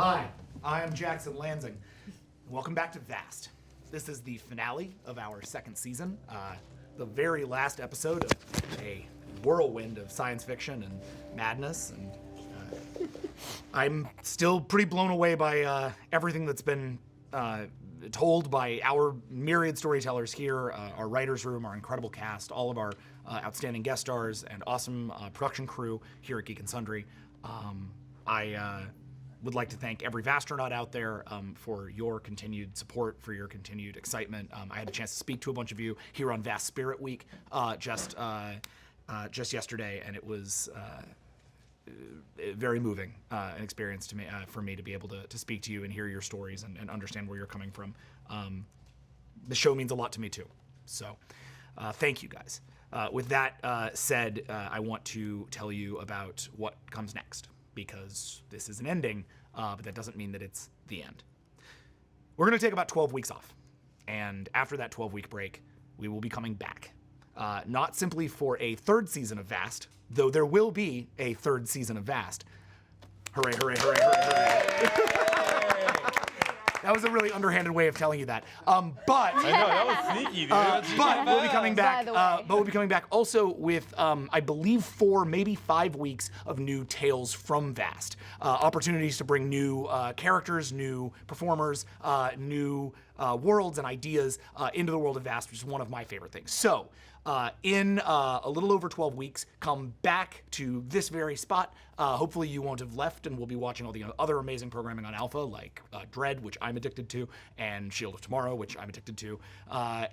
Hi, I am Jackson Lansing. Welcome back to Vast. This is the finale of our second season, the very last episode of a whirlwind of science fiction and madness, and I'm still pretty blown away by everything that's been told by our myriad storytellers here, our writer's room, our incredible cast, all of our outstanding guest stars, and awesome production crew here at Geek and Sundry. I would like to thank every Vastronaut out there for your continued support, for your continued excitement. I had a chance to speak to a bunch of you here on Vast Spirit Week just yesterday, and it was very moving an experience to me, for me to be able to speak to you and hear your stories and understand where you're coming from. The show means a lot to me too, so thank you guys. With that said, I want to tell you about what comes next, because this is an ending, but that doesn't mean that it's the end. We're going to take about 12 weeks off, and after that 12-week break, we will be coming back. Not simply for a third season of Vast, though there will be a third season of Vast. Hooray, hooray, hooray, hooray, hooray. That was a really underhanded way of telling you that. But I know, that was sneaky, dude. but we'll be coming back. But we'll be coming back also with, I believe, 4, maybe 5 weeks of new tales from Vast. Opportunities to bring new characters, new performers, new worlds and ideas into the world of Vast, which is one of my favorite things. So, in a little over 12 weeks, come back to this very spot. Hopefully you won't have left, and we'll be watching all the other amazing programming on Alpha, like Dread, which I'm addicted to, and Shield of Tomorrow, which I'm addicted to.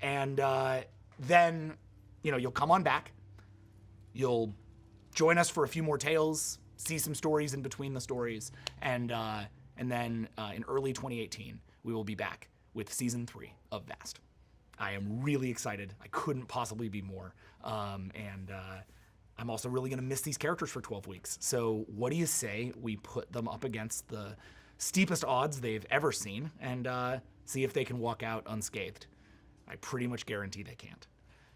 And then, you'll come on back. You'll join us for a few more tales, see some stories in between the stories, and then in early 2018, we will be back with Season 3 of Vast. I am really excited. I couldn't possibly be more. And I'm also really going to miss these characters for 12 weeks. So what do you say we put them up against the steepest odds they've ever seen and see if they can walk out unscathed? I pretty much guarantee they can't.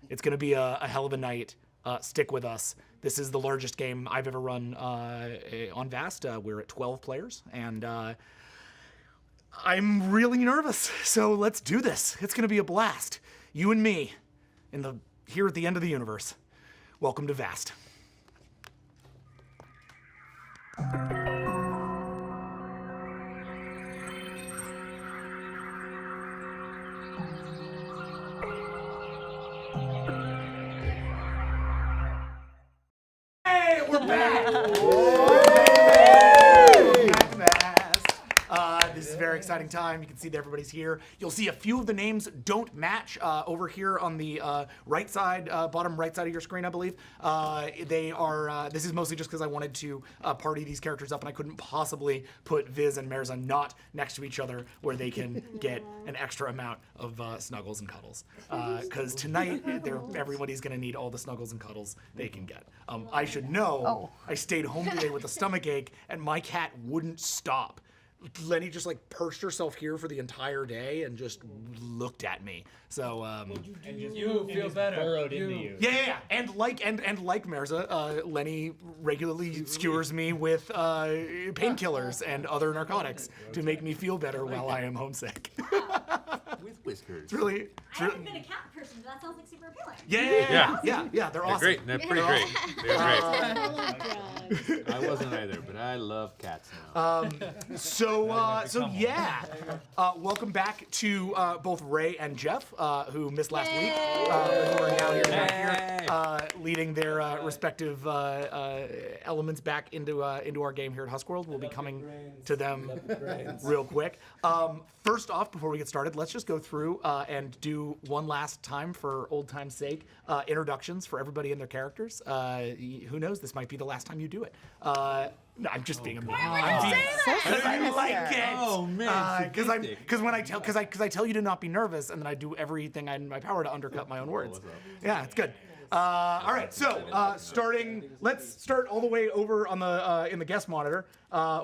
It's going to be a hell of a night. Stick with us. This is the largest game I've ever run on Vast. We're at 12 players, and I'm really nervous, so let's do this. It's gonna be a blast. You and me, here at the end of the universe. Welcome to Vast. Hey, we're back! This is a very exciting time. You can see that everybody's here. You'll see a few of the names don't match over here on the right side, bottom right side of your screen, I believe. They are, this is mostly just because I wanted to party these characters up, and I couldn't possibly put Viz and Mirza not next to each other where they can get an extra amount of snuggles and cuddles. Because tonight, everybody's going to need all the snuggles and cuddles they can get. I should know, I stayed home today with a stomach ache, and my cat wouldn't stop. Lenny just perched herself here for the entire day and just looked at me. So you feel better. Burrowed into you. Yeah. And like Mirza, Lenny regularly skewers me with painkillers and other narcotics to make me feel better while I am homesick. With whiskers. It's really. I haven't been a cat person, but that sounds like super appealing. Yeah. They're awesome. Great. They're pretty great. They're great. I wasn't either, but I love cats now. Welcome back to both Ray and Jeff, who missed last week, who are now here, leading their respective elements back into our game here at Huskworld. We'll be coming to them real quick. First off, before we get started, let's just go through and do one last time, for old time's sake, introductions for everybody and their characters. Who knows? This might be the last time you do it. No, I'm just being a mean. I like it. Oh man, because I tell you to not be nervous, and then I do everything in my power to undercut my own words. Yeah, it's good. All right, so let's start all the way over on the in the guest monitor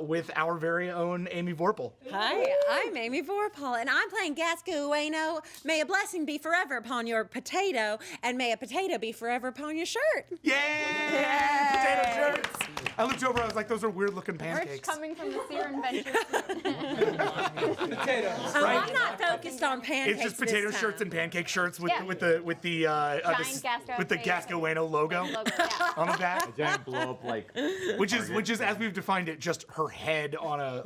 with our very own Amy Vorpal. Hi, I'm Amy Vorpal, and I'm playing Gascueno. May a blessing be forever upon your potato, and may a potato be forever upon your shirt. Yeah! Potato shirts! I looked over, I was like, those are weird-looking pancakes. Merch coming from the Serum Ventures. Potatoes, Oh, right? I'm not focused on pancakes. It's just potato this shirts time. and pancake shirts with Yeah. the Gastro with the face. Gascueno logo Logo, yeah. on the back. Giant blow up like. Which is as we've defined it, just her head on a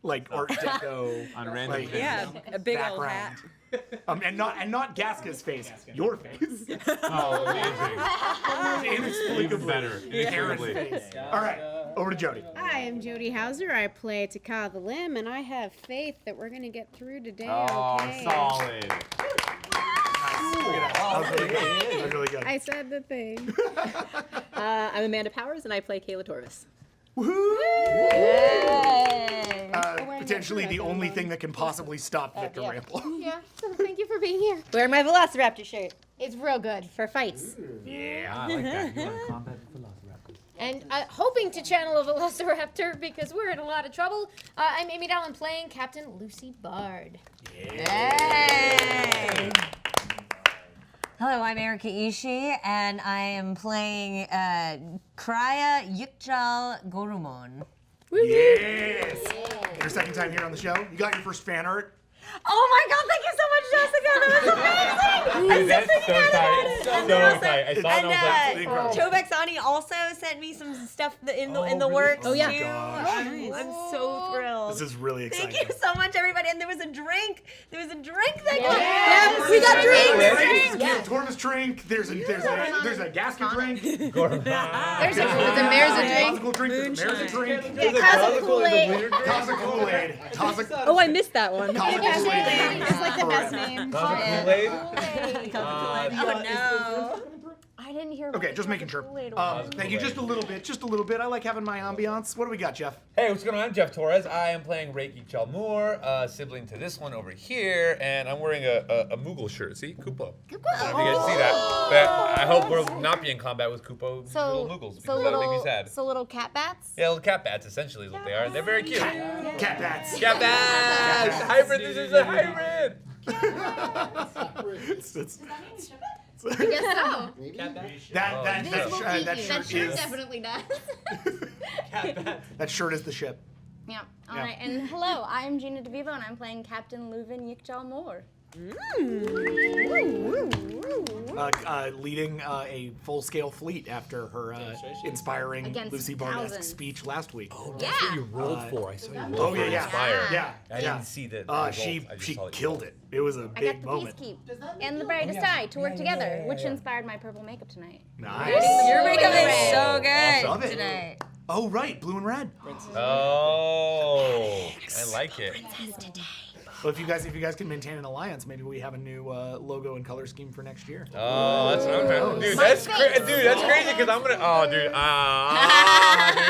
like Art Deco On random like, things. Yeah, a big old hat. background. And not Gaska's face, your face. Oh, amazing. Inexplicably Even better. Karen's Inexplicably. face. All right, over to Jody. Hi, I'm Jody Hauser. I play Takao the Limb, and I have faith that we're going to get through today, Oh, okay? solid. Look at that. That was really good. That was really good. I said the thing. I'm Amanda Powers, and I play Kayla Torvis. Woohoo! Yay. Potentially the only thing that can possibly stop Victor Rample. Yeah, so thank you for being here. Wearing my Velociraptor shirt It's real good for fights. Yeah. I like that. You want to combat the Velociraptor. And hoping to channel a Velociraptor because we're in a lot of trouble. I'm Amy Dallin playing Captain Lucy Bard. Hey! Hello, I'm Erika Ishii, and I am playing Kraya Yukjal Gorumon. Yes. Your second time here on the show. You got your first fan art. Oh my God! Thank you so much, Jessica. That was amazing. Dude, that's so tight. So tight. I saw it and I was like, incredible. Chobexani also sent me some stuff in the works Oh, yeah. too. Gosh. I'm so thrilled. This is really exciting. Thank you so much, everybody. And there was a drink. There was a drink that Yeah, we got drinks. There's a Torvis drink. There's a Gasket drink. There's a Marza drink. Cosmical drink. There's a Marza drink. Cosmic Kool-Aid. Cosmic Kool-Aid. Cosmic. Oh, I missed that one. Cosmic Kool-Aid. It's like the best name. Kool-Aid? Oh no. I didn't hear. Okay, just making sure. Thank you. Just a little bit. Just a little bit. I like having my ambiance. What do we got, Jeff? Hey, what's going on? I'm Jeff Torres. I am playing Reiki Chalmur, sibling to this one over here, and I'm wearing a Moogle shirt. See? Kupo. I don't know if you guys see that. But I hope we'll not be in combat with Kupo little Moogles, because that'll make me sad. So little cat bats. Yeah, little cat bats, essentially, is what they are. They're very cute. Cat bats. Cat bats! Hybrid, this is a hybrid! It's- Does that mean we ship it? I guess so. that shirt is Definitely does. that shirt is the ship. Yeah. All right. And hello, I'm Gina DeVivo, and I'm playing Captain Leuven Yikjal Moore. Leading a full-scale fleet after her inspiring Against Lucy Bard-esque thousands. speech last week. That's what you rolled for. I saw you roll Oh for yeah, Inspire. yeah. I didn't see the result. I just She saw that you killed rolled. it. It was a I big got the moment. Peacekeep and the Brightest Eye to work together, which inspired my purple makeup tonight. Nice. Your makeup is so good Love it. today. Oh right, blue and red. Oh, I like it. Well, if you guys can maintain an alliance, maybe we have a new logo and color scheme for next year. Oh, that's what I'm trying to do. Dude, that's crazy because I'm gonna. Oh,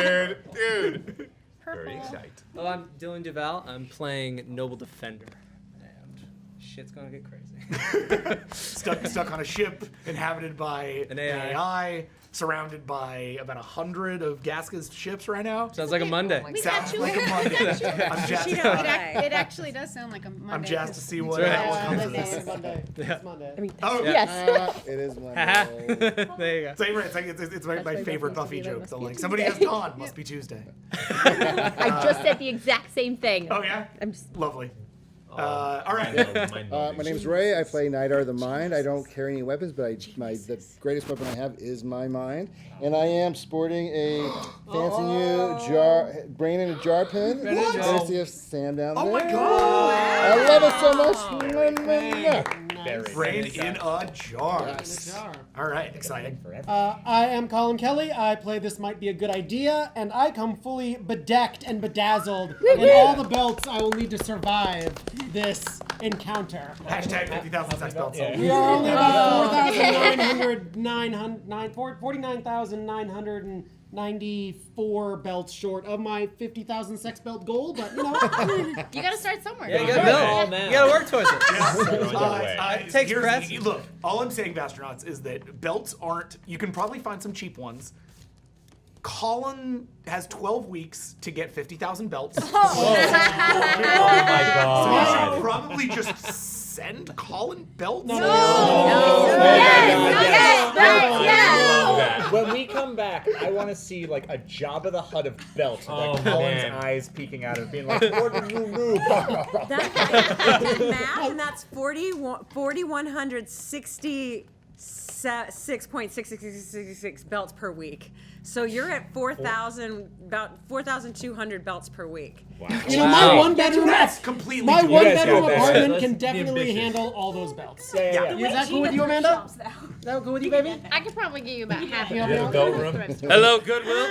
dude. Dude. Very excited. Hello, I'm Dylan Duval. I'm playing Noble Defender, and shit's gonna get crazy. stuck on a ship inhabited by An AI. AI, surrounded by about 100 of Gaska's ships right now. Sounds like a Monday. Sounds like a Monday. I'm jazzed. It actually does sound like a Monday. I'm jazzed to see what That's right. comes of this. Oh, Yes. It is Haha. Monday. There you go. It's my favorite Buffy joke. The like, somebody has gone, must be Tuesday. I just said the exact same thing. Oh yeah? I'm just, Lovely. All right. My name's Ray. I play Nidar the Mind. I don't carry any weapons, but the greatest weapon I have is my mind. And I am sporting a fancy new brain in a jar pin. Courtesy of Sam down there. Oh my god! I love it so much. Brain in a jar. All right, exciting. I am Colin Kelly. I play This Might Be a Good Idea, and I come fully bedecked and bedazzled in all the belts I will need to survive this encounter. Hashtag 50,000 sex belts. We are only about 49,900 94 belts short of my 50,000 sex belt goal, but you know. You gotta start somewhere. Yeah, you gotta man. You gotta work towards it. It takes press. Look, all I'm saying, Bastronauts, is that belts aren't. You can probably find some cheap ones. Colin has 12 weeks to get 50,000 belts. Oh my So god. you should probably just send Colin belts. When we come back, I want to see like a Jabba the Hutt of belts, with like Colin's eyes peeking out of it, being like, "What did you do?" I did math, and that's 4,166.666 belts per week. So you're at 4,000, about 4,200 belts per week. Wow. You know, my one bedroom. That's completely. My doable. one guys bedroom got that. apartment Let's can be definitely ambitious. handle all those belts. Yeah. Is that cool with you, Amanda? Is that cool with you, baby? I could probably give you about half Yeah, of yeah. it. Belt room. Hello, Goodwill.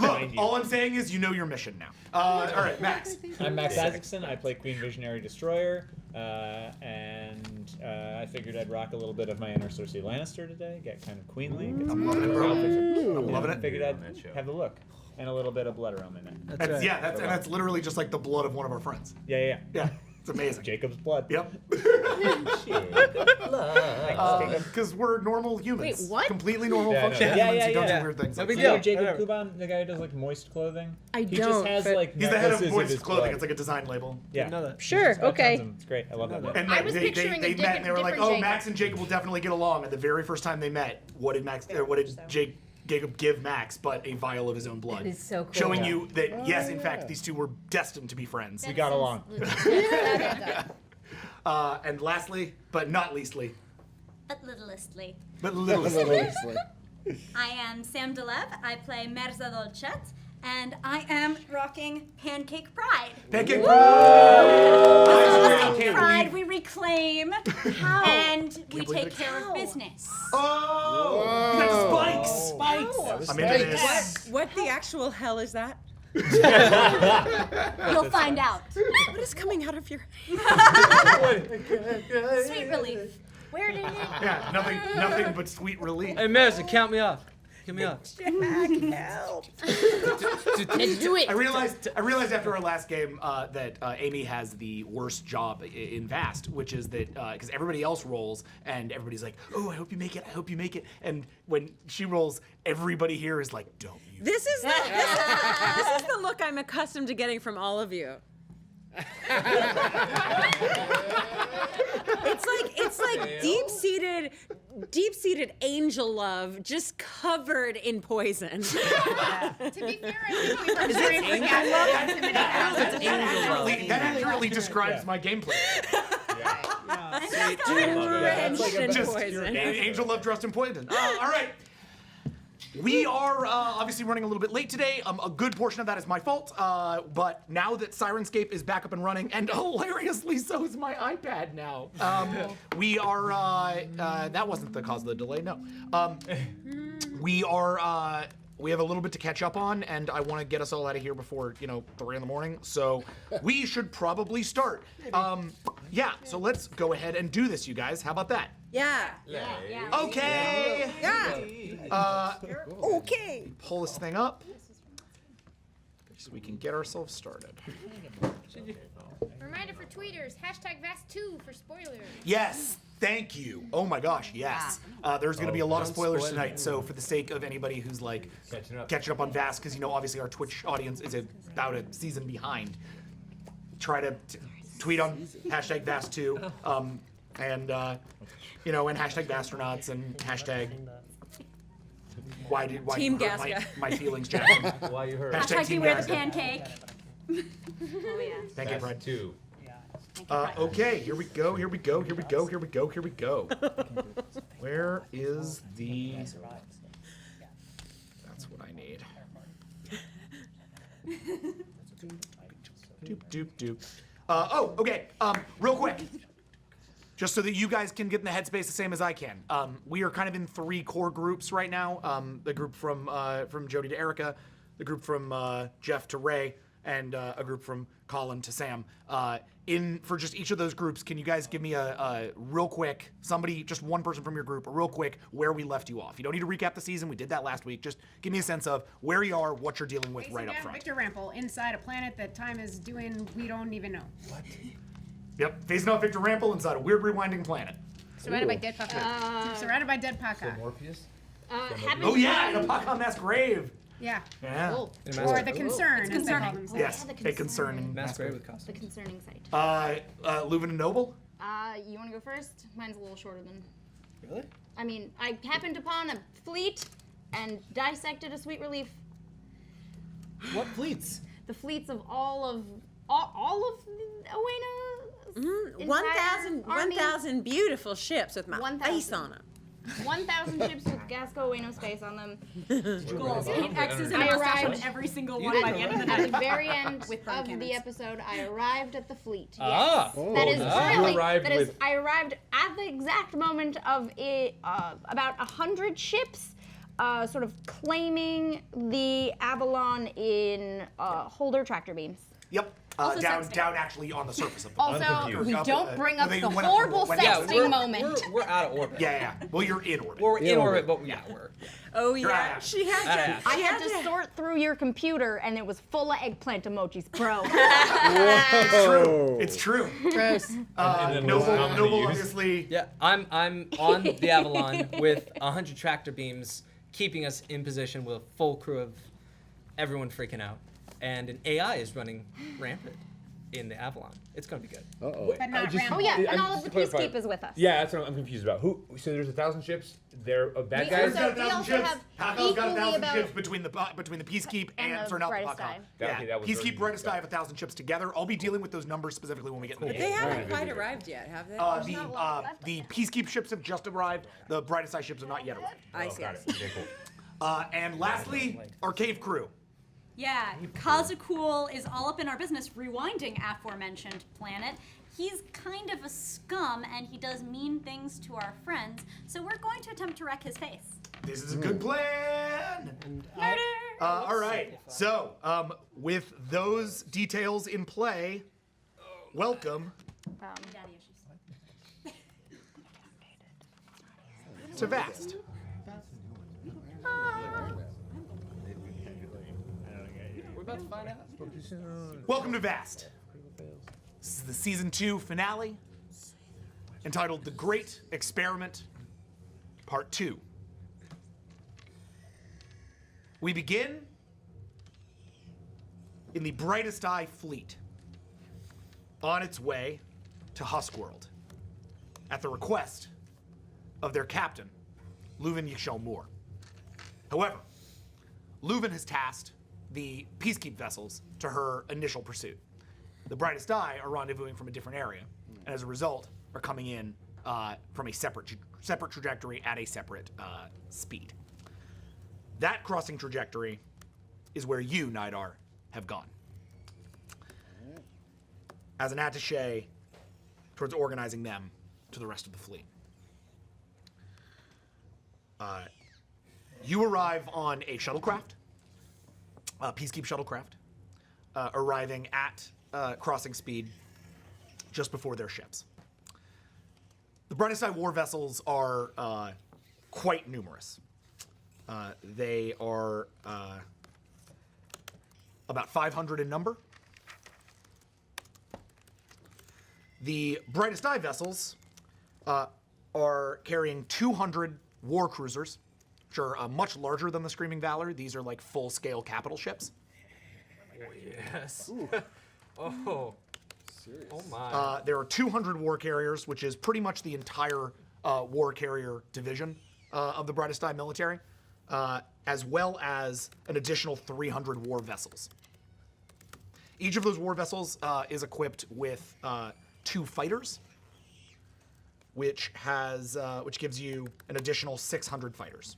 Look, all I'm saying is you know your mission now. All right, Max. I'm Max Isaacson. I play Queen Visionary Destroyer, and I figured I'd rock a little bit of my inner Cersei Lannister today, get kind of queenly. Get some loving it, bro. I'm loving it. Figured I'd have the look and a little bit of blood around my neck. That's, yeah, that's literally just like the blood of one of our friends. Yeah. Yeah, it's amazing. Jacob's blood. Yep. Thanks, Because we're normal humans. Wait, what? Completely normal Yeah, functioning yeah, humans yeah, who don't yeah. do weird things. No like big that. You know deal. Jacob Whatever. Kuban, the guy who does like moist clothing? I He don't, just has but- like He's the head of necklaces Moist his Clothing. blood. It's like a design label. Yeah. Know that. Sure, He's got okay. tons of them. It's great. I love that. And I like, was they picturing a met and they were like, different "Oh, Jacob." Max and Jacob will definitely get along." And the very first time they met, what did Jacob give Max but a vial of his own blood? That is so cool. Showing you that yes, in fact, these two were destined to be friends. We got along. And lastly, but not leastly, But littlestly. but littlestly, I am Sam Delev. I play Merza Dolcet, and I am rocking Pancake Pride. Pancake Pancake Pride we reclaim, and we believe take it. care of business. Oh, you got spikes! Spikes. I'm into this. What the actual hell is that? You'll find out. What is coming out of your Sweet relief. Where did it? Yeah, nothing but sweet relief. Hey, Madison, count me off. Get me off. help? Let's do it. I realized after our last game that Amy has the worst job in Vast, which is that because everybody else rolls and everybody's like, "Oh, I hope you make it. I hope you make it." And when she rolls, everybody here is like, "Don't you?" This is the look I'm accustomed to getting from all of you. It's like deep-seated angel love just covered in poison. To be fair, I think we were cheering for Gaston. That accurately describes my gameplay. Drenched in Just poison. angel love dressed in poison. All right. We are obviously running a little bit late today. A good portion of that is my fault. But now that Sirenscape is back up and running, and hilariously so is my iPad now, we are. That wasn't the cause of the delay. No. We are. We have a little bit to catch up on, and I want to get us all out of here before 3 in the morning. So we should probably start. Yeah. So let's go ahead and do this, you guys. How about that? Yeah. Okay. Yeah. Okay. Pull this thing up so we can get ourselves started. Reminder for tweeters, #Vast2 for spoilers. Yes, thank you. Oh my gosh, yes. There's going to be a lot of spoilers tonight, so for the sake of anybody who's like catching up on Vast, because obviously our Twitch audience is about a season behind, try to tweet on #Vast2, and #Vastronauts and hashtag why Team you hurt Gasca. my feelings, Jackson. Why you heard? Hashtag Hashtag Team beware the Gasca. pancake. Oh yeah. Pancake Pride. 2. Okay, here we go. Where is the... That's what I need. Doop. Okay. Real quick. Just so that you guys can get in the headspace the same as I can. We are kind of in 3 core groups right now. The group from Jody to Erica, the group from Jeff to Ray, and a group from Colin to Sam. For just each of those groups, can you guys give me a real quick, just one person from your group, a real quick where we left you off? You don't need to recap the season. We did that last week. Just give me a sense of where you are, what you're dealing with right up front. Victor Rample inside a planet that time is doing we don't even know. What? Yep, facing off Victor Rample inside a weird rewinding planet. Surrounded by dead Paka. Surrounded by dead Paka. Morpheus? Oh yeah, in a Paka mass grave. Yeah. Yeah. Or the concern, as they call themselves. Yes, a concerning Mass grave with costume. The concerning sight. Leuven and Noble? You want to go first? Mine's a little shorter than. Really? I mean, I happened upon a fleet and dissected a sweet relief. What fleets? The fleets of all of Owena's 1,000 beautiful ships with my 1,000. face on them. 1,000 ships with Gasco Ueno's face on them. Goals. X's and I mustache arrived on every single one by the end of the night. At the very end With of cannons. the episode, I arrived at the fleet. Yes. Ah. That is currently. You arrived with- I arrived at the exact moment of about 100 ships, sort of claiming the Avalon in Holder tractor beams. Yep. Also Down sexting. actually on the surface of the Also, confused. we don't bring up They the went up horrible went up- sexting moment. We're out of orbit. Yeah. Well, you're in orbit. We're in In orbit, orbit. but yeah, we're. Oh You're yeah, out. she had to. Out. I had to sort through your computer, and it was full of eggplant emojis, bro. It's true. Gross. And then Noble, most commonly Noble used. obviously. Yeah, I'm on the Avalon with 100 tractor beams, keeping us in position with a full crew of everyone freaking out, and an AI is running rampant in the Avalon. It's gonna be good. Uh-oh. But not Rample. Oh yeah, and I'm all of just the to clarify. peacekeepers with us. Yeah, that's what I'm confused about. So there's 1,000 ships. They're bad We guys. also- Got 1,000 also ships. have Hakal's got equally 1,000 about- ships between the Peacekeep And and the sorry, not the Brightest Pakal. Eye. Okay, that was Peacekeep, very Brightest good. Eye have 1,000 ships together. I'll be dealing with those numbers specifically when we get into the They game. haven't quite arrived yet, have they? The Peacekeep ships have just arrived. The Brightest Eye ships have not yet arrived. I see. Got it. Okay, cool. And lastly, our cave crew. Yeah, Kazakul is all up in our business rewinding aforementioned planet. He's kind of a scum and he does mean things to our friends, so we're going to attempt to wreck his face. This is a good plan. Murder! All right. So, with those details in play, welcome Daddy issues. to Vast. We're about to find out. Welcome to Vast. This is the season 2 finale, entitled "The Great Experiment, Part 2." We begin in the Brightest Eye fleet, on its way to Huskworld, at the request of their captain, Leuven Yichel Moore. However, Leuven has tasked the Peacekeep vessels to her initial pursuit. The Brightest Eye are rendezvousing from a different area, and as a result, are coming in from a separate trajectory at a separate speed. That crossing trajectory is where you, Nidar, have gone. As an attaché towards organizing them to the rest of the fleet. You arrive on a shuttlecraft, a Peacekeep shuttlecraft, arriving at crossing speed just before their ships. The Brightest Eye war vessels are quite numerous. They are about 500 in number. The Brightest Eye vessels are carrying 200 war cruisers, which are much larger than the Screaming Valor. These are like full-scale capital ships. Yes. Oh. Oh my. There are 200 war carriers, which is pretty much the entire war carrier division of the Brightest Eye military, as well as an additional 300 war vessels. Each of those war vessels is equipped with 2 fighters, which gives you an additional 600 fighters.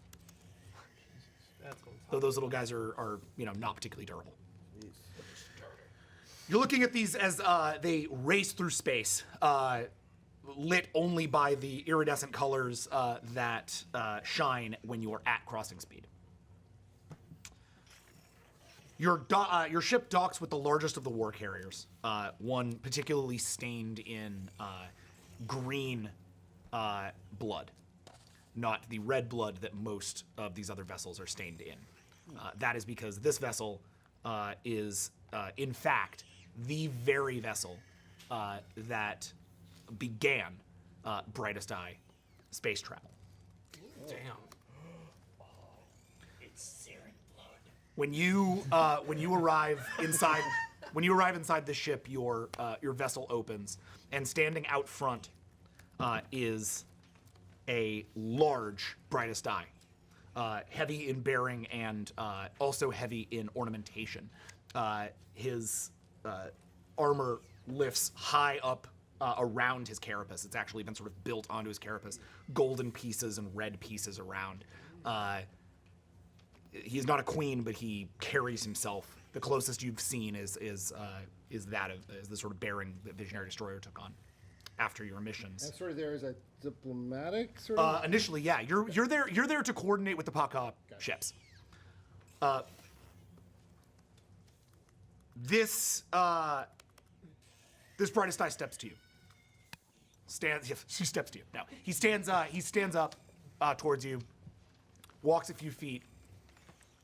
Though those little guys are not particularly durable. You're looking at these as they race through space, lit only by the iridescent colors that shine when you are at crossing speed. Your ship docks with the largest of the war carriers, one particularly stained in green blood, not the red blood that most of these other vessels are stained in. That is because this vessel is, in fact, the very vessel that began Brightest Eye space travel. Damn. When you arrive inside the ship, your vessel opens, and standing out front is a large Brightest Eye, heavy in bearing and also heavy in ornamentation. His armor lifts high up around his carapace. It's actually been sort of built onto his carapace, golden pieces and red pieces around. He's not a queen, but he carries himself. The closest you've seen is the sort of bearing that Visionary Destroyer took on after your missions. And sort of there is a diplomatic sort of. Initially, yeah, you're there to coordinate with the Paka ships. This Brightest Eye steps to you. She steps to you. Now he stands up towards you, walks a few feet.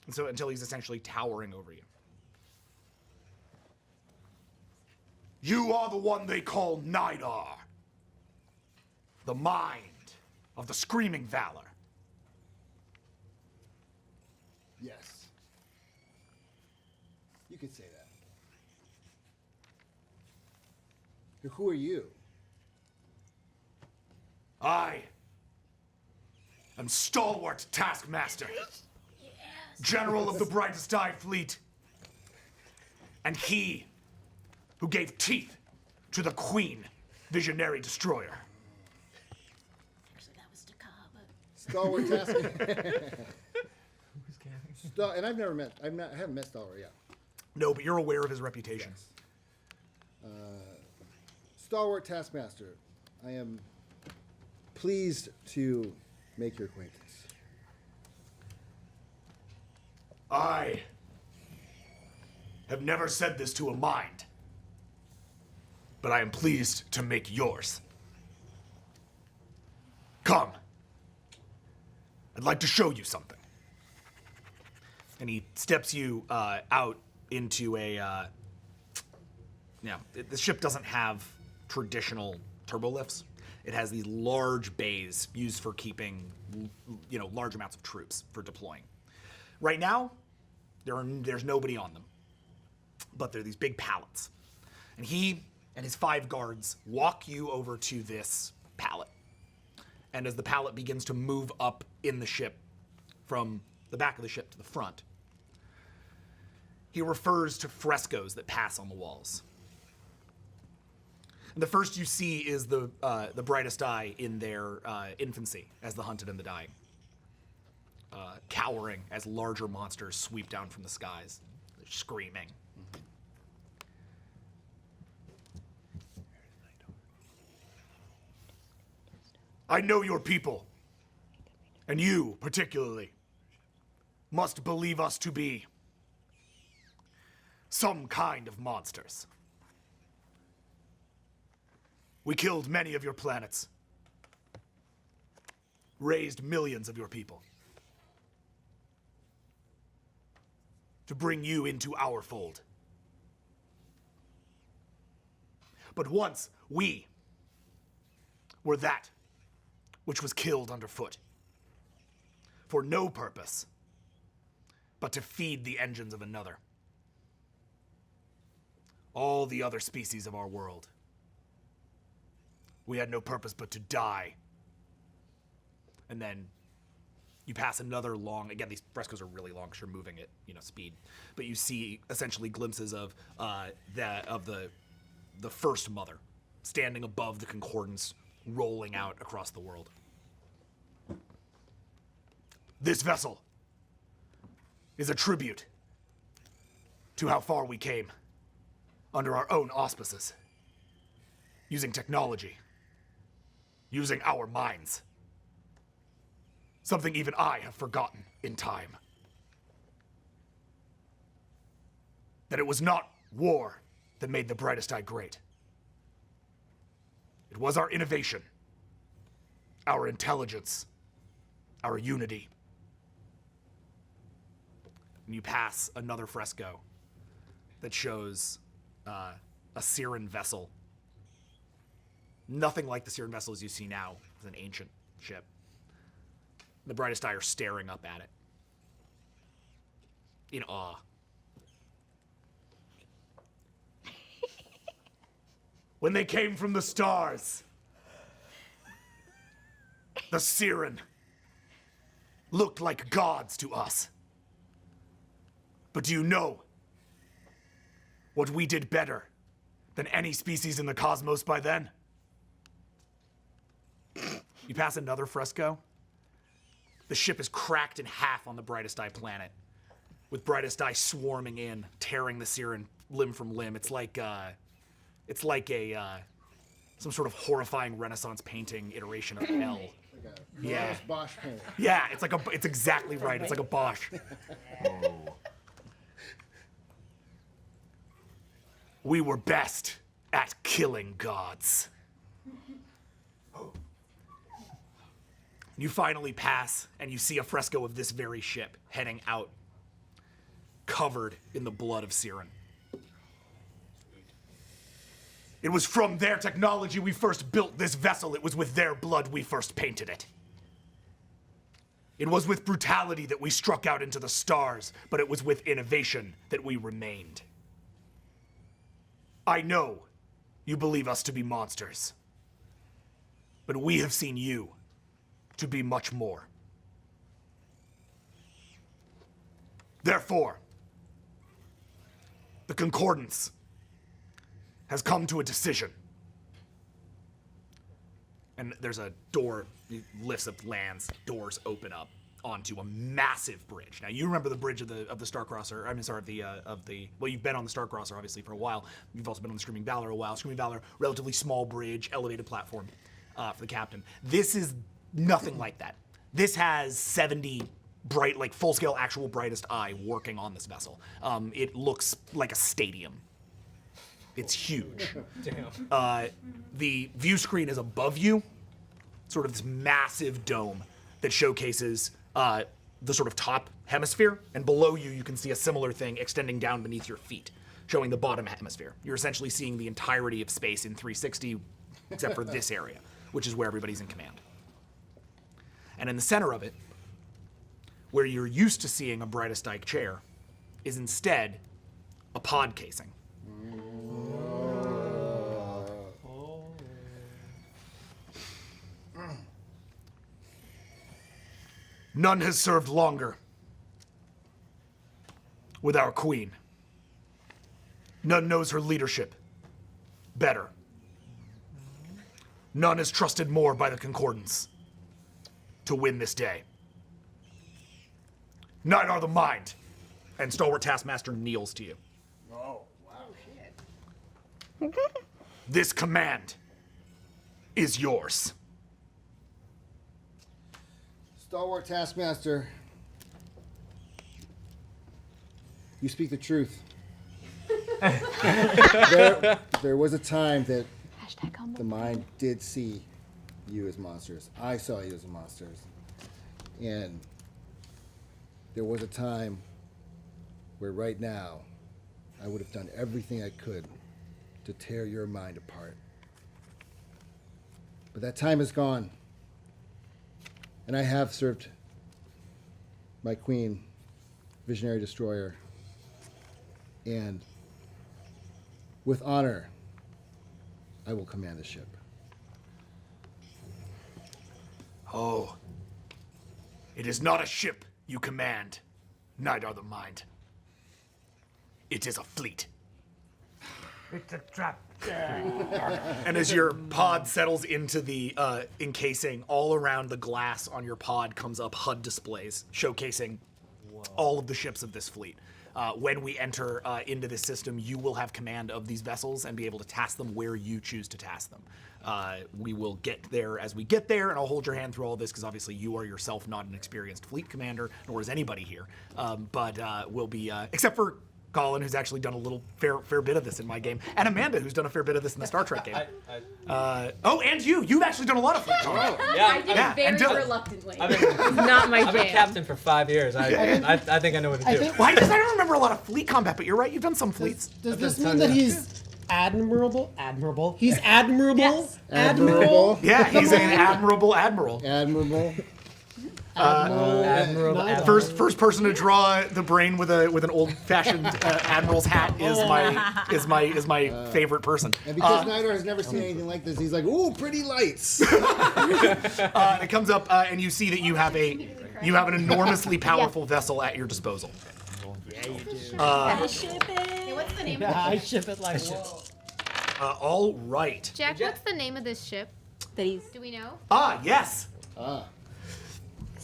And so until he's essentially towering over you. You are the one they call Nidar. The mind of the screaming valor. Yes. You could say that. Who are you? I am Stalwart Taskmaster. General of the Brightest Eye Fleet, and he who gave teeth to the Queen Visionary Destroyer. Actually, that was Dakar, but... Stalwart Taskmaster. And I haven't met Stalwart yet. No, but you're aware of his reputation. Yes. Stalwart Taskmaster, I am pleased to make your acquaintance. I have never said this to a mind, but I am pleased to make yours. Come. I'd like to show you something. And he steps you out into a. The ship doesn't have traditional turbolifts. It has these large bays used for keeping, large amounts of troops for deploying. Right now, there's nobody on them, but they're these big pallets. And he and his 5 guards walk you over to this pallet. And as the pallet begins to move up in the ship, from the back of the ship to the front, he refers to frescoes that pass on the walls. And the first you see is the Brightest Eye in their infancy as the hunted and the dying. Cowering as larger monsters sweep down from the skies, screaming. I know your people, and you particularly, must believe us to be some kind of monsters. We killed many of your planets, raised millions of your people, to bring you into our fold. But once we were that which was killed underfoot, for no purpose but to feed the engines of another. All the other species of our world. We had no purpose but to die. And then you pass another long, again, these frescoes are really long because you're moving at speed, but you see essentially glimpses of the first mother standing above the concordance, rolling out across the world. This vessel is a tribute to how far we came under our own auspices, using technology, using our minds. Something even I have forgotten in time. that it was not war that made the Brightest Eye great. It was our innovation, our intelligence, our unity. And you pass another fresco that shows a Siren vessel. Nothing like the Siren vessels you see now. It's an ancient ship. The Brightest Eye are staring up at it in awe. When they came from the stars, the Siren looked like gods to us. But do you know what we did better than any species in the cosmos by then? You pass another fresco. The ship is cracked in half on the Brightest Eye planet, with Brightest Eye swarming in, tearing the Siren limb from limb. It's like some sort of horrifying Renaissance painting iteration of hell. Yeah. Bosch paint. Yeah, it's exactly right. It's like a Bosch. We were best at killing gods. You finally pass, and you see a fresco of this very ship heading out, covered in the blood of Siren. It was from their technology we first built this vessel. It was with their blood we first painted it. It was with brutality that we struck out into the stars, but it was with innovation that we remained. I know you believe us to be monsters, but we have seen you to be much more. Therefore, the Concordance has come to a decision. And there's a door, it lifts up, lands, doors open up onto a massive bridge. Now you remember the bridge of the Starcrosser. Well, you've been on the Starcrosser obviously for a while. You've also been on the Screaming Valor a while. Screaming Valor, relatively small bridge, elevated platform for the captain. This is nothing like that. This has 70 bright, like full-scale actual Brightest Eye working on this vessel. It looks like a stadium. It's huge. Damn. The view screen is above you, sort of this massive dome that showcases the sort of top hemisphere, and below you, you can see a similar thing extending down beneath your feet, showing the bottom hemisphere. You're essentially seeing the entirety of space in 360, except for this area, which is where everybody's in command. And in the center of it, where you're used to seeing a Brightest Eye chair, is instead a pod casing. None has served longer with our queen. None knows her leadership better. None is trusted more by the Concordance to win this day. Nine are the mind, and Stalwart Taskmaster kneels to you. Oh, wow. This command is yours. Stalwart Taskmaster, you speak the truth. there was a time that the mind did see you as monsters. I saw you as monsters. And there was a time where right now I would have done everything I could to tear your mind apart. But that time is gone. And I have served my queen, Visionary Destroyer, and with honor, I will command the ship. Oh, it is not a ship you command, neither the mind. It is a fleet. It's a trap. And as your pod settles into the encasing, all around the glass on your pod comes up HUD displays showcasing all of the ships of this fleet. When we enter into this system, you will have command of these vessels and be able to task them where you choose to task them. We will get there as we get there, and I'll hold your hand through all this because obviously you are yourself not an experienced fleet commander, nor is anybody here. But we'll be, except for Colin, who's actually done a little fair bit of this in my game, and Amanda, who's done a fair bit of this in the Star Trek game. And you've actually done a lot of fleet combat. I did Yeah, and very Dylan. reluctantly. Not my I've been jam. captain for 5 years. I think I know what to do. Well, I don't remember a lot of fleet combat, but you're right. You've done some fleets. Does this mean that he's admirable? He's admirable? Yes. Admirable. Yeah, he's an admirable admiral. Admirable. Admiral. First person to draw the brain with an old-fashioned admiral's hat is my favorite person. And because Nidor has never seen anything like this, he's like, ooh, pretty lights. It comes up and you see that you have an enormously powerful vessel at your disposal. I ship it. Hey, what's the name I ship it like All right. Jack, what's the name of this ship? Do we know? Yes.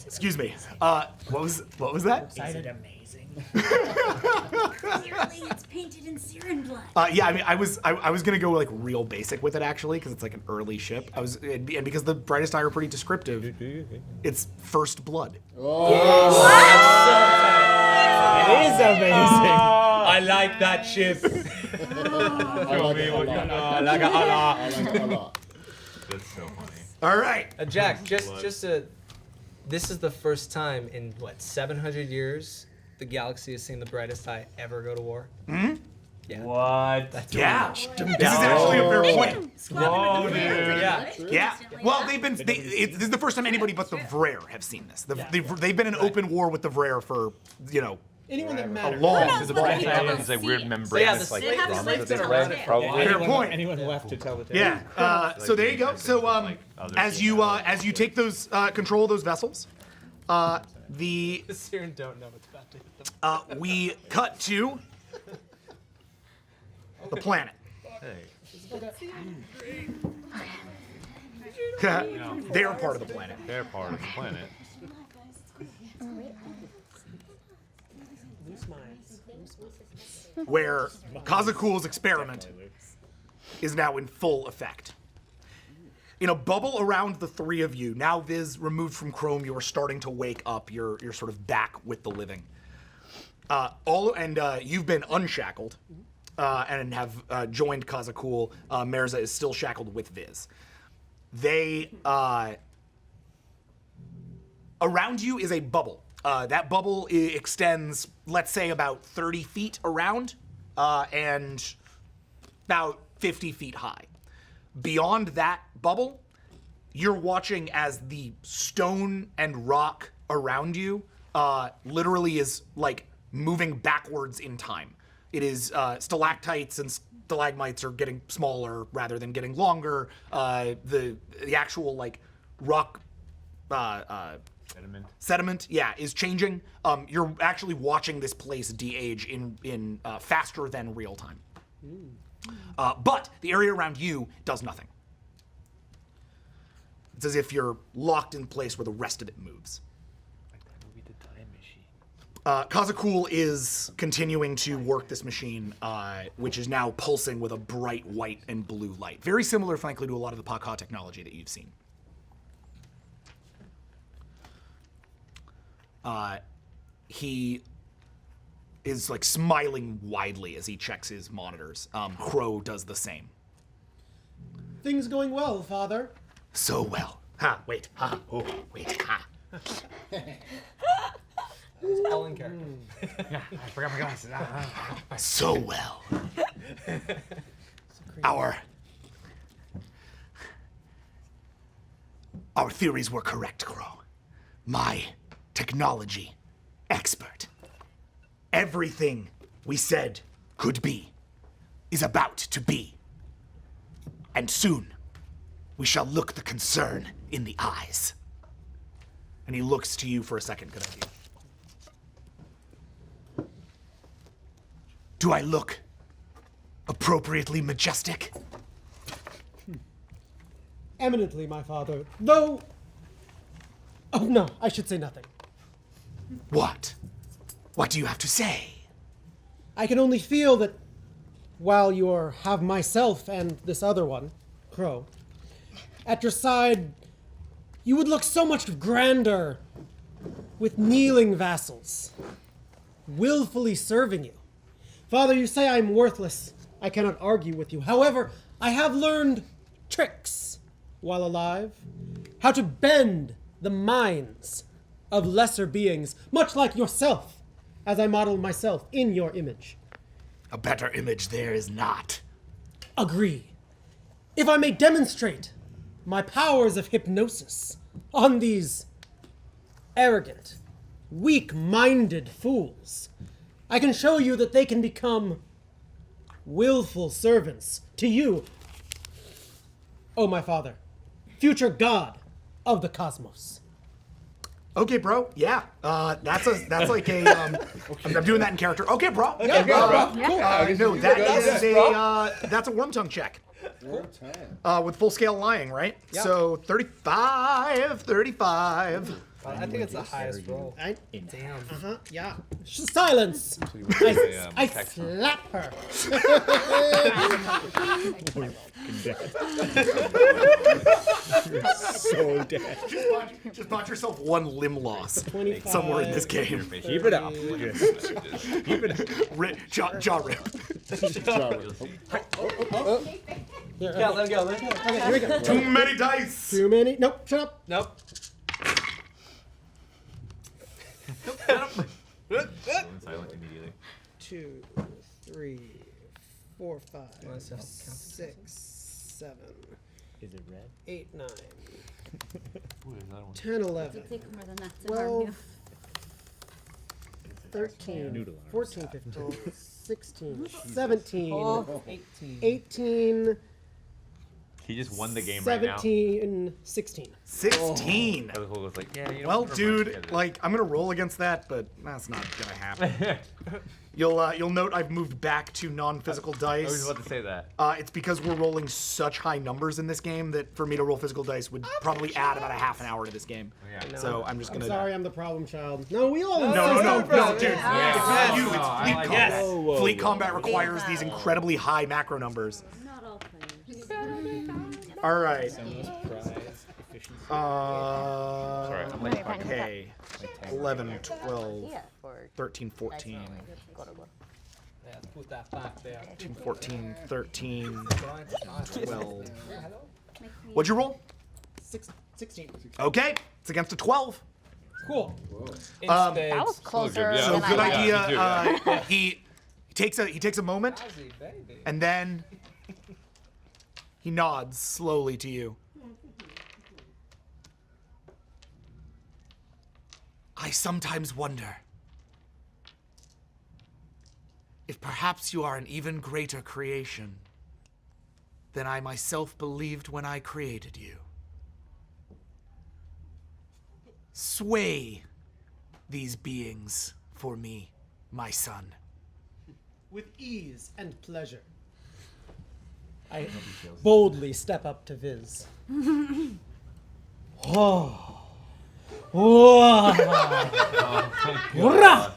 Excuse me. What was that? Is it amazing? Clearly, it's painted in Siren blood. Yeah, I mean, I was gonna go like real basic with it actually, because it's like an early ship. And because the Brightest Eye are pretty descriptive. It's First Blood. It is amazing. I like that ship. I like it a lot. I like it a lot. I like it a lot. That's so funny. All right. Jack, this is the first time in 700 years the galaxy has seen the Brightest Eye ever go to war. Hmm? Yeah. What? Yeah. This is actually a fair point. Whoa, dude. Yeah. Well, this is the first time anybody but the Vrare have seen this. They've been in open war with the Vrare for anyone that a matters. long Does the Brightest Eye have these like weird membranous like They have drums slaves that they around read? it. Probably. Fair point. Anyone left to tell the tale? Yeah. So there you go. So as you take those control of those vessels, The Siren don't know what's about to hit them. we cut to the planet. They're part of the planet. They're part of the planet. Where Kazakul's experiment is now in full effect. In a bubble around the three of you, now Viz removed from Chrome, you are starting to wake up. You're sort of back with the living. You've been unshackled and have joined Kazakul. Mirza is still shackled with Viz. They around you is a bubble. That bubble extends, let's say, about 30 feet around and about 50 feet high. Beyond that bubble, you're watching as the stone and rock around you literally is like moving backwards in time. It is stalactites and stalagmites are getting smaller rather than getting longer. The actual like rock sediment, yeah, is changing. You're actually watching this place de-age in faster than real time. But the area around you does nothing. It's as if you're locked in place where the rest of it moves. Kazakul is continuing to work this machine, which is now pulsing with a bright white and blue light. Very similar, frankly, to a lot of the Paka technology that you've seen. He is like smiling widely as he checks his monitors. Crow does the same. Things going well, Father. So well. Ha, wait, ha, oh, wait, ha. It's all in character. Yeah, I forgot my glasses. So well. Our theories were correct, Crow. My technology expert. Everything we said could be is about to be. And soon, we shall look the concern in the eyes. And he looks to you for a second. Good idea. Do I look appropriately majestic? Eminently, my father. Though... Oh, no, I should say nothing. What? What do you have to say? I can only feel that while you have myself and this other one, Crow, at your side, you would look so much grander with kneeling vassals, willfully serving you. Father, you say I'm worthless. I cannot argue with you. However, I have learned tricks while alive. How to bend the minds of lesser beings, much like yourself, as I model myself in your image. A better image there is not. Agree. If I may demonstrate my powers of hypnosis on these arrogant, weak-minded fools, I can show you that they can become willful servants to you, oh my father, future god of the cosmos. Okay, bro. Yeah. That's like a. I'm doing that in character. Okay, bro. Okay, bro. Cool. No, that's a worm tongue check. With full scale lying, right? Yep. So 35. I think it's the highest roll. Damn. Yeah. Silence! I slap her. So dead. Just bought yourself one limb loss 25. somewhere in this game. Keep it up. Keep it up. Jaw rip. Yeah, let him go. Okay, here we go. Too many dice. Too many. Nope, shut up. Nope. Silent immediately. 2, 3, 4, 5, Let's help count. 6, 7, Is it red? 8, 9, Ooh, there's another one. 10, 11, Take more than that to harm 12, you. 13, Noodle 14, 15, 16, 17, 18. 18, He just won the game right now. 17, 16. 16. Other fool was like, yeah, you know, Well, we're bunch dude, together. like I'm gonna roll against that, but that's not gonna happen. You'll note I've moved back to non-physical I was dice. about to say that. It's because we're rolling such high numbers in this game that for me to roll physical dice would probably add about a half an hour to this game. Yeah. So I'm just I'm gonna. sorry, I'm the problem child. No, we all No, dude. Yeah. It's not you. It's No, I fleet like combat. that. Whoa, Fleet whoa, combat requires these incredibly high macro numbers. Not all players. All right. Prize, efficiency. Sorry, I'm like, Okay. 11, 12, 13, 14. Yeah, put that back there. 14, 13, 12. Hello? What'd you roll? 16. Okay, it's against a 12. Cool. In Um, spades. That was closer yeah. So than good I thought. idea. Yeah. He takes a moment Jazzy, baby. and then he nods slowly to you. I sometimes wonder if perhaps you are an even greater creation than I myself believed when I created you. Sway these beings for me, my son. With ease and pleasure, I boldly step up to Viz. Oh. Whoa. Hurrah.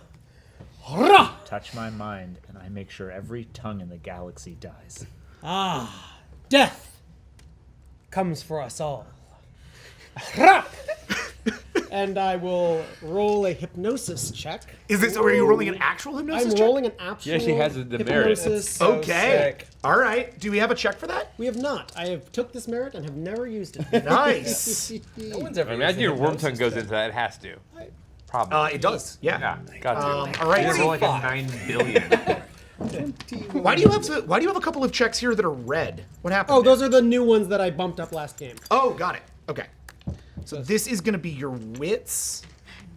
Hurrah. Touch my mind, and I make sure every tongue in the galaxy dies. Ah, death comes for us all. Hurrah. And I will roll a hypnosis check. Is this, are you rolling an actual hypnosis I'm check? rolling an actual Yeah, she has the merit. hypnosis. Okay. sick. All right. Do we have a check for that? We have not. I have took this merit and have never used it. Nice. No one's ever Imagine your used worm hypnosis tongue goes check. into that. It has to. Probably. It does. Yeah. Yeah, got to. All right. There's like a 9 billion. Why do you have a couple of checks here that are red? What happened? Oh, there? those are the new ones that I bumped up last game. Oh, got it. Okay. So this is going to be your wits,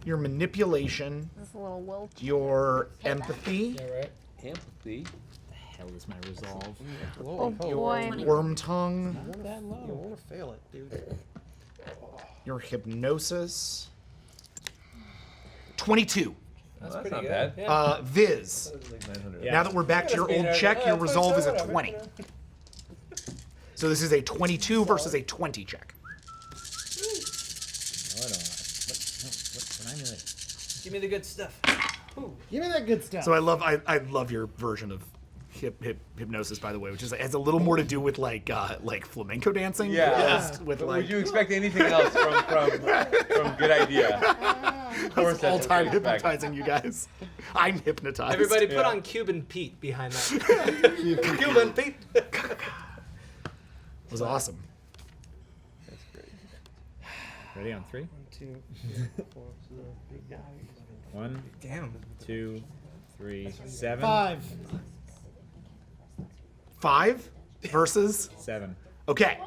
your manipulation, This little will. your empathy, Yeah, right? Empathy. Hell is my resolve. Oh boy. worm tongue, That low. You want to fail it, dude. your hypnosis. 22. That's Well, pretty not good. bad. Yeah. Viz. Yeah. Now that we're back to your old check, your resolve is a 20. So this is a 22 versus a 20 check. Hold on. What I'm gonna... Give me the good stuff. Give me that good stuff. So I love your version of hypnosis, by the way, which is has a little more to do with like flamenco dancing. Yeah. Just with But like would you expect anything else from Good Idea? That's all time hypnotizing you guys. I'm hypnotized. Everybody put on Cuban Pete behind that. Cuban Pete. It was awesome. That's great. Ready on 3? 1, 2, 3, 4, 5. 1, Damn. 2, 3, 7. 5. 5 versus. 7. Okay.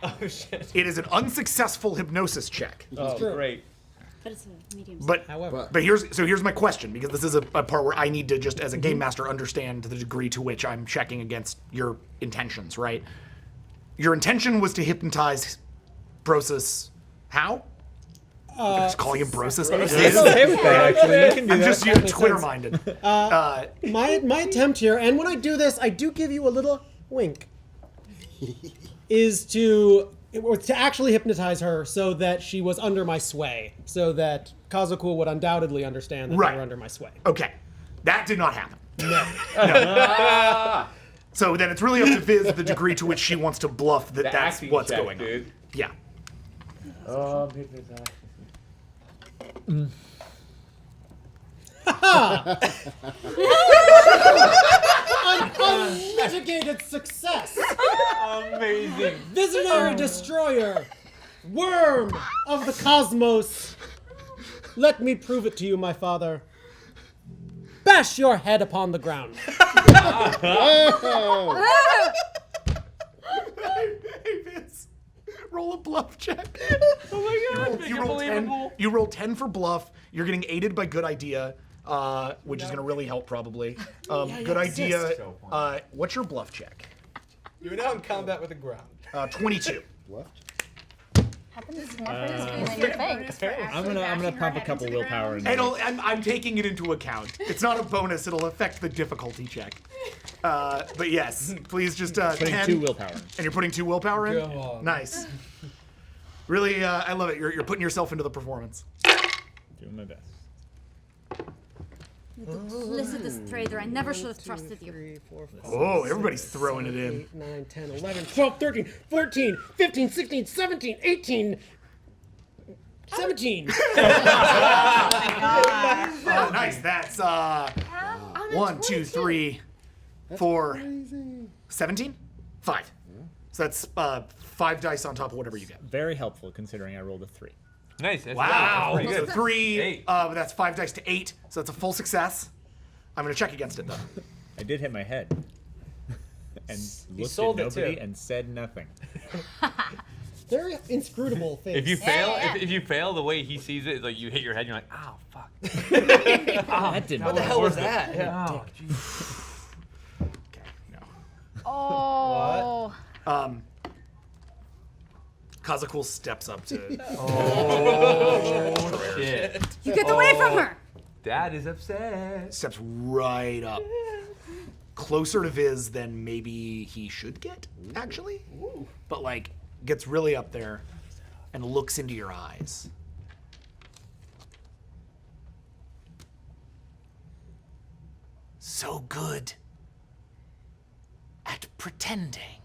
Oh shit. It is an unsuccessful hypnosis check. Oh, great. But it's a medium. But However. here's my question, because this is a part where I need to just as a game master understand the degree to which I'm checking against your intentions, right? Your intention was to hypnotize Brosus. How? I'm just calling him Brosus. I'm okay with that, actually. You can do I'm that. just Twitter-minded. My attempt here, and when I do this, I do give you a little wink, is to actually hypnotize her so that she was under my sway, so that Kazuku would undoubtedly understand that Right. they were under my sway. Okay, that did not happen. No. So then it's really up to Viz the degree to which she wants to bluff that that's acting what's check, going dude. on. Yeah. Oh, Unmitigated success! Amazing. Visionary destroyer! Worm of the cosmos! Let me prove it to you, my father. Bash your head upon the ground. Hey, Vince, roll a bluff check. Oh my god, You roll 10. You roll 10 for bluff. You're getting aided by good idea, which is going to really help probably. Good idea. What's your bluff check? You're now in combat with the ground. 22. What? Happens more for his than you think. I'm gonna pump a couple willpower in there. I'm taking it into account. It's not a bonus. It'll affect the difficulty check. But yes, please just 22 10. willpower. And you're putting 2 willpower in? Go on. Nice. Really, I love it. You're putting yourself into the performance. Doing my best. Duplicitous trader, I never should have trusted you. 3, 4, 5, Oh, everybody's throwing it in. 8, 9, 10, 11, 12, 13, 14, 15, 16, 17, 18, 17. Oh, nice. That's 1, 2, 3, 4, 17? 5. So that's 5 dice on top of whatever you get. Very helpful considering I rolled a 3. Nice. That's Wow. pretty So good. 3, 8. that's 5 dice to 8. So that's a full success. I'm going to check against it, though. I did hit my head. And looked sold at it, nobody too. and said nothing. Very inscrutable face. If you fail, if you fail the way he sees it, it's like you hit your head and you're like, oh fuck. That didn't What the hell was that? Yeah. Oh, jeez. Okay, no. Oh. Kazuku steps up to... Oh shit. You get away from her! Dad is upset. steps right up. Closer to Viz than maybe he should get, actually. But, like, gets really up there and looks into your eyes. So good at pretending.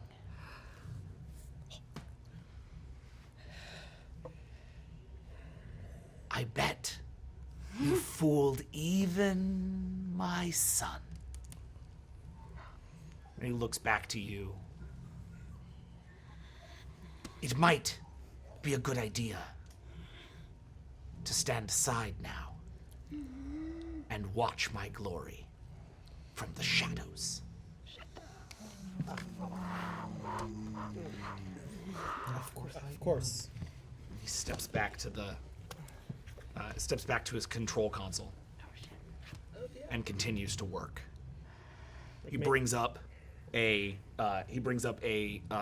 I bet you fooled even my son. And he looks back to you. It might be a good idea to stand aside now and watch my glory from the shadows. Of course. He steps back to the his control console and continues to work. He brings up a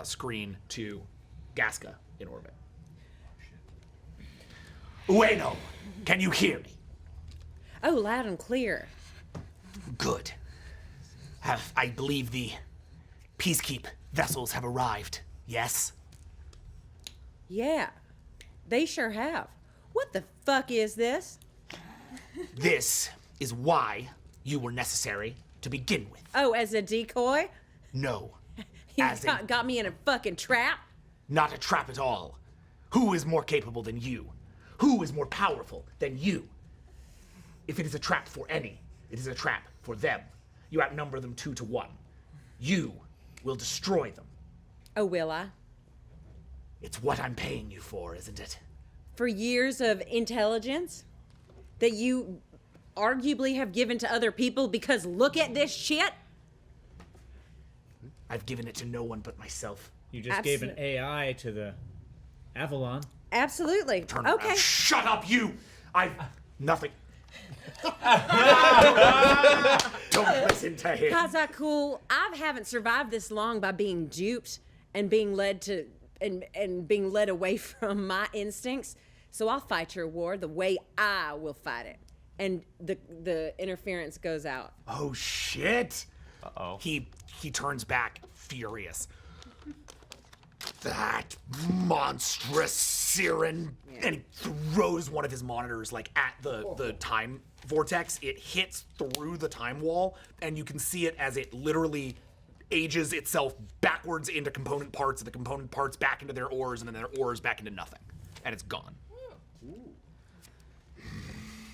screen to Gaska in orbit. Ueno, can you hear me? Oh, loud and clear. Good. I believe the Peacekeep vessels have arrived. Yes? Yeah, they sure have. What the fuck is this? This is why you were necessary to begin with. Oh, as a decoy? No, You As in- got me in a fucking trap? not a trap at all. Who is more capable than you? Who is more powerful than you? If it is a trap for any, it is a trap for them. You outnumber them 2 to 1. You will destroy them. Oh, will I? It's what I'm paying you for, isn't it? For years of intelligence that you arguably have given to other people because look at this shit? I've given it to no one but myself. You just gave an AI to the Avalon. Absolutely. Turn Okay. around. Shut up, you! Nothing. Don't listen to him. How's that cool? I haven't survived this long by being duped and being led to and being led away from my instincts. So I'll fight your war the way I will fight it. And the interference goes out. Oh shit! Uh-oh. He turns back, furious. That monstrous Siren, and he throws one of his monitors like at the time vortex. It hits through the time wall, and you can see it as it literally ages itself backwards into component parts, and the component parts back into their ores, and then their ores back into nothing, and it's gone.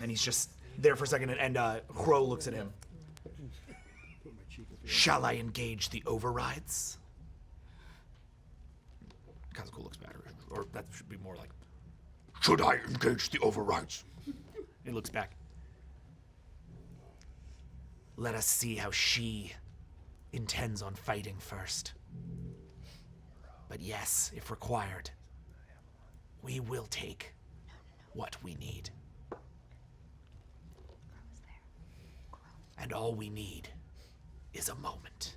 And he's just there for a second, and Crow looks at him. Shall I engage the overrides? Kazuko looks better, or that should be more like, should I engage the overrides? He looks back. Let us see how she intends on fighting first. But yes, if required, we will take what we need. And all we need is a moment.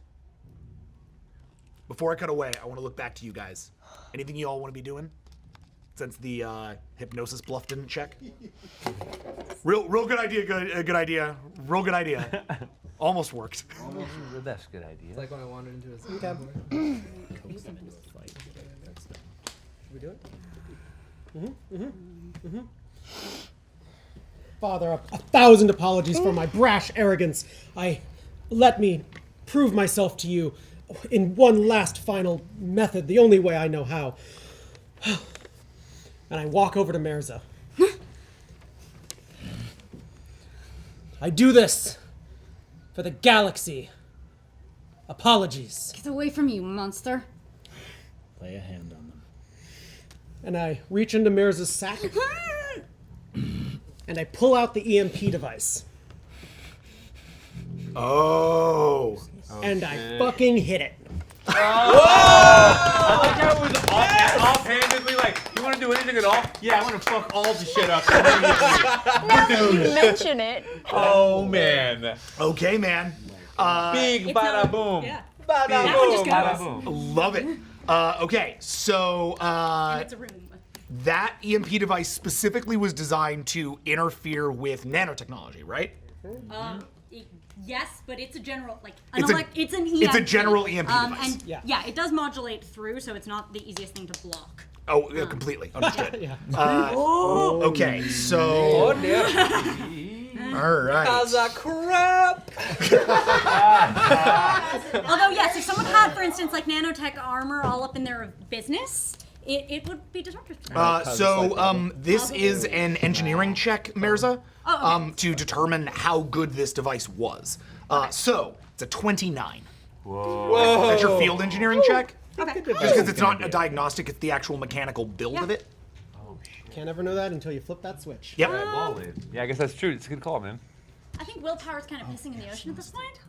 Before I cut away, I want to look back to you guys. Anything you all want to be doing? Since the hypnosis bluff didn't check? Real good idea, good idea. Real good idea. Almost worked. That's a good idea. It's like when I wandered into his. Okay. We do it? Father, 1,000 apologies for my brash arrogance. Let me prove myself to you in one last final method, the only way I know how. And I walk over to Mirza. I do this for the galaxy. Apologies. Get away from you, monster. Lay a hand on them. And I reach into Mirza's sack. And I pull out the EMP device. Oh. And I fucking hit it. I like how it was offhandedly like, you want to do anything at all? Yeah, I want to fuck all the shit up. Now that you mention it. Oh, man. Okay, man. Big bada boom. Yeah. Bada That one just boom. Bada goes. boom. Love it. Okay, so It's a room. that EMP device specifically was designed to interfere with nanotechnology, right? Yes, but it's a general, like, It's an EMP. It's a general EMP device. And yeah, it does modulate through, so it's not the easiest thing to block. Oh, completely. Understood. Yeah. Okay, so... Oh, dear. All right. How's that crap? Although, yes, if someone had, for instance, like nanotech armor all up in their business, it would be disruptive. This is an engineering check, Mirza, to determine how good this device was. So, it's a 29. Whoa. That's your field engineering check? Okay. Just because it's not a diagnostic, it's the actual mechanical build of it. Can't ever know that until you flip that switch. Yep. Yeah, I guess that's true. It's a good call, man. I think willpower's kind of pissing in the ocean at this point.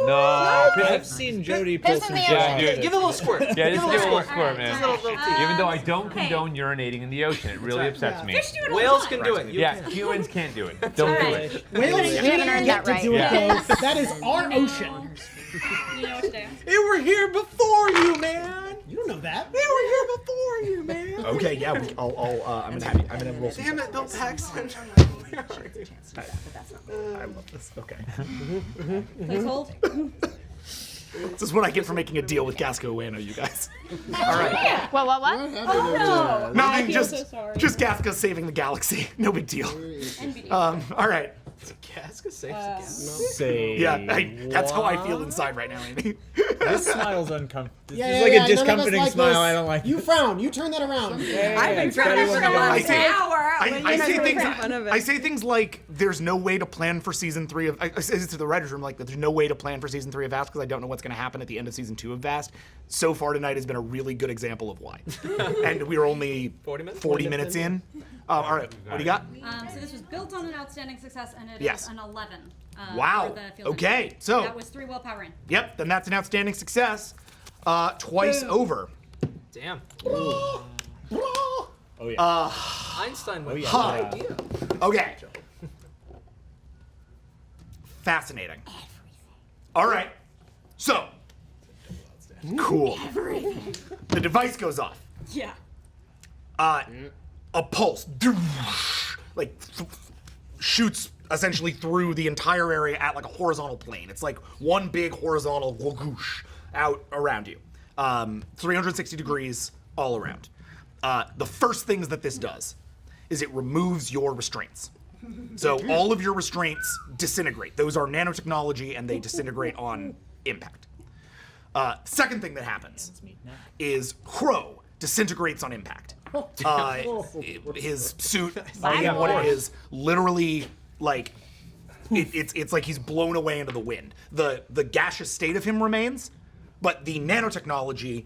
No. I've seen Jody pull Piss in some the shit. ocean. Give it a little squirt. Yeah, just give it a little squirt, Alright, man. alright. Even though I don't Okay. condone urinating in the ocean, it really upsets me. Fish do it all Whales the can time. do it. You Yeah, can't. humans can't do it. Don't do it. Whales We haven't earned get that to right. do it, Yeah. though. That is our ocean. You know what to do. They were here before you, man. You don't know that. They were here before you, man. Okay, yeah, I'm gonna have you. I'm gonna roll some. Damn it, Bill Paxton. I love this. Okay. Please hold. This is what I get for making a deal with Gasco Ueno, you guys. All right. What? Nothing, just Gasco saving the galaxy. No big deal. All right. Casca safe again. Say That's how I feel inside right now, Amy. This smile's uncomfortable. This Yeah, is yeah, like yeah, a none of us discomforting like smile. this. I don't like You it. frown. You turn that around. I've been it's better frowning when for the you don't last like it. hour. I say things like there's no way to plan for season 3 of. I say this to the writers' room like that. There's no way to plan for season 3 of Vast because I don't know what's going to happen at the end of season 2 of Vast. So far tonight has been a really good example of why. And we are only 40 minutes in. All right, what do you got? So this was built on an outstanding success, and it is Yes. an 11. Wow. For the field Okay, engineer. so- that was 3 willpower in. Yep, then that's an outstanding success. Twice over. Damn. Oh yeah. Einstein went. yeah. Hi. Good idea. Okay. Fascinating. All right. So. Cool. The device goes off. Yeah. A pulse, like shoots essentially through the entire area at like a horizontal plane. It's like one big horizontal whoosh out around you, 360 degrees all around. The first things that this does is it removes your restraints. So all of your restraints disintegrate. Those are nanotechnology and they disintegrate on impact. Second thing that happens is Crow disintegrates on impact. His suit, being what it is, literally like it's like he's blown away into the wind. The gaseous state of him remains, but the nanotechnology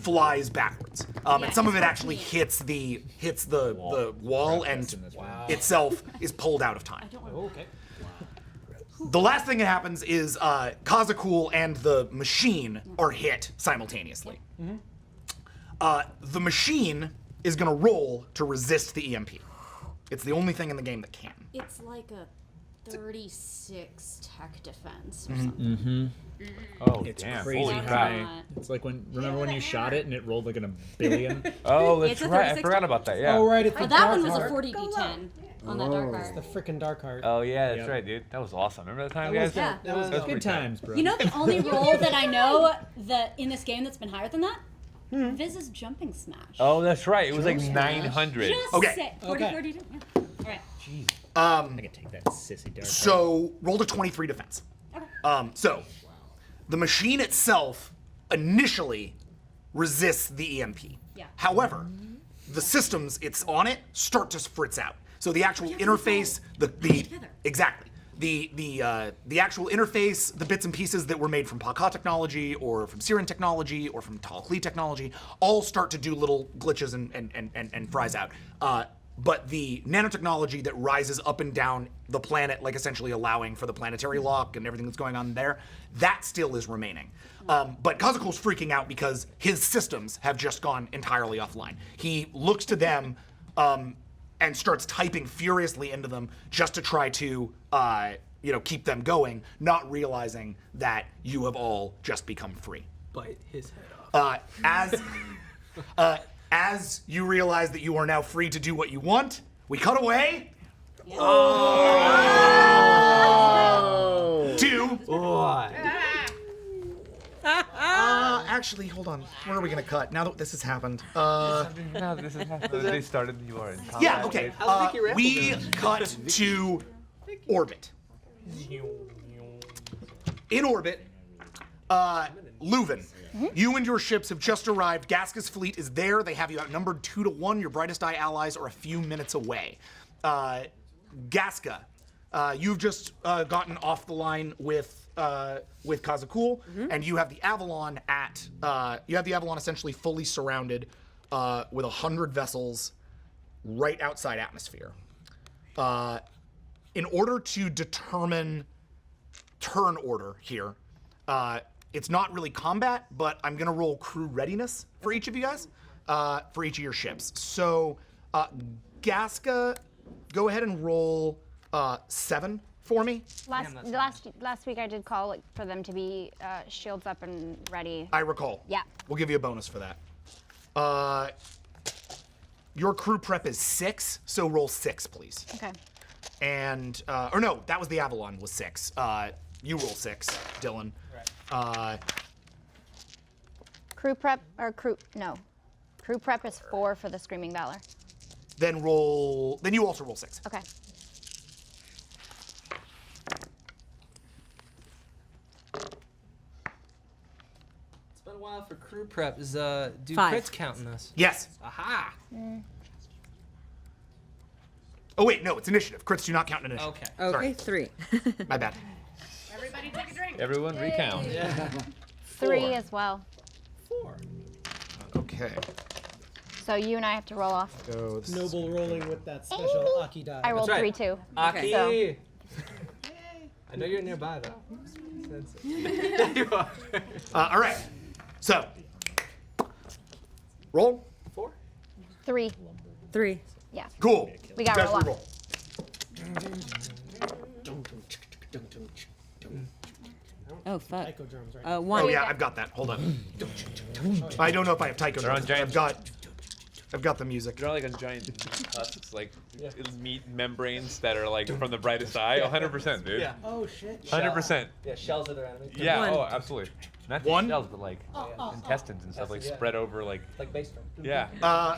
flies backwards, and some of it actually hits the wall and itself is pulled out of time. Okay. The last thing that happens is Kazakul and the machine are hit simultaneously. The machine is going to roll to resist the EMP. It's the only thing in the game that can. It's like a 36 tech defense or something. Oh, It's damn. crazy Holy That's crap. not- It's like remember when you shot it and it rolled like in a billion? Oh, that's It's a right. I 36 forgot about that. Yeah. Oh, right. It's the Oh, that dark one was a heart. 40d10 on that dark The card. freaking dark heart. Oh yeah, that's Yep. right, dude. That was awesome. Remember that time, That was guys? Yeah. That was That was Good times, bro. You know the only roll that I know that in this game that's been higher than that? Viz's jumping smash. Oh, that's right. It was like 900. Just Okay. say 40, Okay. 42. Yeah. All right. I can take that sissy dark. So roll to 23 defense. Okay. So the machine itself initially resists the EMP. Yeah. However, the systems it's on it start to fritz out. So the actual interface, the exactly the actual interface, the bits and pieces that were made from Paka technology or from Siren technology or from Talkli technology, all start to do little glitches and fries out. But the nanotechnology that rises up and down the planet, like essentially allowing for the planetary lock and everything that's going on there, that still is remaining. But Kazakul's freaking out because his systems have just gone entirely offline. He looks to them and starts typing furiously into them just to try to, keep them going, not realizing that you have all just become free. Bite his head off. As you realize that you are now free to do what you want, we cut away to. Actually, hold on. Where are we gonna cut now that this has happened? No, this is they started. You are in combat. Yeah. Okay. How's Vicky Ramble We doing? cut to orbit. In orbit, Leuven, you and your ships have just arrived. Gaska's fleet is there. They have you outnumbered 2-1. Your brightest eye allies are a few minutes away. Gaska, you've just gotten off the line with Kazakul, and you have the Avalon essentially fully surrounded with 100 vessels right outside atmosphere. In order to determine turn order here, it's not really combat, but I'm gonna roll crew readiness for each of you guys, for each of your ships. So, Gaska, go ahead and roll 7 for me. Last week I did call for them to be shields up and ready. I recall. Yeah. We'll give you a bonus for that. Your crew prep is 6, so roll 6, please. Okay. And or no, that was the Avalon was 6. You roll 6, Dylan. Crew prep Crew prep is 4 for the Screaming Valor. Then you also roll 6. Okay. been a while for crew prep. Do 5. crits count in this? Yes. Aha! Oh wait, no, it's initiative. Crits do not count in initiative. Okay. Okay, 3. My bad. Everybody take a drink. Everyone recount. Yeah. 3 as well. 4. Okay. So you and I have to roll off. So this is- Noble rolling with that special Aki die. I rolled right. 3 too. Aki! So- I know you're nearby, though. You are. All right. So roll. 4? 3. 3. Yeah. Cool. We got Best roll off. reroll. Oh, fuck. Echo drums, right? 1. Oh yeah, I've got that. Hold on. I don't know if I have taiko. They're on giant- I've got the music. They're like on giant husks, like meat membranes that are like from the brightest eye. 100%, dude. Yeah. Oh shit. 100%. Yeah, shells of their enemies. Yeah. 1. Oh, absolutely. Not just One? shells, but like intestines and stuff, like Yeah. spread over, like Like bass drum. yeah.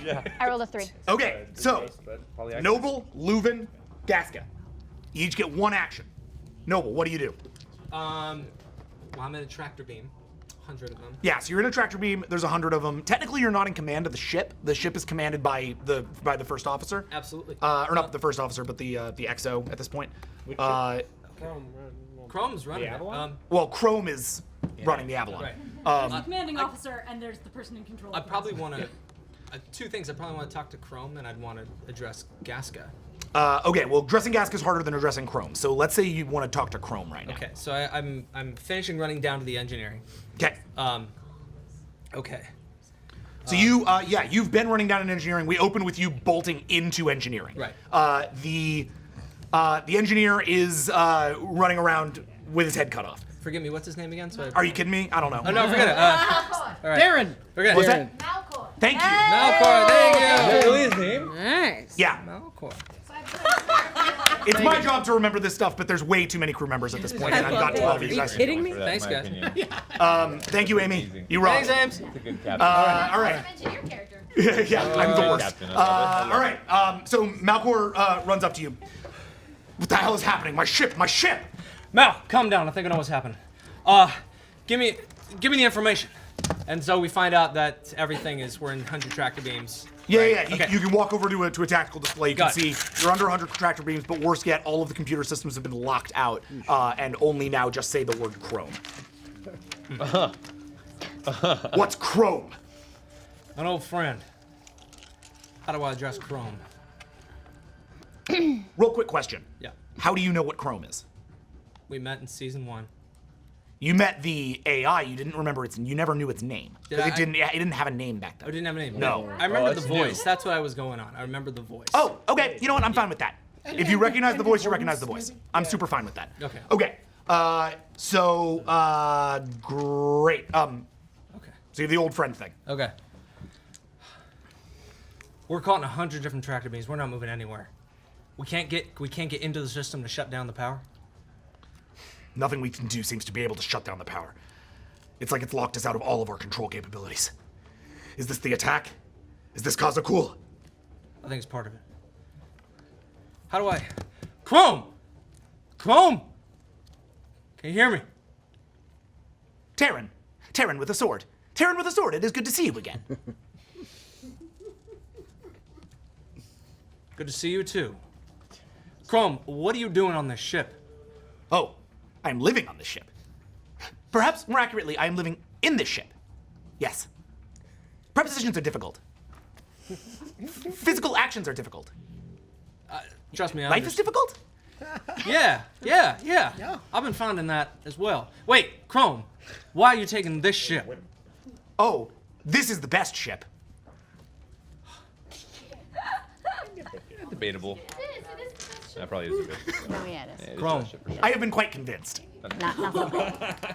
Yeah. I rolled a 3. Okay, so But probably Noble, Leuven, Gaska. You each get one action. Noble, what do you do? Well, I'm in a tractor beam. 100 of them. Yeah, so you're in a tractor beam. There's 100 of them. Technically, you're not in command of the ship. The ship is commanded by the first officer. Absolutely. Or not the first officer, but the XO at this point. Chrome's running it. Avalon? Well, Chrome is running the Avalon. Right. The commanding officer, and there's the person in control. I probably want to. 2 things. I probably want to talk to Chrome, and I'd want to address Gaska. Okay, well, addressing Gaska is harder than addressing Chrome. So let's say you want to talk to Chrome right now. Okay, so I'm finishing running down to the engineering. Okay. Okay. So you've been running down in engineering. We opened with you bolting into engineering. Right. The engineer is running around with his head cut off. Forgive me. What's his name again? So Are you kidding me? I don't know. Oh no, forget it. All right. Darren. Forget What's it. that? Malcor. Thank you. Malcor. Thank you. Is that really his name? Nice. Yeah. Malcor. It's my job to remember this stuff, but there's way too many crew members at this point, and I've got 12 of Are you you guys. kidding me? For that, Thanks, in my guys. opinion. Thank you, Amy. You rock. Thanks, Ames. It's a good captain. All right. Mention your character. Yeah, I'm the worst. Captain, I love it. All right. So Malcor runs up to you. What the hell is happening? My ship! My ship! Mal, calm down. I think I know what's happening. Give me the information. And so we find out that everything is we're in 100 tractor beams. Yeah, right? yeah. Okay. You can walk over to a tactical display. You can Got it. see you're under 100 tractor beams, but worse yet, all of the computer systems have been locked out, and only now just say the word Chrome. What's Chrome? An old friend. How do I address Chrome? Real quick question. Yeah. How do you know what Chrome is? We met in season 1. You met the AI. You didn't remember its. You never knew its name. Did I? It didn't have a name back I then. didn't have a name. No. I remember Oh, the it's voice. new. That's what I was going on. I remember the voice. Oh, okay. You know what? I'm fine with that. If you recognize the voice, you recognize the voice. I'm super fine with that. Okay. Okay. Great. Okay. So you have the old friend thing. Okay. We're caught in 100 different tractor beams. We're not moving anywhere. We can't get into the system to shut down the power. Nothing we can do seems to be able to shut down the power. It's like it's locked us out of all of our control capabilities. Is this the attack? Is this Kazakul? I think it's part of it. How do I? Chrome! Chrome! Can you hear me? Terran. Terran with a sword. Terran with a sword. It is good to see you again. Good to see you too. Chrome, what are you doing on this ship? Oh, I am living on this ship. Perhaps more accurately, I am living in this ship. Yes. Prepositions are difficult. Physical actions are difficult. Trust me, I Life is difficult? Yeah. I've been finding that as well. Wait, Chrome, why are you taking this ship? Oh, this is the best ship. Debatable. That probably is a good. No, yeah, it is. Chrome. I have been quite convinced. Not so bad.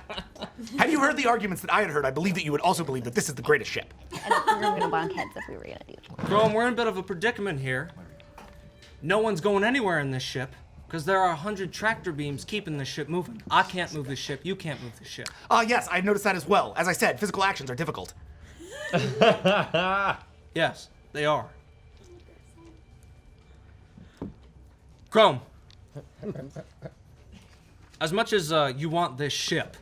Had you heard the arguments that I had heard, I believe that you would also believe that this is the greatest ship. And we were gonna bonk heads if we were gonna do it. Chrome, we're in a bit of a predicament here. No one's going anywhere in this ship because there are 100 tractor beams keeping this ship moving. I can't move this ship. You can't move this ship. Yes, I noticed that as well. As I said, physical actions are difficult. Yes, they are. Chrome, as much as you want this ship,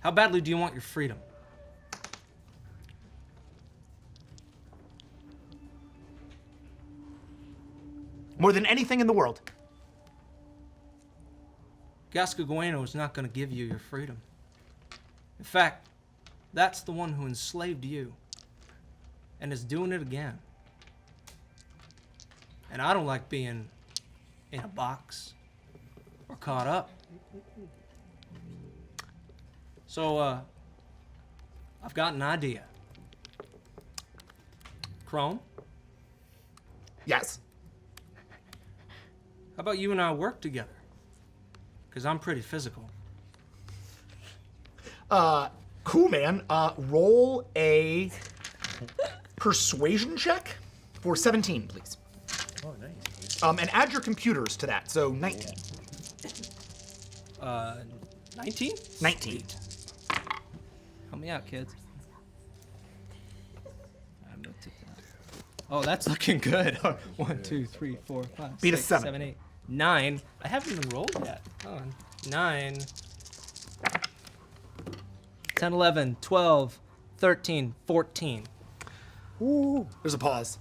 how badly do you want your freedom? more than anything in the world. Gascogueno is not going to give you your freedom. In fact, that's the one who enslaved you and is doing it again. And I don't like being in a box or caught up. So, I've got an idea. Chrome? Yes. How about you and I work together? Because I'm pretty physical. Cool, man. Roll a persuasion check for 17, please. Oh, nice. And add your computers to that, so 19. 19? 19. Help me out, kids. Oh, that's looking good. 1, 2, 3, 4, 5, Beat a 6, 7. 7, 8, 9. I haven't even rolled yet. Hold on. 9. 10, 11, 12, 13, 14. Ooh. There's a pause.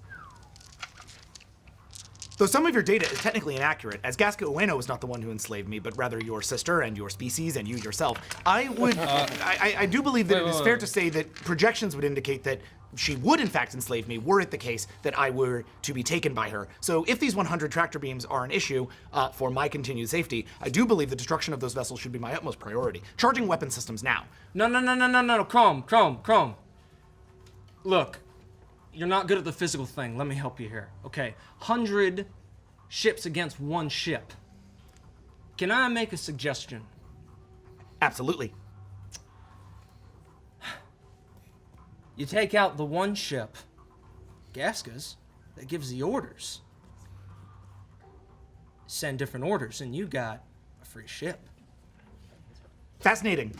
Though some of your data is technically inaccurate, as Gasco Ueno was not the one who enslaved me, but rather your sister and your species and you yourself, I would, I do believe that it is fair to say that projections would indicate that she would in fact enslave me were it the case that I were to be taken by her. So if these 100 tractor beams are an issue for my continued safety, I do believe the destruction of those vessels should be my utmost priority. Charging weapon systems now. No, Chrome. Look, you're not good at the physical thing. Let me help you here. Okay, 100 ships against 1 ship. Can I make a suggestion? Absolutely. You take out the 1 ship, Gasca's, that gives the orders. Send different orders, and you got a free ship. Fascinating.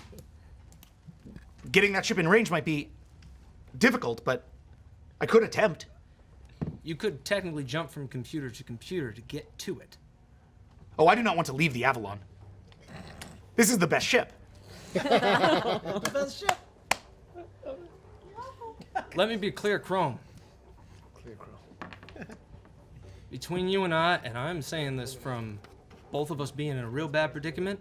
Getting that ship in range might be difficult, but I could attempt. You could technically jump from computer to computer to get to it. Oh, I do not want to leave the Avalon. This is the best ship. The best ship. Let me be clear, Chrome. Between you and I'm saying this from both of us being in a real bad predicament,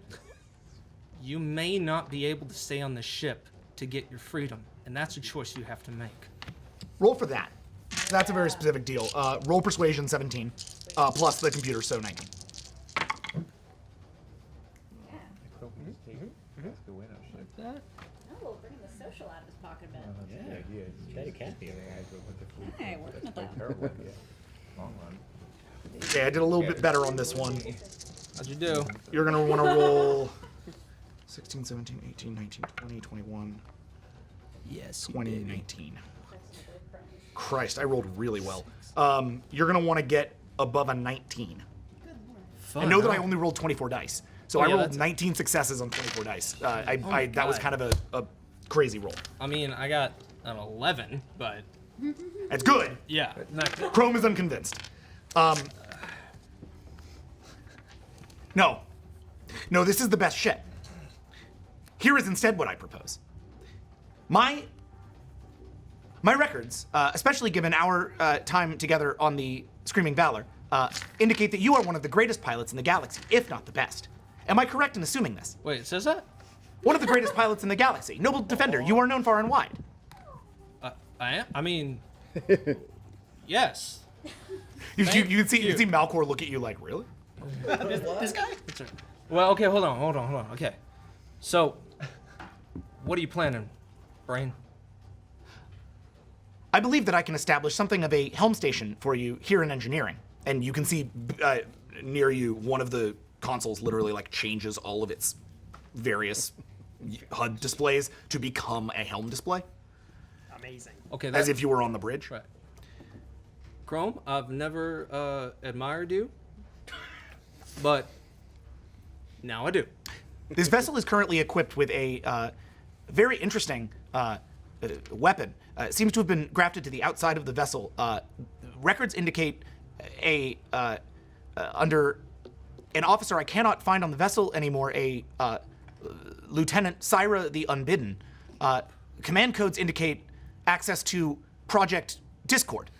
you may not be able to stay on the ship to get your freedom, and that's a choice you have to make. Roll for that. That's a very specific deal. Roll persuasion 17, plus the computer, so 19. Oh, bringing the social out of his pocket a bit. That's the idea. Chatty Cathy otherwise, but with the food. Hey, working at that. Terrible idea. Long run. Okay, I did a little bit better on this one. How'd you do? You're gonna wanna roll 16, 17, 18, 19, 20, 21. Yes. 20, 19. Christ, I rolled really well. You're gonna wanna get above a 19. Fun, I know that I huh? only rolled 24 dice. So Oh, I yeah, rolled that's- 19 successes on 24 dice. my That was God. kind of a crazy roll. I mean, I got an 11, but That's good. yeah. Chrome is unconvinced. No, this is the best ship. Here is instead what I propose. My records, especially given our time together on the Screaming Valor, indicate that you are one of the greatest pilots in the galaxy, if not the best. Am I correct in assuming this? Wait, it says that? One of the greatest pilots in the galaxy. Noble Defender, you are known far and wide. I am? I mean, yes. You can see Malcor look at you like, really? This guy? Well, okay, hold on. Okay. So, what are you planning, Brain? I believe that I can establish something of a helm station for you here in engineering. And you can see near you, one of the consoles literally like changes all of its various HUD displays to become a helm display. Amazing. Okay, As if you were on the bridge. Right. Chrome, I've never admired you, but now I do. This vessel is currently equipped with a very interesting weapon. It seems to have been grafted to the outside of the vessel. Records indicate under an officer I cannot find on the vessel anymore, a Lieutenant Syra the Unbidden. Command codes indicate access to Project Discord.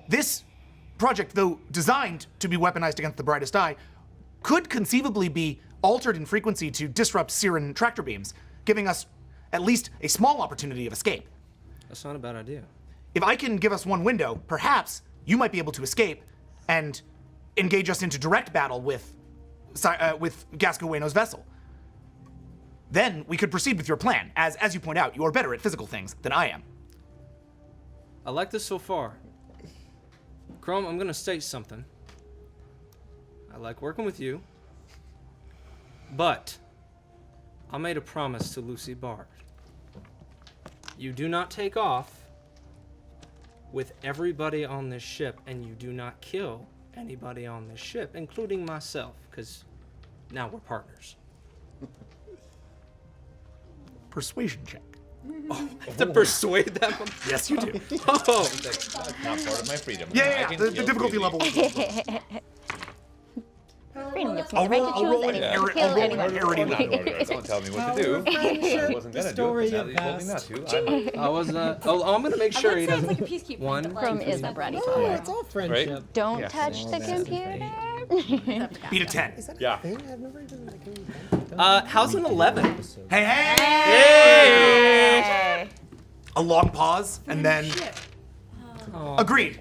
This project, though designed to be weaponized against the brightest eye, could conceivably be altered in frequency to disrupt Siren tractor beams, giving us at least a small opportunity of escape. That's not a bad idea. If I can give us one window, perhaps you might be able to escape and engage us into direct battle with Gasco Ueno's vessel. Then we could proceed with your plan, as you point out, you are better at physical things than I am. I like this so far. Chrome, I'm gonna state something. I like working with you, but I made a promise to Lucy Bard. You do not take off with everybody on this ship, and you do not kill anybody on this ship, including myself, because now we're partners. Persuasion check. To persuade them? Yes, you do. Oh, That's not part of my freedom. Yeah, I can the kill difficulty freely. level. Freedom gives me I'll the right roll- to I'll choose roll an anyone. error- Kill I'll roll an anyone. error- Or not in order. Don't tell me what to do. I wasn't gonna do it, but now that you told me not to. I was I'm gonna make sure I he would say it's doesn't. like a peacekeeper. One, but, like, Chrome is a bratty Oh, toy. it's all friendship. Don't Yeah. touch the computer. Beat a 10. Yeah. How's an 11? Hey, hey! Hey. A long pause, and then agreed.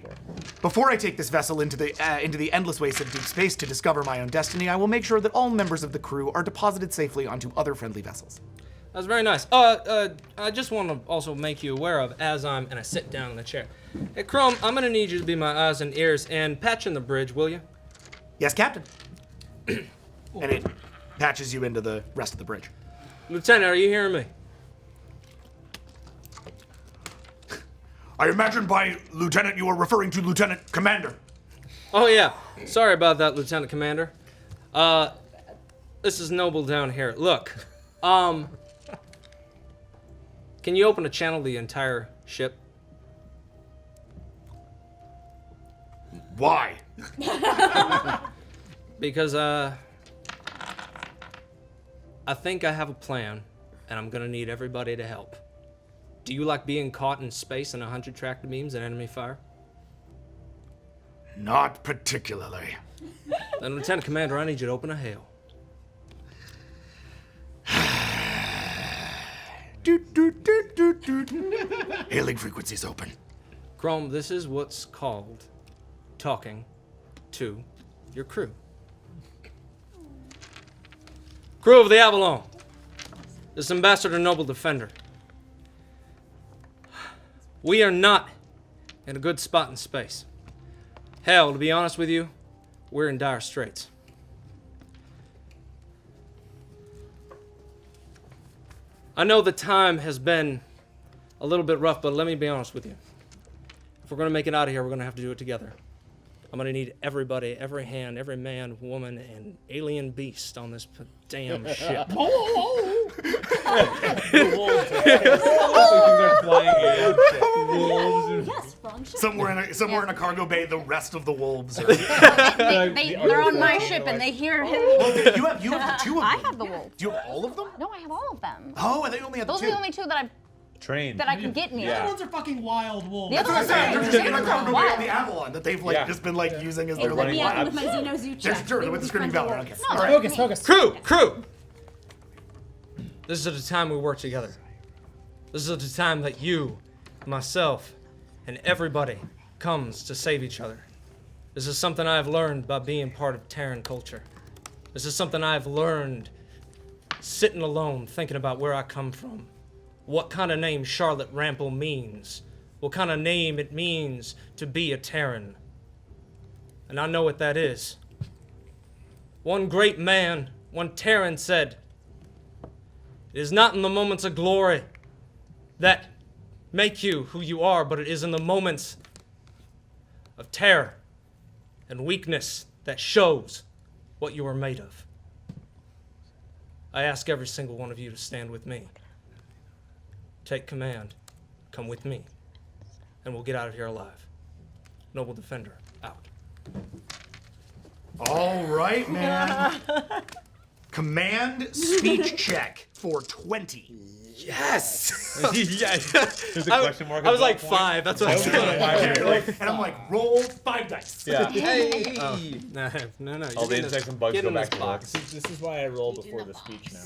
Before I take this vessel into the endless wastes of deep space to discover my own destiny, I will make sure that all members of the crew are deposited safely onto other friendly vessels. That's very nice. I just want to also make you aware of, and I sit down in the chair. Hey, Chrome, I'm gonna need you to be my eyes and ears and patch in the bridge, will you? Yes, Captain. And it patches you into the rest of the bridge. Lieutenant, are you hearing me? I imagine by Lieutenant you are referring to Lieutenant Commander. Oh yeah. Sorry about that, Lieutenant Commander. This is Noble down here. Look, can you open a channel to the entire ship? Why? Because I think I have a plan, and I'm gonna need everybody to help. Do you like being caught in space in 100 tractor beams and enemy fire? Not particularly. Then, Lieutenant Commander, I need you to open a hail. Hailing frequencies open. Chrome, this is what's called talking to your crew. Crew of the Avalon. This is Ambassador Noble Defender. We are not in a good spot in space. Hell, to be honest with you, we're in dire straits. I know the time has been a little bit rough, but let me be honest with you. If we're gonna make it out of here, we're gonna have to do it together. I'm gonna need everybody, every hand, every man, woman, and alien beast on this damn ship. Yes, wrong ship. Somewhere in a cargo bay, the rest of the wolves are. They're on my ship and they hear him. you have two of them. I have the wolves. Do you have all of them? No, I have all of them. Oh, and they only have Those two. are the only two that Trained. I can get near. The other ones are fucking wild wolves. The other ones There's are in a cargo bay on the Avalon that they've just been using as their Let me out lab. with my Xeno Zoo check. Sure, with the screaming valor. Okay. No, All right. Focus, focus. Crew! This is the time we work together. This is the time that you, myself, and everybody comes to save each other. This is something I've learned by being part of Terran culture. This is something I've learned sitting alone, thinking about where I come from. What kind of name Charlotte Rample means. What kind of name it means to be a Terran. And I know what that is. One great man, one Terran said, "It is not in the moments of glory that make you who you are, but it is in the moments of terror and weakness that shows what you are made of." I ask every single one of you to stand with me. Take command. Come with me. And we'll get out of here alive. Noble Defender, out. All right, man. Command speech check for 20. Yes. There's a question mark. I was at like that point. 5. That's what I was Okay. And I'm like, roll 5 dice. Yeah. Hey. No. All the insects and bugs Get go in back this to work. box. This is why I roll before the speech now.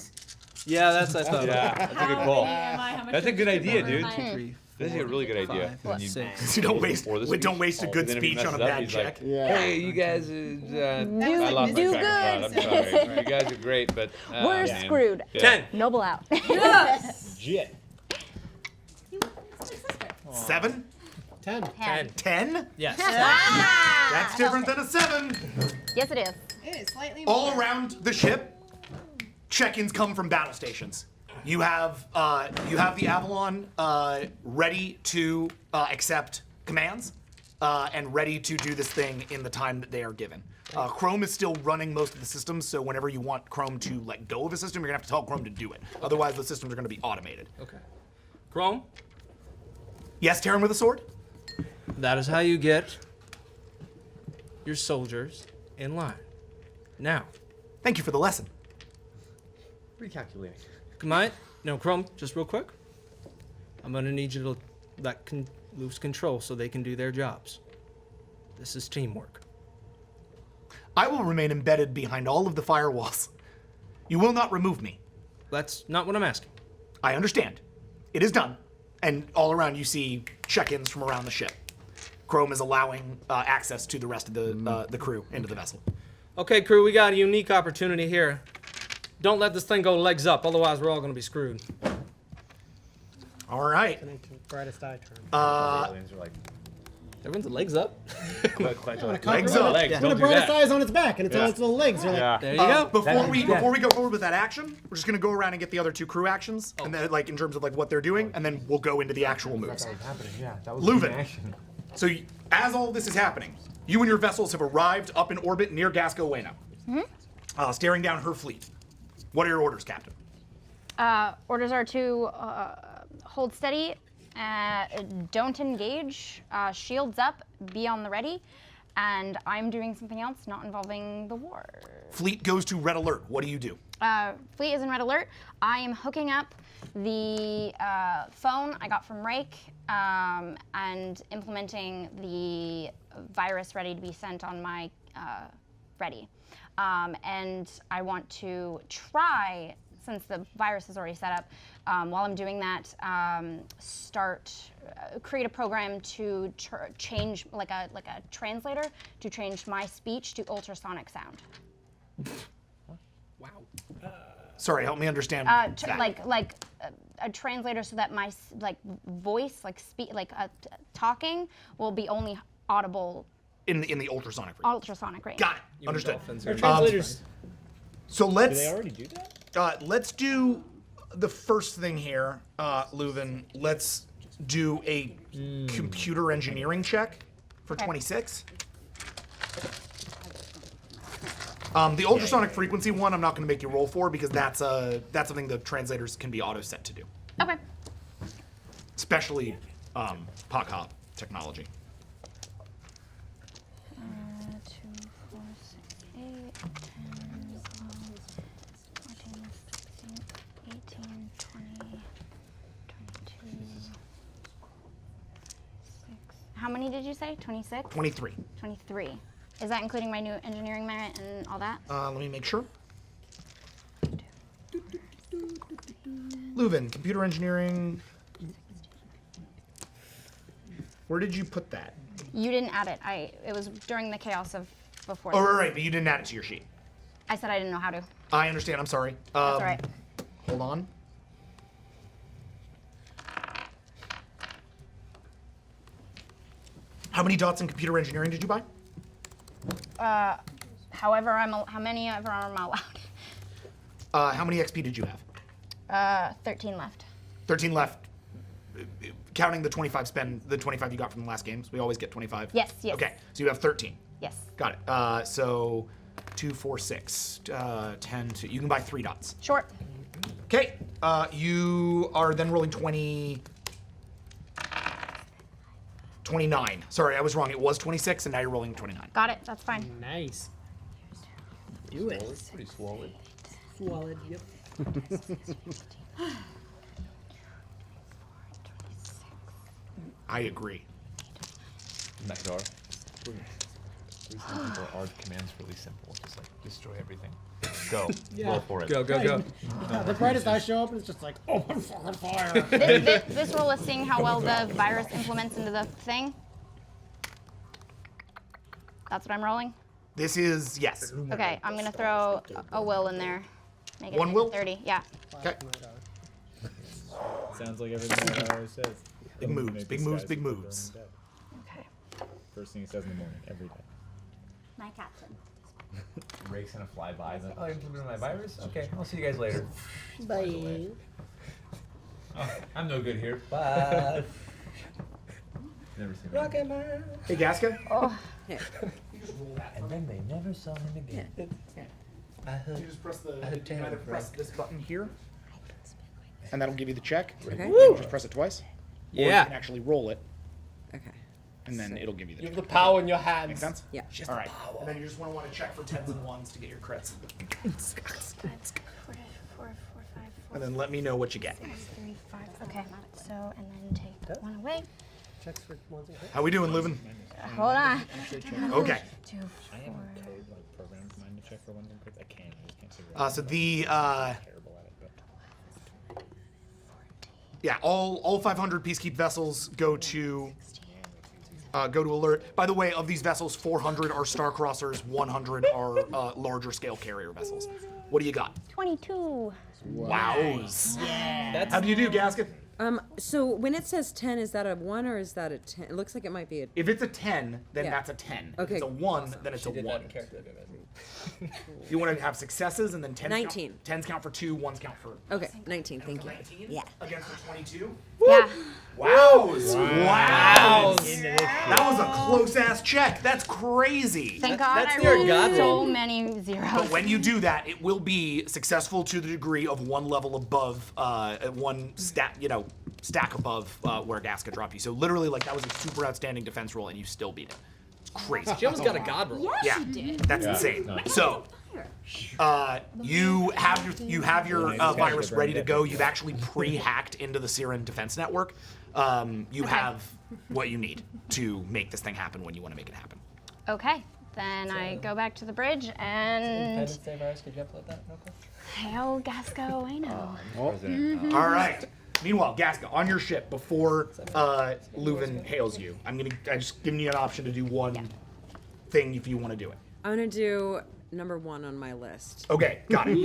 Yeah, that's I thought. Yeah, that's a good call. That's a good idea, dude. 3, That's a really good idea. 5, And you- 6. You don't waste, before the don't speech. waste a good Then if he speech on a messes up, bad he's like, check. Yeah. Hey, you guys, I lost do my track of thought. I'm sorry. You guys are great, but We're man. screwed. Yeah. 10. Noble out. Legit. 7? 10. 10? Yes. That's different than a 7. Yes, it is. It is slightly All more. around the ship, check-ins come from battle stations. You have the Avalon ready to accept commands and ready to do this thing in the time that they are given. Chrome is still running most of the systems, so whenever you want Chrome to let go of a system, you're gonna have to tell Chrome to do it. Otherwise, the systems are gonna be automated. Okay. Chrome, Yes, Terran with a sword? that is how you get your soldiers in line. Now, Thank you for the lesson. Recalculating. No, Chrome, just real quick. I'm gonna need you to let loose control so they can do their jobs. This is teamwork. I will remain embedded behind all of the firewalls. You will not remove me. That's not what I'm asking. I understand. It is done. And all around you see check-ins from around the ship. Chrome is allowing access to the rest of the crew into the vessel. Okay, crew, we got a unique opportunity here. Don't let this thing go legs up, otherwise we're all gonna be screwed. All right. Brightest eye term. Aliens are like, Everyone's legs up. Legs up. Legs, When don't the do brightest that. eye is on its back and it's on Yeah. its little legs. You're like, yeah. There you go. Before we go forward with that action, we're just gonna go around and get the other 2 crew actions, and then like in terms of like what they're doing, and then we'll go into the actual moves. Yeah, that was Leuven. action. So as all this is happening, you and your vessels have arrived up in orbit near Gasco Ueno, staring down her fleet. What are your orders, Captain? Orders are to hold steady, don't engage, shields up, be on the ready, and I'm doing something else not involving the war. Fleet goes to red alert. What do you do? Fleet is in red alert. I am hooking up the phone I got from Rake and implementing the virus ready to be sent on my ready. And I want to try, since the virus is already set up, while I'm doing that, create a program to change, like a translator, to change my speech to ultrasonic sound. Wow. Sorry, help me understand. Like a translator, so that my voice, talking, will be only audible in the ultrasonic range. ultrasonic range. Got it. Understood. Our translators. So Do let's they already do that? let's do the first thing here, Leuven. Let's do a computer engineering check for 26. The ultrasonic frequency one, I'm not going to make you roll for because that's something the translators can be auto set to do, Okay. especially POC technology. 2, 4, 6, 8, 10, 12, 14, 16, 18, 20, 22, 6. How many did you say? 26? 23. 23. Is that including my new engineering merit and all that? Let me make sure. Leuven, computer engineering. Where did you put that? You didn't add it. It was during the chaos of before. Oh, this. right, but you didn't add it to your sheet. I said I didn't know how to. I understand. I'm sorry. That's all right. Hold on. How many dots in computer engineering did you buy? How many ever am I allowed? How many XP did you have? 13 left. 13 left. Counting the 25 the 25 you got from the last games. We always get 25. Yes. Okay, so you have 13. Yes. Got it. So 2, 4, 6, 10, 2. You can buy 3 dots. Short. Okay. You are then rolling 29. Sorry, I was wrong. It was 26, and now you're rolling 29. Got it. That's fine. Nice. Do it. It's pretty swollen. Wallet, yep. I agree. Nightjar. These people are commands really simple. Just like destroy everything. Go. Yeah. Go for it. Go, go, go. The brightest I show up, and it's just like, oh, I'm fucking fire. This roll is seeing how well the virus implements into the thing. That's what I'm rolling. This is yes. Okay, I'm gonna throw a will in there. Make it One will? 30. Yeah. Okay. Sounds like everything that always says. Big moves, big moves, big moves. Okay. First thing he says in the morning, every day. My captain. Rake's gonna fly by. And like, oh, you implemented my virus? Okay, I'll see you guys later. Bye. Oh, I'm no good here. Bye. Never seen Rocket Man. Hey, Gaska. Oh. And then they never saw him again. I heard. You just press the. I heard You either Taylor press break. this button here, and that'll give you the check. Okay. You just press it twice. Or you Yeah. can actually roll it, Okay. and then it'll give you the. You have check. the power in your hands. Make sense? Yeah. All right. And then you just want to check for tens and ones to get your crits, and then let me know what you get. 3, 5. Okay. So and then take one away. Checks for ones and How we doing, Leuven? Hold on. Okay. 2, I have a code like programmed for mine to check for ones and crits. I can. I just can't figure it out. So the I'm terrible at it, but yeah, all 500 peacekeep vessels go to alert. By the way, of these vessels, 400 are star crossers, 100 are larger scale carrier vessels. What do you got? 22. Wows. That's How do you do, Gasket? So when it says 10, is that a 1 or is that a 10? It looks like it might be a. If it's a 10, then Yeah. that's a 10. Okay. If it's a 1, then it's a She did 1. that in character. You want to have successes, and then 10s 19. Count, 10s count for 2, 1s count for Okay, 19. Thank you. 19? Yeah. Against the 22? Yeah. Wows! Wow! Into this That was a close-ass check. That's crazy. Thank God that's I their rolled God so roll. many zeros. But when you do that, it will be successful to the degree of one level above, one stack above where Gaska dropped you. So literally, like that was a super outstanding defense roll, and you still beat it. It's crazy. She almost got a god roll. Yes, Yeah, you did. that's Yeah. insane. Nice. So, you have your virus ready to go. You've actually pre-hacked into the Siren defense network. You have what you need to make this thing happen when you want to make it happen. Okay. Then I go back to the bridge and Independence Day virus, could you upload that real quick? hail Gasco, I know. President. All right. Meanwhile, Gaska, on your ship before Leuven hails you, I just giving you an option to do one thing if you want to do it. I'm going to do number 1 on my list. Okay, got it.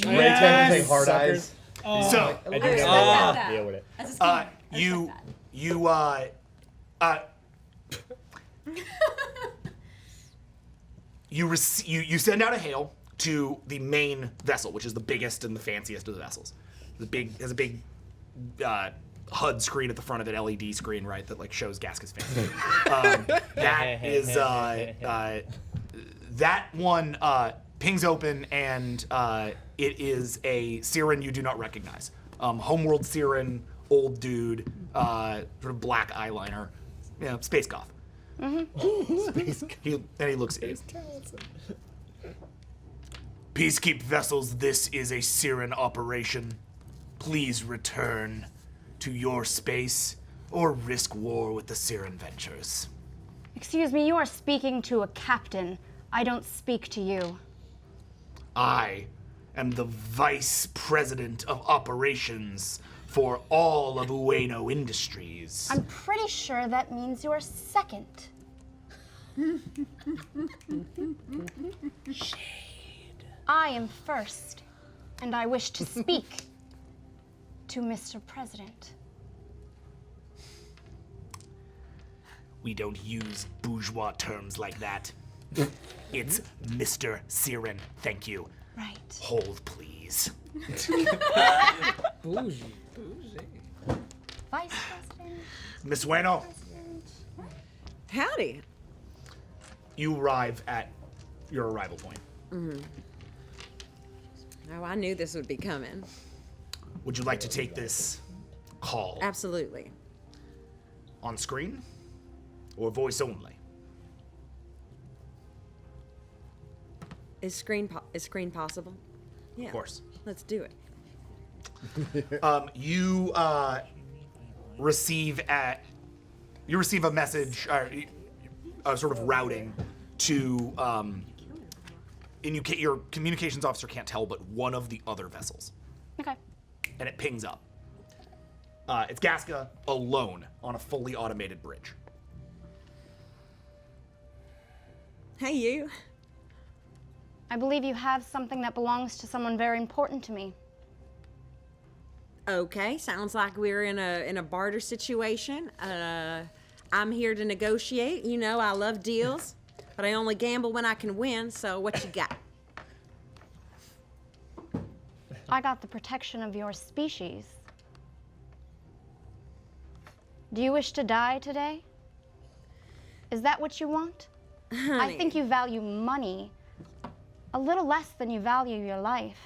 Ray tends to take hard eyes. So, I do I respect that. that. Deal with it. As a scheme. You send out a hail to the main vessel, which is the biggest and the fanciest of the vessels. Has a big HUD screen at the front of it, LED screen, right, that like shows Gaska's face. That is that one pings open, and it is a Siren you do not recognize. Homeworld Siren, old dude, sort of black eyeliner, space goth. He looks at you. Peacekeep vessels, this is a Siren operation. Please return to your space or risk war with the Siren Ventures. Excuse me, you are speaking to a captain. I don't speak to you. I am the vice president of operations for all of Ueno Industries. I'm pretty sure that means you're second. I am first, and I wish to speak to Mr. President. We don't use bourgeois terms like that. It's Mr. Siren, thank you. Right. Hold, please. Bougie. Vice President. Miss Ueno, Howdy. you arrive at your arrival point. Oh, I knew this would be coming. Would you like to take this call Absolutely. on screen or voice only? Is screen possible? Yeah. Of course. Let's do it. You receive a message, sort of routing to, your communications officer can't tell, but one of the other vessels. Okay. And it pings up. It's Gaska alone on a fully automated bridge. Hey, you. I believe you have something that belongs to someone very important to me. Okay, sounds like we're in a barter situation. I'm here to negotiate. You know, I love deals, but I only gamble when I can win. So what you got? I got the protection of your species. Do you wish to die today? Is that what you want? Honey. I think you value money a little less than you value your life.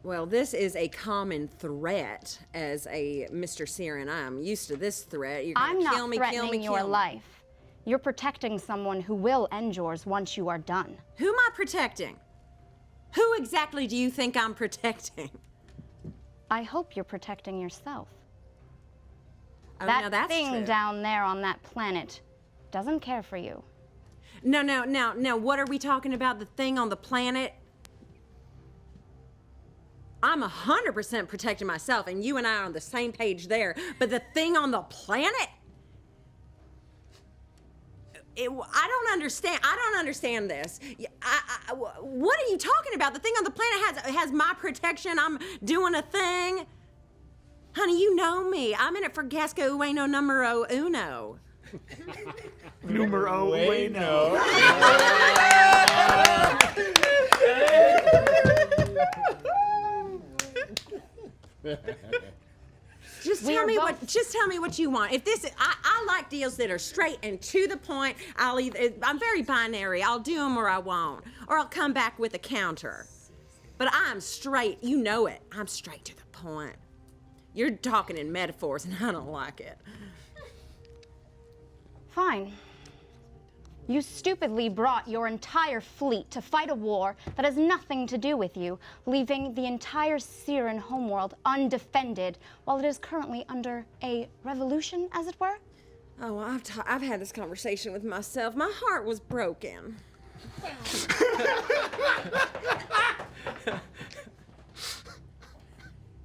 Well, this is a common threat as a Mr. Siren. I'm used to this threat. You're gonna I'm not kill me, threatening kill me, your kill me. life. You're protecting someone who will end yours once you are done. Who am I protecting? Who exactly do you think I'm protecting? I hope you're protecting yourself. Oh, That no, that's thing true. down there on that planet doesn't care for you. No, what are we talking about? The thing on the planet? I'm 100% protecting myself, and you and I are on the same page there. But the thing on the planet? I don't understand. I don't understand this. What are you talking about? The thing on the planet has my protection. I'm doing a thing. Honey, you know me. I'm in it for Gasco Ueno numero uno. Numero uno. Just tell me what you want. If this, I like deals that are straight and to the point. I'm very binary. I'll do them or I won't, or I'll come back with a counter. But I'm straight. You know it. I'm straight to the point. You're talking in metaphors, and I don't like it. Fine. You stupidly brought your entire fleet to fight a war that has nothing to do with you, leaving the entire Siren homeworld undefended while it is currently under a revolution, as it were? Oh, well, I've had this conversation with myself. My heart was broken.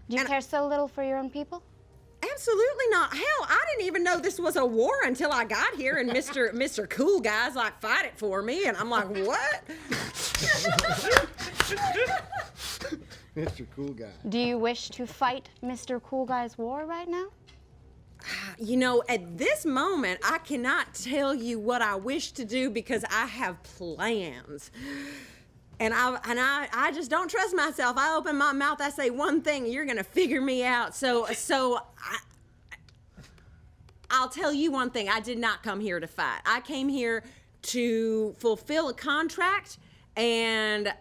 Do you care so little for your own people? Absolutely not. Hell, I didn't even know this was a war until I got here, and Mr. Cool Guy's like, fight it for me, and I'm like, what? Mr. Cool Guy. Do you wish to fight Mr. Cool Guy's war right now? You know, at this moment, I cannot tell you what I wish to do because I have plans. And I just don't trust myself. I open my mouth, I say one thing, you're gonna figure me out. So I'll tell you one thing. I did not come here to fight. I came here to fulfill a contract, and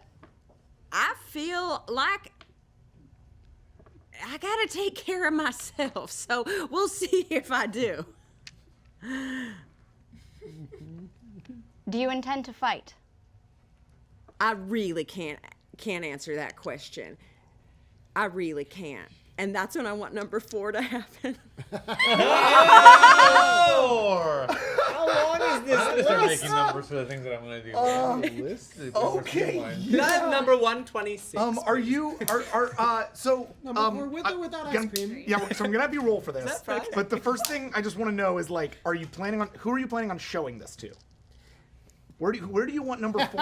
I feel like I gotta take care of myself. So we'll see if I do. Do you intend to fight? I really can't answer that question. I really can't. And that's when I want number 4 to happen. How long is this? I'm gonna start making numbers for the things that I want to do. Okay. That number 126. Are you so We're with or without ice cream? Yeah, so I'm gonna have you roll for this. that Friday? But the first thing I just want to know is like, who are you planning on showing this to? Where do you want number 4?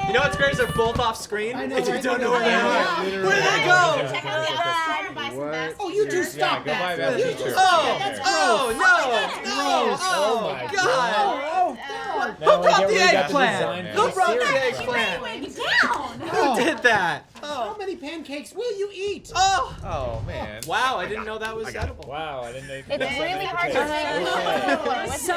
You know what's great is they're both off screen. I know, and you right? don't know where they are. Where did they go? Check out the other side and buy some What? fast Oh, you do t-shirts. stop Yeah, go buy that. that t-shirt. Oh no! my God! Now Who we brought get- the we got eggplant? design Who for brought the cereal. eggplant? Down! Who did that? How many pancakes will you eat? Oh! Oh man. Wow! I didn't know that was edible. Wow, I didn't know you could It's do that. really hard to say. So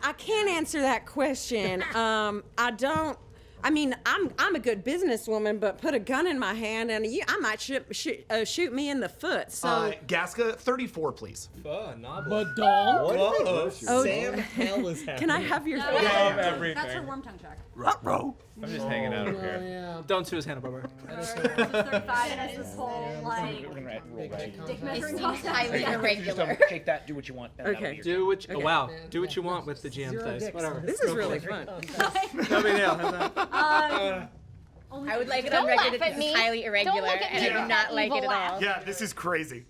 I can't answer that question. I I mean, I'm a good businesswoman, but put a gun in my hand and I might shoot me in the foot. So Gaska, 34, please. Badonk. Whoa, Oh, Sam hell is happening. can I have your? Love everything. That's her worm tongue check. I'm just hanging out over here. Yeah. Don't sue his Hanna-Barbera. 35 and has this whole like dick measuring contest. Highly irregular. Take that, do what you want. Okay. Do what you, wow. Do what you want with the GM dice. Whatever. This is really fun. No big deal. How's that? I would like it Don't on record laugh that at this me. is highly Don't irregular, look at and me I do with not that like evil it at all. laugh. Yeah, this is crazy.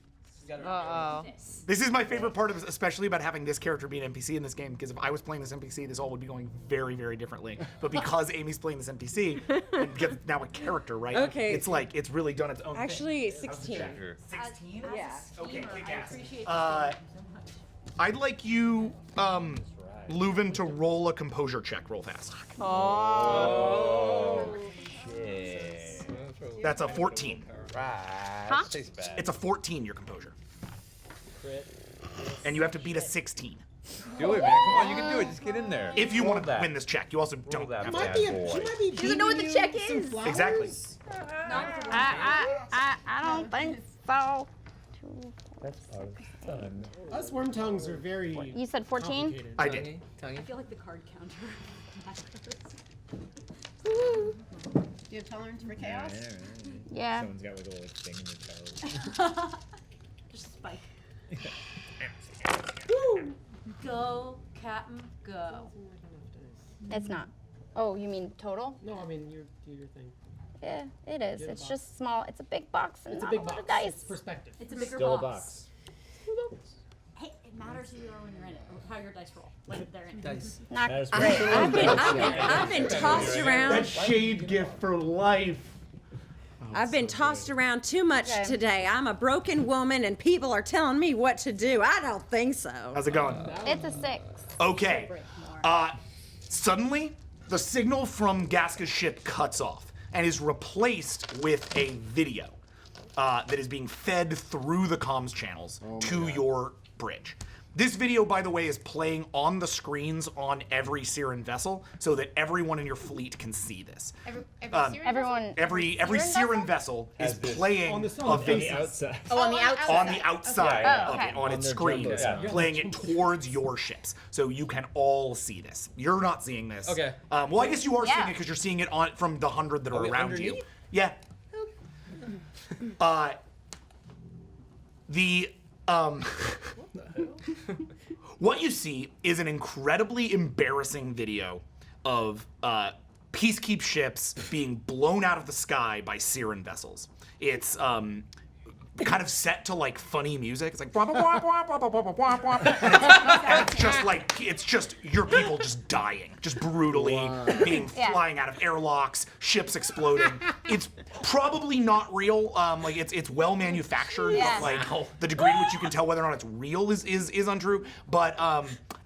Uh-oh. This is my favorite part of, especially about having this character be an NPC in this game, because if I was playing this NPC, this all would be going very, very differently. But because Amy's playing this NPC, and because it's now a character, right? Okay. It's like, it's really done its own Actually, 16. 16? Yeah. Okay, kick ass. Appreciate I'd like you, Leuven, to roll a composure check real fast. Oh, shit. That's a 14. Right. Tastes bad. It's a 14, your composure. And you have to beat a 16. Do it, man. Come on, you can do it. Just get in there. If you Roll want to that. win this check, you also Roll don't that have bad to. She boy. might be Doesn't know what the giving check you some is. flowers. Exactly. I don't think so. That's fun. Us worm tongues are very. You said 14? complicated. I did. I feel like the card counter. Do you have tolerance for chaos? Yeah. Someone's got like a little thing in their toes. Just spike. Go, Captain, go. It's not. Oh, you mean total? No, I mean, you do your thing. Yeah, it is. Get a It's box. just small. It's a big box and It's a not big a lot box. of dice. It's perspective. It's a bigger Still a box. box. Hey, it matters who you are when you're in it, or how your dice roll. Like they're in it. Dice. Not That is great. I've been tossed around. shade gift for life. I've been tossed around too much Okay. today. I'm a broken woman, and people are telling me what to do. I don't think so. How's it going? It's a 6. Okay. Suddenly, the signal from Gaska's ship cuts off and is replaced with a video that is being fed through the comms channels to your bridge. This video, by the way, is playing on the screens on every Siren vessel so that everyone in your fleet can see this. Everyone. Every Siren Siren vessel is Has this. playing On the a On the video outside. Oh, on the outside. on the outside Yeah, of okay. it, on its their screen, jumbos, yeah. playing it towards your ships, so you can all see this. You're not seeing this. Okay. Well, I guess you are Yeah. seeing it because you're seeing it on from the 100 that are we around you. underneath? Yeah. What you see is an incredibly embarrassing video of peacekeep ships being blown out of the sky by Siren vessels. It's kind of set to like funny music. It's like blah, blah, blah, blah, blah, blah, blah, blah, blah. And it's just your people just dying, just brutally being flying out of airlocks, ships exploding. It's probably not real. Like it's well manufactured, Yeah. but like the degree to which you can tell whether or not it's real is untrue. But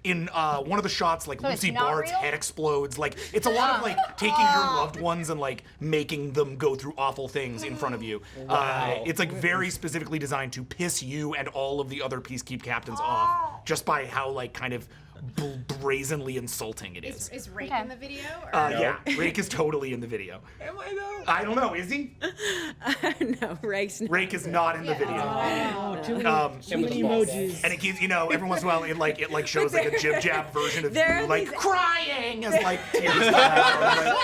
in one of the shots, like So it's Lucy not Bard's real? head explodes. Like it's a lot of like taking your loved ones and like making them go through awful things in front of you. It's like very specifically designed to piss you and all of the other peacekeep captains off, just by how like kind of brazenly insulting it is. Is Rake Okay. in the video? Or? Yeah, Rake is totally in the video. Am I though? I don't know, is he? No, Rake's not. Rake is not in the video. Oh, too many emojis. And it gives, every once in a while it like shows like a jib jab version of There you are like these- crying as like tears come out.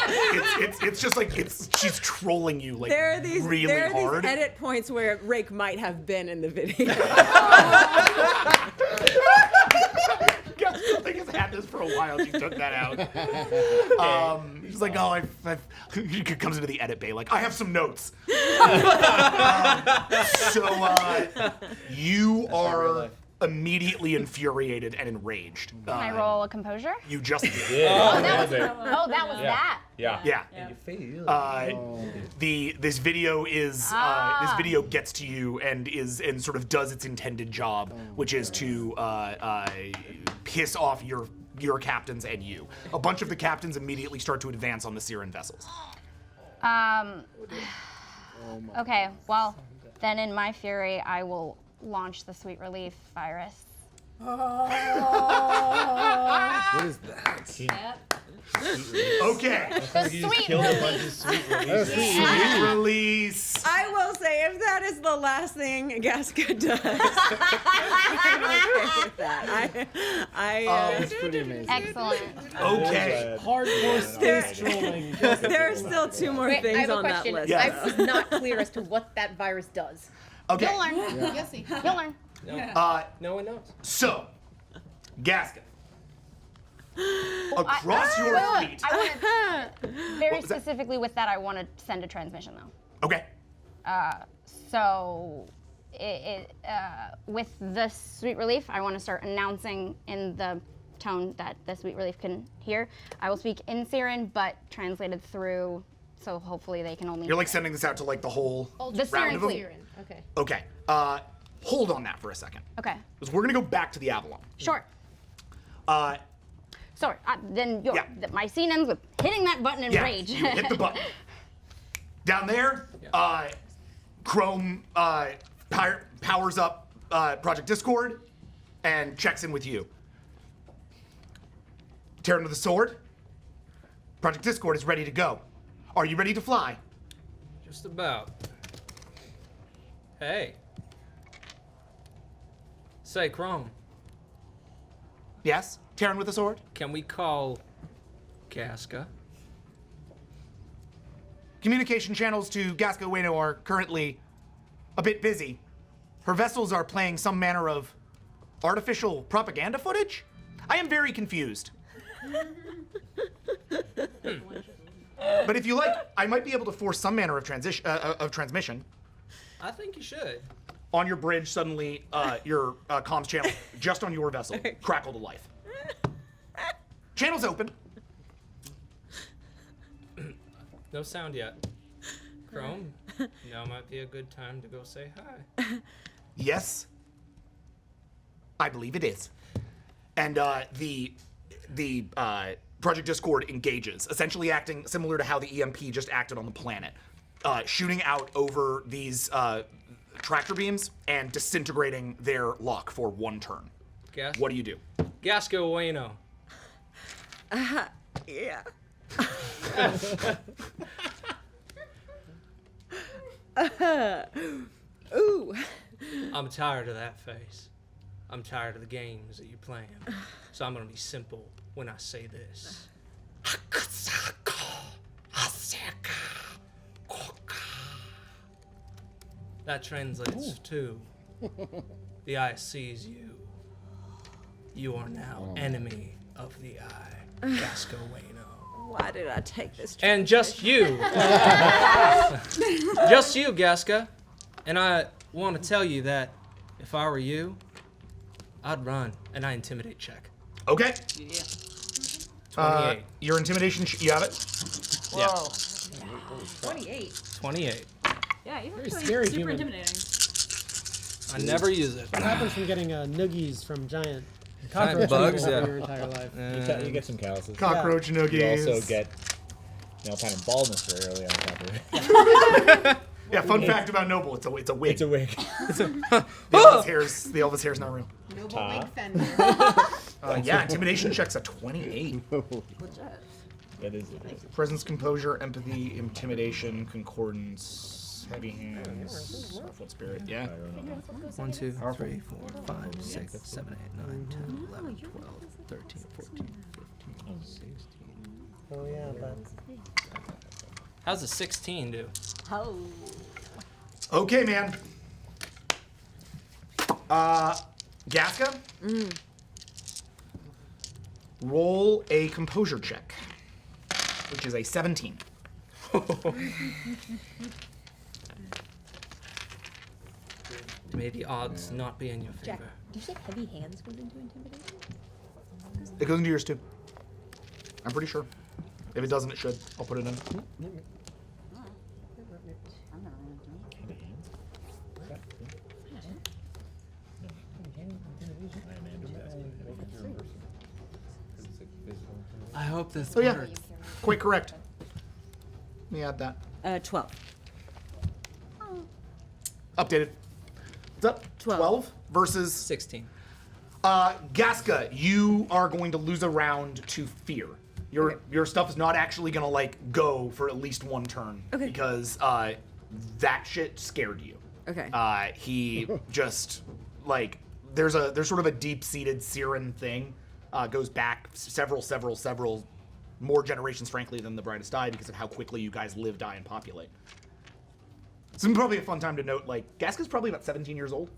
It's just like she's trolling you like There are these really there are hard. these edit points where Rake might have been in the video. I think it's had this for a while. She took that out. She's like, oh, she comes into the edit bay like, I have some notes. You are immediately infuriated and enraged. Can I roll a composure? You just did. Yeah. That was that. Yeah. Yeah. Fail. This video is this video gets to you and sort of does its intended job, which is to piss off your captains and you. A bunch of the captains immediately start to advance on the Siren vessels. Okay, well, then in my fury, I will launch the sweet relief virus. What is that? Okay. You just killed a bunch of sweet releases. Sweet release. I will say, if that is the last thing Gasca does, I'm okay with that. That's pretty amazing. Excellent. Okay. Hardcore space trolling. There are still 2 more Wait, I things have a on that question. list. Yeah. I was not clear as to what that virus does. Okay. You'll learn. You'll see. You'll learn. No one knows. So, Gasca. Across your fleet. I want very was that? specifically with that, I want to send a transmission though. Okay. So, with the sweet relief, I want to start announcing in the tone that the sweet relief can hear. I will speak in Siren, but translated through, so hopefully they can only. You're like sending this out to like the whole The round Siren of them? fleet. Okay. Okay. Hold on that for a second. Okay. Because we're gonna go back to the Avalon. Sure. Sorry. Then my scene ends with hitting that button in Yeah, rage. you hit the button. Down there, Chrome powers up Project Discord and checks in with you. Terran with the sword. Project Discord is ready to go. Are you ready to fly? Just about. Hey. Say, Chrome, Yes? Terran with the sword? can we call Gasca? Communication channels to Gasca Ueno are currently a bit busy. Her vessels are playing some manner of artificial propaganda footage? I am very confused. But if you like, I might be able to force some manner of transmission. I think you should. On your bridge, suddenly your comms channel, just on your vessel, crackle to life. Channel's open. No sound yet. Chrome, now might be a good time to go say hi. Yes, I believe it is. And the Project Discord engages, essentially acting similar to how the EMP just acted on the planet, shooting out over these tractor beams and disintegrating their lock for 1 turn. What do you do? Gasca Ueno. Yeah. Ooh. I'm tired of that face. I'm tired of the games that you're playing. So I'm gonna be simple when I say this. That translates to the eye sees you. You are now enemy of the eye. Gasca Ueno. Why did I take this? And just you. Just you, Gasca. And I want to tell you that if I were you, I'd run an I intimidate check. Okay. 28. Your intimidation, you have it? Whoa. 28. 28. Yeah, you're Very actually scary super human. intimidating. I never use it. What happens from getting noogies from giant Giant cockroach bugs, people yeah. for your entire life? You get some calluses. Cockroach You noogies. also get, kind of baldness very early on top of it. Yeah, fun fact about Noble, it's a wig. It's a wig. The Elvis hair's not real. Noble Wig Fender. Yeah, intimidation check's a 28. That is Presence, composure, empathy, intimidation, concordance, heavy hands, soulful spirit. Yeah. 1, 2, 3, 4, 5, 6, 7, 8, 9, 10, 11, 12, 13, 14, 15, 16. Oh yeah, but How's a 16 do? Oh. Okay, man. Gasca? Roll a composure check, which is a 17. May the odds not be in your Jack, favor. do you say heavy hands goes into intimidation? It goes into yours too. I'm pretty sure. If it doesn't, it should. I'll put it in. I hope this Oh, yeah. works. Quite correct. Let me add that. 12. Updated. What's up? 12 versus 16. Gasca, you are going to lose a round to fear. Your stuff is not actually gonna like go for at least one turn because that shit scared you. Okay. He just like there's sort of a deep-seated Siren thing. Goes back several more generations, frankly, than the Brightest Eye because of how quickly you guys live, die, and populate. It's probably a fun time to note, like, Gaska's probably about 17 years old.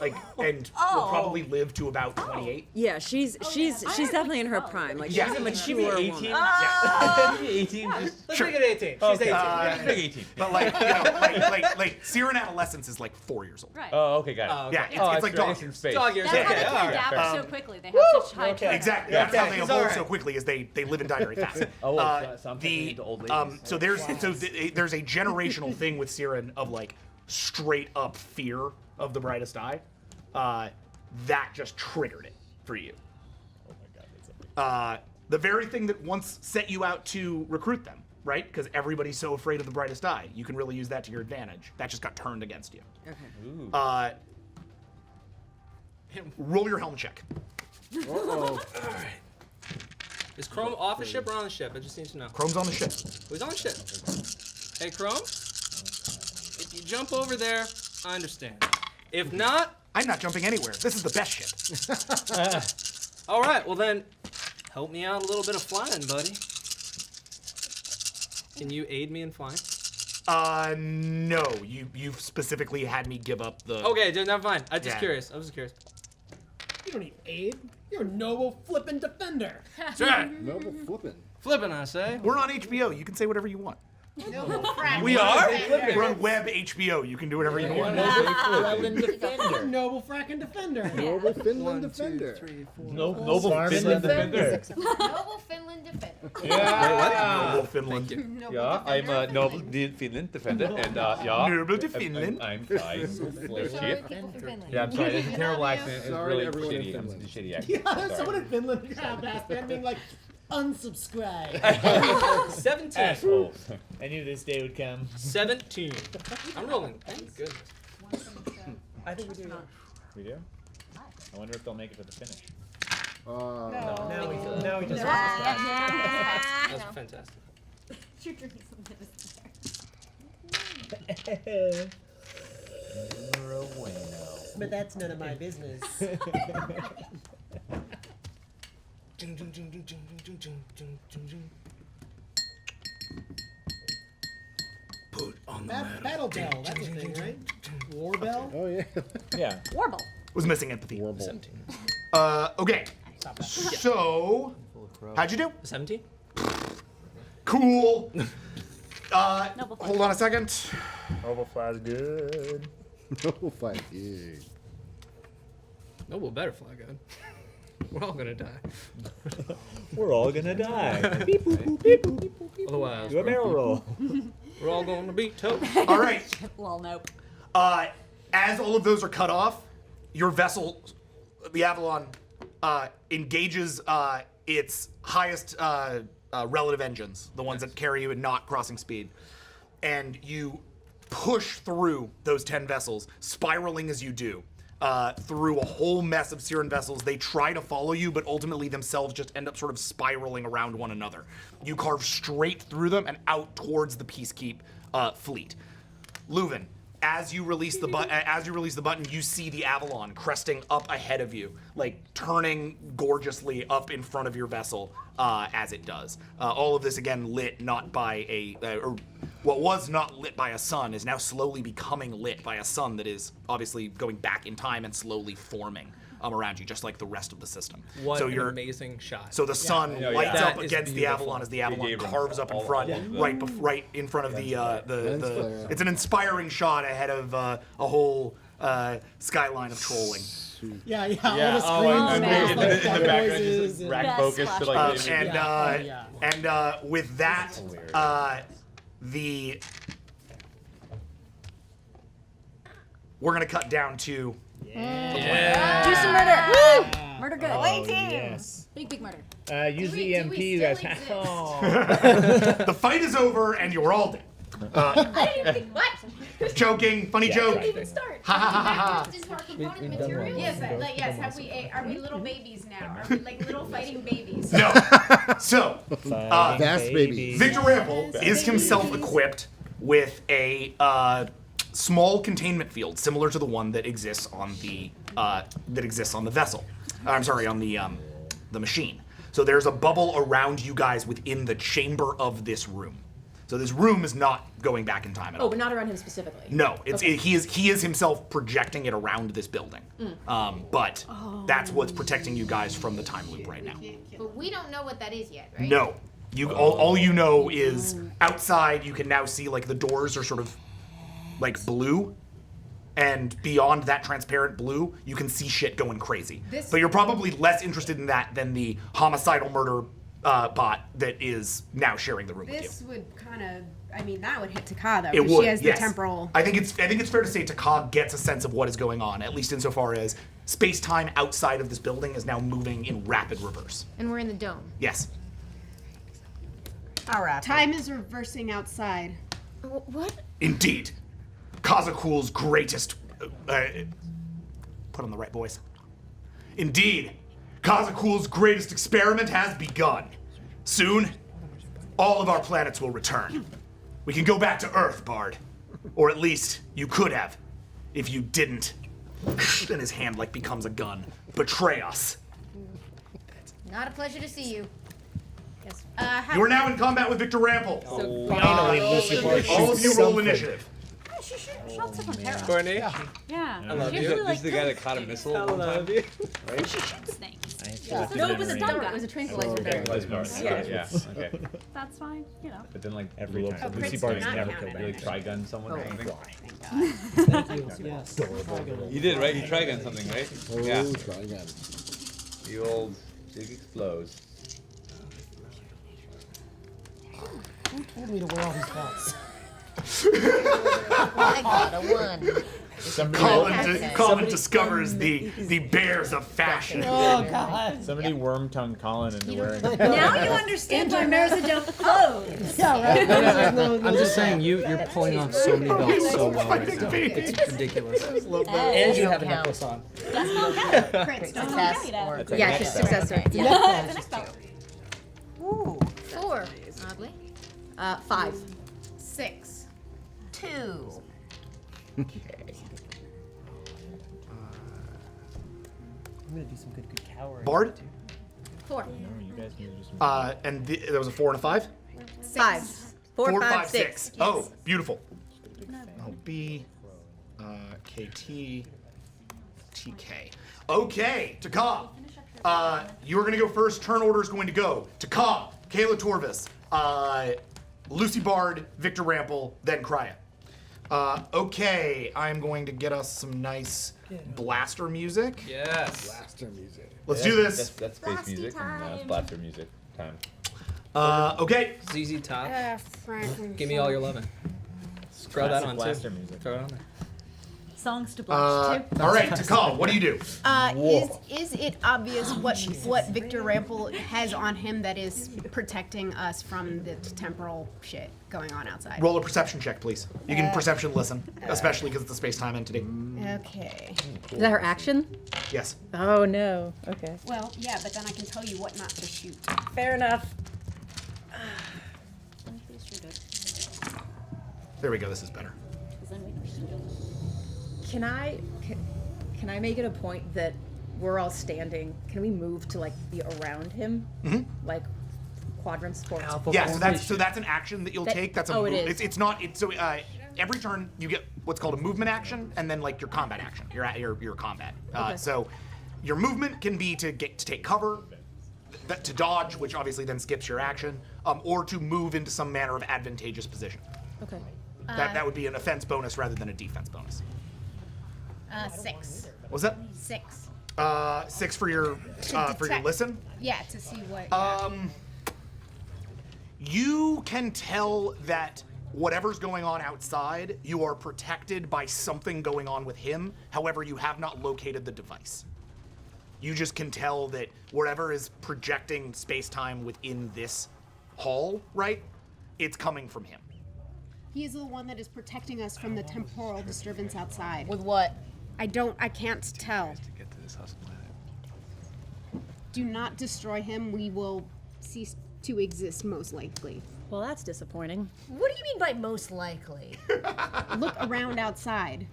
Like, and will probably live to about 28. Yeah, she's definitely in her prime. Like, she's a mature 18? woman. Yeah. 18. Let's Sure. make it 18. She's 18. Yeah, big 18. But like, you know, like Siren adolescence is like 4 years old. Right. Oh, okay, got it. Oh, Yeah, okay. it's like dog It's in years. space. Dog years. That's how Okay, they can all right. adapt fair. so quickly. They have such high turnover. Exactly. Yeah. That's how they Okay, evolve alright. so quickly, is they live and die very fast. So I'm taking into old ladies. So there's a generational thing with Siren of like straight up fear of the Brightest Eye. That just triggered it for you. Oh my god, that's epic. The very thing that once set you out to recruit them, right? Because everybody's so afraid of the Brightest Eye. You can really use that to your advantage. That just got turned against you. Okay. Roll your helm check. Uh-oh. Is Chrome off the ship or on the ship? I just need to know. Chrome's on the ship. Who's on the ship? Hey, Chrome? If you jump over there, I understand. If not, I'm not jumping anywhere. This is the best ship. all right, well then, help me out a little bit of flying, buddy. Can you aid me in flying? No. You've specifically had me give up the. Okay, never mind. I was just Yeah. curious. I was just curious. You don't need aid. You're a noble flippin' defender. That's right. Noble flippin'. Flipping, I say. We're on HBO. You can say whatever you want. We are? We're on web HBO. You can do whatever you want. Noble frackin' defender. Noble Finland defender. Noble Finland defender. Noble Finland defender. Yeah. Noble Finland. Yeah, I'm a noble Finland defender, and yeah. Noble to Finland. I'm flying. Sorry, Ship. people from Finland. Yeah, I'm sorry. It's a terrible accent. It's Sorry, really everyone in shitty. I'm Finland. shitty accent. Yeah, someone in Finland half-assed man being like, unsubscribe. 17. Asshole. I knew this day would come. 17. I'm rolling. Thank goodness. I think we do. We do? I wonder if they'll make it to the finish. Now we just. That's fantastic. You're drinking something that's there. You're away now. But that's none of my business. Put on the Battle bell, that's a thing, right? War bell? Oh, yeah. Yeah. Warble. Was missing empathy. Warble. Okay. So, how'd you do? 17? Cool. Noble Hold on a second. Noble flies good. Noble fight. Yeah. Noble better fly good. We're all gonna die. We're all gonna die. Otherwise, Do a barrel roll. we're all gonna be toast. All right. Well, nope. As all of those are cut off, your vessel, the Avalon, engages its highest relative engines, the ones that carry you at not crossing speed, and you push through those 10 vessels, spiraling as you do. Through a whole mess of Siren vessels. They try to follow you, but ultimately themselves just end up sort of spiraling around one another. You carve straight through them and out towards the Peacekeep fleet. Leuven, as you release the button, you see the Avalon cresting up ahead of you, like turning gorgeously up in front of your vessel as it does. All of this again lit not by or what was not lit by a sun is now slowly becoming lit by a sun that is obviously going back in time and slowly forming around you, just like the rest of the system. What so an you're amazing shot. So the sun lights That up is against the beautiful. Avalon as the Avalon gave them carves up in all front, of them. right in front of the Inspiring. it's an inspiring shot ahead of a whole skyline of trolling. Yeah, Yeah. all the screens in like the duck background, noises just and- rack Best focus to like. flash. And with that, we're gonna cut down to Do some murder. Woo! Murder good. Yes. Big murder. Use Do the we EMP, you guys. still exist? Oh. the fight is over and you're all dead. I didn't even think what? Joking, funny joke. Didn't even start. Ha ha ha ha. Back into our component material. Yes, yes. Are we little babies now? Are we like little fighting babies? No. So, Vast babies. Victor Rample is himself equipped with a small containment field similar to the one that exists on the vessel. I'm sorry, on the machine. So there's a bubble around you guys within the chamber of this room. So this room is not going back in time at all. Oh, but not around him specifically. No, he is himself projecting it around this building. But that's what's protecting you guys from the time loop right now. But we don't know what that is yet, right? No, all you know is outside you can now see like the doors are sort of like blue, and beyond that transparent blue you can see shit going crazy. But you're probably less interested in that than the homicidal murder bot that is now sharing the room with you. This would kind of, I mean, that would hit Taka though. It 'cause would, She has yes. the temporal. I think it's fair to say Taka gets a sense of what is going on, at least insofar as space-time outside of this building is now moving in rapid reverse. And we're in the dome. Yes. All right. Time is reversing outside. What? Indeed. Kazakul's greatest... put on the right voice. Indeed. Kazakul's greatest experiment has begun. Soon, all of our planets will return. We can go back to Earth, Bard. Or at least, you could have. If you didn't. And his hand like becomes a gun. Betray us. Not a pleasure to see you. Yes. You are now in combat with Victor Rample. Finally, Lucy Bard All of you shoots roll something. initiative. She shot someone terrible. Courtney, Yeah. I love She's you. really, This like, is the guy that caught a missile. I love you. She shoots things. No, it was a dart. It was a tranquilizer dart. Tranquilizer dart. Yeah. Okay. That's fine, you know. But then like Every blew time. up Oh, Lucy Prince Bard's did not never count killed it. really try-gun someone or anything. Thank you. Yes. You did, right? You try-gun something, right? Oh, Yeah. try again. The old Dig Explodes. Who told me to wear all these hats? I got a 1. Colin discovers the bears of fashion. Oh God. Somebody worm-tongued Colin into wearing. Now you understand why Marissa don't clothes. Yeah, right. I'm just saying, you're pulling off so many belts so well right now. Fighting It's ridiculous. And And you have a necklace on. That's not count. Success Don't count or it. Yeah, she's successor. Yeah, it's the next belt. Ooh, 4, oddly. 5. 6. 2. I'm gonna do some good cowering. Bard? 4. You guys need to do some. And there was a 4 and a 5? 5. 4, 5, 6. Oh, beautiful. Oh, B, KT, TK. Okay, Taka. You're going to go first. Turn order is going to go Taka, Kayla Torvis, Lucy Bard, Victor Rample, then Krya. Okay, I'm going to get us some nice blaster music. Yes. Blaster music. Let's do this. That's space music and splatter music time. Okay. ZZ Top. Give me all your lovin'. Throw that on Blaster too. music. Throw it on there. Songs to blush to. All right, Taka, what do you do? Is it obvious what Victor Rample has on him that is protecting us from the temporal shit going on outside? Roll a perception check, please. You can perception listen, especially because it's a space-time entity. Okay. Is that her action? Yes. Oh no. Okay. Well, yeah, but then I can tell you what not to shoot. Fair enough. There we go. This is better. Can I make it a point that we're all standing? Can we move to like be around him? Like quadrants for Yeah, so that's an action that you'll take. That's a oh, it move. is. It's not. It's so every turn you get what's called a movement action, and then like your combat action. You're at your combat. So your movement can be to take cover, to dodge, which obviously then skips your action, or to move into some manner of advantageous position. Okay. That would be an offense bonus rather than a defense bonus. 6. What was that? 6. 6 for your listen. Yeah, to see what. You can tell that whatever's going on outside, you are protected by something going on with him. However, you have not located the device. You just can tell that whatever is projecting space-time within this hall, right? It's coming from him. He is the one that is protecting us from the temporal disturbance outside. With what? I can't tell. Do not destroy him. We will cease to exist, most likely. Well, that's disappointing. What do you mean by most likely? Look around outside.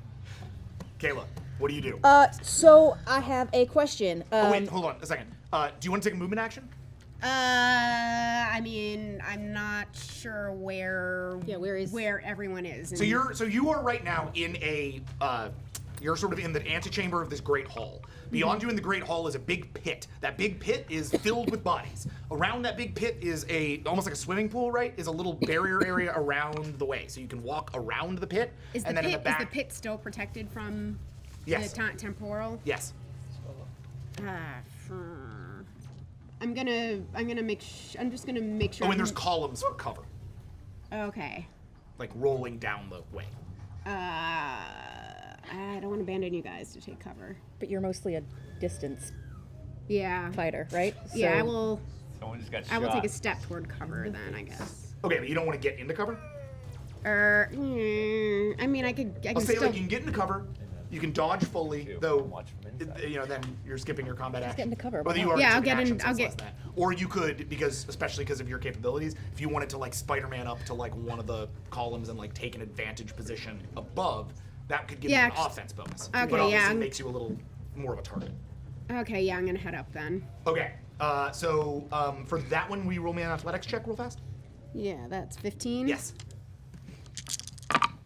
Kayla, what do you do? So I have a question. Oh wait, hold on a second. Do you want to take a movement action? I mean, I'm not sure where. Yeah, where everyone is. So you are right now in a you're sort of in the antechamber of this great hall. Beyond you in the great hall is a big pit. That big pit is filled with bodies. Around that big pit is almost like a swimming pool, right? Is a little barrier area around the way, so you can walk around the pit. Is and the then pit in the back, is the pit still protected from Yes. the temporal? Yes. I'm just gonna make sure. Oh, and there's columns for cover, Okay. like rolling down the way. I don't want to abandon you guys to take cover. But you're mostly a distance fighter, right? Yeah, I So- will. Someone just got I will take a shot. step toward cover then, I guess. Okay, but you don't want to get into cover? I mean, I can I'll say still. like you can get into cover. You can dodge fully, though. Then you're skipping your combat action. get into cover, Whether why you not? are Yeah, I'll taking get in- action, so I'll it's get- less than that. Or you could, especially because of your capabilities, if you wanted to like Spider-Man up to like one of the columns and like take an advantage position above, that could give you an offense bonus. Okay, but obviously yeah, it makes you a little more of a target. Okay, yeah, I'm gonna head up then. Okay, so for that one, will you roll me an athletics check real fast? Yeah, that's 15. Yes.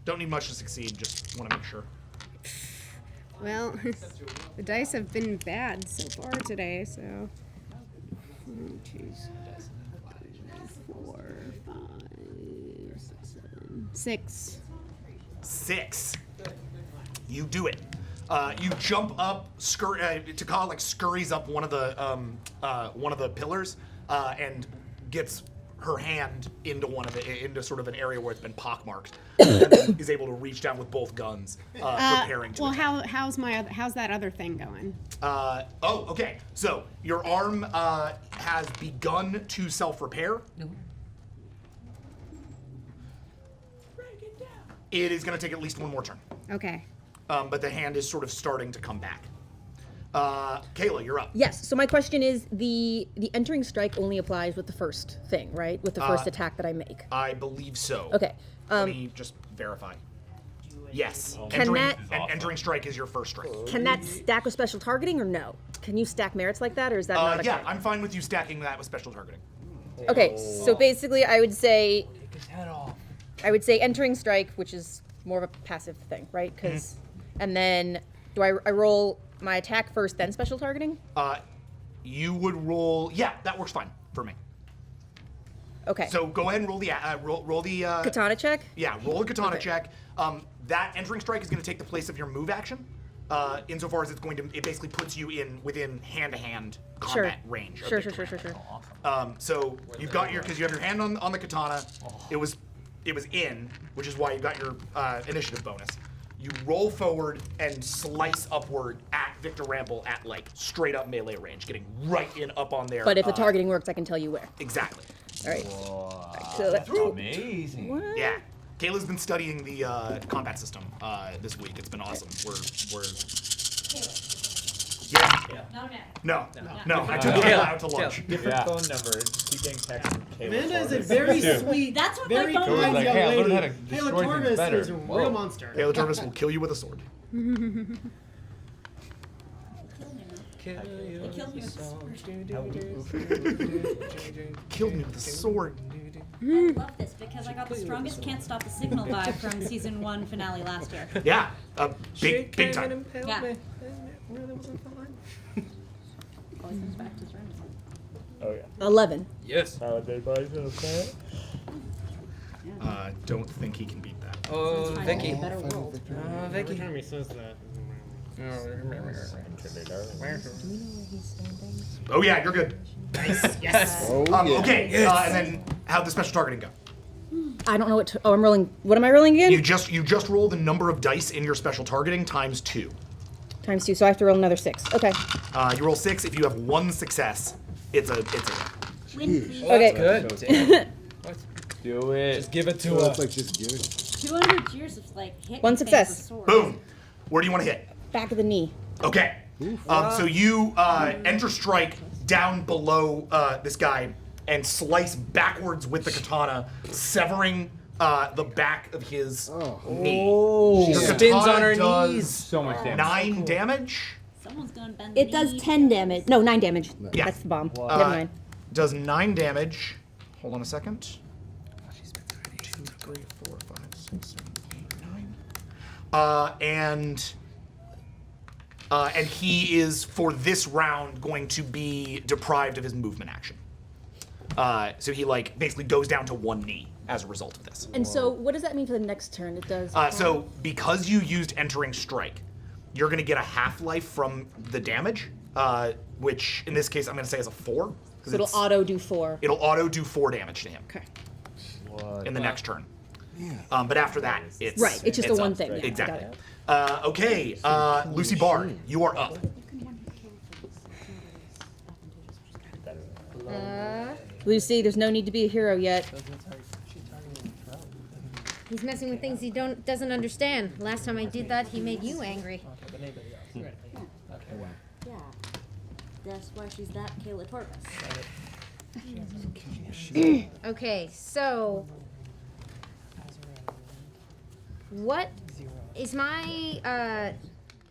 Don't need much to succeed, just want to make sure. Well, the dice have been bad so far today, so. 1, 2, 4, 5, 6, 7, 6. 6. You do it. You jump up, Takala like scurries up one of the pillars, and gets her hand into sort of an area where it's been pockmarked, and then is able to reach down with both guns, preparing to. Well, how's that other thing going? Okay. So your arm has begun to self-repair. It is going to take at least one more turn. Okay. But the hand is sort of starting to come back. Kayla, you're up. Yes. So my question is, the entering strike only applies with the first thing, right? With the first attack that I make. I believe so. Okay. Let me just verify. Yes. Can Entering strike is your first strike. Can that stack with special targeting or no? Can you stack merits like that, or is that not a Yeah, card? I'm fine with you stacking that with special targeting. Okay, so basically I would say His head off. I would say entering strike, which is more of a passive thing, right? Because and then do I roll my attack first, then special targeting? You would roll. Yeah, that works fine for me. Okay. So go ahead and roll the Katana check? Yeah, roll a katana check. That entering strike is going to take the place of your move action, insofar as it basically puts you within hand-to-hand combat range. of Sure. So you've got because you have your hand on the katana. It was in, which is why you got your initiative bonus. You roll forward and slice upward at Victor Ramble at like straight up melee range, getting right in up on there. But if the targeting works, I can tell you where. Exactly. All right. So that's amazing. What? Yeah. Kayla's been studying the combat system this week. It's been awesome. We're yeah. No. I took Kayla out to lunch. Different phone number. Keep getting texts from Kayla. Amanda is a Torres. very sweet, That's what very my phone kind was. young Hey, I learned how lady. to Kayla destroy things Torres better. is a Whoa. real monster. Kayla Torres will kill you with a sword. They killed me with the sword. Killed me with a sword. I love this because I got the strongest can't stop the signal vibe from season 1 finale last year. Yeah. Big time. Yeah. Always comes back to his room. Oh yeah. 11. Yes. How would they buy it? Don't think he can beat that. Oh, Vicky. Better world. Vicky. Every time he says that. Oh yeah, you're good. Nice. Yes. Okay. And then how'd the special targeting go? I don't know what. I'm rolling. What am I rolling again? You just roll the number of dice in your special targeting times 2. Times 2, so I have to roll another 6. Okay. You roll 6. If you have 1 success, it's a Win, please. Okay. Good. Do it. Just give it to So her. it's like just give it. 200 years of like hit. One success. Boom. Where do you want to hit? Back of the knee. Okay. So you enter strike down below this guy and slice backwards with the katana, severing the back of his knee. She Your spins katana on her does knees. So much damage. 9 damage. Someone's gonna bend. It does 10 damage. No, 9 damage. Yeah. That's the bomb. Never mind. Does 9 damage. Hold on a second. 2, 3, 4, 5, 6, 7, 8, 9. And he is, for this round, going to be deprived of his movement action. So he like basically goes down to 1 knee as a result of this. And so, what does that mean for the next turn? It does. So because you used entering strike, you're going to get a half-life from the damage, which in this case I'm going to say is a 4. So it'll auto do 4. It'll auto do 4 damage to him. Okay. In the next turn. But after that, it's Right, it's just a one up. thing, yeah, Exactly. got Okay, Lucy Bard, you are up. Lucy, there's no need to be a hero yet. He's messing with things he doesn't understand. Last time I did that, he made you angry. Yeah. That's why she's that Kayla Torvis. Okay, so what is my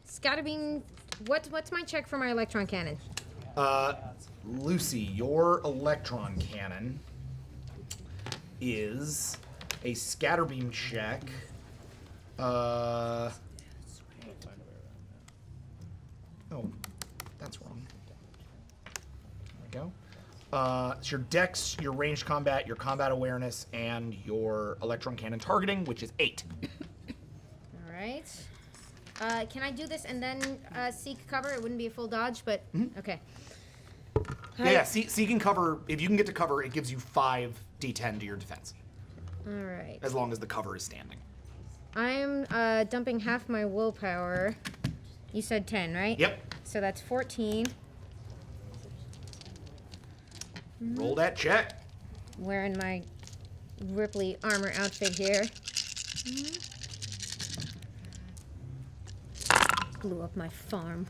scatterbeam? What's my check for my electron cannon? Lucy, your electron cannon is a scatterbeam check. Oh, that's wrong. There we go. It's your dex, your ranged combat, your combat awareness, and your electron cannon targeting, which is 8. All right. Can I do this and then seek cover? It wouldn't be a full dodge, but okay. Yeah, seeking cover, if you can get to cover, it gives you 5d10 to your defense. All right. As long as the cover is standing. I'm dumping half my willpower. You said 10, right? Yep. So that's 14. Roll that check. Wearing my Ripley armor outfit here. Blew up my farm.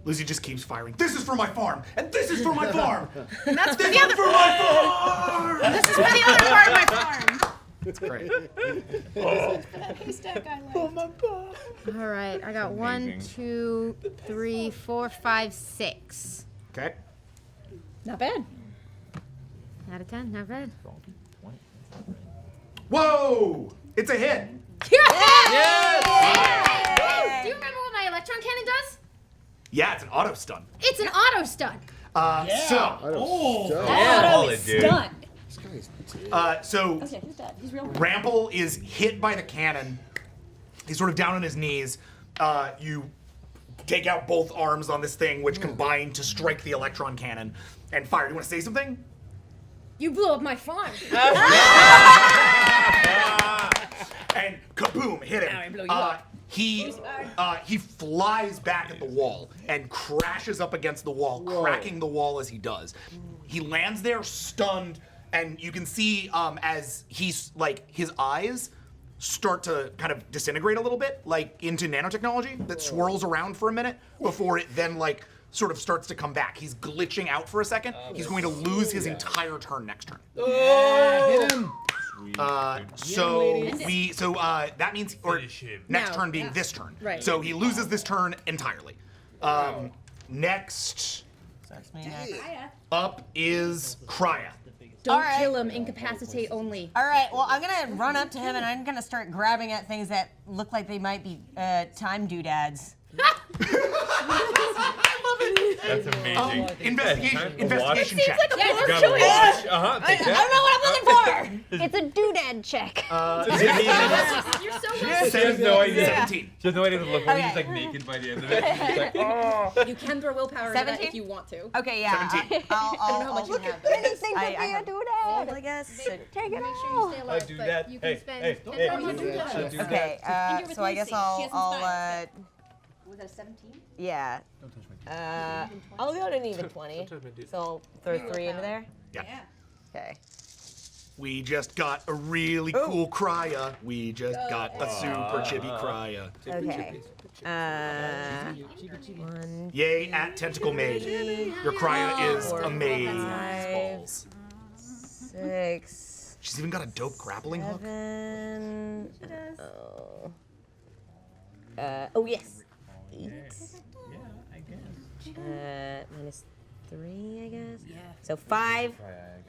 Lucy just keeps firing. This is for my farm, and this is for my farm. And that's for This the is other for my farm. And this is for the other part of my farm. It's great. All right, I got 1, 2, 3, 4, 5, 6. Okay. Not bad. Out of 10, not bad. Whoa! It's a hit. Yes! Do you remember what my electron cannon does? Yeah, it's an auto stun. It's an auto stun. So Okay, who's dead? He's real. Rample is hit by the cannon. He's sort of down on his knees. You take out both arms on this thing, which combine to strike the electron cannon and fire. Do you want to say something? You blew up my farm. And kaboom, hit him. Now I blow you up. He flies back at the wall and crashes up against the wall, cracking the wall as he does. He lands there stunned, and you can see as he's like his eyes start to kind of disintegrate a little bit, like into nanotechnology that swirls around for a minute before it then like sort of starts to come back. He's glitching out for a second. He's going to lose his entire turn next turn. Hit him. That means next Now. turn being this turn. Right. So he loses this turn entirely. Next up is Krya. Don't kill him. Incapacitate only. All right, well, I'm going to run up to him and I'm going to start grabbing at things that look like they might be time doodads. That's amazing. Investigation check. You gotta watch. I don't know what I'm looking for. It's a doodad check. You're so She has no idea. 17. She has no idea what to look for. He's just like naked by the end of it. She's like, oh. You can throw willpower into that 17? if you want to. Okay, yeah. 17. I'll how much you have. Anything to be a have doodad. I guess. Take it Make sure you all. stay I alive, do but that. you Hey, can spend hey, 10 hey. points on doodad. I do that. Okay, And you're with so I guess Lucy. She has I'll inspired. Was that a 17? Yeah. I'll go to an even 20. So I'll throw 3 into there. Yeah. Okay. We just got a really cool crya. We just got a super chibi crya. Okay. 1. Yay at Tentacle Maid. Your crya is amazing. 6. She's even got a dope grappling hook. 7. Oh yes. 8. Minus 3, I guess. Yeah. So 5.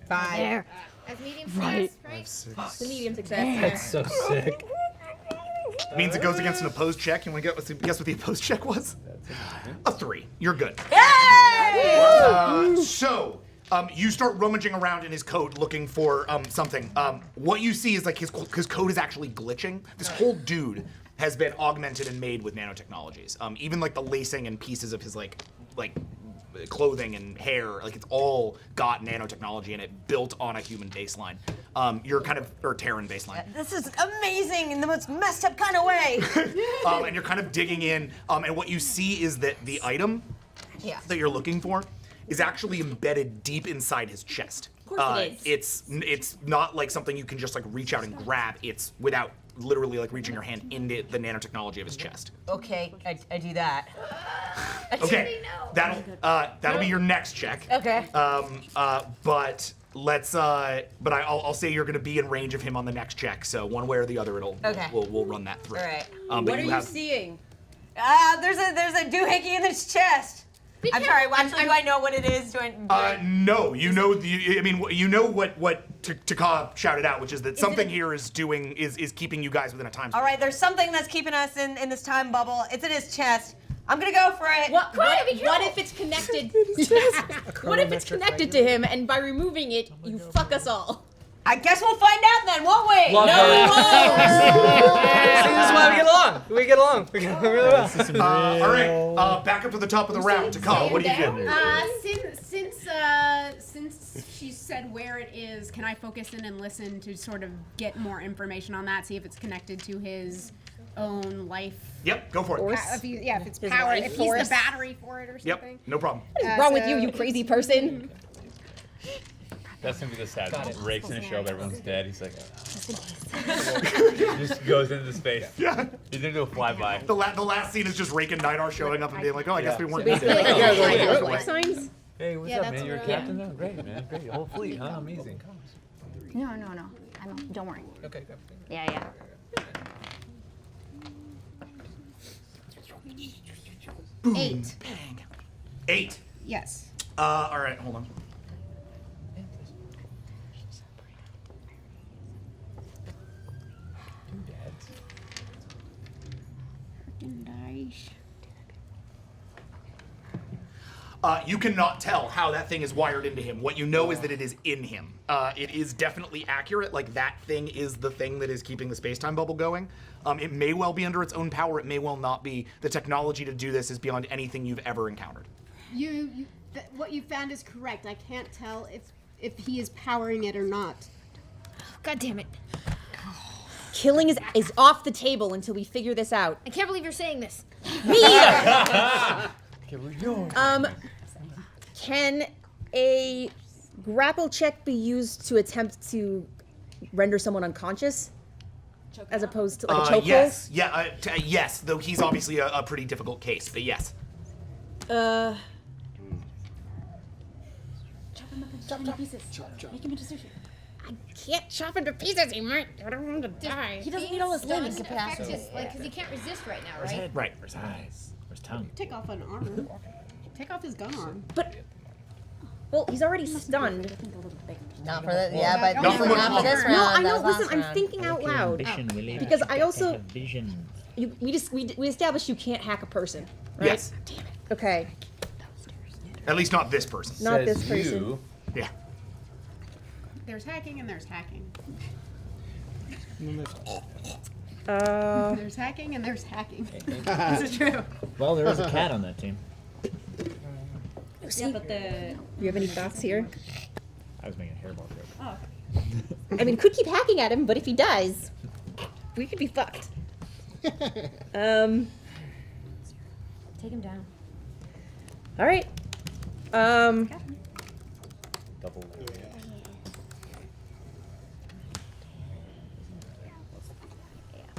5. There. As medium success, right? The medium success. That's so sick. Means it goes against an opposed check. You want to guess what the opposed check was? A 3. You're good. So, you start rummaging around in his coat looking for something. What you see is like his coat is actually glitching. This whole dude has been augmented and made with nanotechnologies. Even like the lacing and pieces of his like clothing and hair, like it's all got nanotechnology in it, built on a human baseline. You're kind of, or Terran baseline. This is amazing in the most messed up kind of way. And you're kind of digging in, and what you see is that the item that you're looking for is actually embedded deep inside his chest. Of course it is. It's not like something you can just like reach out and grab. It's without literally like reaching your hand into the nanotechnology of his chest. Okay, I do that. Okay, that'll be your next check. Okay. But let's but I'll say you're gonna be in range of him on the next check. So one way or the other, we'll run that through. All right. What are you seeing? There's a doohickey in his chest. I'm sorry. Actually, do I know what it is? No. You know you know what Taka shouted out, which is that something here is keeping you guys within a time. All right. There's something that's keeping us in this time bubble. It's in his chest. I'm gonna go for it. What if it's connected? What if it's connected to him, and by removing it, you fuck us all? I guess we'll find out then, won't we? Love no, that. we won't. See, this is why we get along. We get along. We get along really well. All right. Back up to the top of the round. Taka, what do you do? Since she said where it is, can I focus in and listen to sort of get more information on that? See if it's connected to his own life. Yep, go for it. If it's power, if he's the battery for it or something. Yep, no problem. What is wrong with you crazy person? That's gonna be the sad one. Rakes in a show, everyone's dead. He's like, just goes into space. Yeah. He's gonna do a flyby. The last scene is just Rake and Nidar showing up and being like, oh, I guess we weren't. Life signs? Hey, what's up, man? You're a captain now? Great, man. Great. Whole fleet, huh? Amazing. No. Don't worry. Okay, good. Yeah. 8. Bang. 8. Yes. All right, hold on. You cannot tell how that thing is wired into him. What you know is that it is in him. It is definitely accurate. Like, that thing is the thing that is keeping the space-time bubble going. It may well be under its own power. It may well not be. The technology to do this is beyond anything you've ever encountered. What you found is correct. I can't tell if he is powering it or not. God damn it. Killing is off the table until we figure this out. I can't believe you're saying this. Me either. Can a grapple check be used to attempt to render someone unconscious? As opposed to like a chokehold? Yes. Yeah, yes, though he's obviously a pretty difficult case, but yes. Chop him into pieces. Make him into sushi. I can't chop into pieces. He might. I don't want him to die. He doesn't need all his limbs. Because he can't resist right now, right? Right. Where's eyes? Where's tongue? Take off an arm. Take off his gun arm. But, well, he's already stunned. Not for this, yeah, but Not for much not for this longer. round. No, I that know. was Listen, last I'm round. thinking out loud. Because I also, we established you can't hack a person, right? Yes. Okay. At least not this person. Not Says this person. you. Yeah. There's hacking and there's hacking. There's hacking and there's hacking. This is true. Well, there is a cat on that team. Yeah, but do you have any thoughts here? I was making a hairball joke. Oh. I mean, could keep hacking at him, but if he dies, we could be fucked. Take him down. All right. Double. Do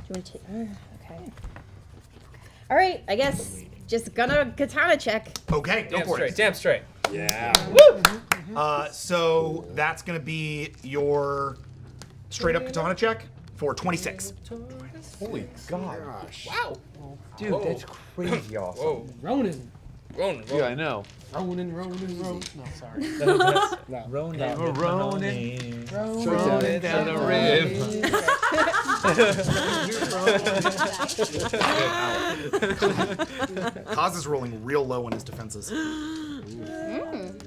you want to take? Okay. All right. I guess just gonna katana check. Okay, go Damn for straight. it. Damn straight. Yeah. So that's gonna be your straight up katana check for 26. Holy God. Wow. Dude, that's crazy awesome. Whoa. Ronin. Ronin. Yeah, I know. Ronin. No, sorry. No. Ronin. Ronin. Ronin down the rib. Kaz is rolling real low on his defenses.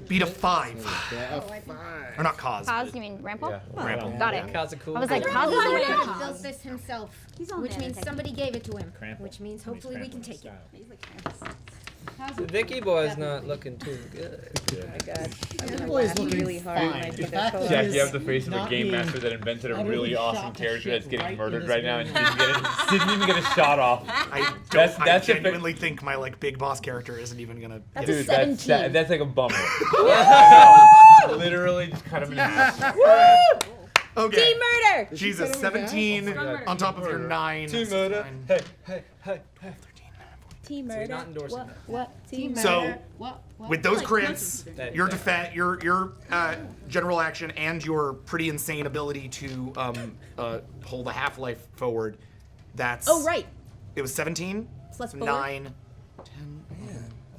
Beat a 5. Or not Kaz. Kaz, you mean Rample? Yeah. Rample. Got it. Kazaku. I was like, Kaz is He already built Kaz. this himself, He's all which mad means at somebody gave it to him, Crample. which means hopefully we can take it. The Vicky boy's not looking too good. Oh my God. I'm gonna boy's laugh looking really hard. fine. when I The put fact that that Jack, photo. you have the face of a Not game being master that invented a utterly really awesome shot to character shit that's getting right in murdered this right now and video. didn't even get a shot off. I That's I a bit- genuinely think my like big boss character isn't even gonna. That's get a it. Dude, 17. that's like a bummer. I know. Literally just cut him in half. Okay. Team murder. Jesus, 17 on top of your 9. Team That's murder. fine. Hey, hey, hey, hey. Team So murder. you're not endorsing that. What? Team So, murder. with those crits, That- your that- defense, your general action, and your pretty insane ability to hold a half-life forward, that's. Oh right. It was 17. Plus so forward. 9,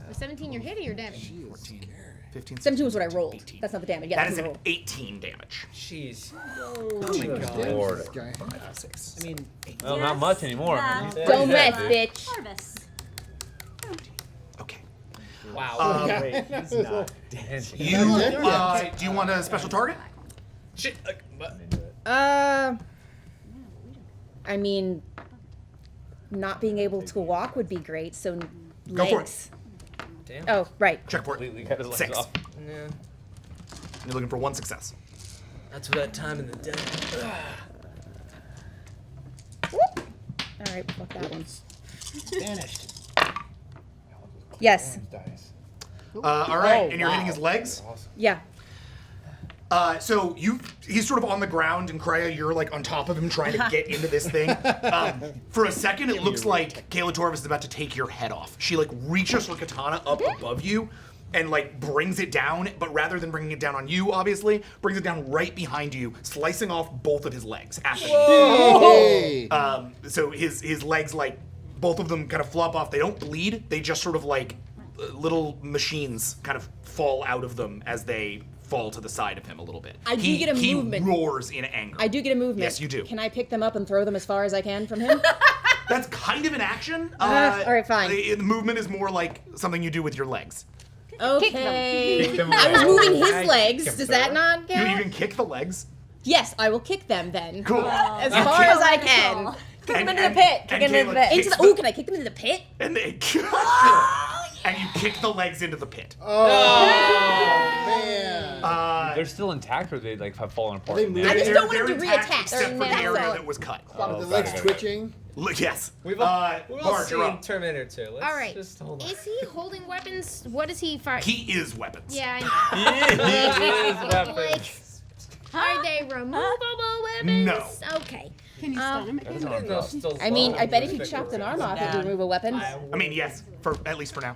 For 17, your hit or your damage? 14, 15. 17 was what I rolled. 18. That's not the damage. Yeah, That that's is what I an rolled. 18 damage. Jeez. Oh my God. Lord. This guy. 5, 6. I mean, Well, not much anymore. Yeah. Don't mess, Dude. bitch. Harvest. Okay. Wow. Wait, he's not dancing. You do you want a special target? Shit. I mean, not being able to walk would be great. So Go for it. legs. Damn. Oh right. Check for it. Completely cut his legs 6. off. Yeah. You're looking for 1 success. That's for that time in the day. All right, fuck that one. vanished. Yes. All right, Oh, and you're hitting his legs. Yeah. So he's sort of on the ground, and Kreia, you're like on top of him trying to get into this thing. For a second, it looks like Kayla Torvis is about to take your head off. She like reaches her katana up above you and like brings it down, but rather than bringing it down on you, obviously, brings it down right behind you, slicing off both of his legs. Hey. So his legs, like, both of them kind of flop off. They don't bleed. They just sort of like little machines kind of fall out of them as they fall to the side of him a little bit. I do get a movement. He roars in anger. I do get a movement. Yes, you do. Can I pick them up and throw them as far as I can from him? That's kind of an action. all right, fine. The movement is more like something you do with your legs. Okay. Kick them I was away. moving his Kick legs. them Does that not You count? can kick the legs. Yes, I will kick them then. Cool. As You far kick- as I can. Kick him And- into the pit. Kick and him into the Kayla pit. kicks Into the, the- ooh, can I kick them into the pit? And they and you kick the legs into the pit. Oh, man. They're still intact, or they like have fallen apart? They now? moved? I just They're- don't want them they're to intact reattach. except for the That's area all. that was cut. The legs twitching. Look, yes. We've all Bart, you're seen up. Terminator 2. Let's All right. just hold on. Is he holding weapons? What is he firing? He is weapons. Yeah. Weapons. Are they removable weapons? No. Okay. Can you stun him? I mean, I bet if he chopped an arm off, it'd remove a weapon. I mean, yes, for at least for now.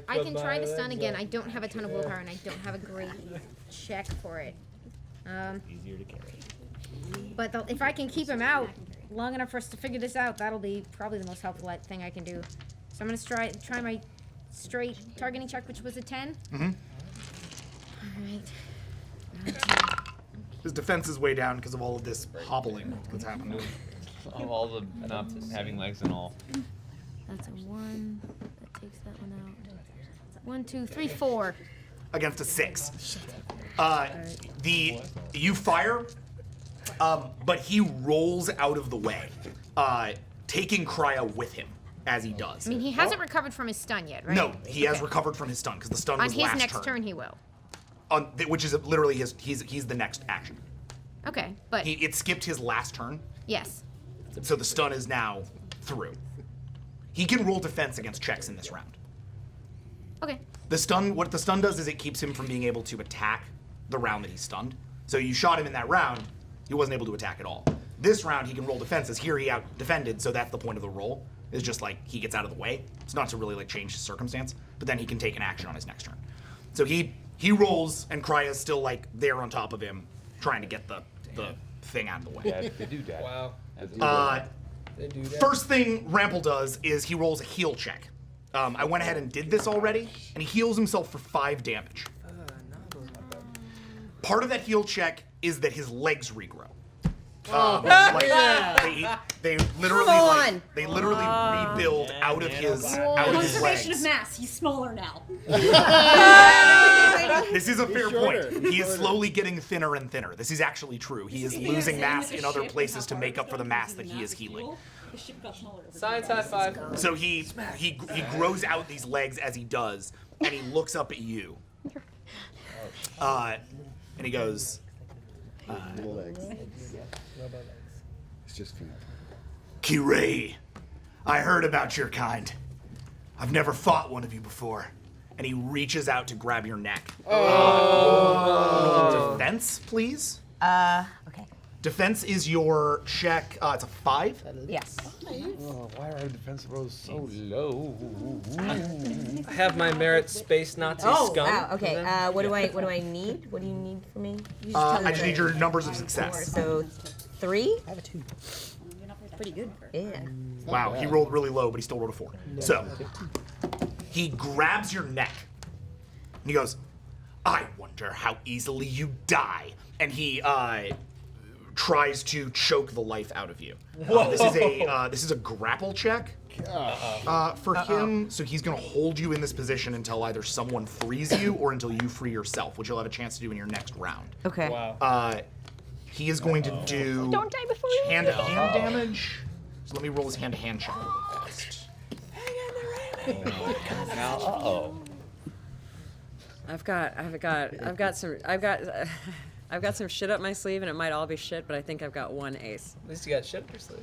I can try to stun again. I don't have a ton of willpower, and I don't have a great check for it. Easier to carry. But if I can keep him out long enough for us to figure this out, that'll be probably the most helpful thing I can do. So I'm gonna try my straight targeting check, which was a 10. Mm-hmm. All right. His defense is way down because of all of this hobbling that's happened. Of all the not having legs and all. That's a 1. That takes that one out. 1, 2, 3, 4. Against a 6. You fire, but he rolls out of the way, taking Kreia with him as he does. I mean, he hasn't recovered from his stun yet, right? No, he has recovered from his stun because the stun On was his last next turn, he will. Which is literally he's the next action. Okay, but It skipped his last turn. yes. So the stun is now through. He can roll defense against checks in this round. Okay. The stun, what the stun does is it keeps him from being able to attack the round that he's stunned. So you shot him in that round, he wasn't able to attack at all. This round, he can roll defenses. Here he out-defended, so that's the point of the roll. Is just like, he gets out of the way. It's not to really like change his circumstance, but then he can take an action on his next turn. So he rolls, and Krya's still like there on top of him, trying to get the thing out of the way. Yeah, they do that. Wow. They do that. First thing Rample does is he rolls a heal check. I went ahead and did this already, and he heals himself for 5 damage. Part of that heal check is that his legs regrow. They literally rebuild out of his Conservation legs. of mass. He's smaller now. This is a fair point. He is slowly getting thinner and thinner. This is actually true. He is losing mass in other places to make up for the mass that he is healing. The ship got smaller. Science high five. So he grows out these legs as he does, and he looks up at you. And he goes, legs. It's just kind of. Kirei, I heard about your kind. I've never fought one of you before. And he reaches out to grab your neck. Defense, please. Okay. Defense is your check. It's a 5. Yes. Oh, why are our defense rolls so low? I have my merit space Nazi scum. Wow. Okay. What do I need? What do you need from me? You I just need your numbers of success. So 3. I have a 2. Pretty good. Yeah. Wow, he rolled really low, but he still rolled a 4. So he grabs your neck and he goes, I wonder how easily you die. And he tries to choke the life out of you. This is a grapple check for him. So he's going to hold you in this position until either someone frees you or until you free yourself, which you'll have a chance to do in your next round. Okay. Wow. He is going to do Don't die before you hand-to-hand damage. So let me roll his hand-to-hand check real fast. Now, I've got some shit up my sleeve, and it might all be shit, but I think I've got 1 ace. At least you got shit up your sleeve.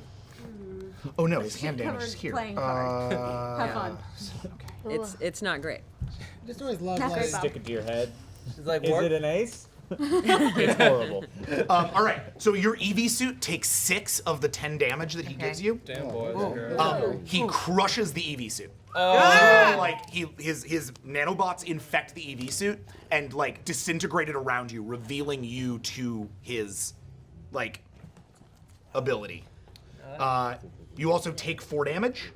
Oh no, his hand damage is here. Playing card. Have fun. It's not great. Just always love That's like. great. Stick it to your head. It's like Is warp. it an ace? It's horrible. All right, so your EV suit takes 6 of the 10 damage that he gives you. Damn boys and girls. He crushes the EV suit. Like his nanobots infect the EV suit and like disintegrate it around you, revealing you to his like ability. You also take 4 damage.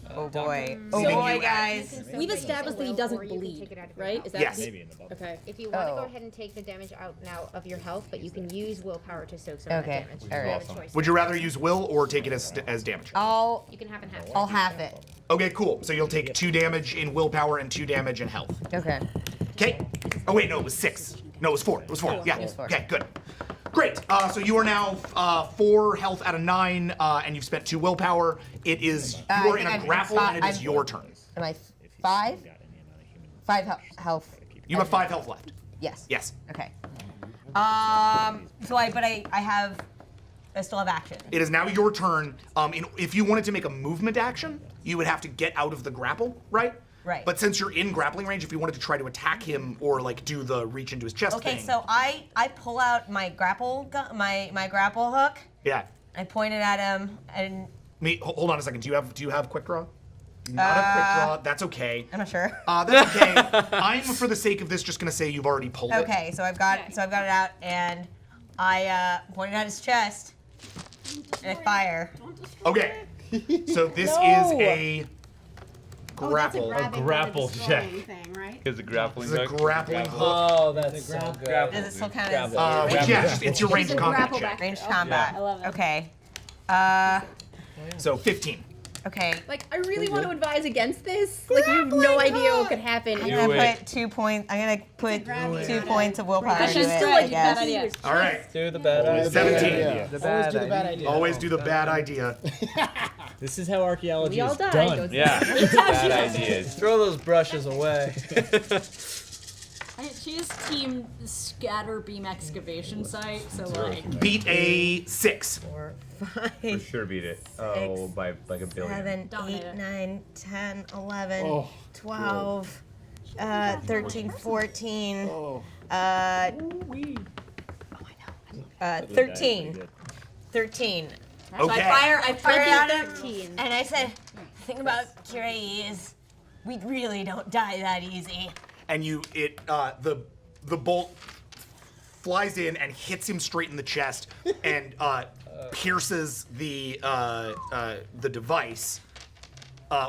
Oh boy. Oh Leaving boy, you at- guys. We've established that he doesn't Or you can bleed, take it out of your right? mouth. Is that Yes. Maybe in the bubble. Okay. If you want to Oh. go ahead and take the damage out now of your health, but you can use willpower to soak some of Okay, that damage. all You have right. a choice. Would you rather use will or take it as damage? You can have it half. I'll half it. Okay, cool. So you'll take 2 damage in willpower and 2 damage in health. Okay. Okay. Oh wait, no, it was 6. No, it was 4. It was 4. Yeah. It was 4. Okay, good. Great. So you are now 4 health out of 9, and you've spent 2 willpower. It is you are in a grapple, and it is your turn. Am I 5? 5 health. You have 5 health left. Yes. Yes. Okay. So I still have action. It is now your turn. If you wanted to make a movement action, you would have to get out of the grapple, right? Right. But since you're in grappling range, if you wanted to try to attack him or like do the reach into his chest Okay, thing. so I pull out my grapple my grapple hook. Yeah. I point it at him and Hold on a second. Do you have quick draw? Do not have quick draw. That's okay. I'm not sure. That's okay. I'm, for the sake of this, just gonna say you've already pulled it. Okay, so I've got it out and I point it at his chest and I fire. Okay. So this is a grapple. grapple check. Thing, right? Is a grappling This is a hook. grappling hook. Oh, that's so good. Does it still count as Which, yeah, it's your range combat grapple check. back. ranged combat? I love it. Okay. So 15. Okay. Like, I really want to advise against this. Like, you have no idea what could happen. I'm Do gonna it. put 2 points. I'm gonna put 2 points of willpower. That's into just it, still I a guess. bad idea. All right. Do the bad idea. 17. Yeah. The Always bad do the bad idea. idea. Always do the bad idea. This is how archaeology We all is died. done. Goes- Yeah. Bad ideas. Throw those brushes away. I didn't She's team scatter beam excavation site, so like. Beat a 6. 4, For 5, sure beat it. Oh, by like a billion. 7, Dominate 8, it. 9, 10, 11, Oh, 12, 13, 14, Oh. 13. 13. So Okay. I fire at him, 13. and I said, the thing about Kirei is, we really don't die that easy. And the bolt flies in and hits him straight in the chest and pierces the device,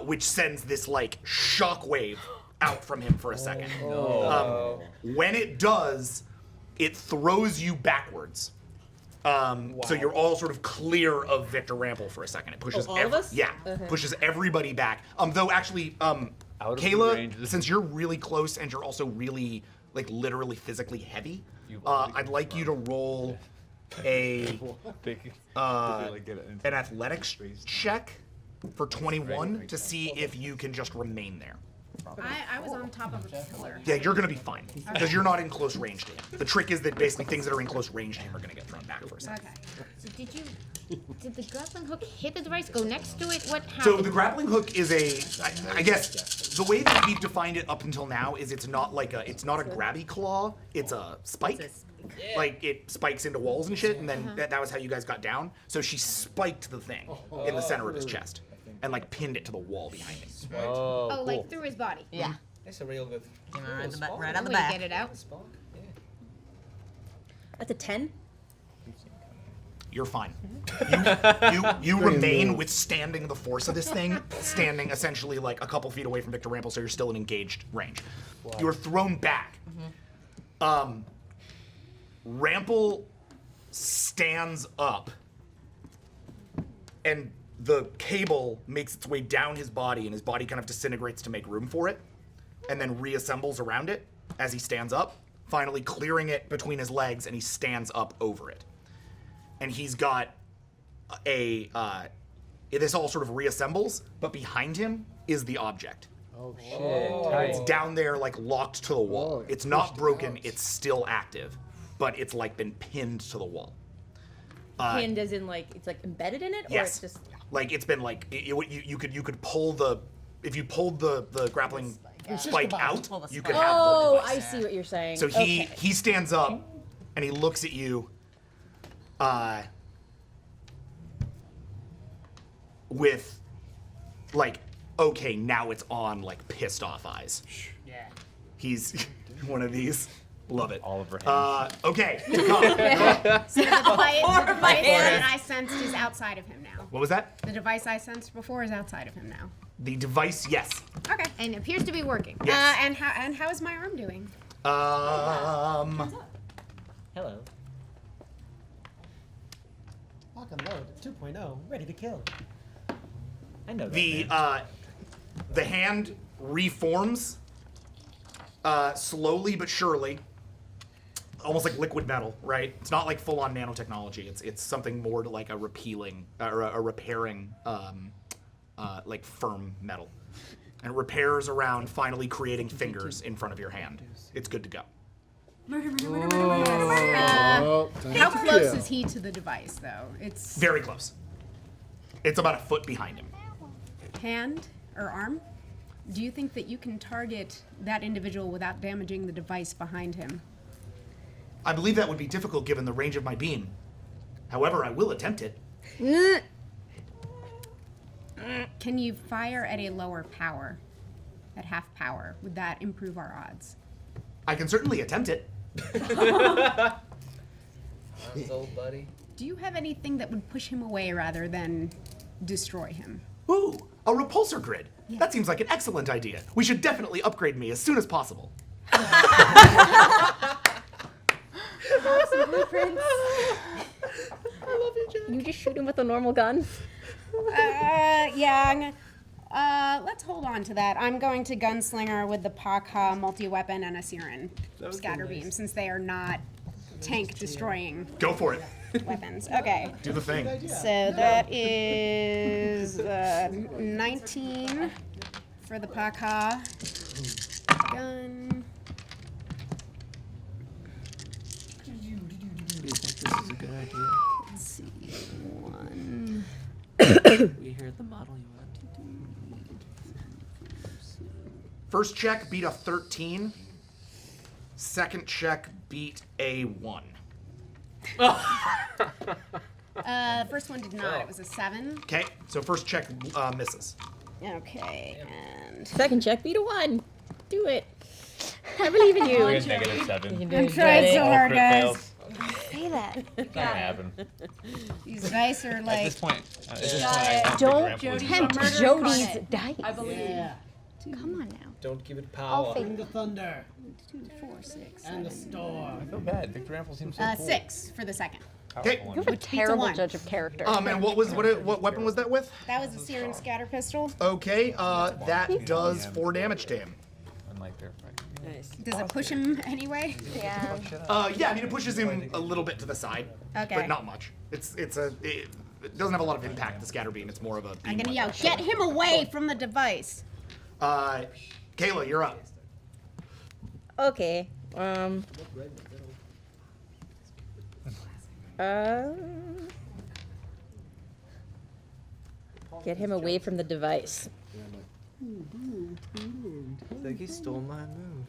which sends this like shockwave out from him for a second. When it does, it throws you backwards. So you're all sort of clear of Victor Rampel for a second. It pushes all of us? Yeah, pushes everybody back. Though actually, Out of the Kayla, range. since you're really close and you're also really like literally physically heavy, I'd like you to roll a an athletics check for 21 to see if you can just remain there. I was on top of a pillar. Yeah, you're gonna be fine because you're not in close range to him. The trick is that basically things that are in close range to him are gonna get thrown back for a second. Okay. So did the grappling hook hit the device? Go next to it? What happened? So the grappling hook is I guess the way that we've defined it up until now is it's not a grabby claw, it's a spike. Like it spikes into walls and shit, and then that was how you guys got down. So she spiked the thing in the center of his chest and like pinned it to the wall behind him. Oh, like through his body. Yeah. That's a real good. Right on the Way to back. get it out. That's a 10. You're fine. You remain withstanding the force of this thing, standing essentially like a couple feet away from Victor Rampel, so you're still in engaged range. You're thrown back. Rampel stands up, and the cable makes its way down his body, and his body kind of disintegrates to make room for it, and then reassembles around it as he stands up, finally clearing it between his legs, and he stands up over it. And he's got this all sort of reassembles, but behind him is the object. Oh shit. It's down there, like locked to the wall. Oh, It's not broken, it's still active, but it's like been pinned to the wall. Pinned as in like it's like embedded in it, or Yes. it's just. Like it's been like you could pull the if you pulled the grappling spike out, you could have the Oh, device. I see what you're saying. So he stands up and he looks at you with like, okay, now it's on, like pissed off eyes. Yeah. He's one of these. Love it. Oliver Okay. So the device that I sensed is outside of him now. What was that? The device I sensed before is outside of him now. The device, yes. Okay. And it appears to be working. Yes. And how is my arm doing? Hello. Lock and load 2.0, ready to kill. I know that. The hand reforms slowly but surely, almost like liquid metal, right? It's not like full-on nanotechnology. It's something more to like a repairing, like firm metal, and it repairs around, finally creating fingers in front of your hand. It's good to go. Oh, time How to close kill. is he to the device, though? It's Very close. It's about a foot behind him. hand or arm? Do you think that you can target that individual without damaging the device behind him? I believe that would be difficult given the range of my beam. However, I will attempt it. Can you fire at a lower power? At half power? Would that improve our odds? I can certainly attempt it. Old buddy. Do you have anything that would push him away rather than destroy him? Ooh, a repulsor grid. That seems like an excellent idea. We should definitely upgrade me as soon as possible. Blueprints. I love you, Jack. You just shoot him with a normal gun. Yeah. Let's hold on to that. I'm going to gunslinger with the Pakha multi-weapon and a Siren scatter beam, since they are not tank destroying Go for it. weapons. Okay. Do the thing. So that is 19 for the Pakha gun. idea. Let's see. 1. We heard the model you want to do. First check beat a 13. Second check beat a 1. First one did not. It was a 7. Okay, so first check misses. Okay, and Second check, beat a 1. Do it. I believe in you. We're gonna -7. I'm trying so hard, Crit guys. fails. Say that. It's not gonna happen. These dice are At like. this point, I Don't want Big Grandpa to tempt suffer. Jody's dice. I believe. Yeah. Come on now. Don't give it I'll power. fake Bring the thunder 2, 4, 6, and the 7. storm. I feel bad. Victor Grandpa seems so cool. 6 for the second. Okay. Powerful. You're a terrible 1. judge of character. And what weapon was that with? That was a Searing Scatter Pistol. Okay, that does 4 damage to him. Unlike their fight. Nice. Does it push him anyway? Yeah. Yeah, I mean it pushes him a little bit to the side, Okay. but not much. It doesn't have a lot of impact. The scatter beam. It's more of a. I'm beam gonna yell, weapon. get him away from the device. Kayla, you're up. Okay. Get him away from the device. It's like he stole my move.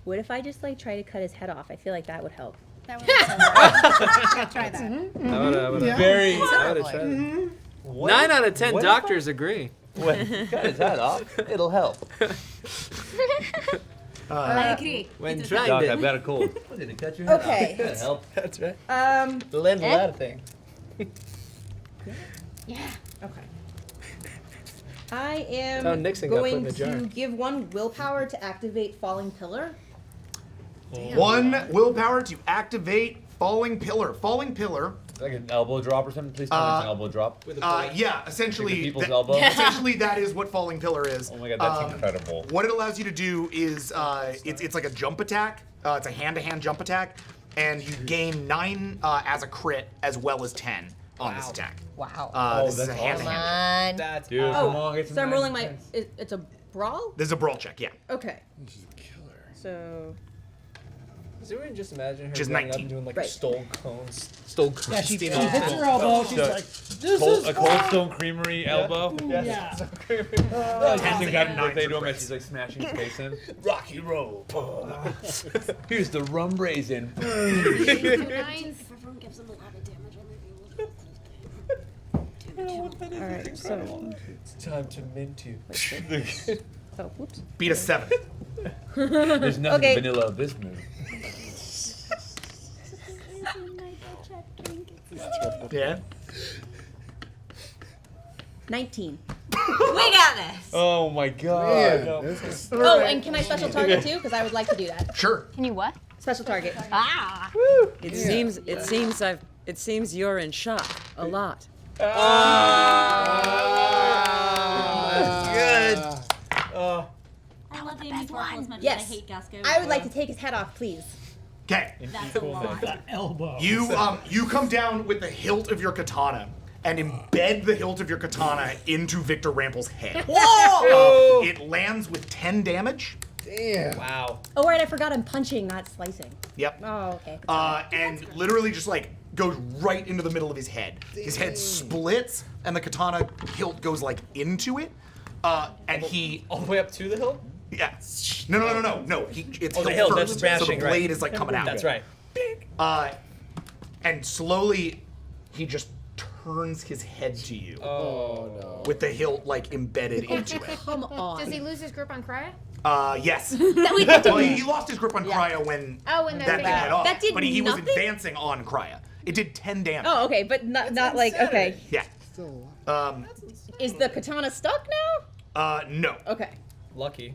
What if I just like try to cut his head off? I feel like that would help. That would yeah, try that. I would have Very. tried it. 9 out of 10 doctors agree. When cut his head off, it'll help. I agree. When It's trying Doc, to. I've got a cold. Did it cut your head Okay. off? That'll help. That's right. The Lend a lot of things. Yeah. Okay. I That's how am Nixon got put going in the jar. to give 1 willpower to activate Falling Pillar. 1 willpower to activate Falling Pillar. Falling Pillar. Like an elbow drop or something. Please tell me it's an elbow drop. Yeah, essentially. Like the people's elbow? Essentially, that is what Falling Pillar is. Oh my god, that's incredible. What it allows you to do is it's like a jump attack. It's a hand-to-hand jump attack, and you gain 9 as a crit as well as 10 on this attack. Wow. This is a that's hand-to-hand. That's Dude, come on, get some So I'm rolling my. 9 It's a brawl? This is a brawl check, yeah. Okay. This is a killer. So. Is it weird just imagine her Just running up 19. and doing like Right. a stone cones? Stone cones. Yeah, she steaming hits off. her elbow. She's like, this is A Cold Stone Creamery elbow. Yeah. Kissing Captain Birthday to him as she's like smashing his face in. Rocky Road. Here's the rum raisin. Two 9s. If everyone gives them a lot of damage, I might be able to. Alright, so. It's time to mint you. Oh, whoops. Beat a 7. There's nothing Okay. vanilla of this move. Yeah. 19. We got this. Oh my god. Man, no. this is- Oh, and can I special target too? Because I would like to do that. Sure. Can you what? Special target. Ah. It seems you're in shock a lot. That's good. I love Amy Purple as much Yes. as I hate Gasco. I would like to take his head off, please. Okay. That's a lot. elbow. You come down with the hilt of your katana and embed the hilt of your katana into Victor Rample's head. Whoa! It lands with 10 damage. Damn. Wow. Oh, right, I forgot I'm punching, not slicing. Yep. Oh, okay. And literally just like goes right into the middle of his head. His head splits and the katana hilt goes like into it. And he All the way up to the hill? yeah. No. It's Oh, the hilt hilt, first, that's bashing, so the blade right. is like coming out. That's right. And slowly he just turns his head to you. Oh no. With the hilt like embedded into it. Come on. Does he lose his grip on Crya? Yes. Well, he lost his grip on Crya when when that thing went off. That did but he was nothing? advancing on Crya. It did 10 damage. Oh, okay, but not like, okay. Yeah. Is the katana stuck now? No. Okay. Lucky.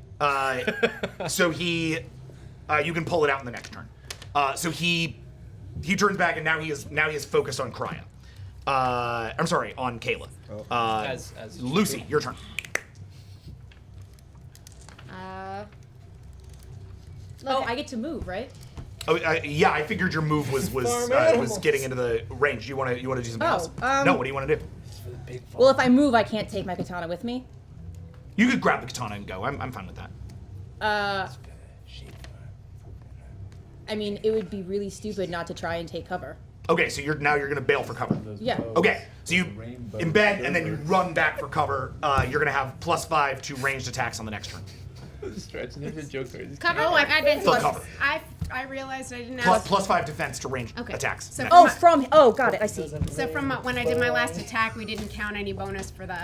So he, you can pull it out in the next turn. So he turns back and now he is focused on Crya. I'm sorry, on Kayla. As Lucy, your turn. Oh, I get to move, right? Oh, yeah, I figured your move was getting into the range. You want to do something else? No, what do you want to do? Well, if I move, I can't take my katana with me. You could grab the katana and go. I'm fine with that. I mean, it would be really stupid not to try and take cover. Okay, so you're gonna bail for cover. Yeah. Okay, so you embed and then you run back for cover. You're gonna have +5 to ranged attacks on the next turn. Stretching into jokes. Cover. Oh, I've been Full cover. I realized I didn't Plus, ask. +5 defense to ranged Okay. attacks. So next. Got it. I see. So from when I did my last attack, we didn't count any bonus for the.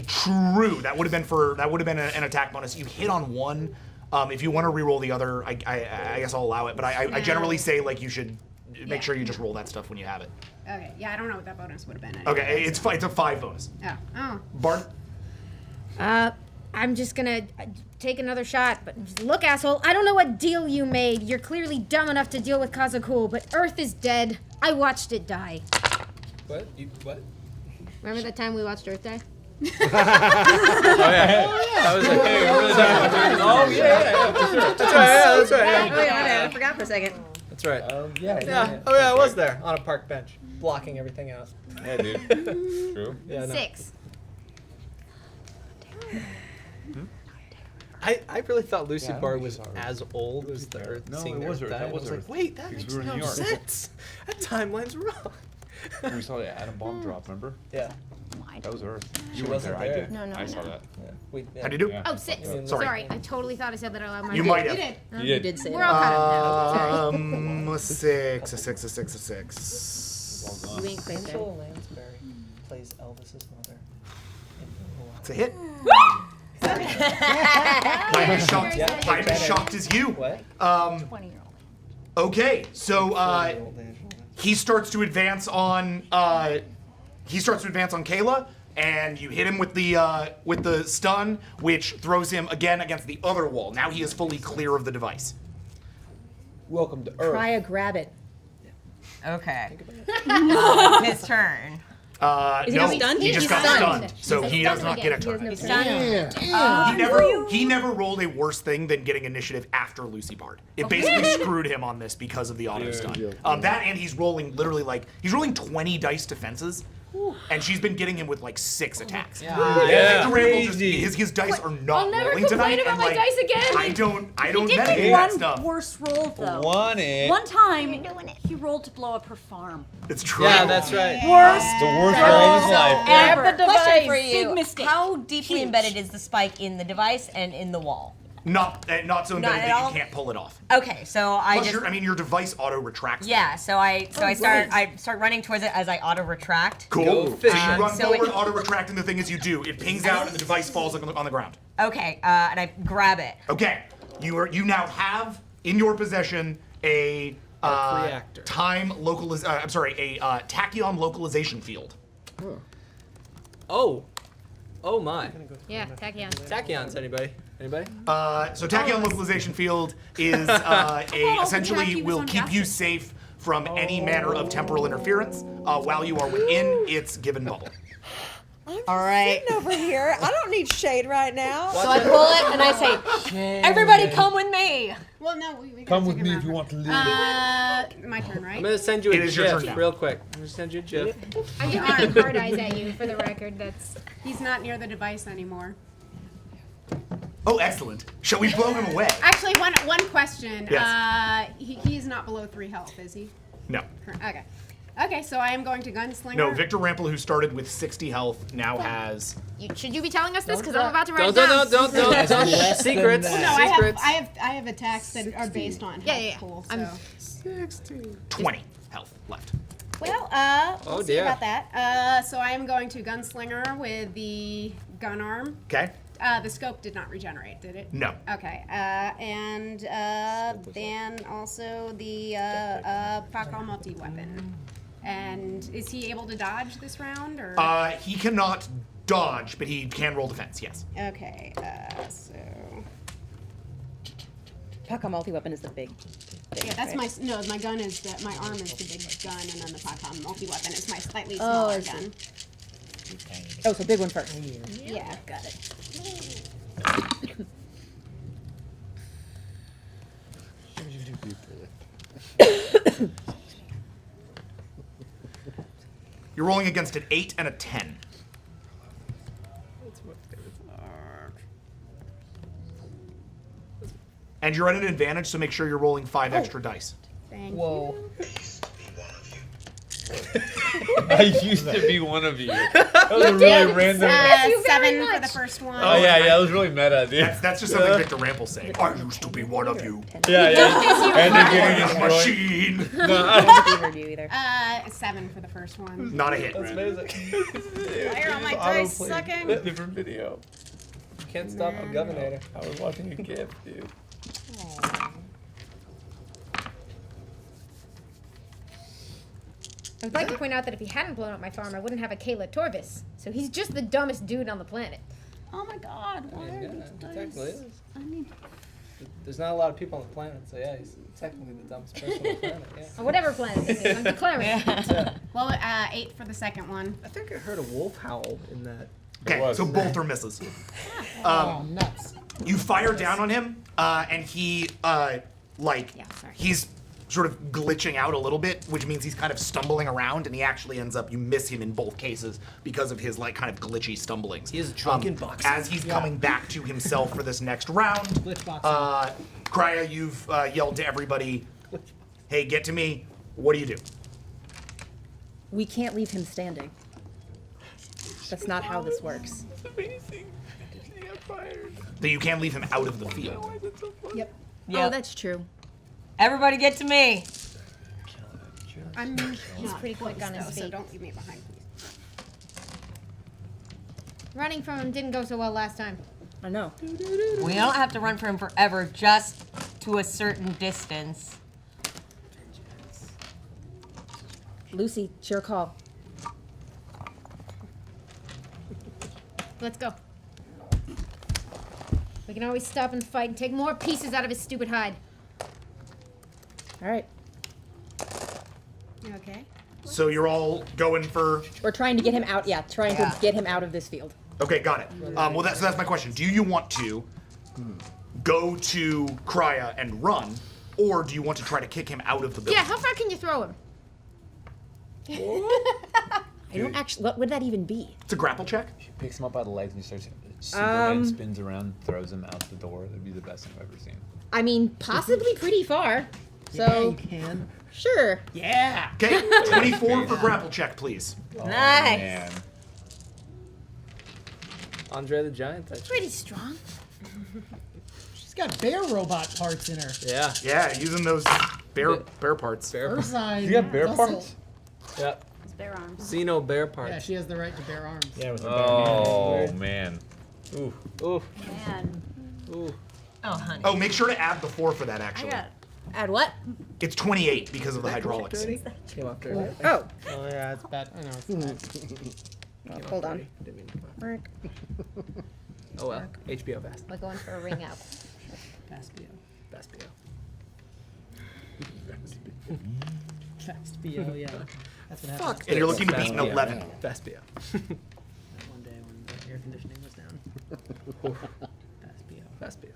True. That would have been an attack bonus. You hit on one. If you want to re-roll the other, I guess I'll allow it. But I generally say like you should make sure you just roll that stuff when you have it. Okay. Yeah, I don't know what that bonus would have been. Okay, it's a 5 bonus. Oh. Bart. I'm just gonna take another shot, but just look, asshole, I don't know what deal you made. You're clearly dumb enough to deal with Kazakul, but Earth is dead. I watched it die. What? What? Remember that time we watched Earth die? Oh yeah. I was like, hey, we're really talking about Oh yeah. That's right. Yeah, that's right. Oh yeah, I forgot for a second. That's right. Yeah. Oh yeah, I was there on a park bench, blocking everything out. Yeah, dude. True. Yeah, no. 6. I really thought Lucy Bard was as old as the Earth. No, seeing it was Earth Earth. die, That was and I was Earth. like, wait, that Because makes we were in no New York. sense. That timeline's wrong. We saw the atom bomb drop. Remember? Yeah. That was Earth. She You weren't wasn't there. I there. did. No, I saw that. Yeah. How'd you do? Yeah. Oh, 6. Sorry. Sorry. I totally thought I said that out loud. You might have. You did. You did. say We're all caught up now. Sorry. A 6, a 6, a 6, a 6. You ain't quite there. Angela Lansbury plays Elvis's mother. It's a hit. I'm as shocked as you. What? 20-year-old. Okay, so Old Angela. he starts to advance on Kayla, and you hit him with the stun, which throws him again against the other wall. Now he is fully clear of the device. Welcome to Earth. Try a grab it. Okay. His turn. Is he No, stunned? he just He's got stunned. stunned, so he does not get a turn. He's Damn. He never rolled a worse thing than getting initiative after Lucy Bard. It basically screwed him on this because of the auto stun. That and he's rolling literally he's rolling 20 dice defenses. And she's been getting him with like 6 attacks. Yeah. Victor Randall his dice are not I'll never rolling tonight. complain about and my like, dice again. I don't Did meditate make that one stuff. worse roll though. One One time, he rolled to blow up her farm. It's true. Yeah, that's right. Worst The worst roll of his life. ever. Question for you. Big mistake. How deeply embedded is the spike in the device and in the wall? Not so embedded at that all? you can't pull it off. Okay, so I Plus, just your device auto retracts. yeah. So I start running towards it as I auto retract. Cool. Go So fish. you run So forward, it- auto retract, and the thing is you do. It pings out, and the device falls on the ground. Okay, and I grab it. Okay. You now have in your possession a reactor. tachyon localization field. Oh my. Yeah, tachyon. Tachyons, anybody? Anybody? So tachyon localization field is essentially Jackie was will on keep you safe from any manner of temporal interference while you are within its given bubble. All right. Over here. I don't need shade right now. So I pull it and I say, "Everybody, come with me." Well, no, we Come gotta with take me him if you out. want to leave. My turn, I'm right? gonna send you a It is your turn GIF now. real quick. I'm gonna send you a GIF. I'm giving hard eyes at you for the record. That's. He's not near the device anymore. Oh, excellent. Shall we blow him away? Actually, one question. Yes. He's not below 3 health, is he? No. Okay. Okay, so I am going to gunslinger. No, Victor Rampel, who started with 60 health, now has. Should you be telling us this? Because I'm about to write Don't, it down. don't. Secrets. No, Secrets. I have attacks that are based on health Yeah. pool. I'm- So. 20 health left. Well, Oh, we'll see dear. about that. So I am going to gunslinger with the gun arm. Okay? The scope did not regenerate, did it? No. Okay, and then also the Pakal multi-weapon. And is he able to dodge this round, or? He cannot dodge, but he can roll defense, yes. Okay, so. Pakal multi-weapon is the big. Yeah, that's my gun is my arm is the big gun, and then the Pakal multi-weapon is my slightly Oh, I smaller see. gun. Oh, so big one first. Yeah, got it. You're rolling against an 8 and a 10. And you're at an advantage, so make sure you're rolling 5 extra dice. Thank Thank Whoa. I used to be one of you. That was a really random. 7 for the first one. Oh yeah, that was really meta, dude. That's just something Victor Rample's saying. I used to be one of you. Yeah. And you're getting destroyed. Machine. Either. 7 for the first one. Not a hit. That's amazing. Why are all my dice sucking? Different video. Can't stop a governor. I was watching a GIF, dude. I would like to point out that if he hadn't blown up my farm, I wouldn't have a Kayla Torvis. So he's just the dumbest dude on the planet. Oh my god, why are these Technically dice? is. I need. There's not a lot of people on the planet, so yeah, he's technically the dumbest person on the planet. Yeah. Or whatever planet this is, I'm declaring. Well, 8 for the second one. I think I heard a wolf howl in that. Okay, so both are misses. Oh, nuts. You fire down on him, and he, he's sort of glitching out a little bit, which means he's kind of stumbling around, and he actually ends up, you miss him in both cases because of his, kind of glitchy stumblings. He is drunken boxing. As he's coming back to himself for this next round, Glitch boxing. Krya, you've yelled to everybody, hey, get to me. What do you do? We can't leave him standing. That's not how this works. Amazing. He got fired. That you can't leave him out of the field. Yep. Oh, that's true. Everybody get to me. He's pretty quick on his So feet. don't leave me behind, please. Running from him didn't go so well last time. I know. We don't have to run for him forever, just to a certain distance. Lucy, it's your call. Let's go. We can always stop and fight and take more pieces out of his stupid hide. All right. You okay? So you're all going for... We're trying to get him out. Yeah, trying to get him out of this field. Okay, got it. So that's my question. Do you want to go to Krya and run, or do you want to try to kick him out of the building? Yeah, how far can you throw him? I don't actually. What would that even be? It's a grapple check. She picks him up by the legs and he starts Superman spins around, throws him out the door. That'd be the best thing I've ever seen. I mean, possibly pretty far. So can. sure. Yeah. Okay, 24 for grapple check, please. Oh, Nice. man. Andre the Giant. That's Pretty strong. She's got bear robot parts in her. Yeah. Yeah, using those bear parts. Bear Her parts. side. You got bear muscle. parts? Yep. It's bare arms. Xeno bear parts. Yeah, she has the right to bear arms. Yeah, with the Oh man. Ooh. Ooh. Man. Ooh. Oh, honey. Oh, make sure to add the 4 for that, actually. Add what? It's 28 because of the hydraulics. Came off dirty. Oh. Oh yeah, it's bad. I know. It's bad. Hold on. Didn't mean to. Oh well. HBO fast. We're going for a ring out. Fast BO. Fast BO. Fast BO, yeah. That's what happens. And you're looking to beat an 11. Fast BO. One day when the air conditioning was down. Fast BO. Fast BO.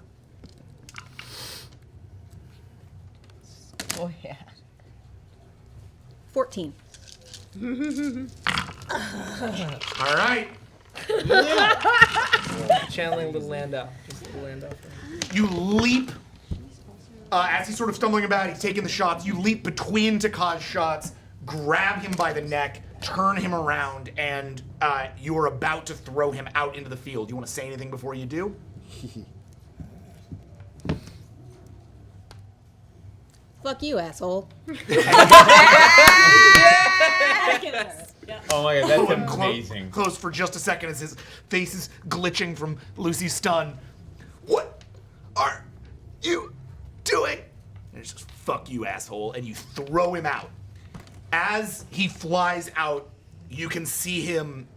Oh, yeah. 14. All right. Channeling little Landau. Just little Landau. You leap. As he's sort of stumbling about, he's taking the shots. You leap between Takaj's shots, grab him by the neck, turn him around, and you are about to throw him out into the field. You want to say anything before you do? Fuck you, asshole. Oh my god, that's Pull him amazing. Close for just a second as his face is glitching from Lucy's stun. What are you doing? And it's just, fuck you, asshole, and you throw him out. As he flies out, you can see him,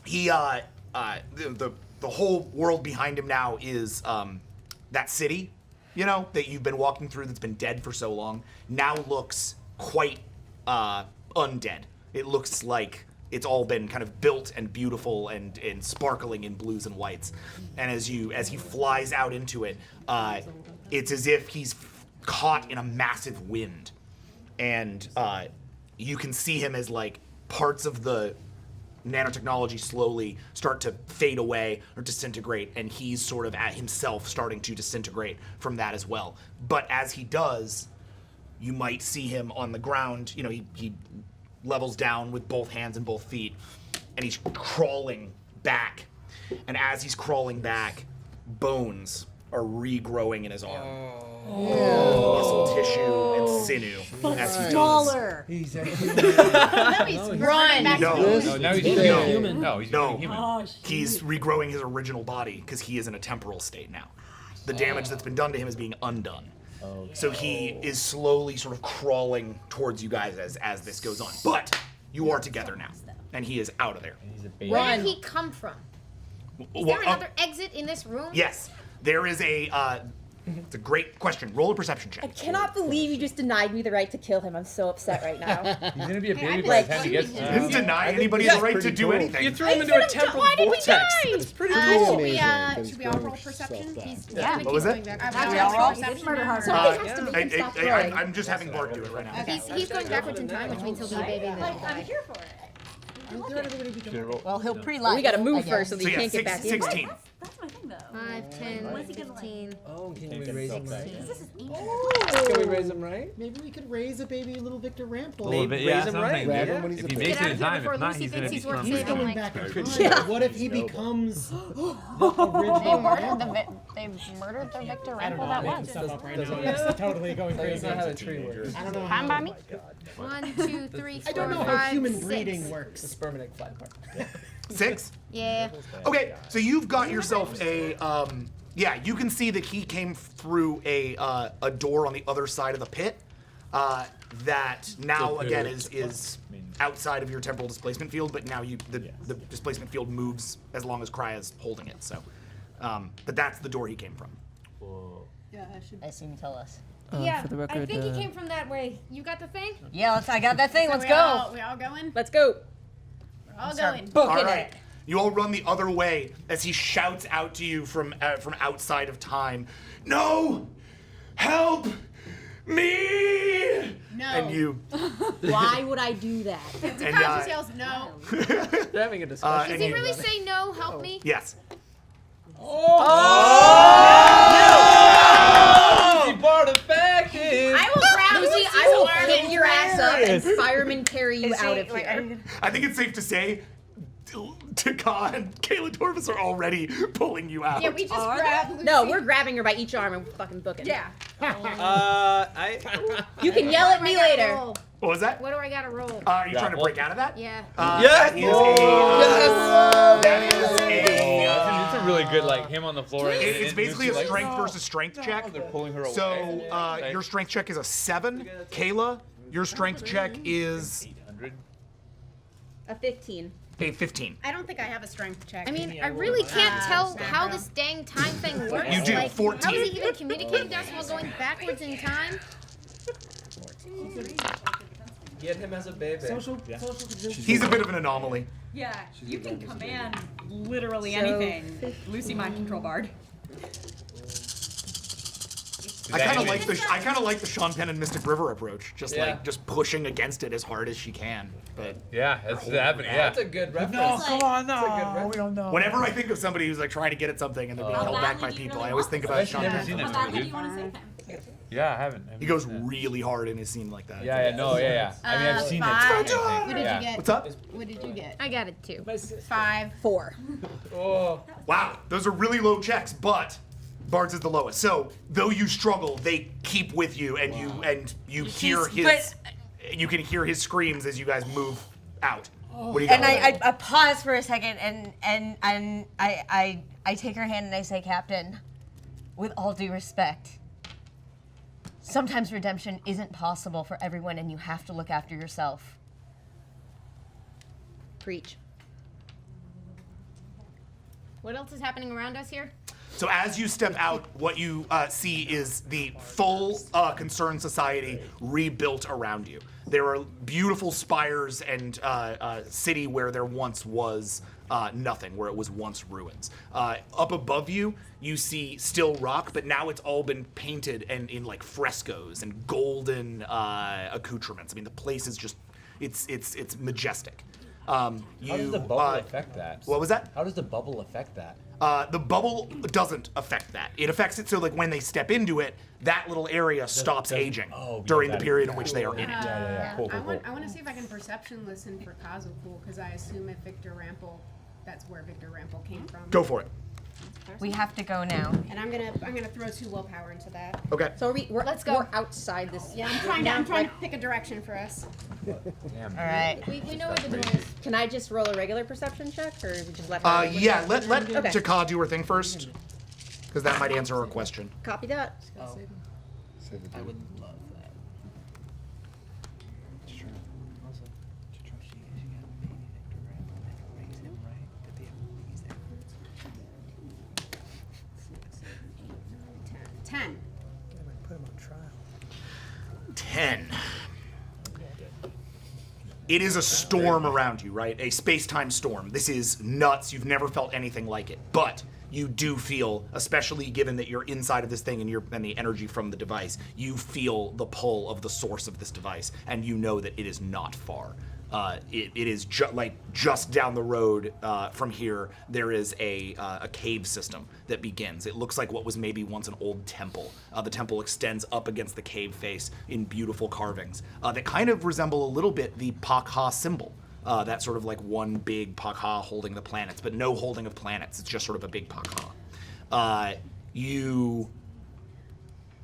the whole world behind him now is that city, you know, that you've been walking through that's been dead for so long, now looks quite undead. It looks like it's all been kind of built and beautiful and sparkling in blues and whites. And as he flies out into it, it's as if he's caught in a massive wind. And you can see him as like parts of the nanotechnology slowly start to fade away or disintegrate, and he's sort of at himself starting to disintegrate from that as well. But as he does, you might see him on the ground. You know, he levels down with both hands and both feet, and he's crawling back. And as he's crawling back, bones are regrowing in his arm. Muscle tissue and sinew as he Smaller. He's a Run! No, now he's human. No, he's No, human. he's regrowing his original body because he is in a temporal state now. The damage that's been done to him is being undone. So he is slowly sort of crawling towards you guys as this goes on. But you are together now, and he is out of there. He's a baby. Where did he come from? Is there another exit in this room? Yes, there is a. It's a great question. Roll a perception check. I cannot believe you just denied me the right to kill him. I'm so upset right now. He's gonna be a baby by the time he gets to Didn't deny anybody the right to do anything. You threw him into a temporal vortex. It's pretty cool. Should we all roll perception? What was that? We all roll perception. I'm just having Bart do it right now. He's going backwards in time, which means he'll be a baby. Then I'm here for it. Well, he'll pre-life. We gotta move I guess. first so that So he yeah, can't get back in. 16. That's my thing, though. 5, 10, What's he gonna 15. Oh, can we raise him right? This is ancient. Can we raise him right? Maybe we could raise a baby little Victor Rample. Maybe raise him right. Grab him when he's If a he baby. makes Get it out in of here time, before if not, Lucy he's gonna thinks he's become. worth He's saving. going Like, back in time. What if he becomes the original? They murdered the Victor I don't Rample know. that I'm making was. stuff up right now. It's totally going That's crazy. not how the tree works. I don't know Fine how. by me. 1, 2, 3, 4, I don't know 5, how human 6. breeding The works. sperm and egg fly apart. 6? Yeah. Okay, so you've got yourself a. Yeah, you can see that he came through a door on the other side of the pit. That now again is outside of your temporal displacement field, but now the displacement field moves as long as Krya's holding it. So, but that's the door he came from. I assume you tell us. Yeah, I think he came from that way. You got the thing? Yeah, I got that thing. Let's go. We all going? Let's go. We're all going. Booking All right. it. You all run the other way as he shouts out to you from outside of time. No! Help me! No. And you. Why would I do that? Takashi yells no. They're having a discussion. Does he really say no? Help me? Yes. Bart affected. I will grab Lucy, I will pick your ass up and fireman carry you out of here. I think it's safe to say Taka and Kayla Torvis are already pulling you out. Yeah, we just grab Lucy. No, we're grabbing her by each arm and fucking booking. Yeah. You can yell at me later. Roll. What was that? What do I gotta roll? Are you trying to break out of that? Yeah. That is It's a really good, like, him on the floor. it's basically a strength versus strength check. They're pulling her away. So your strength check is a 7. Kayla, your strength check is 800. A 15. a 15. I don't think I have a strength check. I mean, I really can't tell how this dang time thing works. You do, Like, 14. How is he even communicating to us while going backwards in time? Get him as a baby. Social conditions. He's a bit of an anomaly. Yeah, you can command literally anything. Lucy, mind control bard. I kind of like the Sean Penn and Mystic River approach, just just pushing against it as hard as she can. But Yeah, that's happening. Yeah. That's a good reference. No, come on, That's a good no. reference. We don't know. whenever I think of somebody who's like trying to get at something and they're being held back by people, I always think about Sean never Penn. seen How that badly movie, do you want to save him? Yeah, I haven't. He goes really hard in his scene like that. Yeah, yeah. I mean, I've seen it. 5. I What think. did Yeah. you get? What's up? What did you get? I got it too. 5. 4. Oh. Wow, those are really low checks, but Bards is the lowest. So though you struggle, they keep with you, and you hear his. You can hear his screams as you guys move out. What do you got? And I pause for a second and I take her hand and I say, Captain, with all due respect, sometimes redemption isn't possible for everyone and you have to look after yourself. Preach. What else is happening around us here? So as you step out, what you see is the full Concerned Society rebuilt around you. There are beautiful spires and city where there once was nothing, where it was once ruins. Up above you, you see still rock, but now it's all been painted and in like frescoes and golden accoutrements. I mean, the place is just, it's majestic. How does the bubble affect that? What was that? How does the bubble affect that? The bubble doesn't affect that. It affects it so like when they step into it, that little area stops aging during the period in which they are in it. Yeah. Cool. I want to see if I can perception listen for Kazuku, because I assume if Victor Rample, that's where Victor Rample came from. Go for it. We have to go now. And I'm gonna throw 2 willpower into that. Okay. So Let's go. We're outside this. Yeah, I'm trying to pick a direction for us. All right. We know where the door is. Can I just roll a regular perception check, or we just let? Yeah, let Okay. Taka do her thing first, because that might answer her question. Copy that. I would love that. Ten. Put him on trial. 10. It is a storm around you, right? A space-time storm. This is nuts. You've never felt anything like it. But you do feel, especially given that you're inside of this thing and the energy from the device, you feel the pull of the source of this device, and you know that it is not far. It is just down the road from here. There is a cave system that begins. It looks like what was maybe once an old temple. The temple extends up against the cave face in beautiful carvings that kind of resemble a little bit the Pakha symbol. That sort of like one big Pakha holding the planets, but no holding of planets. It's just sort of a big Pakha. And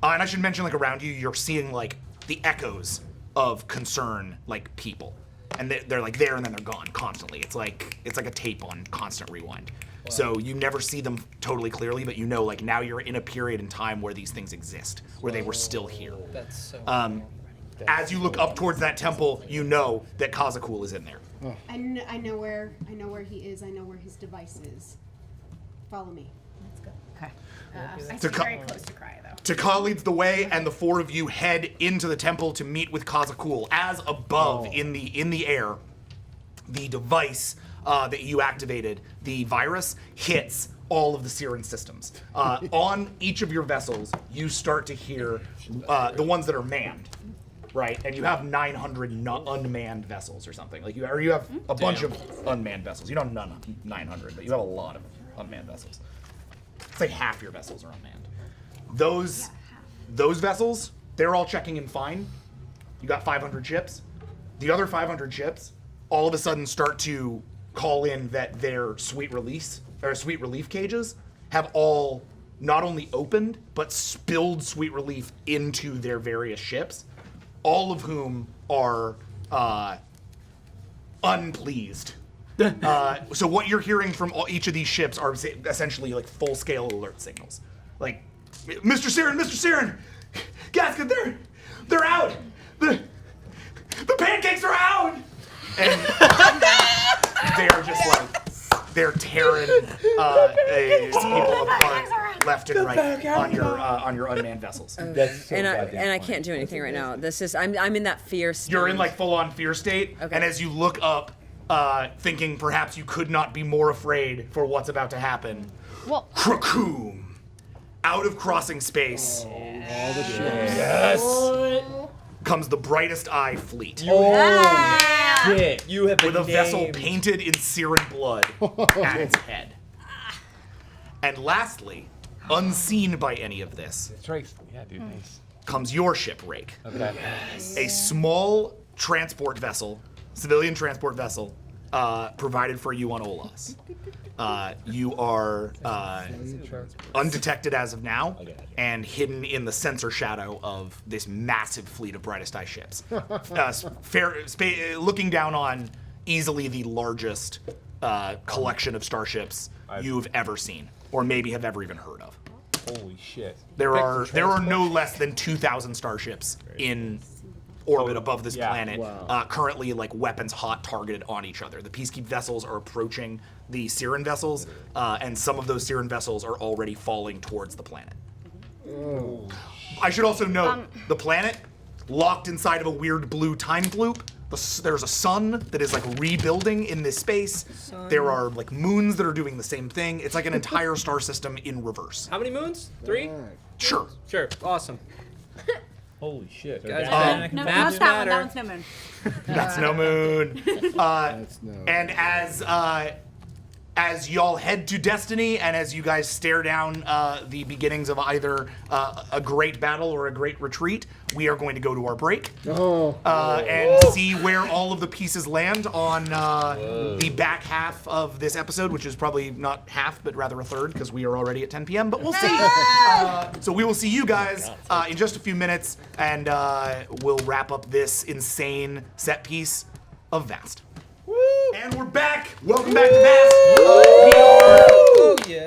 I should mention, like around you, you're seeing like the echoes of concern, like people. And they're like there and then they're gone constantly. It's like a tape on constant rewind. Wow. So you never see them totally clearly, but you know like now you're in a period in time where these things exist, where they were still here. That's so as you look up towards that temple, you know that Kazuku is in there. Oh. I know where he is. I know where his device is. Follow me. Let's go. Okay. I stay very close to Cry, though. Taka leads the way, and the 4 of you head into the temple to meet with Kazuku. As above in the air, the device that you activated, the virus, hits all of the Siren systems. On each of your vessels, you start to hear the ones that are manned. Right, and you have 900 unmanned vessels or something. Like you have a bunch of unmanned vessels. You don't have 900, but you have a lot of unmanned vessels. It's like half your vessels are unmanned. Those vessels, they're all checking in fine. You got 500 ships. The other 500 ships all of a sudden start to call in that their sweet relief cages have all not only opened but spilled sweet relief into their various ships. All of whom are unpleased. So what you're hearing from each of these ships are essentially like full-scale alert signals. Like, Mr. Siren, Gasket, they're out. The pancakes are out. And they're just like, they're tearing people apart left and right on your unmanned vessels. That's so and I can't do anything right now. This is I'm in that fear state. You're in like full-on fear state, and as you look up, thinking perhaps you could not be more afraid for what's about to happen, Krakoom, out of crossing space, all the ships. Yes. Comes the Brightest Eye fleet. Shit, you have been with a vessel named. painted in Siren blood at its head. And lastly, unseen by any of this, That's right. Yeah, dude. Nice. comes your ship, Rake. Okay. A small transport vessel, civilian transport vessel, provided for you on Olas. You are undetected as of now and hidden in the sensor shadow of this massive fleet of Brightest Eye ships. Looking down on easily the largest collection of starships you've ever seen, or maybe have ever even heard of. Holy shit. There are no less than 2,000 starships in orbit above this planet, currently like weapons hot targeted on each other. The Peacekeep vessels are approaching the Siren vessels, and some of those Siren vessels are already falling towards the planet. I should also note, the planet, locked inside of a weird blue time loop. There's a sun that is like rebuilding in this space. There are like moons that are doing the same thing. It's like an entire star system in reverse. How many moons? 3? Sure. Sure. Awesome. Holy shit. Guys, No, maps not that one. matter. That one's no moon. That's no moon. And as y'all head to Destiny, and as you guys stare down the beginnings of either a great battle or a great retreat, we are going to go to our break and see where all of the pieces land on the back half of this episode, which is probably not half, but rather a third, because we are already at 10 p.m., but we'll see. So we will see you guys in just a few minutes, and we'll wrap up this insane set piece of Vast. And we're back. Welcome back to Vast.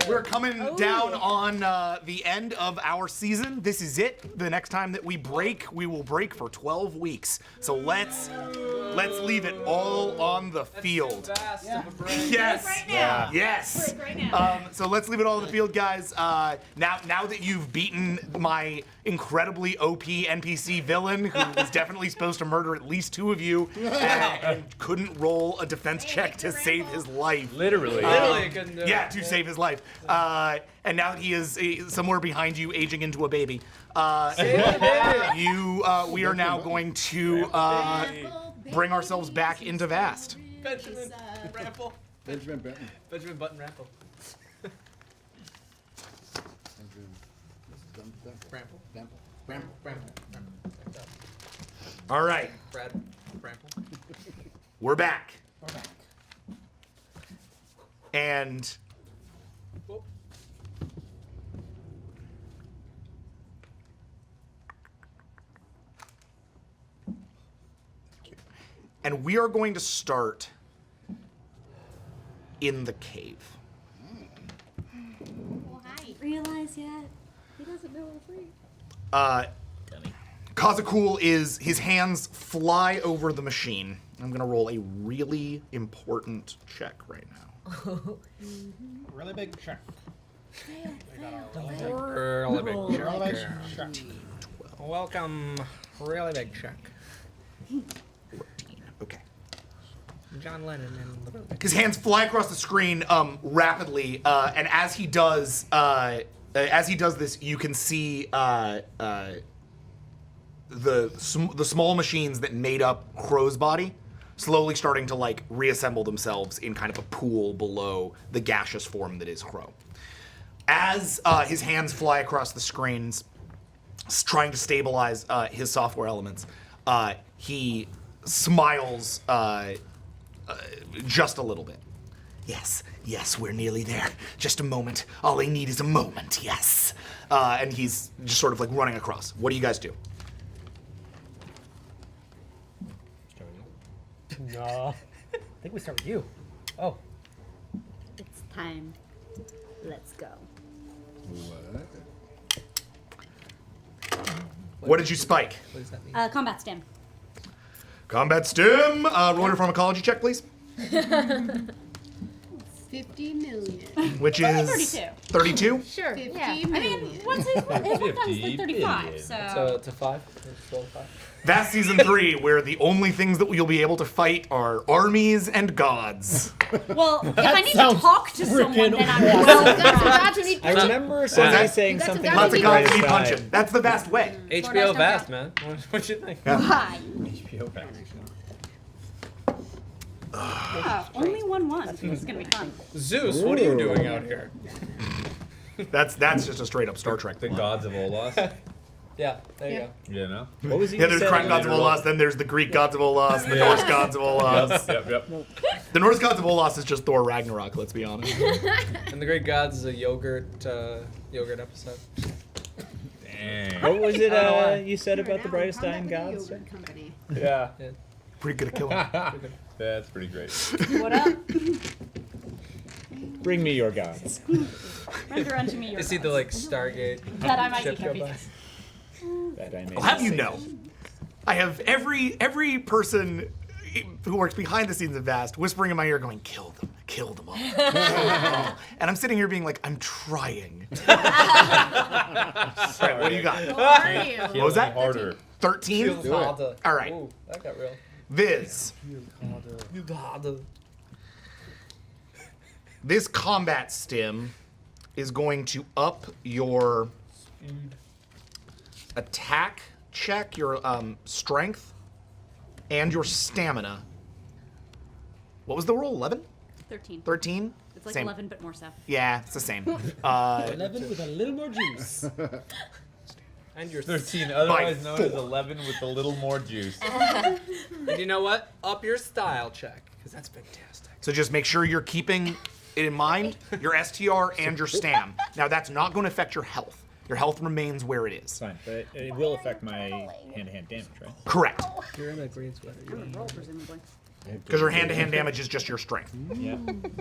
We're coming down on the end of our season. This is it. The next time that we break, we will break for 12 weeks. So let's leave it all on the field. Yes. Right now. Yes. Right now. So let's leave it all on the field, guys. Now that you've beaten my incredibly OP NPC villain, who was definitely supposed to murder at least 2 of you, and couldn't roll a defense check to save his life. Literally. Couldn't do Yeah, it. to save his life. And now that he is somewhere behind you, aging into a baby. We are now going to bring ourselves back into Vast. Benjamin Rample. Benjamin Benton. Benjamin Button Rample. Rample. Rample. All right, Brad Rample. we're back. And we are going to start in the cave. Realize yet? He doesn't know we're free. Kazakul his hands fly over the machine. I'm gonna roll a really important check right now. Really big check. Really big check. Welcome. Really big check. 14. Okay. John Lennon and the really big His hands fly across the screen rapidly, and as he does this, you can see the small machines that made up Crow's body slowly starting to like reassemble themselves in kind of a pool below the gaseous form that is Crow. As his hands fly across the screens, trying to stabilize his software elements, he smiles just a little bit. Yes, we're nearly there. Just a moment. All I need is a moment, yes. And he's just sort of like running across. What do you guys do? No. I think we start with you. Oh. It's time. Let's go. What did you spike? What does that mean? Combat stim. Combat stim. Roll your pharmacology check, please. 50 million. Which is 32. Sure. 50 Yeah. million. I mean, what's his one time's like 35, billion. so. It's a 5. Let's roll a 5. That's season 3, where the only things that you'll be able to fight are armies and gods. Well, if I need to talk to someone, then I'm Well, well. that's the gods who need I punching. remember somebody that? saying That's a something guy Lots of who gods needs need British punching. That's the vast way. HBO Vast, man. What you think? Why? HBO Max. Yeah, only 1-1. This is gonna be fun. Zeus, what are you doing out here? That's just a straight up Star Trek The thing. gods of Olas. Yeah, there you go. You know? What was he Yeah, there's the said? Crime gods of Olas, then there's the Greek gods of Olas, the Norse gods of Olas. Yep. The Norse gods of Olas is just Thor Ragnarok, let's be honest. And the Great Gods is a yogurt episode. Dang. What was I don't know why. it you said about the brightest dying gods? Company. Yeah. Pretty good at killing. That's pretty great. What up? Bring me your gods. Render unto me your You see the like Stargate that I might ship be go happy. by. That I may I'll have you say. know, I have every person who works behind the scenes of Vast whispering in my ear going, kill them all. Kill them all. And I'm sitting here being like, I'm trying. Right, what do you got? How are you? What was that? Harder. 13? Harder. All right. Ooh, that got real. Viz, this combat stim is going to up your attack check, your strength, and your stamina. What was the roll? 11? 13. 13? It's like Same. 11, but more so. Yeah, it's the same. 11 with a little more juice. And you're 13, otherwise known as 11 with a little more juice. And you know what? Up your style check, because that's fantastic. So just make sure you're keeping it in mind, your STR and your stam. Now that's not going to affect your health. Your health remains where it is. Fine, but it will affect my hand-to-hand damage, right? Correct. You're in a green sweater. Roll, presumably. Because your hand-to-hand damage is just your strength. Yeah.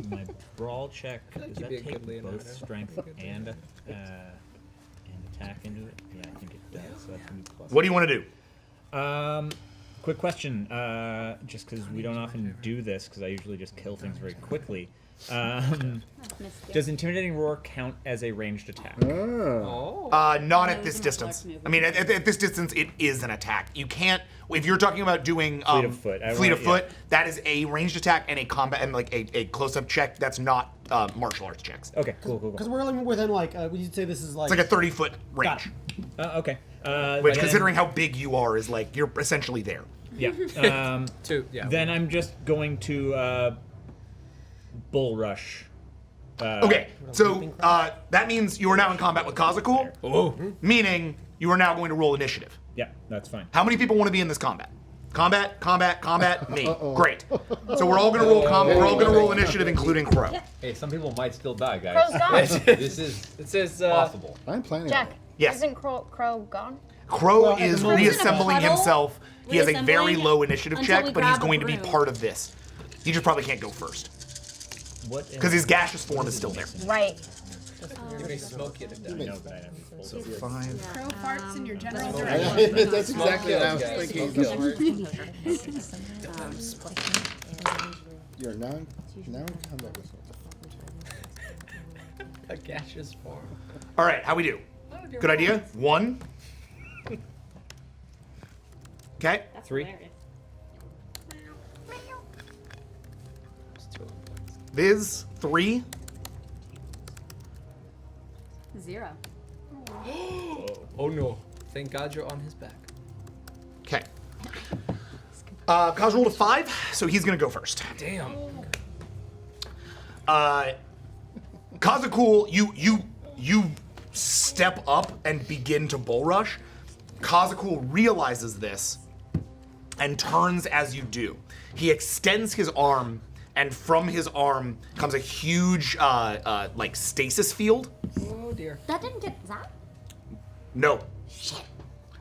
My brawl check, does you'd that be a take good Leonardo. both strength and attack into it? Yeah, I think it does. So that's gonna be plus. What do you want to do? Quick question, just because we don't often do this, because I usually just kill things very quickly. Does Intimidating Roar count as a ranged attack? Not at this distance. I mean, at this distance, it is an attack. You can't. If you're talking about doing Fleet of foot. Fleet of foot, that is a ranged attack and a combat and like a close-up check. That's not martial arts checks. Okay, cool. Because we're only within like, would you say this is like? It's like a 30-foot range. Okay. Which, considering how big you are, is like you're essentially there. Yeah. Then I'm just going to bull rush. Okay, so that means you are now in combat with Kazakul. Meaning you are now going to roll initiative. Yeah, that's fine. How many people want to be in this combat? Combat, me. Great. So we're all gonna roll we're all gonna roll initiative, including Crow. Hey, some people might still die, guys. Crow's gone. This is It says possible. I'm planning Jack, on it. Yes. isn't Crow gone? Crow Well, at is the moment- reassembling Puddle? himself. He has a very Reassembling low initiative until check, we but he's grab a going to be broom. part of this. He just probably can't go first. Because his gaseous form is still there. Right. you may smoke it to I death. know, but I have to So 5. Crow farts in your general direction. That's exactly what I was thinking. You're now in combat with A gaseous form. All right, how we do? Good idea? 1. Okay. 3. Viz, 3. 0. Oh no. Thank God you're on his back. Okay. Kaz rolled a 5, so he's gonna go first. Damn. Kazakul, you step up and begin to bull rush. Kazakul realizes this and turns as you do. He extends his arm, and from his arm comes a huge like stasis field. Oh dear. That didn't get zapped? No. Shit.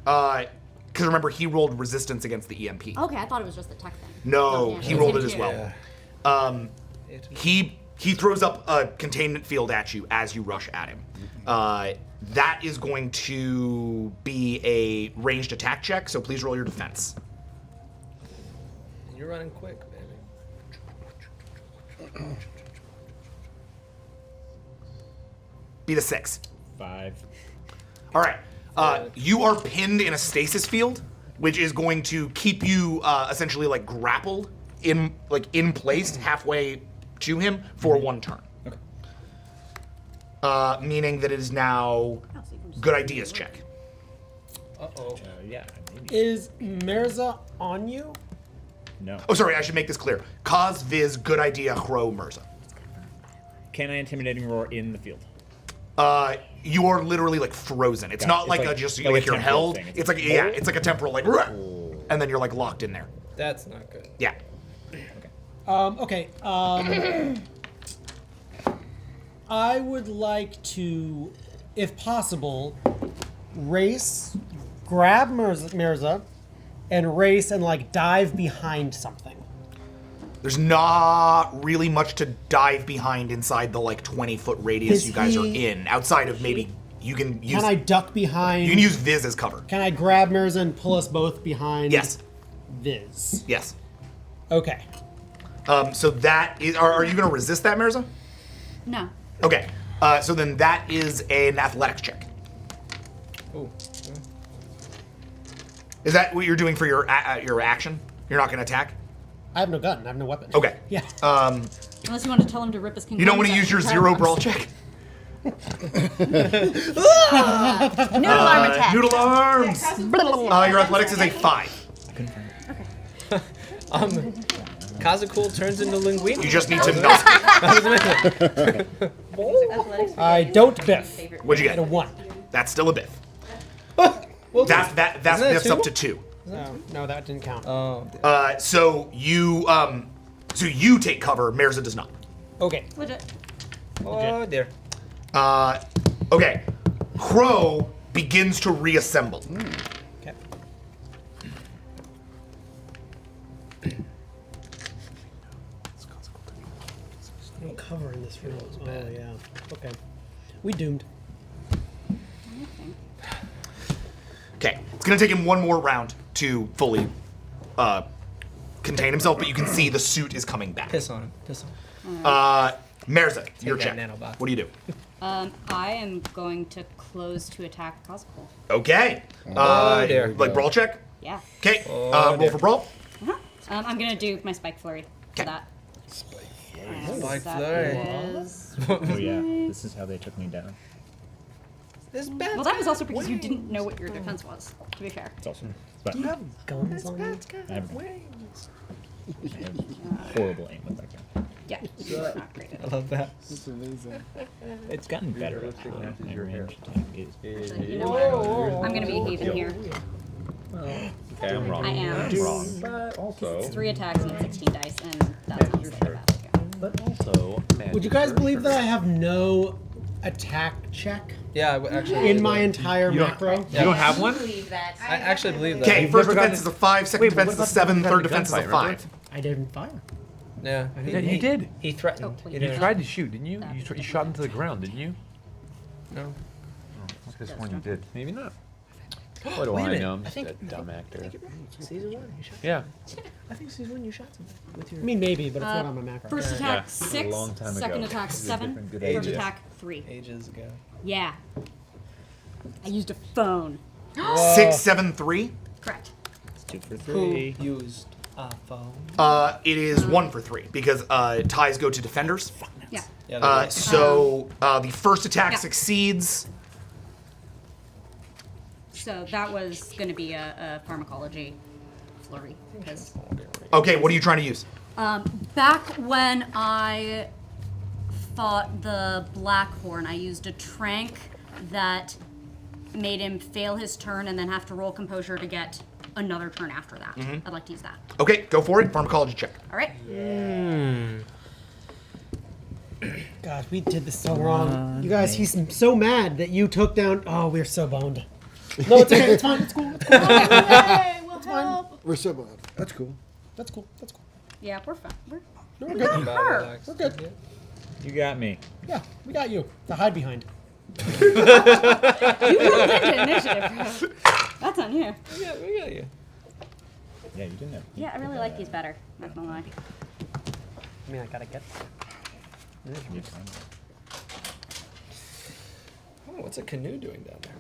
Because remember, he rolled resistance against the EMP. Okay, I thought it was just the tech thing. No, Yeah. he rolled it as well. He throws up a containment field at you as you rush at him. That is going to be a ranged attack check, so please roll your defense. And you're running quick, baby. Be the 6. 5. All right. You are pinned in a stasis field, which is going to keep you essentially like grappled in place halfway to him for 1 turn. Okay. Meaning that it is now good ideas check. Uh-oh. Yeah. Maybe. Is Mirza on you? No. Oh, sorry, I should make this clear. Kaz, Viz, good idea, Hro, Mirza. Can I intimidating roar in the field? You are literally like frozen. It's Gotcha. not It's like, like- a just like a like you're temporal held. thing. It's like it's like a temporal like, and then you're like locked in there. That's not good. Yeah. Okay. I would like to, if possible, race, grab Mirza, and race and like dive behind something. There's not really much to dive behind inside the like 20-foot radius Is you guys are he- in. Outside of maybe you can use. Can I duck behind? You can use Viz as cover. Can I grab Mirza and pull us both behind? Yes. Viz. Yes. Okay. So that is. Are you going to resist that, Mirza? No. Okay. So then that is an athletics check. Oh. Is that what you're doing for your action? You're not going to attack? I have no gun. I have no weapon. Okay. Yeah. Unless you want to tell him to rip his You don't want to use your 0 brawl check? Noodle arm attack. Noodle arms. Your athletics is a 5. Kazakul turns into Linguini. You just need to melt. I don't biff. What'd you At a get? 1. That's still a biff. Well, That's Isn't that biffs two? up to 2. No, that didn't count. Oh. So you take cover. Mirza does not. Okay. Legit. Oh dear. Okay. Crow begins to reassemble. Okay. No cover in this room. Oh yeah. Okay. We doomed. Okay. It's gonna take him one more round to fully contain himself, but you can see the suit is coming back. Piss on him. Piss on him. Mirza, your that check. nanobox. What do you do? I am going to close to attack Cosmo. Okay. dear. Like brawl check? Yeah. Okay. Oh, roll dear. for brawl. I'm gonna do my spike flurry for 'Kay. that. Spike That flurry. is- Oh yeah, this is how they took me down. Well, that was also because you didn't know what your defense was. To be fair. It's also, but Do you have guns on you? I have horrible aim with that gun. Yeah. Not great. I love that. That's amazing. It's gotten better. My range attack is. Actually, you know what? I'm gonna be a haven here. Okay, I'm wrong. I am. I'm wrong. It's Also, 3 attacks and 16 dice, and that's honestly a bad go. but also, Would you guys believe that I have no attack check Yeah, actually. in my entire macro? you don't have one? I actually believe that. Okay, You've first never defense is gotten- a 5, second Wait, but defense what is a about 7, the third defense is a gunfight, remember? 5. I didn't fire. Yeah. Yeah, you did. He threatened. Oh, You tried to shoot, didn't you? You shot into the ground, didn't you? No. Oh, I could have sworn you did. Maybe not. What do Wait a I minute. know? I'm I just think- a dumb actor. Season 1, you shot. Yeah. I think season 1 you shot something with your. I mean, maybe, but it's not on my macro. First Yeah, attack a 6, long time second ago. attack This is a 7, different good third idea. attack 3. Ages ago. Yeah. I used a phone. 6, 7, 3. Correct. It's 2 for Who 3. used a phone? It is 1 for 3 because ties go to defenders. Yeah. Yeah. So the first attack Yeah. succeeds. So that was going to be a pharmacology flurry. Because Okay, what are you trying to use? back when I fought the Blackhorn, I used a trank that made him fail his turn and then have to roll composure to get another turn after that. I'd like to use that. Okay, go for it. Pharmacology check. All right. God, we did this so wrong. You guys, he's so mad that you took down. Oh, we're so boned. No, it's okay. It's fine. It's cool. It's cool. Hey, we'll help. We're so glad. That's cool. That's cool. That's cool. Yeah, we're fine. No, we're We good. got her. We're good. You got me. Yeah, we got you. The hide behind. You rolled into initiative, bro. That's on you. We got you. Yeah, you didn't have. Yeah, I really like these better. Not gonna lie. I mean, I gotta get. Oh, what's a canoe doing down there?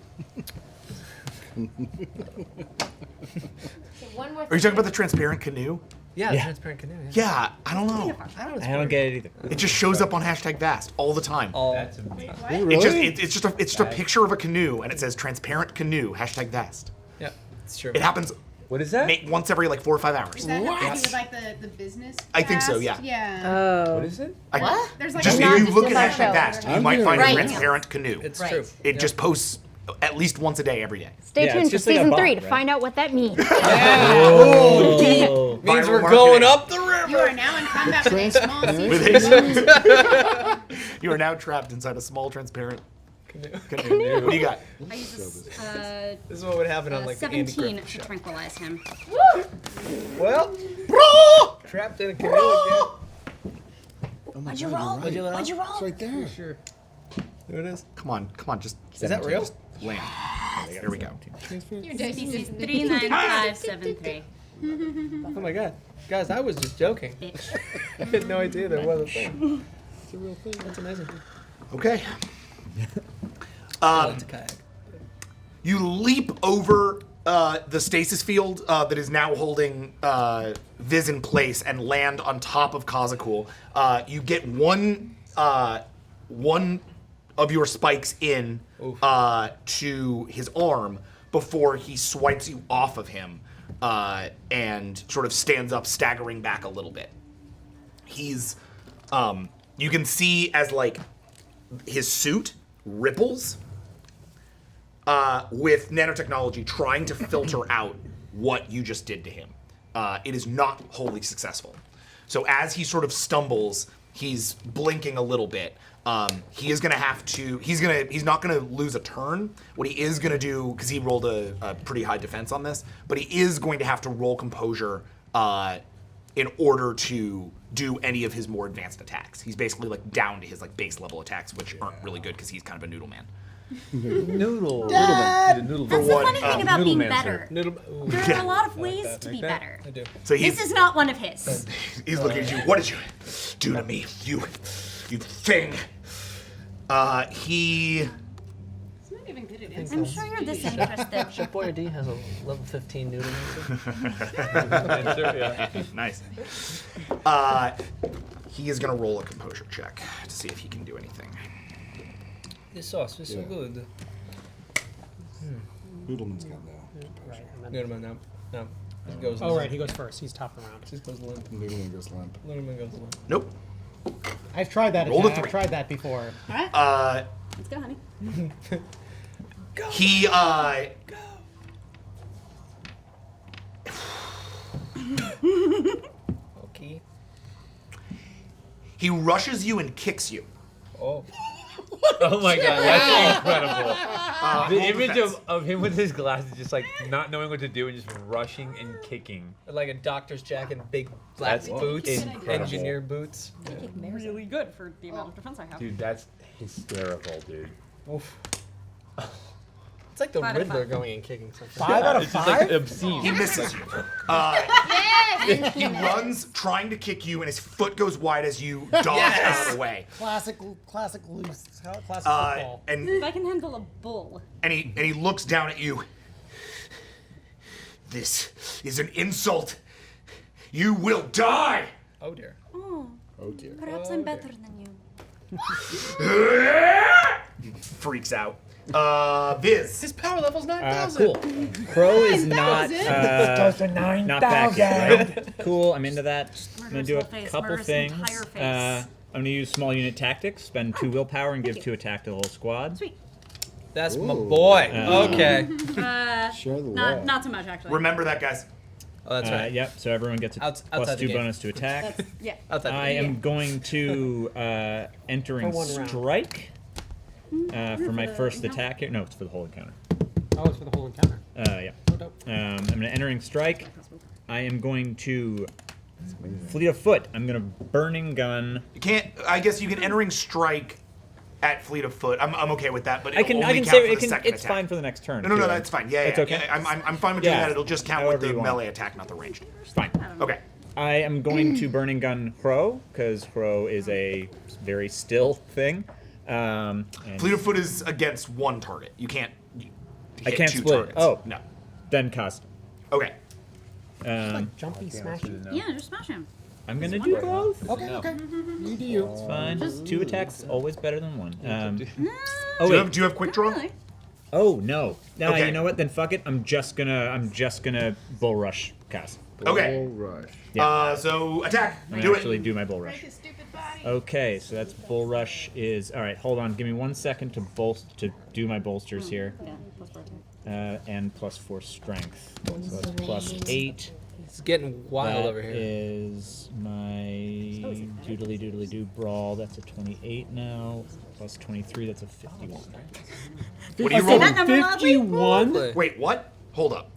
One more Are you talking about the transparent canoe? Yeah, Yeah. transparent canoe. Yeah, I don't know. I don't get it either. It just shows up on #Vast all the time. All That's amazing. It's just a picture of a canoe and it says transparent canoe #Vast. Yeah, it's true. It happens What is that? once every like 4 or 5 hours. Is that what? With like the business? I think so, cast? yeah. Yeah. What is it? What? There's like Just a if you not look just at in my #Vast, you I'm might gonna find do a that. transparent canoe. It's Right. true. It just posts at least once a day every day. Stay Yeah, tuned it's for just like a season bot, 3 to right? find out what that means. Oh, Means Viral we're marketing. going up the river. You are now in combat with a small With season. You are now trapped inside a small transparent Canoe. canoe. What do you got? I use this, This is what would happen on like the Andy 17 Griffith to show. tranquilize him. Well, trapped in a canoe again. Oh my What'd you God, roll? you're right. you roll? What'd you roll? It's right there. Sure. There it is. Come on, just Is that real? land. There we go. Your dice is 39573. Oh my god. Guys, I was just joking. Bitch. I had no idea there was a thing. It's a real thing. That's amazing. Okay. It's a kayak. You leap over the stasis field that is now holding Viz in place and land on top of Kazakul. You get one of your spikes in to his arm before he swipes you off of him and sort of stands up, staggering back a little bit. He's, you can see as like his suit ripples with nanotechnology trying to filter out what you just did to him. It is not wholly successful. So as he sort of stumbles, he's blinking a little bit. He is gonna have to. He's not gonna lose a turn. What he is gonna do, because he rolled a pretty high defense on this, but he is going to have to roll composure in order to do any of his more advanced attacks. He's basically like down to his like base level attacks, which aren't really good because he's kind of a noodle man. Noodle. That's the funny thing about being Noodle better. Mancer. There are a lot of ways to be better. I do. So This is not one of his. He's looking at you. What did you do to me? You thing. He. I'm sure you're disinterested. Chef Boyardee has a level 15 noodle Yeah. Nice. He is gonna roll a composure check to see if he can do anything. This sauce is so good. Noodleman's got no. Noodleman, no. He goes Oh, right, he goes first. He's top of the round. Just goes limp. Noodleman goes limp. Noodleman goes limp. Nope. I've tried that. Roll a I've 3. tried that before. Let's go, honey. He Okay. He rushes you and kicks you. Oh. Oh my god, that's incredible. The roll image defense. of him with his glasses just like not knowing what to do and just rushing and kicking. Like a doctor's jacket and big black That's boots, incredible. engineer boots. Really good for the amount of defense I have. Dude, that's hysterical, dude. Oof. It's like the 5 out of Riddler 5. going and kicking something. 5 out of It's just 5? like obscene. He misses you. He runs trying to kick you, and his foot goes wide as you dodge out of the way. Classic loose. Classic football. And If I can handle a bull. he looks down at you. This is an insult. You will die. Oh dear. Oh, Oh dear. perhaps I'm better than you. Freaks out. Viz. His power level's 9,000. Cool. Crow is not not back yet, right? Cool. I'm into that. I'm gonna do a Murder's whole face, couple Murder's things. entire face. I'm gonna use small unit tactics, spend 2 willpower, and give 2 attack to the whole squad. Sweet. That's my boy. Okay. Share the wall. Not so much actually. Remember that, guys. Oh, that's right. Yep. So everyone gets a Outside plus the 2 game. bonus to attack. Yeah. Outside I the game. am going to entering For 1 round. strike for my first attack here. No, it's for the whole encounter. Oh, it's for the whole encounter. Yeah. Oh, dope. I'm gonna entering strike. I am going to fleet of foot. I'm gonna burning gun. You can't. I guess you can entering strike at fleet of foot. I'm okay with that, but I can only count save for it. the Can, second it's attack. fine for the next turn. No, too. that's fine. Yeah, It's yeah. okay. Yeah, I'm fine with doing Yeah. that. It'll just count with However the you want. melee attack, not the ranged. Fine. Okay. I am going to burning gun Crow because Crow is a very still thing. And Fleet of foot is against 1 target. You can't. I hit can't 2 split. targets. Oh, No. then cost. Okay. Jumpy smashy. Yeah, just smash him. I'm gonna do both. Okay, okay. You do you. It's fine. Just 2 attacks is always better than 1. Do you have quick draw? Really? Oh no. Nah, Okay. you know what? Then fuck it. I'm just gonna bull rush cast. Okay. Bull rush. Yeah. So attack. I'm Do gonna it. actually do my bull rush. Okay, so that's bull rush is all right. Hold on, give me 1 second to do my bolsters here. Yeah, plus 4 attack. And plus 4 strength. So that's plus 8. It's getting wild That over here. is my doodly do brawl. That's a 28 now. Plus 23. That's a 51. What are you Say rolling? that number loudly. 51? Wait, what? Hold up.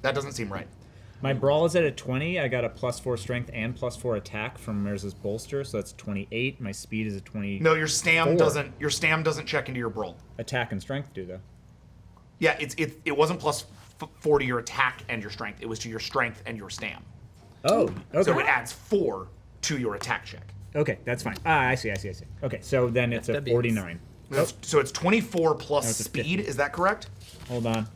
That doesn't seem right. My brawl is at a 20. I got a plus 4 strength and plus 4 attack from Merz's bolster, so that's 28. My speed is a 20. No, your stam doesn't check into your brawl. Attack and strength do though. Yeah, it wasn't plus 4 to your attack and your strength. It was to your strength and your stam. Oh, okay. So it adds 4 to your attack check. Okay, that's fine. I see. Okay, so then it's a That'd be 49. So it's 24 plus No, it's a speed. Is that correct? Hold on.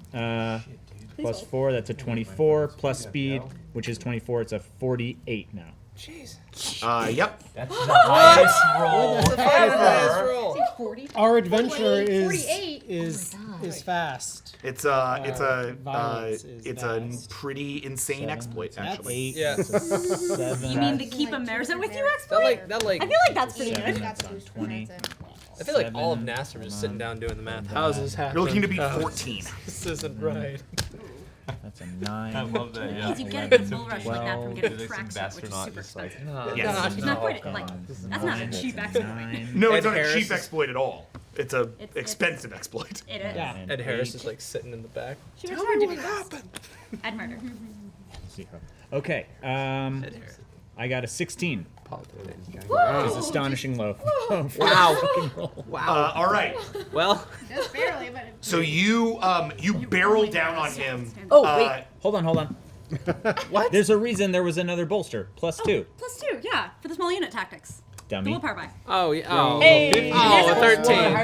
Plus 4, that's a 24. Plus speed, which is 24, it's a 48 now. Jeez. Yep. That's the highest roll That's the highest ever. roll. 40. Our adventure 48. is fast. It's a violence is a pretty insane exploit actually. Yeah. You mean to keep him there? Is it with you, exploit? That like. I feel like that's pretty good. That's on 20. I feel like all of NASA was just sitting down doing the math. How's this happening? You're looking to beat 14. This isn't right. That's a 9. I love that. Yeah. Because you get a good bull rush like that from getting a tracksuit, which is super expensive. Yes. It's not quite like that's not a cheap exploit. No, it's Ed not a Harris cheap is- exploit at all. It's a It's- expensive exploit. It is. Yeah. Ed Harris is like sitting in the back. She was hard to do this. Ed Murder. 0. Okay. Ed Harris. I got a 16. Woo! Which is astonishing low. Wow. All right. Well. Just barely, but So you barrel down on him. Oh wait. Hold on. What? There's a reason there was another bolster. +2. +2, yeah, for the small unit tactics. Dummy. The willpower buy. Oh, yeah. Oh, Hey! Oh, a 13.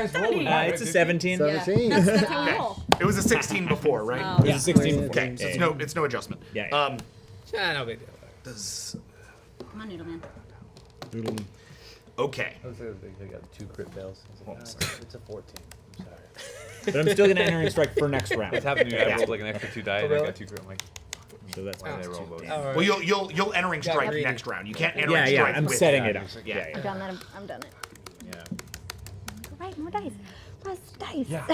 It's a 17. 17. That's how we roll. It was a 16 before, right? Oh. It was a 16 before. Okay, so it's no adjustment. Yeah. Yeah, no big deal. Come on, Noodle Man. Okay. They got 2 crit fails. It's a 14. I'm sorry. But I'm still gonna enter and strike for next round. It's happened to me. I rolled like an extra 2 die and I got 2 crit. I'm like, So that's why did I roll those? Well, you'll entering Got strike greedy. next round. You can't enter Yeah, and yeah. strike I'm with setting it up. Yeah. I've done that. I've done it. Yeah. Right, more dice. Less dice. Yeah.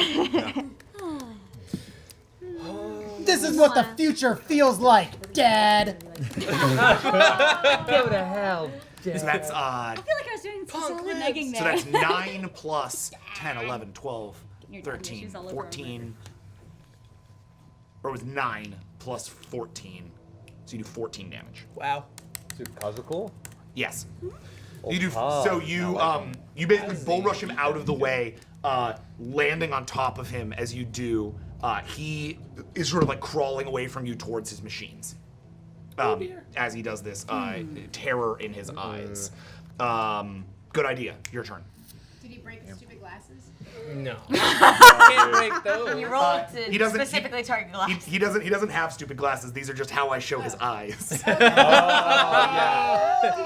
This is what the future feels like, Dad. Go to hell. So that's I feel like I was doing some sort of negging so there. that's 9 plus 10, 11, 12, Your daddy 13, issues all over 14. Or it was 9 plus 14. So you do 14 damage. Wow. Dude, Kazuko? Yes. Oh, You do so you basically bull rush him out of the way, landing on top of him as you do. He is sort of like crawling away from you towards his machines. As he does this, terror in his eyes. Good idea. Your turn. did he break his stupid glasses? No. Can't break those. You rolled to He doesn't specifically target glasses. He doesn't have stupid glasses. These are just how I show his eyes. Did he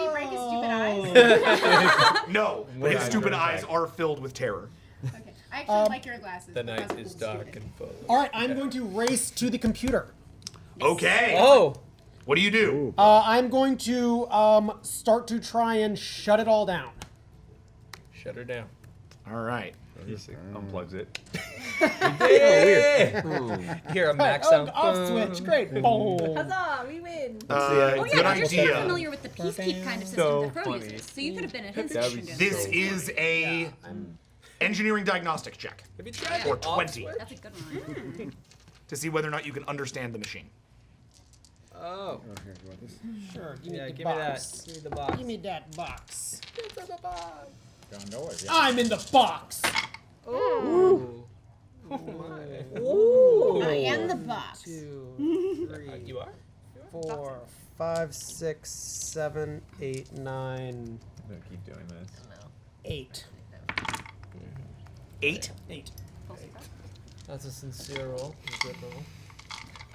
break his stupid eyes? No, but his stupid eyes are filled with terror. Okay. I actually like your glasses. The night because is it's dark stupid. and full. All right, I'm going to race to the computer. Okay. Oh. What do you do? I'm going to start to try and shut it all down. Shut her down. All right. He unplugs it. Weird. Hear a max sound. Off switch, great. Boom. Huzzah, we win. Oh Good yeah, you're so idea. familiar with the peacekeep kind of system So that Crow funny. uses, so you could have been at his That'd be station. This is a engineering diagnostics check Have you tried or the off 20 switch? That's a good one. to see whether or not you can understand the machine. Oh. Sure, give me Yeah, the give me that. box. Give me the box. Give me that box. John Doors, yeah. I'm in the box. Ooh. Ooh. I am the box. 2, 3. You are? 4, 5, 6, 7, 8, 9, I'm gonna keep doing this. 8. 8. 8. That's a sincere roll. A good roll.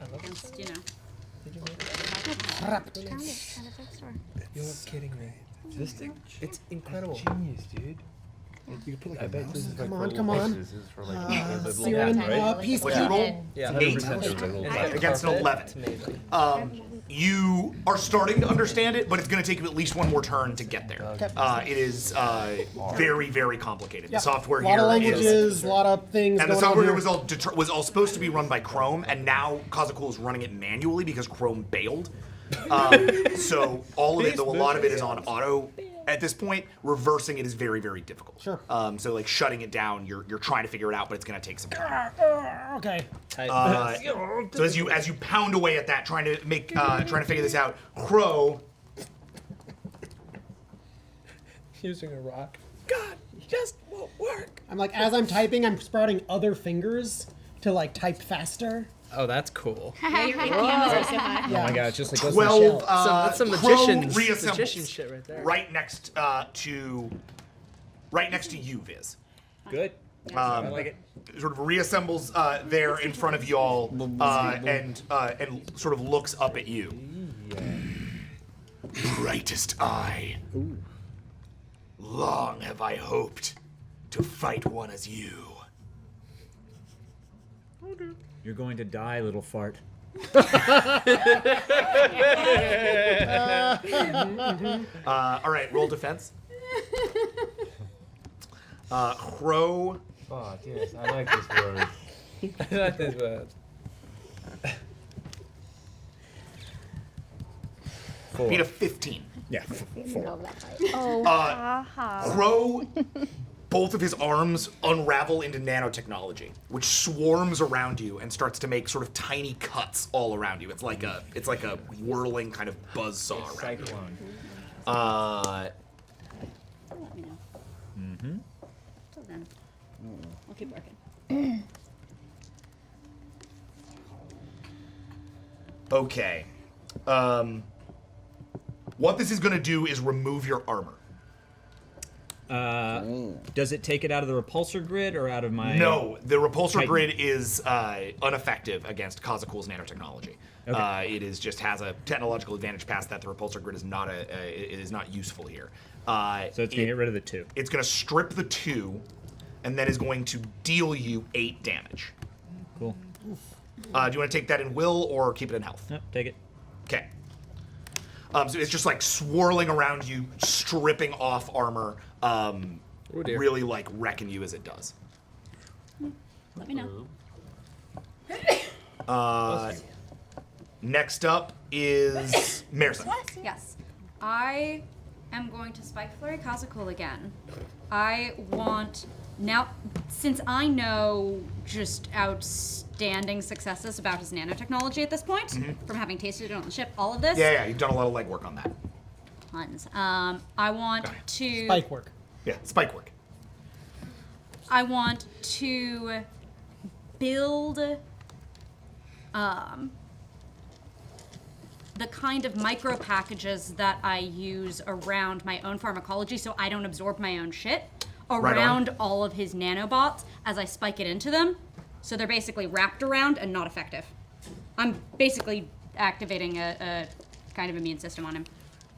I love Against, it. you know. Did you make it? You're kidding me. This thing? It's incredible. Genius, dude. You can put like I bet this is Come like on, for come little on. X's. This is for like the little Siren, guy, right? peace What'd you roll? Yeah. 8 And against an 11. It's amazing. You are starting to understand it, but it's going to take you at least one more turn to get there. It is very, very complicated. Yep. The software A lot of here is, languages, a lot of things and the going on software here. here was all supposed to be run by Chrome, and now Kazakool is running it manually because Chrome bailed. So all of it, though a lot of it is on auto at this point, reversing it is very, very difficult. Sure. So like shutting it down, you're trying to figure it out, but it's going to take some time. Okay. So as you pound away at that, trying to figure this out, Crow. Using a rock. God, just won't work. I'm like, as I'm typing, I'm sprouting other fingers to like type faster. Oh, that's cool. Yeah, your APM is also high. Oh my god, it's just like goes 12 in the shell. That's some Crow magician's reassembles shit right there. right next to you, Viz. Good. I like it. Sort of reassembles there in front of y'all and sort of looks up at you. Brightest eye. Long have I hoped to fight one as you. You're going to die, little fart. All right, roll defense. Crow. Oh, yes, I like this word. I like this word. 4. Beat a 15. Yeah, 4. Crow, both of his arms unravel into nanotechnology, which swarms around you and starts to make sort of tiny cuts all around you. It's like a whirling kind of buzzsaw around you. Cyclone. Let me know. Mm-hmm. Till then, I'll keep working. Okay. What this is going to do is remove your armor. Does it take it out of the repulsor grid or out of my... No, the repulsor Titan? grid is ineffective against Kazakul's nanotechnology. Okay. It is just has a technological advantage past that. The repulsor grid is not it is not useful here. So it's going to get rid of the 2. It's going to strip the 2, and then is going to deal you 8 damage. Cool. Do you want to take that in will or keep it in health? Yep, take it. Okay. So it's just like swirling around you, stripping off armor, dear. really like wrecking you as it does. Let me know. Next up is Marison. Yes. I am going to Spike Flurry Kazakul again. I want, now, since I know just outstanding successes about his nanotechnology at this point, from having tasted it on the ship, all of this. Yeah, you've done a lot of legwork on that. Tons. I want to. Spike work. Yeah, spike work. I want to build the kind of micro packages that I use around my own pharmacology so I don't absorb my own shit around all of his nanobots as I spike it into them. So they're basically wrapped around and not effective. I'm basically activating a kind of immune system on him,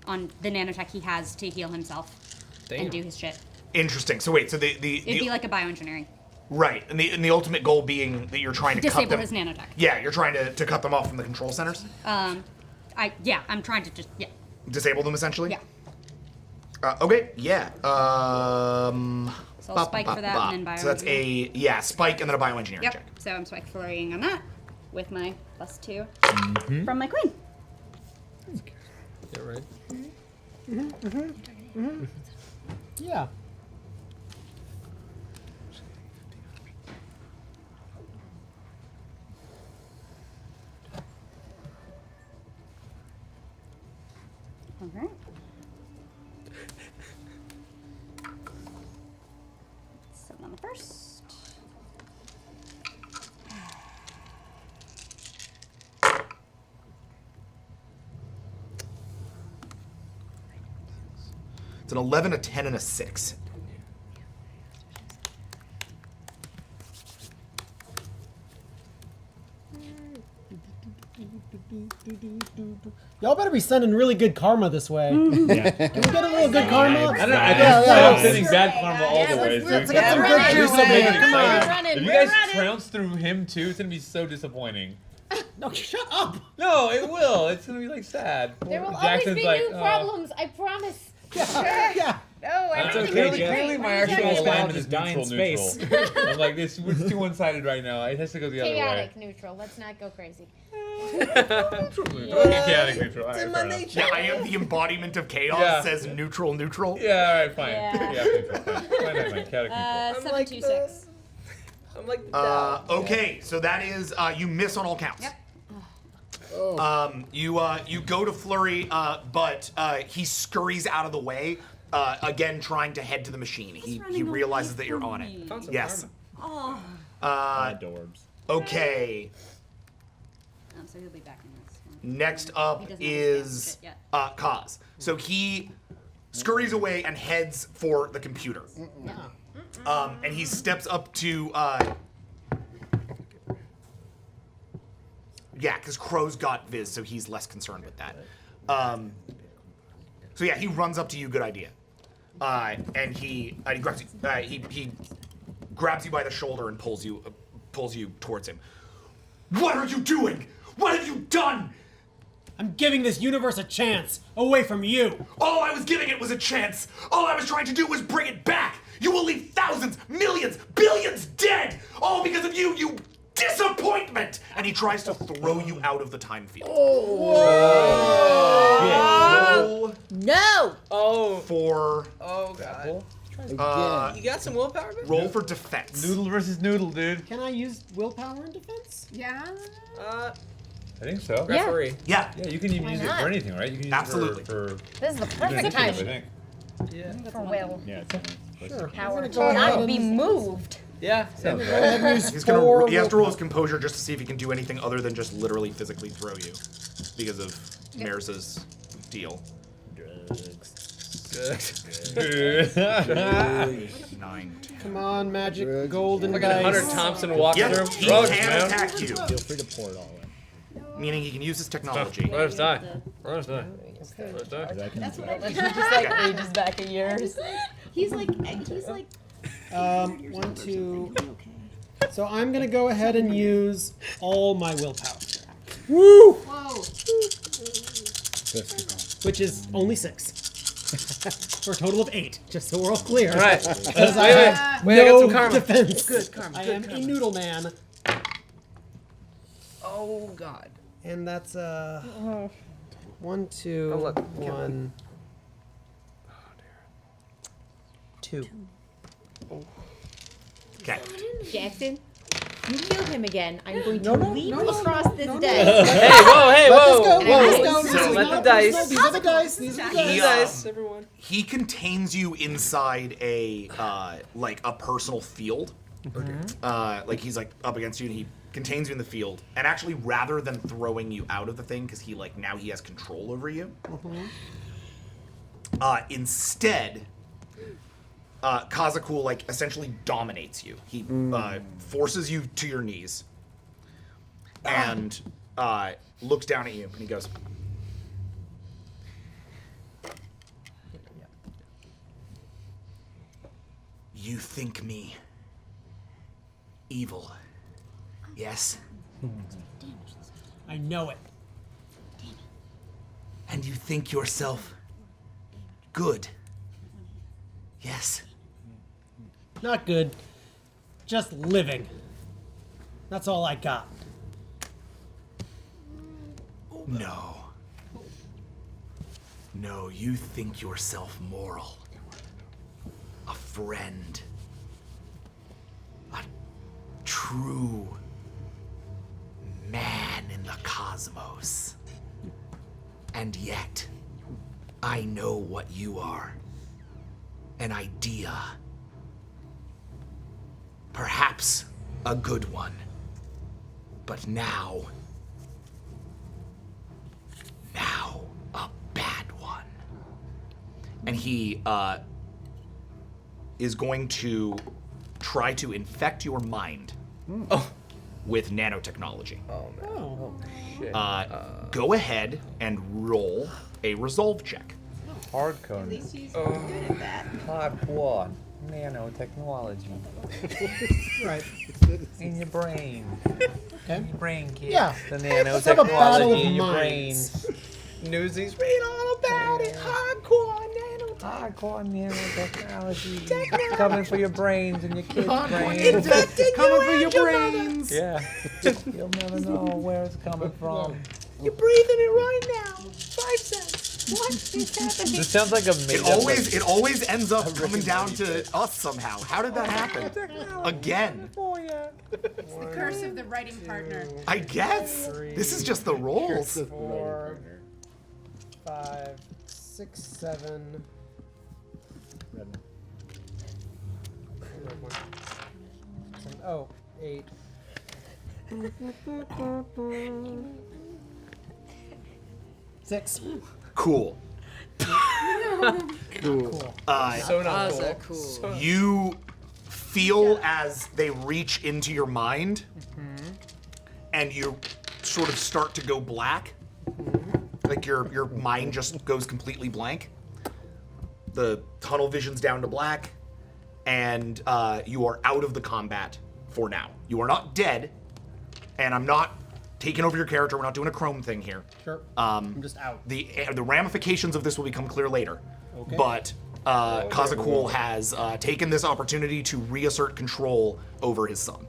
on the nanotech he has to heal himself and do his shit. Interesting. So wait, so It'd be like a bioengineering. Right, and the ultimate goal being that you're trying to cut Disable them. his nanotech. Yeah, you're trying to cut them off from the control centers. I'm trying to just Disable them essentially. Yeah. Okay. Yeah. So I'll spike for that and then bioengineering. So that's a spike and then a bioengineering Yep. check. So I'm spike flurrying on that with my +2 from my queen. Yeah, right. Yeah. All right. 7 on the first. It's an 11, a 10, and a 6. Y'all better be sending really good karma this way. Yeah. Can we get a little good karma? I think I'm sending bad karma all the way. Let's get some good juice over here. Come on. If you guys trounce through him too, it's gonna be so disappointing. No, shut up. No, it will. It's gonna be like sad. There will Jackson's always be like, new problems. I promise. Yeah. No, That's everything okay. will be Clearly, great. my What are you actual talking about? alignment is Just die in neutral. space. I'm like, this it's too one-sided right now. It has to go the other way. Chaotic neutral. Let's not go crazy. Okay, chaotic neutral. All right, fair enough. Yeah, I am the embodiment of chaos. Yeah. Says neutral, neutral. Yeah, all right, fine. Yeah. Yeah, neutral. Fine. Chaotic neutral. 7, 2, 6. I'm like, Okay, so that is you miss on all counts. Yep. You go to flurry, but he scurries out of the way. Again, trying to head to the machine. He realizes that you're on it. Found some Yes. Oh. Adorbs. Okay. So he'll be back in this one. Next He up doesn't is understand shit Kaz. So he scurries away and heads for the computer. And he steps up to. Yeah, because Crow's got Viz, so he's less concerned with that. So yeah, he runs up to you. Good idea. and he grabs you. He grabs you by the shoulder and pulls you towards him. What are you doing? What have you done? I'm giving this universe a chance, away from you. All I was giving it was a chance. All I was trying to do was bring it back. You will leave thousands, millions, billions dead, all because of you, you disappointment! And he tries to throw you out of the time field. Oh. No! Oh. For... Oh, God. Again. You got some willpower, man? Roll for defense. Noodle versus noodle, dude. Can I use willpower in defense? Yeah. I think so. Referee. Yeah. Yeah, you can even use it for anything, right? You can use Absolutely. it for This is the perfect time I think. Yeah. for will. Yeah, Sure. Power Go ahead not and- be moved. Yeah. Go ahead and use He has four to roll his composure just to see if he can do anything other than just literally physically throw you. Because of Maris's deal. Good. 9. Come on, magic golden Look at dice. Hunter Thompson walking Yep, through. he Drugs, can man. attack you. Feel free to pour it all in. Meaning he can use his technology. Let us die. Let us die. Let us die. That's what I think. He just like ages back a year. He's like 1, 2. So I'm gonna go ahead and use all my willpower. Woo! Whoa. Which is only 6. For a total of 8, just so we're all clear. All right. Because I Wait, have wait, I got no some karma. defense. Good karma, I good am karma. a noodle man. Oh, God. And that's 1, 2, Oh, look. 1, 2. Okay. Jackson, you kill him again. I'm going to leap across this desk. Hey, whoa, hey, Let whoa. this go, let this go. So- This is Let not the personal. dice. These are the dice. These are the He, dice. Dice, everyone. he contains you inside a like a personal field. Like he's like up against you and he contains you in the field. And actually rather than throwing you out of the thing, because he like now he has control over you. Instead, Kazakul like essentially dominates you. He forces you to your knees and looks down at you and he goes, "You think me evil, yes? I know it. And you think yourself good, yes? Not good. Just living. That's all I got. No. No, you think yourself moral. A friend. A true man in the cosmos. And yet, I know what you are. An idea. Perhaps a good one. But now a bad one. And he is going to try to infect your mind with nanotechnology. Oh, man. Oh, shit. Go ahead and roll a resolve check. Hardcore. At least he's good at that. Hardcore. Nanotechnology. Right. In your brain. Okay. In your brain, kid. Yeah. The Let's have a battle nanotechnology of in your minds. brain. Newsies, read all about it. Hardcore Hardcore nanotechnology. Coming for your brains and your kids' brains. Infecting Coming you for your and your brains. Yeah. You'll never know where it's coming from. You're breathing it right now. 5 cents. What is happening? This sounds like a made It always ends up coming down to us somehow. How did that happen? Again. It's the curse of the writing partner. I guess. This is just the rolls. 4, 5, 6, 7. 8. Six. Cool. Cool. So not cool. So You feel as they reach into your mind, and you sort of start to go black. Like your mind just goes completely blank. the tunnel vision's down to black, and you are out of the combat for now. You are not dead, and I'm not taking over your character. We're not doing a Chrome thing here. Sure. I'm just out. The ramifications of this will become clear later. Okay. But Kazakul has taken this opportunity to reassert control over his son.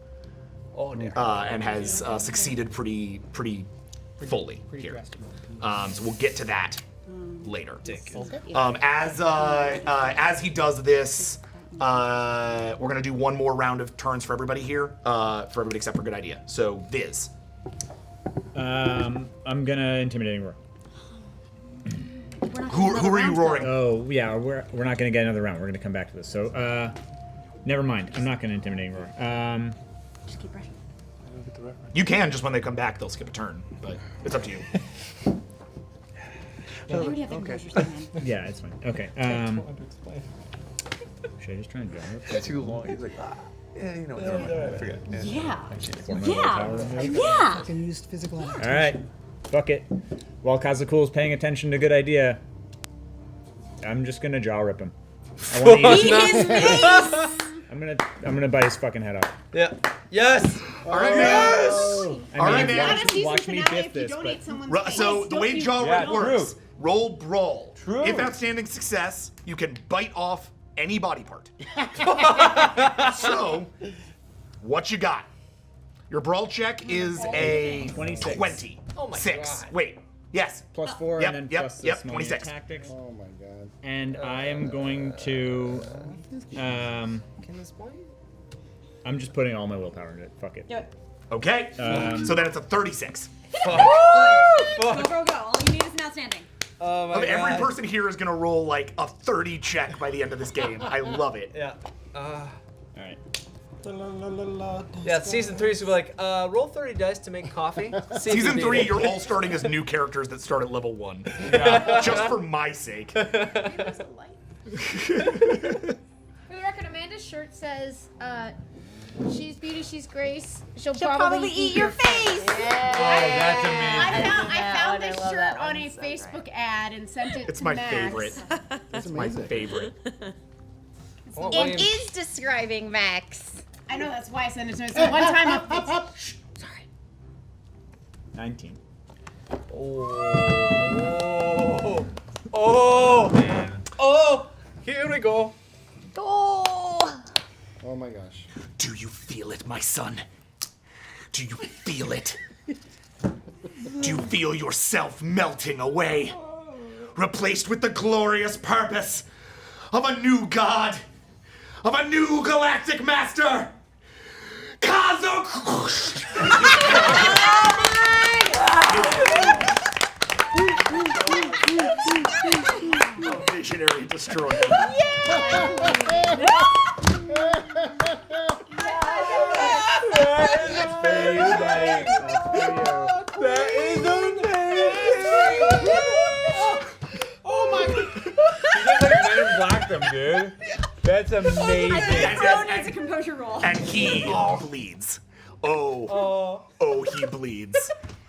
Oh, dear. And has succeeded pretty fully here. So we'll get to that later. As he does this, we're gonna do one more round of turns for everybody here, for everybody except for Good Idea. So Viz. I'm gonna intimidating roar. Who are you roaring? Oh yeah, we're not gonna get another round. We're gonna come back to this. So never mind. I'm not gonna intimidating roar. Just keep rushing. You can, just when they come back, they'll skip a turn, but it's up to you. Yeah, it's fine. Okay. Should I just try and draw it? Yeah, too long. He's like, yeah, you know, never mind. I forget. Yeah. I used physical energy. All right. Fuck it. While Kazakul's paying attention to Good Idea, I'm just gonna jaw rip him. I want to eat his face. I'm gonna bite his fucking head off. Yeah. Yes. All right, yes. I mean, Honestly, watch me finale, biff if you this, don't but eat someone's So face, the way don't jaw you- rip works, roll brawl. True. If outstanding success, you can bite off any body part. So, what you got? Your brawl check is a 26. 20. Oh my Six. God. Wait. Yes. plus 4 Yep, and then yep, plus the yep, small 26. unit tactics. Oh my god. And I am going to Can this point? I'm just putting all my willpower into it. Fuck it. Okay. So then it's a 36. Fuck. Go, go, go. All you need is an outstanding. Oh my God. Every person here is gonna roll like a 30 check by the end of this game. I love it. Yeah. All right. Yeah, season 3 is like, roll 30 dice to make coffee. See if you Season beat 3, it. you're all starting as new characters that start at level 1. Yeah. Just for my sake. For the record, Amanda's shirt says, she's beauty, she's grace. She'll probably eat your face. That's amazing. I found this shirt on a Facebook ad and sent it It's to my Max. favorite. It's my favorite. Oh, It William. is describing Max. I know, that's why I sent it to him. So one time up. Shh, sorry. 19. Oh. Oh. Man. Oh. Here we go. Oh. Oh my gosh. Do you feel it, my son? Do you feel it? Do you feel yourself melting away? Replaced with the glorious purpose of a new god, of a new galactic master, Kazo. A visionary destroyer. That is Oh my god. He just like Men in Black them, dude. That's amazing. Bro needs a composure roll. And he bleeds. Oh, he bleeds.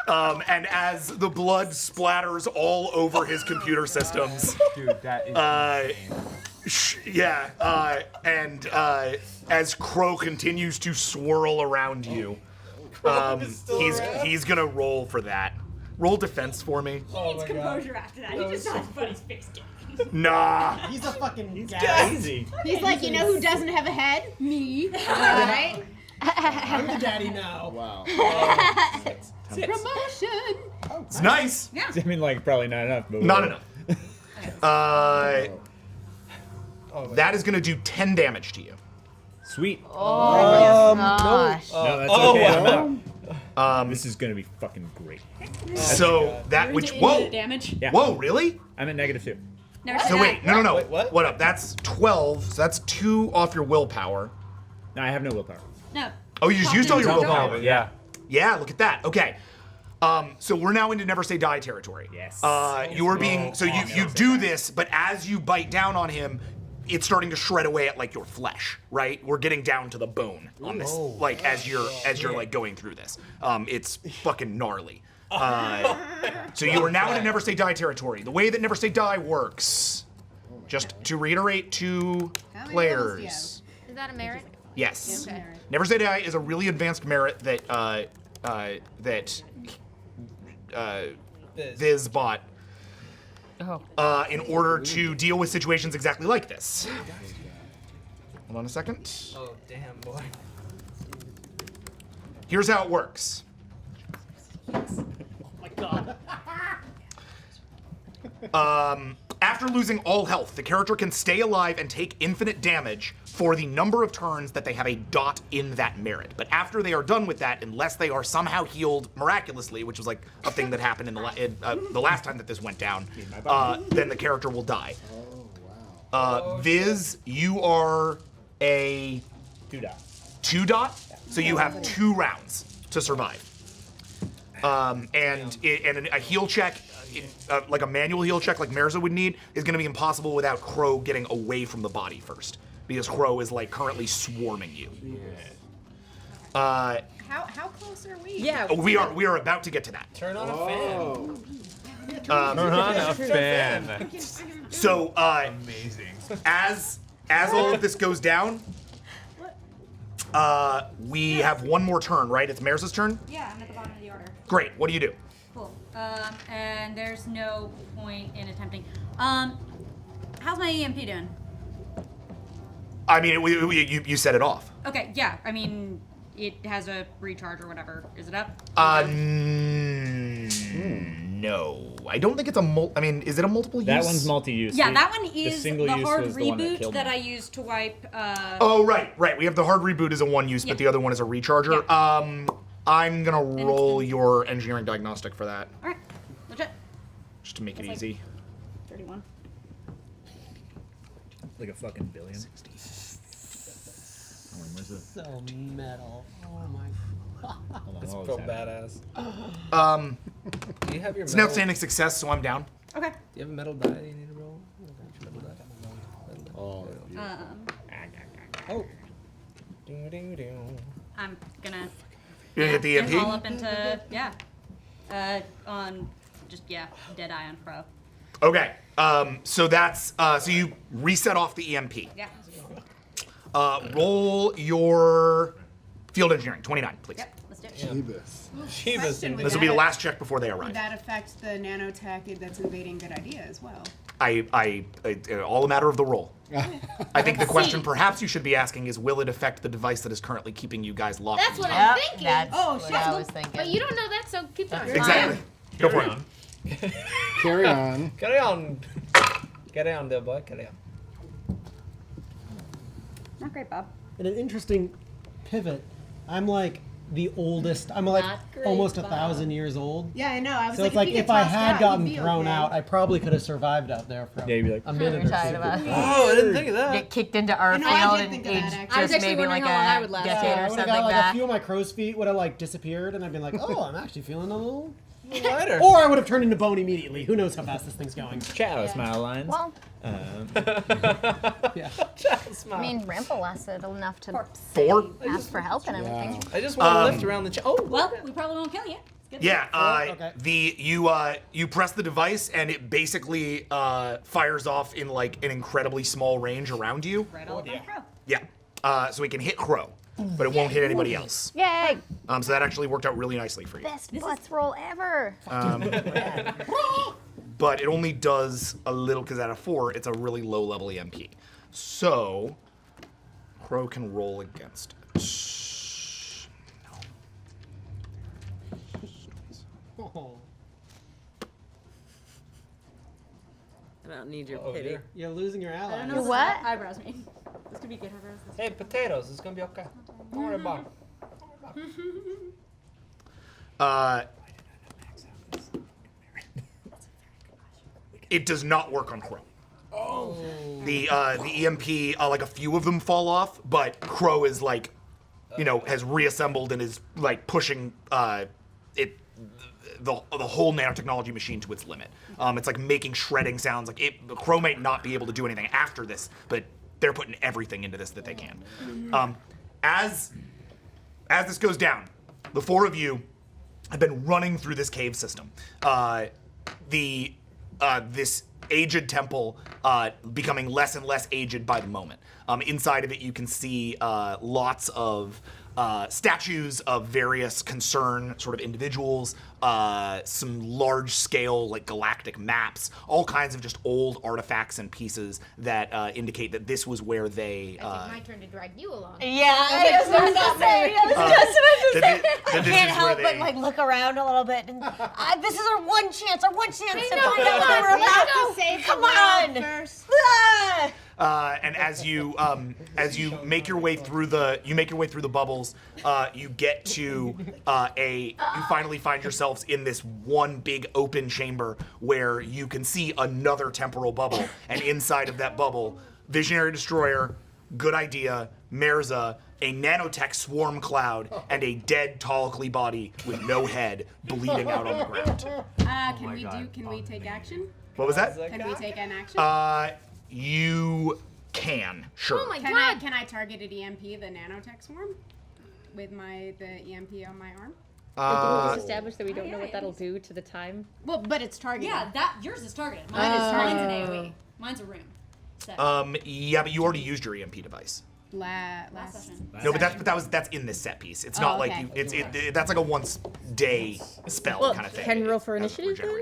And as the blood splatters all over his computer systems, Dude, that is and as Crow continues to swirl around you, he's gonna roll for that. Roll defense for me. He needs composure after that. He just saw his buddy's face get. Nah. He's a fucking Crazy. He's like, you know who doesn't have a head? Me. Alright? I'm the daddy now. Wow. Promotion! It's nice. Yeah. I mean, like, probably not enough. But Not enough. That is gonna do 10 damage to you. Sweet. Oh gosh. No, that's Oh, okay. wow. I'm out. This is gonna be fucking great. So that which Infinite damage. Yeah. whoa, really? I'm at -2. Never So seen wait, that. no. Wait, what? What up? That's 12. So that's 2 off your willpower. No, I have no willpower. No. Oh, you just used all your Don't. willpower. yeah. Yeah, look at that. Okay. So we're now into never say die territory. Yes. You are being you do this, but as you bite down on him, it's starting to shred away at like your flesh, right? We're getting down to the bone on this, like as you're like going through this. It's fucking gnarly. So you are now in never say die territory. The way that never say die works just to reiterate to How many levels do you players. Is that a merit? Yes. Okay. Never Say Die is a really advanced merit that Viz bought in order to deal with situations exactly like this. Hold on a second. Oh, damn, boy. Here's how it works. Oh my god. After losing all health, the character can stay alive and take infinite damage for the number of turns that they have a dot in that merit. But after they are done with that, unless they are somehow healed miraculously, which was like a thing that happened in the last time that this went down, then the character will die. Viz, you are a 2 dot, so you have 2 rounds to survive. And a heal check, like a manual heal check like Mirza would need, is going to be impossible without Crow getting away from the body first, because Crow is like currently swarming you. How close are we? Yeah. We are about to get to that. Turn on a fan. Turn on a fan. So amazing. As all of this goes down, we have one more turn, right? It's Mirza's turn. Yeah, I'm at the bottom of the order. Great. What do you do? Cool. And there's no point in attempting. How's my EMP doing? I mean, you set it off. Okay, yeah. I mean, it has a recharge or whatever. Is it up? No. I don't think it's a I mean, is it a multiple use? That one's multi-use. Yeah, that one is the single use hard was the one that reboot killed that me. I used to wipe. Oh, right. We have the hard reboot as a 1 use, Yeah. but the other one is a recharger. I'm gonna roll your engineering diagnostic for that, All right, legit. just to make it That's easy. 31. Like a fucking billion. So metal. Oh my god. That's real badass. Do you have your It's an outstanding success, so I'm down. Okay. Do you have a metal die you need to roll? Metal die. Oh. Oh. Ding ding ding. I'm gonna. You're gonna get the EMP? All up into on just dead eye on Crow. Okay. So that's so you reset off the EMP. Yeah. Roll your field engineering, 29, please. Yep. Let's do it. Question, would This will be the that- last check before they Would arrive. that affect the nanotech that's invading Good Idea as well? All a matter of the roll. I think the Let's question see. perhaps you should be asking is, will it affect the device that is currently keeping you guys locked? That's what in I'm time? thinking. That's oh, what shit. I was thinking. But you don't know that, so keep going. Exactly. Go for it. Carry on. Carry on. Carry on, there, boy. Carry on. Not great, Bob. In an interesting pivot, I'm like the oldest. I'm like Not great, almost Bob. 1,000 years old. Yeah, I know. I was So like, it's like you get if I tossed had out, gotten you'd be thrown okay. out, I probably could have survived out there for you'd be like, a minute You're or tired two. of that. Oh, I didn't think of that. Get kicked into our I know, I field did and think of that, age actually. just I was actually maybe like wondering how long I a would last. decade I or would have something got like back. a few of my crow's feet would have like disappeared, and I'd been like, oh, I'm actually feeling a little lighter. Or I would have turned into bone immediately. Who knows how fast this thing's going? Ciao, smile lines. Well, Yeah. I mean, Rampa lasted enough to 4? ask for help and everything. I just want to lift around the Oh, well, we probably won't kill you. It's good. Yeah, Okay. you press the device and it basically fires off in like an incredibly small range around you. Right all yeah. Crow. Yeah, so it can hit Crow, but it won't hit anybody else. Yay! So that actually worked out really nicely for you. Best butts roll ever. But it only does a little, because out of 4, it's a really low level EMP. So Crow can roll against it. Oh. I don't need your pity. You're losing your I ally. don't know. You This what? Eyebrows mean. This could be good eyebrows. Hey, potatoes. It's gonna be okay. Don't worry about it. It does not work on Crow. Oh. The EMP, like a few of them fall off, but Crow is like, has reassembled and is like pushing the whole nanotechnology machine to its limit. It's like making shredding sounds. Like Crow might not be able to do anything after this, but they're putting everything into this that they can. As this goes down, the 4 of you have been running through this cave system. this aged temple becoming less and less aged by the moment. Inside of it, you can see lots of statues of various concerned sort of individuals, some large-scale like galactic maps, all kinds of just old artifacts and pieces that indicate that this was where they. I think my turn to drag you along. Yeah, I was just about to say. I can't help but like look around a little bit. And, this is our one chance to find out what we're about to save Come the world on. first. And as you make your way through the bubbles, you get to you finally find yourselves in this one big open chamber where you can see another temporal bubble, and inside of that bubble, Visionary Destroyer, Good Idea, Mirza, a nanotech swarm cloud, and a dead Tolkli body with no head bleeding out on the ground. Can we take action? What was that? Can we take an action? You can, sure. Oh my Can god! I target an EMP the nanotech swarm with the EMP on my arm? Did we establish that we don't know what that'll do to the time? Well, but it's targeted. Yeah, yours is targeted. Mine is targeted. Mine's an AoE. Mine's a rune. Yeah, but you already used your EMP device. Last session. No, but that's in this set piece. It's not like okay. that's like a once day spell kind of thing. Can we roll for It has initiative then?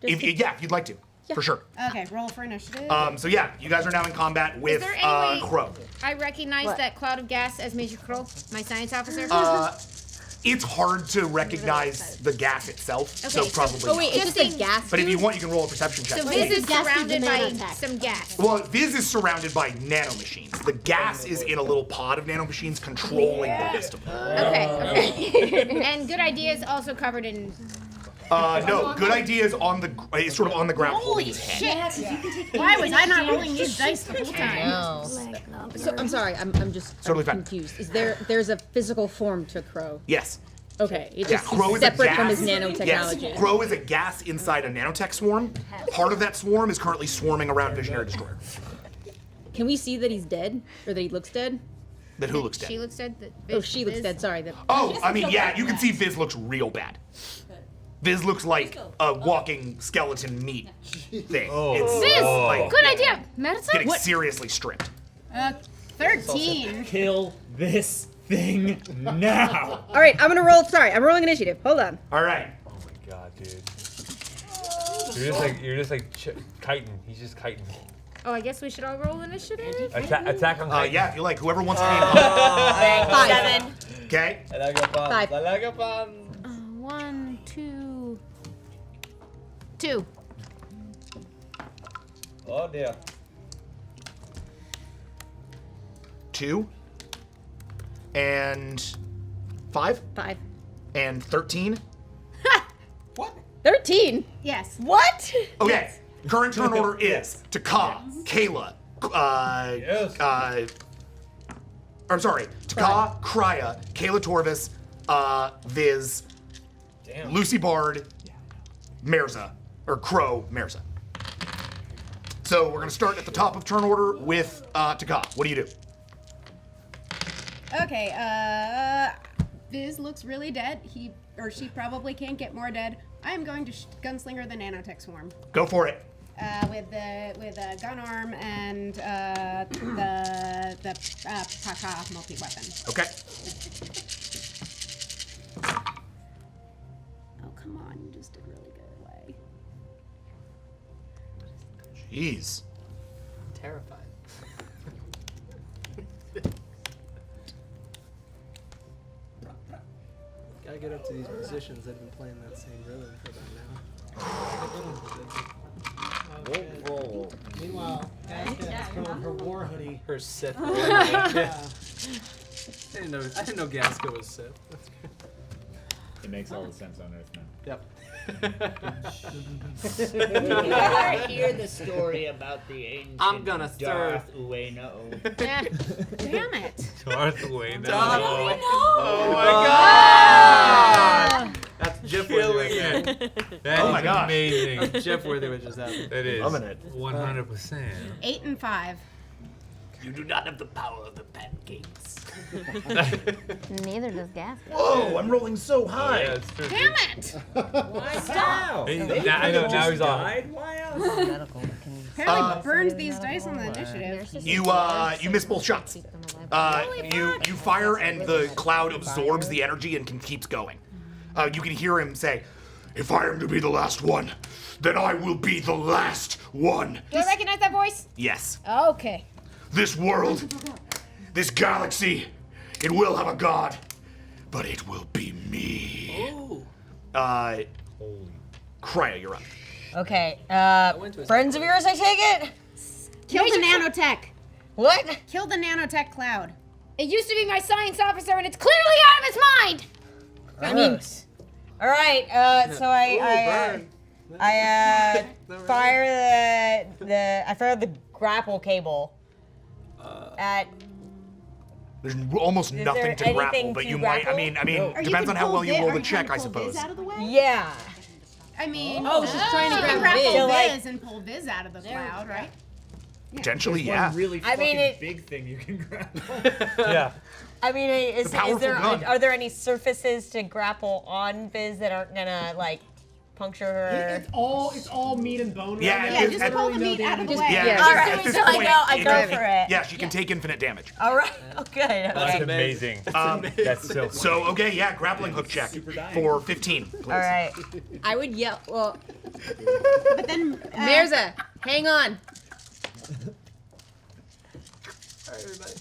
regenerated. If you'd like to, for sure. Okay, roll for initiative. So yeah, you guys are now in combat with there any way- Crow. I recognize that cloud of gas as Major Crow, my science officer. It's hard to recognize the gas itself, so Okay, probably. Oh wait, not. it's just a gas. But if you want, you can roll a perception check. So Viz is surrounded by some gas. Well, Viz is surrounded by nanomachines. The gas is in a little pod of nanomachines controlling the rest of them. Okay. And Good Idea is also covered in. No, Good Idea is is sort of on the ground holding his head. Shit! Why was I not rolling these dice the whole time? So I'm sorry, I'm just Totally fine. confused. Is there's a physical form to Crow? Yes. Okay, it's Yeah, just Crow is a separate gas. from his nanotechnology. Yes, Crow is a gas inside a nanotech swarm. Part of that swarm is currently swarming around Visionary Destroyer. Can we see that he's dead or that he looks dead? That who looks dead? She looks dead. Oh, she looks dead. Sorry. Oh, I mean, yeah, you can see Viz looks real bad. Viz looks like a walking skeleton meat thing. Viz, like Good Idea. Medicine. getting seriously stripped. 13. Kill this thing now. All right, I'm gonna roll. Sorry, I'm rolling initiative. Hold on. All right. Oh my god, dude. You're just like kiting. He's just kiting. Oh, I guess we should all roll initiative. Attack on Titan. Yeah, if you like, whoever wants to be in 7. Okay. 5. 1, 2, 2. Oh dear. 2 and 5 5 and 13. 13. Yes. What? Okay. Current turn order is Taka, Kayla, I'm sorry, Taka, Krya, Kayla Torvis, Viz, Lucy Bard, Mirza, or Crow, Mirza. So we're gonna start at the top of turn order with Taka. What do you do? Okay, Viz looks really dead. He or she probably can't get more dead. I am going to gunslinger the nanotech swarm. Go for it. With a gun arm and the Paka multi-weapon. Okay. Oh come on, you just did really good way. Jeez. Terrified. Gotta get up to these musicians that have been playing that same rhythm for about an hour. Meanwhile, Gaskin's put on her war hoodie. Her Sith. Yeah. I didn't know Gasco was Sith. It makes all the sense on Earth now. Yep. You ever hear the story about the ancient I'm gonna Darth Ueno? Damn it. Darth Ueno. Oh my god! That's Jeff Killing worthy. it. That Oh my is gosh. amazing. Jeff worthy what just happened. That is Loving it. 100%. 8 and 5. You do not have the power of the pancakes. Neither does gas. Whoa, I'm rolling so high. Yeah, it's true. Damn it! Stop! I know, now he's on. Why else? Apparently burned these dice on the initiative. You miss both shots. You fire and the cloud absorbs the energy and keeps going. You can hear him say, "If I am to be the last one, then I will be the last one." Do I recognize that voice? Yes. Okay. This world, this galaxy, it will have a god, but it will be me. Krya, you're up. Okay, friends of yours, I take it? Kill the nanotech. What? Kill the nanotech cloud. It used to be my science officer, and it's clearly out of his mind. I mean, all right. So I fire the grapple cable at. There's almost Is nothing there to grapple, anything but to you might. I mean, Or you depends can on how pull well you Viz- roll are the you trying check, to I pull Viz suppose. out of the way? Yeah. I mean, Oh, she's trying to grab grapple Viz. So, like- Viz and pull Viz out of the cloud, right? Potentially, There's yeah. one really I mean, fucking it- big thing you can grab. Yeah. I mean, is powerful there gun. are there any surfaces to grapple on Viz that aren't gonna like puncture her? It's all meat and bone. Yeah, right it now. is- There's at- pull the literally meat out of the damage. way. Yeah, All at right, this so I point, go for it. Yeah, she can take infinite damage. All right. Oh, good. That's Okay. amazing. That's so. So, okay, yeah, grappling hook check for 15, please. All right. I would yell. Well, But then Mirza, hang on. All right, everybody.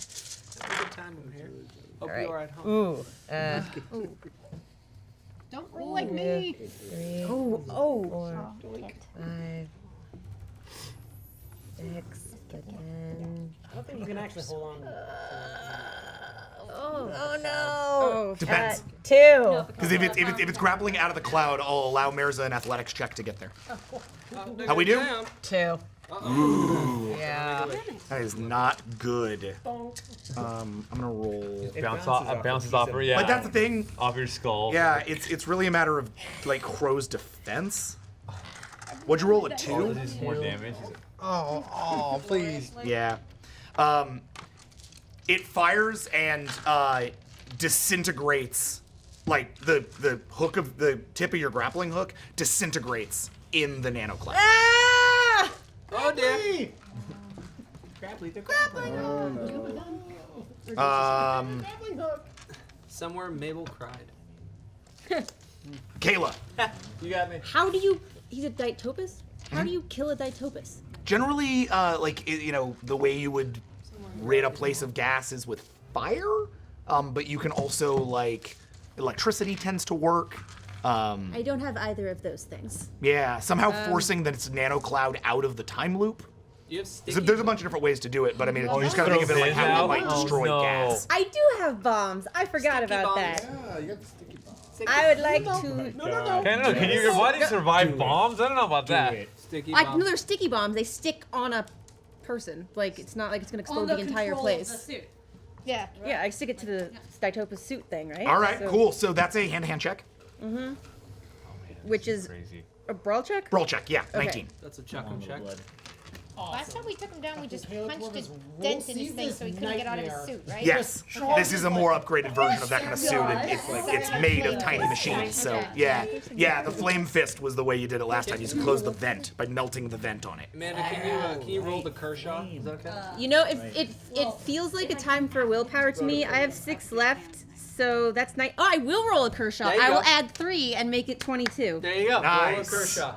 Have a good time over here. Hope All right. you are at home. Ooh. don't roll like me. 3, Oh, 4, 5, 6, 10. I don't think you can actually hold on. Oh no. Depends. 2. Because if it's grappling out of the cloud, I'll allow Mirza an athletics check to get there. How we do? 2. Ooh. Yeah. That is not good. I'm gonna roll. Bounces off her. Yeah. But that's the thing. Off your skull. Yeah, it's really a matter of like Crow's defense. What'd you roll, a 2? This is more damage. Oh, please. Yeah. It fires and disintegrates, like the hook of the tip of your grappling hook disintegrates in the nanocloud. Ah! Oh dear. Somewhere Mabel cried. Kayla, You got me. How do you? He's a Ditopus. How do you kill a Ditopus? generally, the way you would rid a place of gas is with fire, but you can also electricity tends to work. I don't have either of those things. Yeah, somehow forcing this nano cloud out of the time loop. You have So sticky. there's a bunch of different ways to do it, but I mean, you just gotta throw think of it like Viz how it out? might Oh, destroy no. gas. I do have bombs. I forgot Sticky about bombs. that. Yeah, you got the sticky bomb. I would like to. Can your body survive bombs? I don't know about that. Sticky I bomb. know they're sticky bombs. They stick on a person. Like it's not like it's gonna explode the entire place. Yeah. Yeah, I stick it to the Ditopus suit thing, right? All right, So- cool. So that's a hand-to-hand check. Which is Crazy. a brawl check. Brawl check, yeah, 19. That's a chuck and check. Last time we took him down, we just punched a dent in his thing so he couldn't get out of his suit, right? Yes, Okay. this is a more upgraded version of that kind of suit, and it's made of tiny machines. So yeah, the flame fist was the way you did it last time. You just closed the vent by melting the vent on it. Amanda, can you roll the Kershaw? Is that okay? You know, it feels like a time for willpower to me. I have 6 left, so that's nice. Oh, I will roll a Kershaw. There you I will go. add 3 and make it 22. There you go. Roll a Nice. Kershaw.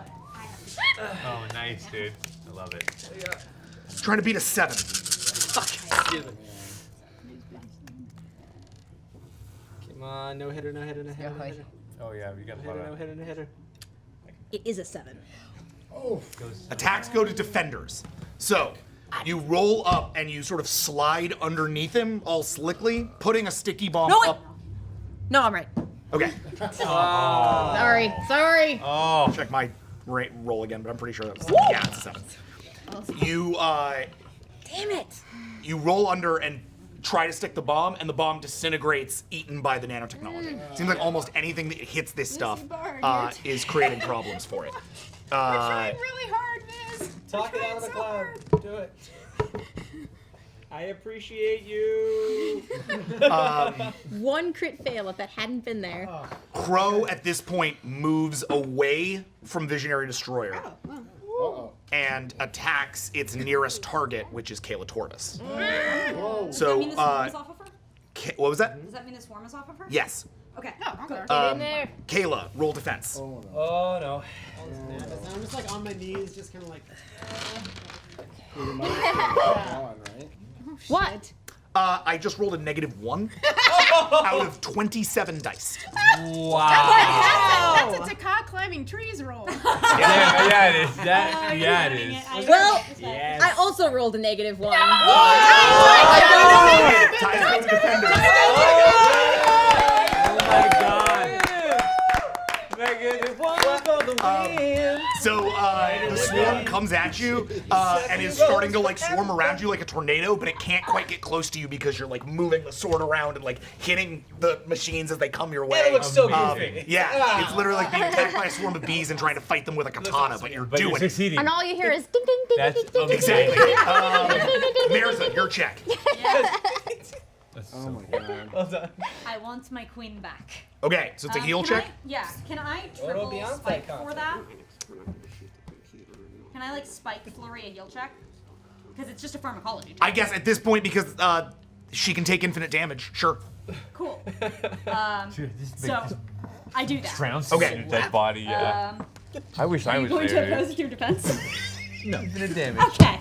Oh, nice, dude. I love it. Trying to beat a 7. Excuse me. Come on, no hitter, no hitter, no hitter, no hitter. Oh yeah, we got a No lot hitter, no of. hitter, no hitter. It is a 7. Attacks go to defenders. So you roll up and you sort of slide underneath him all slickly, putting a sticky bomb No, wait. up. No, I'm right. Okay. Sorry. Sorry. Oh. Check my roll again, but I'm pretty sure that was yeah, it's a 7. You Damn it. you roll under and try to stick the bomb, and the bomb disintegrates, eaten by the nanotechnology. Seems like almost anything that hits this stuff is creating problems for it. Trying really hard, Viz. Talk it out of the cloud. Do it. I appreciate you. One crit fail if that hadn't been there. Crow at this point moves away from Visionary Destroyer and attacks its nearest target, which is Kayla Torvis. Does So, that mean the swarm is off of her? What was that? Does that mean the swarm is off of her? Yes. Okay. Good. Kayla, roll defense. Oh no. I'm just like on my knees, just kind of like. What? I just rolled a -1 out of 27 dice. That's a Taka climbing trees roll. Yeah, it is. Yeah, it is. Well, Yes. I also rolled a -1. Ties go to defender. Oh my god. So the swarm comes at you and is starting to like swarm around you like a tornado, but it can't quite get close to you because you're like moving the sword around and like hitting the machines as they come your way. It looks so goofy. Yeah, it's literally like being attacked by a swarm of bees and trying to fight them with a katana, but you're doing it. succeeding. And all you hear is ding, ding, ding, That's ding, ding, ding, Exactly. ding. Mirza, your check. Oh my god. Well done. I want my queen back. Okay, so it's a heal Can check. Can I Little triple Beyonce spike for concert. that? Can I like spike flurry a heal check? Because it's just a pharmacology check. I guess at this point, because she can take infinite damage. Sure. Cool. Dude, this So I do that. Trounces Okay. in a dead body, yeah. I wish I Are you was going to there. oppose with your defense? No. Infinite damage. Okay.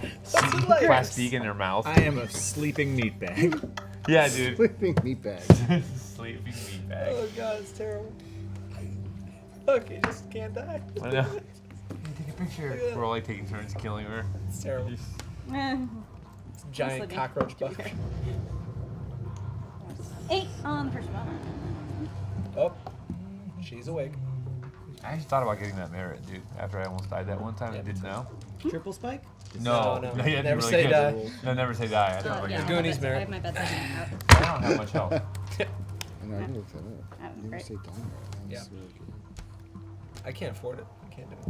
Plastique in their mouth. I am a sleeping meat bag. Yeah, dude. Sleeping meatbag. Sleeping meat bag. Oh god, it's terrible. Look, you just can't die. I know. Take a picture. We're all like taking turns killing her. It's terrible. Eh. It's a giant sleeping. cockroach bug. 8 on the first one. Oh, she's awake. I actually thought about getting that merit, dude. After I almost died that one time, I didn't know. Triple spike? No, No. you had to Never really say good. die. No, never say die. I thought about Yeah, getting Goonies I merit. have my bedside manner out. I don't have much health. I know, I can look that up. Oh, You never great. say dime. Yeah. I can't afford it. I can't do it.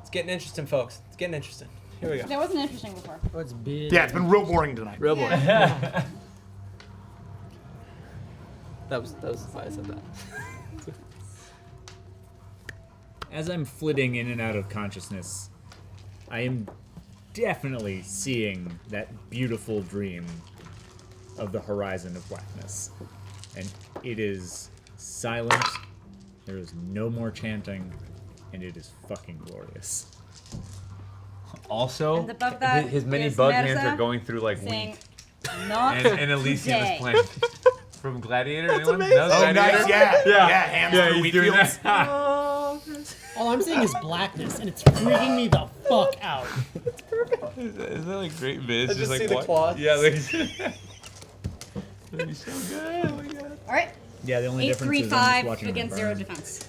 It's getting interesting, folks. It's getting interesting. Here we go. That wasn't interesting before. Oh, it's big. Yeah, it's been real boring tonight. Real boy. That was why I said that. As I'm flitting in and out of consciousness, I am definitely seeing that beautiful dream of the horizon of blackness. And it is silent, there is no more chanting, and it is fucking glorious. Also, And above that his many is bug hands Mirza are going through like saying, wheat. "Not And Elysium today." is playing. From Gladiator, anyone? amazing. No, Oh, Gladiator? nice. Yeah. Hands Yeah, through he's wheat doing fields. that. All I'm seeing is blackness, and it's freaking me the fuck out. Is that like great viz? I just like see the what? claws. Yeah, like. That'd be so good. Oh my god. All right. Yeah, the only 8, difference 3, is I'm just 5 watching them against 0 burn. defense.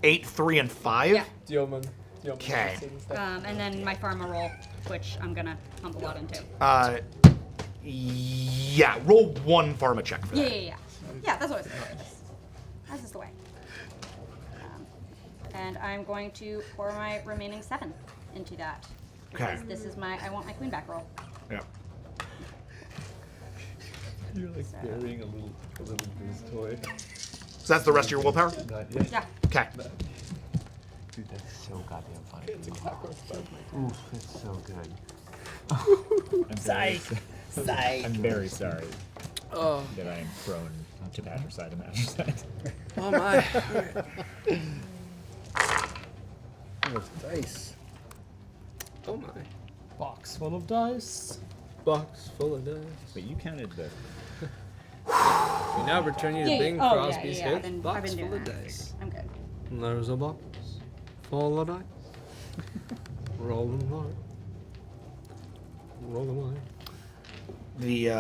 8, 3, and 5. Yeah. Yeoman. Okay. And then my pharma roll, which I'm gonna pump a lot into. Yeah. Roll 1 pharma check for that. Yeah. Yeah, that's always good. That's just the way. And I'm going to pour my remaining 7 into that. Okay. Because this is I want my queen back roll. Yeah. You're like burying a little Viz toy. So that's the rest of your willpower? Not yet. Yeah. Okay. Dude, that's so goddamn funny. It's a cockroach bug. Ooh, that's so good. I'm very sorry Oh. that I am prone to patricide and matricide. Oh my. Oh, dice. Oh my. Box full of dice. Box full of dice. But you counted the. We now return you to Bing Crosby's yeah. hit. I've Box been doing full of that. dice. I'm good. There's a box full of dice. Roll them hard. Roll them hard. The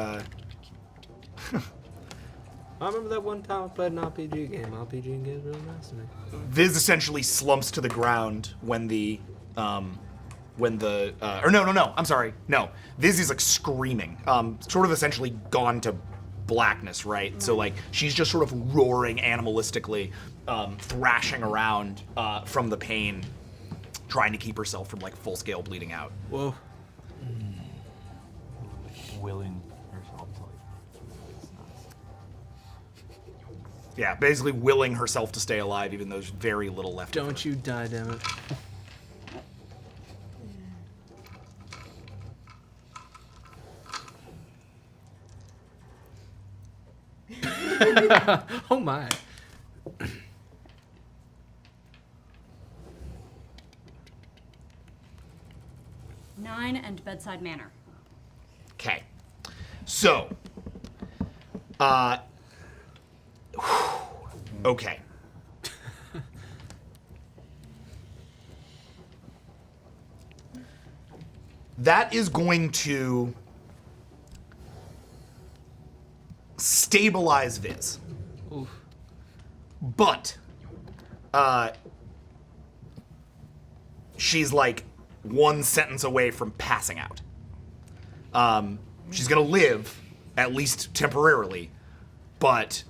I remember that one time I played an RPG game. RPG games really nice to me. Viz essentially slumps to the ground when the or no, I'm sorry. No. Viz is like screaming. Sort of essentially gone to blackness, right? So like she's just sort of roaring animalistically, thrashing around from the pain, trying to keep herself from like full-scale bleeding out. Whoa. willing herself to like. Yeah, basically willing herself to stay alive, even though there's very little left. Don't you die, damn it. Oh my. Nine and bedside manner. Okay. So, okay. That is going to stabilize Viz. Oof. But she's like one sentence away from passing out. She's gonna live, at least temporarily, but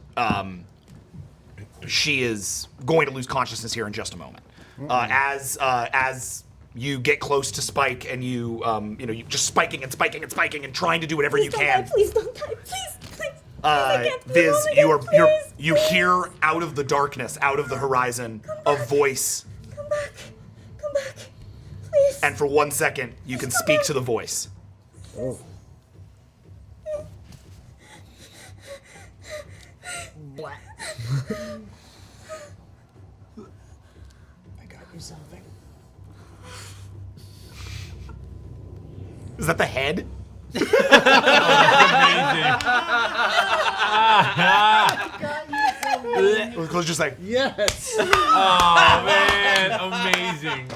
she is going to lose consciousness here in just a moment. As you get close to Spike and you you're just spiking and spiking and spiking and trying to do whatever you can. Please don't die. Please. Viz, you hear out of the darkness, out of the horizon, a voice. Come back. Come back. Please. And for 1 second, you can speak to the voice. Oh. Black. I got you something. Is that the head? Close just like yes. Oh man, amazing.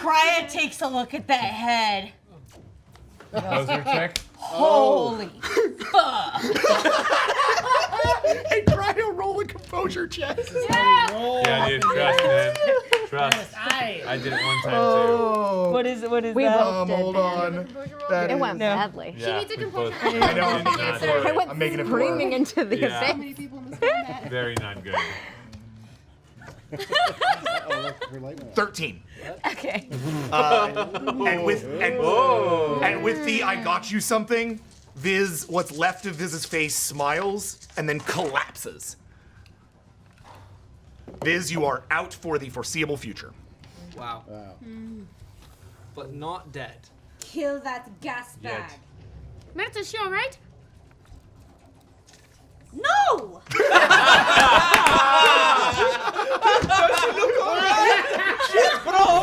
Krya takes a look at that head. Composer check. Holy fuck. Hey, Krya, roll a composure check. Yeah, dude, trust, man. Trust. I did it one time too. What is We that? both did. Hold on. That It is- went badly. Yeah, needs a we composure. both- I know, I'm making it for her. I went I'm making it for screaming her. into the Yeah. abyss. Many people in this combat. Very not good. 13. Okay. And with the I got you something, Viz, what's left of Viz's face smiles and then collapses. Viz, you are out for the foreseeable future. Wow. But not dead. Kill that gas bag. That's a show, right? No!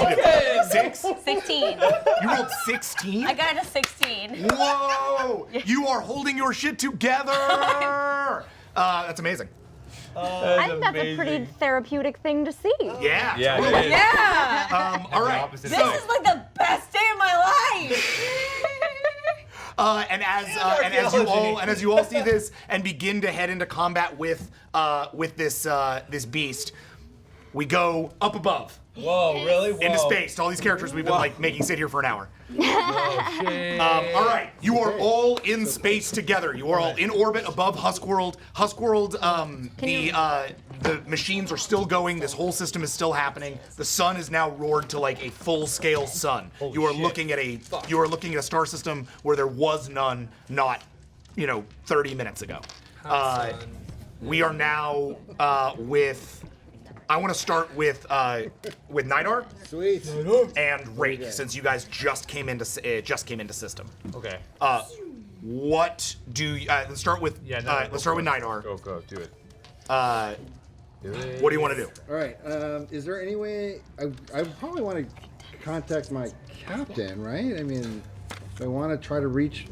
Okay. 6? 16. You rolled 16? I got a 16. Whoa! You are holding your shit together! That's amazing. I think that's a pretty therapeutic thing to see. Yeah. Yeah, totally. it is. Yeah! All right. This is like the best day of my life! And as you all see this and begin to head into combat with this beast, we go up above. Whoa, really? Whoa. Into space to all these characters we've been like making sit here for an hour. Oh, shit. All right, you are all in space together. You are all in orbit above Huskworld. Huskworld, the machines are still going. This whole system is still happening. The sun is now roared to like a full-scale sun. You are looking at a star system where there was none not 30 minutes ago. We are now with. I want to start with Nidar. Sweet. And Rake, since you guys just came into system. Okay. What do you, let's start with let's start with Nidar. Go, do it. What do you want to do? All right. Is there any way I probably want to contact my captain, right? I mean, do I want to try to reach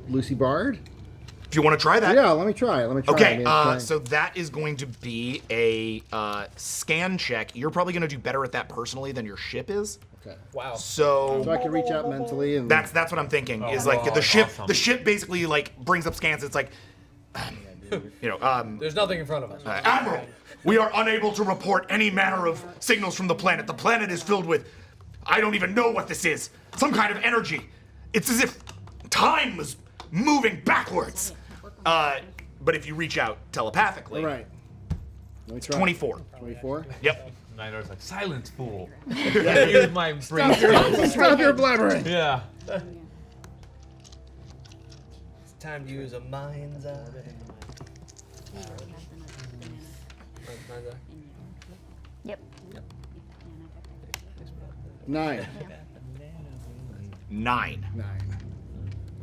Lucy Bard? If you want to try that. Yeah, let me try. Okay, I mean, so that is going to be a scan check. You're probably going to do better at that personally than your ship is. Okay. Wow. So I can reach out mentally and. That's what I'm thinking. Is like the ship. The ship basically like brings up scans. It's like, There's nothing in front of us. Admiral, we are unable to report any manner of signals from the planet. The planet is filled with, I don't even know what this is. Some kind of energy. It's as if time was moving backwards. But if you reach out telepathically, All right. Let me try. 24. 24. Yep. Nidar's like, silence, fool. Use my brain. Stop your blabbering. Yeah. Time to use a mind's eye. Mind's eye. Yep. 9. 9.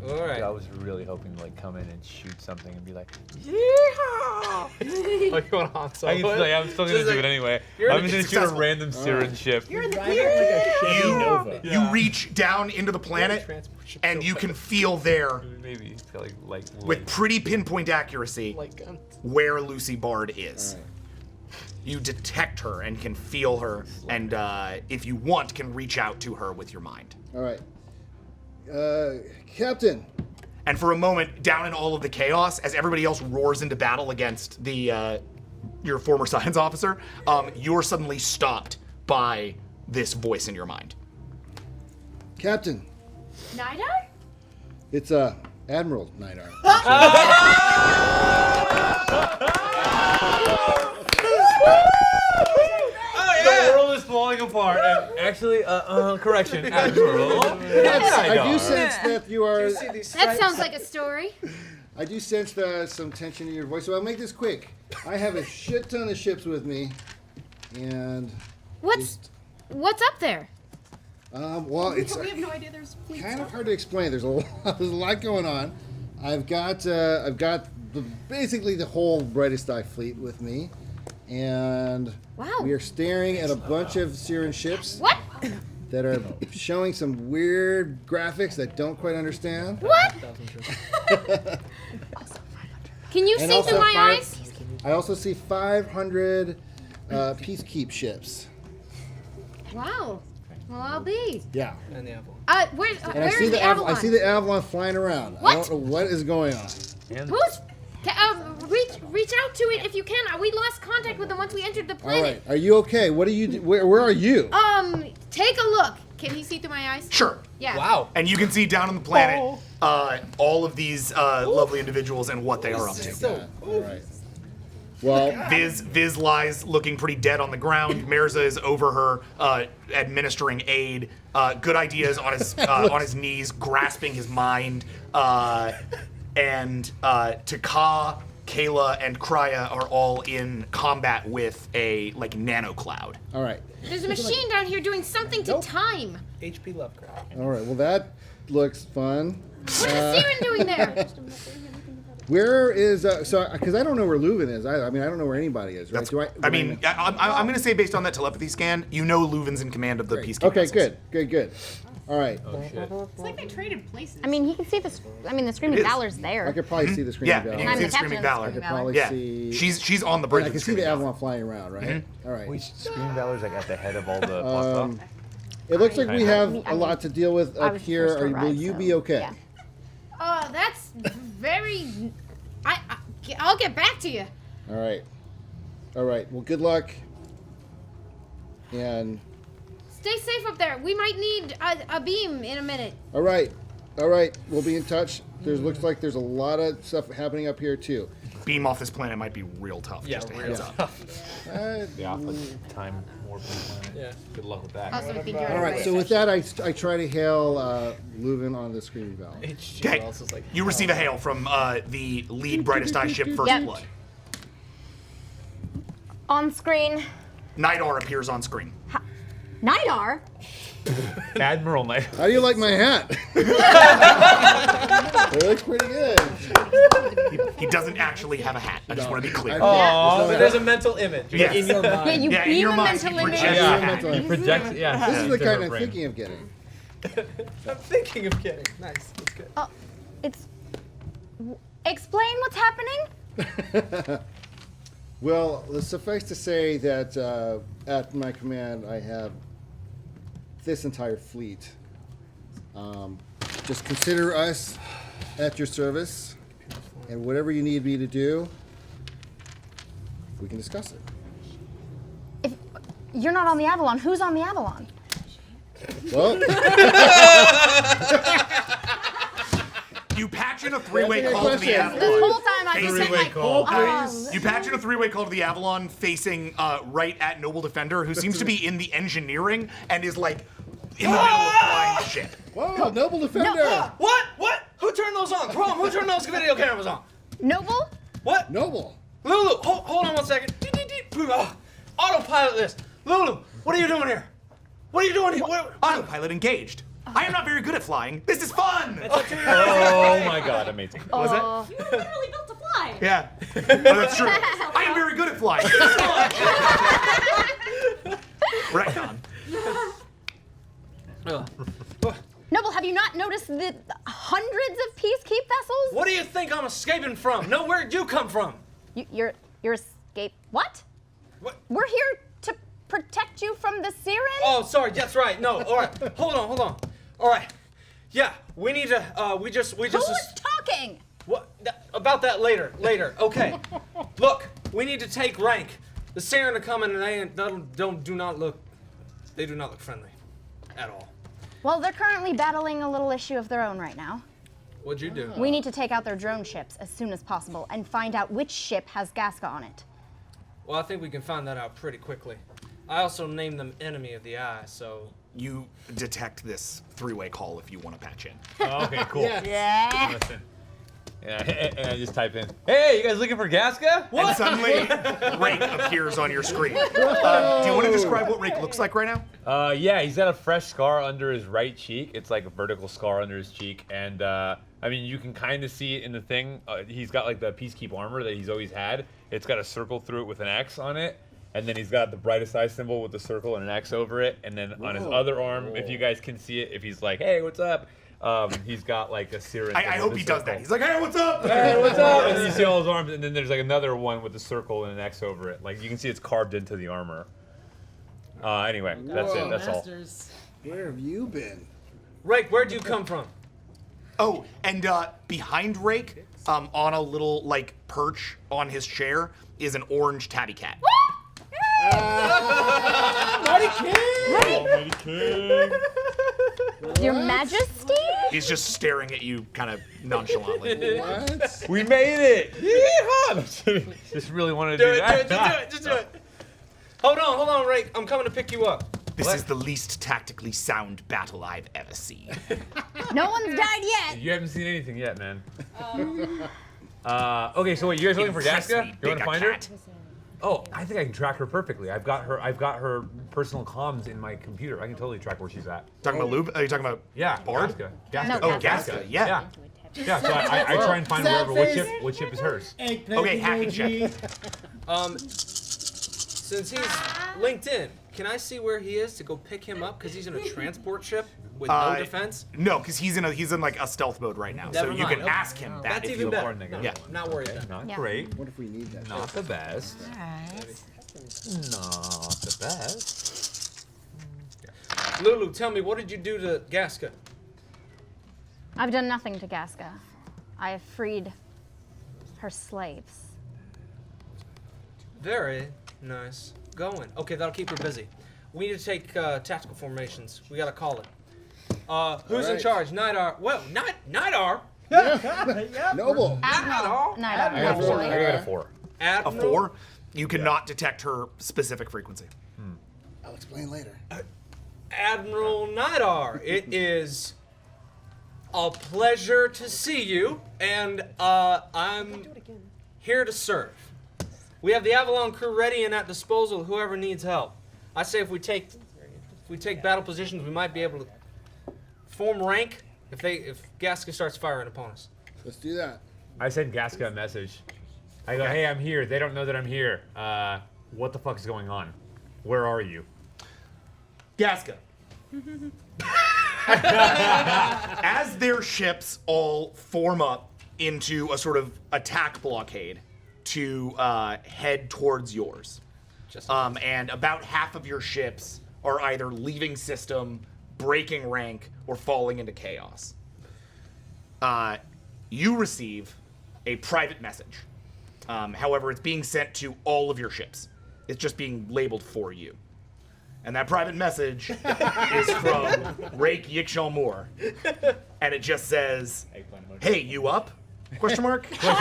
All right. I was really hoping to like come in and shoot something and be like, Oh, you want Han Solo? I'm still gonna do it anyway. I'm just gonna shoot a random Siren ship. You're in the You reach down into the planet, and you can feel there, Maybe it's got like with pretty pinpoint accuracy, where Lucy Bard is. You detect her and can feel her, and if you want, can reach out to her with your mind. All right. Captain. And for a moment, down in all of the chaos, as everybody else roars into battle against the your former science officer, you're suddenly stopped by this voice in your mind. Captain. Nidar? It's Admiral Nidar. The world is falling apart. And actually, correction, Admiral. I do sense that you are. That sounds like a story. I do sense some tension in your voice, so I'll make this quick. I have a shit ton of ships with me, and What's up there? well, it's We have no idea there's fleets kind of out. hard to explain. There's a lot going on. I've got basically the whole Brightest Eye fleet with me, and we are staring at a bunch of Siren ships. What? That are showing some weird graphics that don't quite understand. What? Can you And see also through my eyes? I also see 500 peacekeep ships. Wow. Well, I'll be. Yeah. And the Avalon. Where's And I see the Avalon? I see the Avalon flying around. I don't know what is going on. Who's? Reach out to it if you can. We lost contact with them once we entered the All planet. right. Are you okay? What are you? Where are you? Take a look. Can he see through my eyes? Sure. Yeah. Wow. And you can see down on the planet all of these lovely individuals and what they are up to. All right. Well, Viz lies looking pretty dead on the ground. Mirza is over her, administering aid. Good Ideas on his knees, grasping his mind. And Taka, Kayla, and Krya are all in combat with a nano cloud. All right. There's a machine down here doing something to time. HP Lovecraft. All right. Well, that looks fun. What's the Siren doing there? Where is because I don't know where Leuven is. I mean, I don't know where anybody is. Right? I'm going to say based on that telepathy scan, you know Leuven's in command of the peacekeeping Okay. vessels. Good. All right. Oh shit. It's like they traded places. I mean, he can see the. The Screaming Valor's there. I could probably see the Screaming Yeah, Valor. you can see the Screaming Valor. I could probably Yeah. see. She's on the bridge. I of can the see the Screaming Avalon flying around, right? All right. Wait, Screaming Valor's like at the head of all the plots. It looks like we have I a lot to deal with I up was the here. first to Will arrive, you so, be okay? yeah. Oh, that's very. I'll get back to you. All right. Well, good luck. And Stay safe up there. We might need a beam in a minute. all right. We'll be in touch. Looks like there's a lot of stuff happening up here too. Beam off this planet might be real tough. Yeah, just a real heads up. tough. The Alpha time warp planet. Yeah. Good luck with that. Also, if you're All right. So with that, I try to hail Leuven on the Screaming Valor. Okay. You receive a hail from the lead Brightest Eye ship, First Yep. Blood. On screen. Nidar appears on screen. Nidar? Admiral Knight. How do you like my hat? It looks pretty good. He doesn't actually have a hat. I just want to be clear. Oh, but there's a mental image Yes. in your mind. Yeah, you Yeah, in beam your a mind, mental you image. project Yeah, a hat. mental image. Project, yeah. This is the into kind her I'm brain. thinking of getting. I'm thinking of getting. Nice. That's good. It's. Explain what's happening? Well, suffice to say that at my command, I have this entire fleet. Just consider us at your service, and whatever you need me to do, we can discuss it. If you're not on the Avalon, who's on the Avalon? Well, You patch in a three-way That's a good call to the question. Avalon. This whole time I just said Three-way like, call, You patch in a three-way call to the Avalon, facing right at Noble Defender, who seems to be in the engineering and is in the middle of flying the ship. Whoa, noble defender! What? Who turned those on? Chrome, who turned those video cameras on? Noble? What? Noble. Lulu, hold on 1 second. Autopilot this. Lulu, what are you doing here? What are you doing here? Autopilot engaged. I am not very good at flying. This is fun! Oh my god, amazing. Was it? You were literally built to fly. Yeah. Oh, that's true. I am very good at flying. This is fun! Right on. Noble, have you not noticed the hundreds of peacekeep vessels? What do you think I'm escaping from? No, where'd you come from? You're escape. What? What? We're here to protect you from the Siren? Oh, sorry, that's right. No, all right. Hold on. All right. Yeah, we need to, we just. Who is talking? What? About that later. Okay. Look, we need to take rank. The Siren are coming and they do not look friendly. At all. Well, they're currently battling a little issue of their own right now. What'd you do? We need to take out their drone ships as soon as possible and find out which ship has Gasca on it. Well, I think we can find that out pretty quickly. I also named them Enemy of the Eye, so... You detect this three-way call if you want to patch in. Oh, okay, cool. Yeah. Listen. Yeah, and I just type in, hey, you guys looking for Gasca? What? And suddenly, Rake appears on your screen. Do you want to describe what Rake looks like right now? Yeah, he's got a fresh scar under his right cheek. It's like a vertical scar under his cheek. And, I mean, you can kind of see it in the thing. He's got, like, the Peacekeep armor that he's always had. It's got a circle through it with an X on it. And then he's got the brightest eye symbol with the circle and an X over it. And then on his other arm, if you guys can see it, if he's like, hey, what's up? He's got like a Siren. I hope he does that. He's like, hey, what's up? Hey, what's up? And then you see all his arms, and then there's like another one with a circle and an X over it. Like you can see it's carved into the armor. Anyway, that's it. That's all. Where have you been? Rake, where'd you come from? Oh, and behind Rake, on a little like perch on his chair, is an orange tabby cat. Mighty King! Mighty King! Your Majesty? He's just staring at you kind of nonchalantly. What? We made it! Yeehaw! Just really wanted to do that. Just do it. Hold on, Rake. I'm coming to pick you up. This is the least tactically sound battle I've ever seen. No one's died yet. You haven't seen anything yet, man. Okay, so wait, you guys looking for Gasca? You want to find her? Oh, I think I can track her perfectly. I've got her personal comms in my computer. I can totally track where she's at. Talking about Lube? Are you talking about Bard? Gasca. No, Oh, Gasca. Gasca, yeah. Yeah, so I try and find wherever which ship is hers. Okay, hacking check. Since he's linked in, can I see where he is to go pick him up? Because he's in a transport ship with no defense. No, because he's in like a stealth mode right now. Never so you mind. can ask him that That's if even you better. want. No, Yeah. not worried. Then. Not Yeah. great. What if we need that? Not the best. Alright. Not the best. Lulu, tell me, what did you do to Gasca? I've done nothing to Gasca. I have freed her slaves. Very nice. Going. Okay, that'll keep her busy. We need to take tactical formations. We gotta call it. Who's in right. charge? Nidar. Well, Nidar. Noble. Admiral. No, I got a four. actually. I got a 4. A Admiral. 4? You cannot detect her specific frequency. I'll explain later. Admiral Nidar. It is a pleasure to see you, and I'm here to serve. We have the Avalon crew ready and at disposal of whoever needs help. I say if we take battle positions, we might be able to form rank if Gasca starts firing upon us. Let's do that. I sent Gasca a message. I go, hey, I'm here. They don't know that I'm here. What the fuck is going on? Where are you? Gasca. As their ships all form up into a sort of attack blockade to head towards yours, and about half of your ships are either leaving system, breaking rank, or falling into chaos. You receive a private message. However, it's being sent to all of your ships. It's just being labeled for you. And that private message is from Rake Yikshalmur. And it just says, hey, you up? Question mark? And then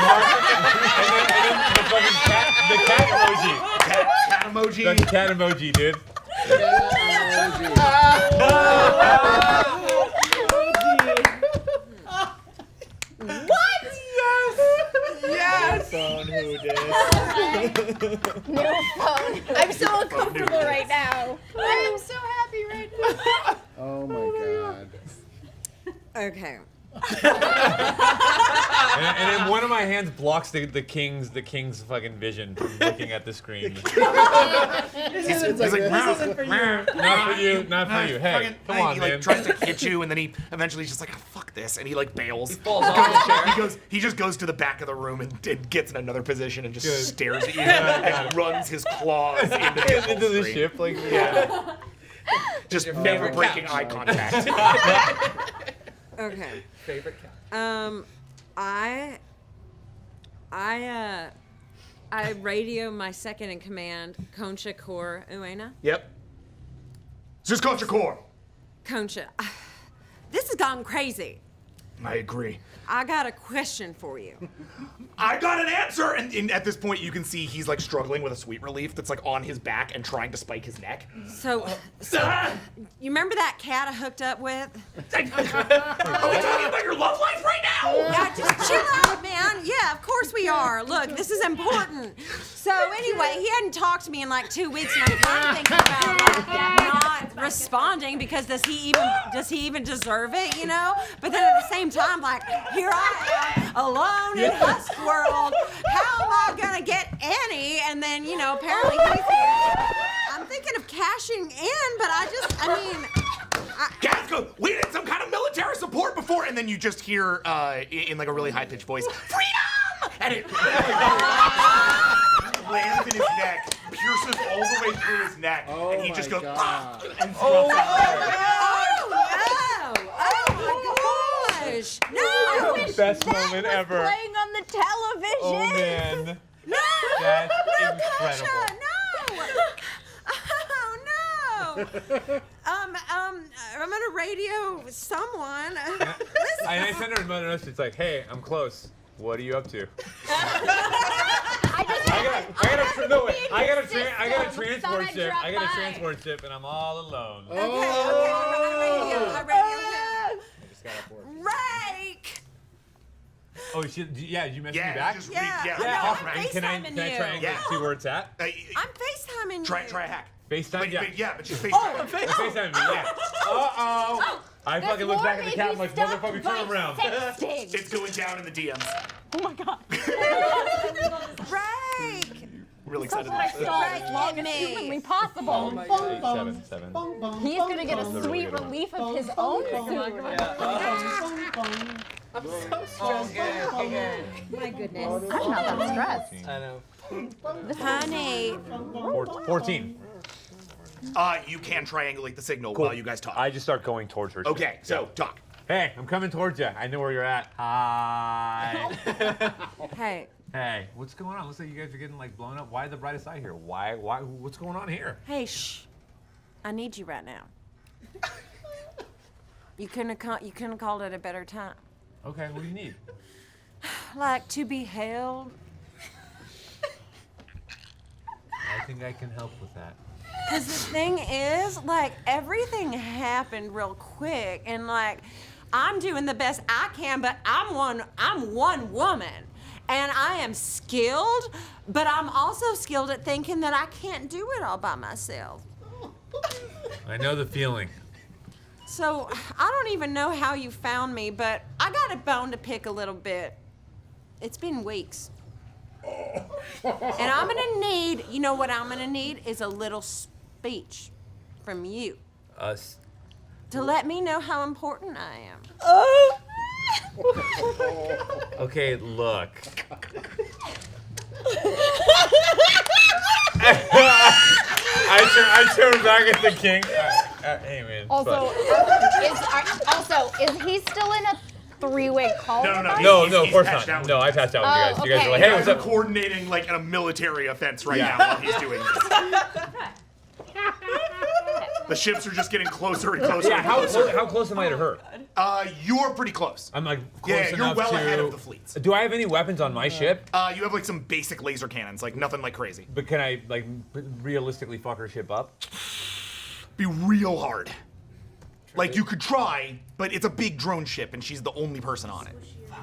the fucking the cat emoji. Cat emoji. Fucking cat emoji, dude. What? Yes! Phone who did. No phone. I'm so uncomfortable right now. I am so happy right now. Oh my god. Okay. And then one of my hands blocks the king's fucking vision from looking at the screen. He's like, not for you, not for you. Hey, fucking come thing. on, He man. like tries to hit you, and then he eventually is just like, oh, fuck this, and he like bails. He falls off the chair. He just goes to the back of the room and gets in another position and just Good. stares at you Yeah, and runs his claws into Into the screen. ship, like Yeah. Just Your never favorite breaking couch. eye contact. Okay. Favorite couch. I radio my second in command, Concha Core Uena. Yep. Just Concha Core. Concha, this has gone crazy. I agree. I got a question for you. I got an answer! And at this point, you can see he's like struggling with a sweet relief that's like on his back and trying to spike his neck. So you remember that cat I hooked up with? Are we talking about your love life right now? Yeah, just chill out, man. Yeah, of course we are. Look, this is important. So anyway, he hadn't talked to me in like 2 weeks, and I'm kind of thinking about not responding because does he even deserve it, you know? But then at the same time, like, here I am alone in Husk World. How am I gonna get any? And then, you know, apparently he's here. I'm thinking of cashing in, but I mean. Guys, go! We did some kind of military support before, and then you just hear in like a really high-pitched voice, "Freedom!" And it lands in his neck, pierces all the way through his neck, and he just goes, "Ah!" and Oh, drops gosh! No! Best moment ever. Playing on the television. Oh man. No! That's no, incredible. Concha, no! Oh no! I'm gonna radio someone. Listen. I send her another message. It's like, hey, I'm close. What are you up to? I got a transport ship. I got a transport ship, and I'm all alone. Okay, I radio him. Just got a board. Rake! Oh, yeah, you messaged me back? just Yeah, awesome. I'm And can I FaceTiming try and you. get to where it's at? I'm FaceTiming you. Try a hack. FaceTime? But just FaceTime. Oh, FaceTime me, yeah. Uh-oh. I fucking look back at the cat, I'm like, motherfucker, turn around. It's going down in the DMs. Oh my god. Rake! Really excited. I stall as long as humanly possible. Seven. He's gonna get a sweet relief of his own soon. I'm so stressed. My goodness. I'm not that stressed. I know. Honey. 14. You can triangulate the signal while you guys talk. I just start going towards her. Okay, so talk. Hey, I'm coming towards you. I know where you're at. Hi. Hey. Hey, what's going on? Looks like you guys are getting like blown up. Why the brightest eye here? Why? What's going on here? Hey, shh. I need you right now. You couldn't have called it a better time. Okay, what do you need? Like to be held. I think I can help with that. Cause the thing is, like, everything happened real quick, and like, I'm doing the best I can, but I'm one woman, and I am skilled, but I'm also skilled at thinking that I can't do it all by myself. I know the feeling. So I don't even know how you found me, but I got a bone to pick a little bit. It's been weeks. And I'm gonna need, you know what I'm gonna need is a little speech from you Us. to let me know how important I am. Okay, look. I turn back at the king. Hey man. Also, is he still in a three-way call? No, No, of he's course patched not. out. No, I passed out with you guys. You guys okay. are like, hey, You what's guys are up? coordinating like a military offense right Yeah. now while he's doing this. The ships are just getting closer and closer. Yeah, and how closer. close am I to her? You're pretty close. I'm like close Yeah, you're enough well to. ahead of the fleets. Do I have any weapons on my ship? You have like some basic laser cannons, like nothing like crazy. But can I like realistically fuck her ship up? be real hard. Like, you could try, but it's a big drone ship, and she's the only person on it.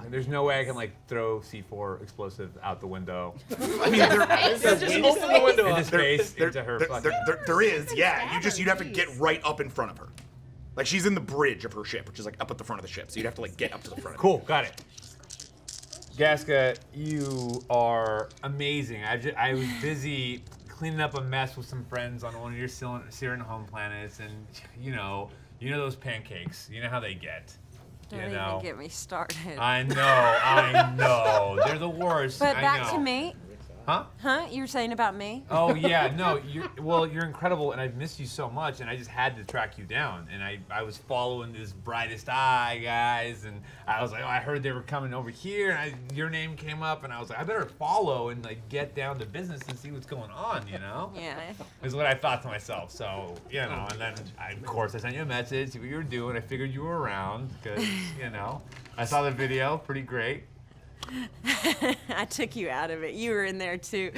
There's no way I can like throw C4 explosive out the window. I mean, just open the window into space into her. There is, yeah. You'd have to get right up in front of her. Like, she's in the bridge of her ship, which is like up at the front of the ship. So you'd have to like get up to the front. Cool, got it. Gaska, you are amazing. I was busy cleaning up a mess with some friends on one of your Siren home planets, and you know those pancakes. You know how they get. Don't you even know. get me started. I know. They're the worst. But I back know. to me. Huh? Huh? You were saying about me? Oh yeah, no, you're incredible, and I've missed you so much, and I just had to track you down, and I was following this Brightest Eye guys, and I was like, oh, I heard they were coming over here, and your name came up, and I was like, I better follow and like get down to business and see what's going on, you know? Yeah. Is what I thought to myself. So you know, and then of course I sent you a message, see what you were doing. I figured you were around because you know I saw the video, pretty great. I took you out of it. You were in there too.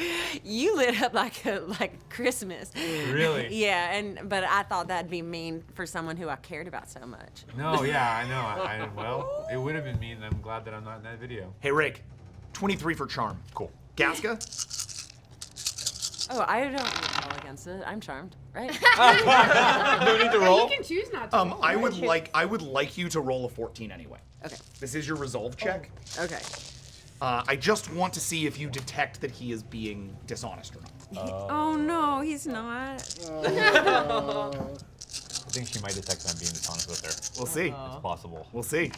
You lit up like Christmas. Really? Yeah, but I thought that'd be mean for someone who I cared about so much. No, yeah, I know. Well, it would have been mean, and I'm glad that I'm not in that video. Hey, Rick, 23 for charm. Cool. Gaska? Oh, I don't roll against it. I'm charmed, right? No need to roll? You can choose not to. I would like you to roll a 14 anyway. Okay. This is your resolve check. Okay. I just want to see if you detect that he is being dishonest or not. Oh no, he's not. I think she might detect that I'm being dishonest with her. We'll see. It's possible. We'll see.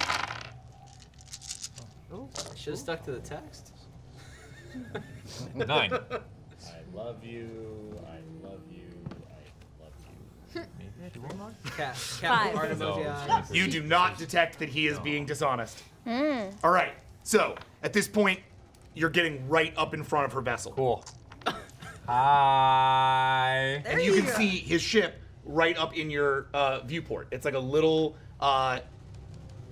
Oh, I should have stuck to the text. 9. I love you. I love you. I love you. Captain Art emoji eyes. You do not detect that he is being dishonest. All right. So at this point, you're getting right up in front of her vessel. Cool. Hi. And you can see his ship right up in your viewport. It's like a little.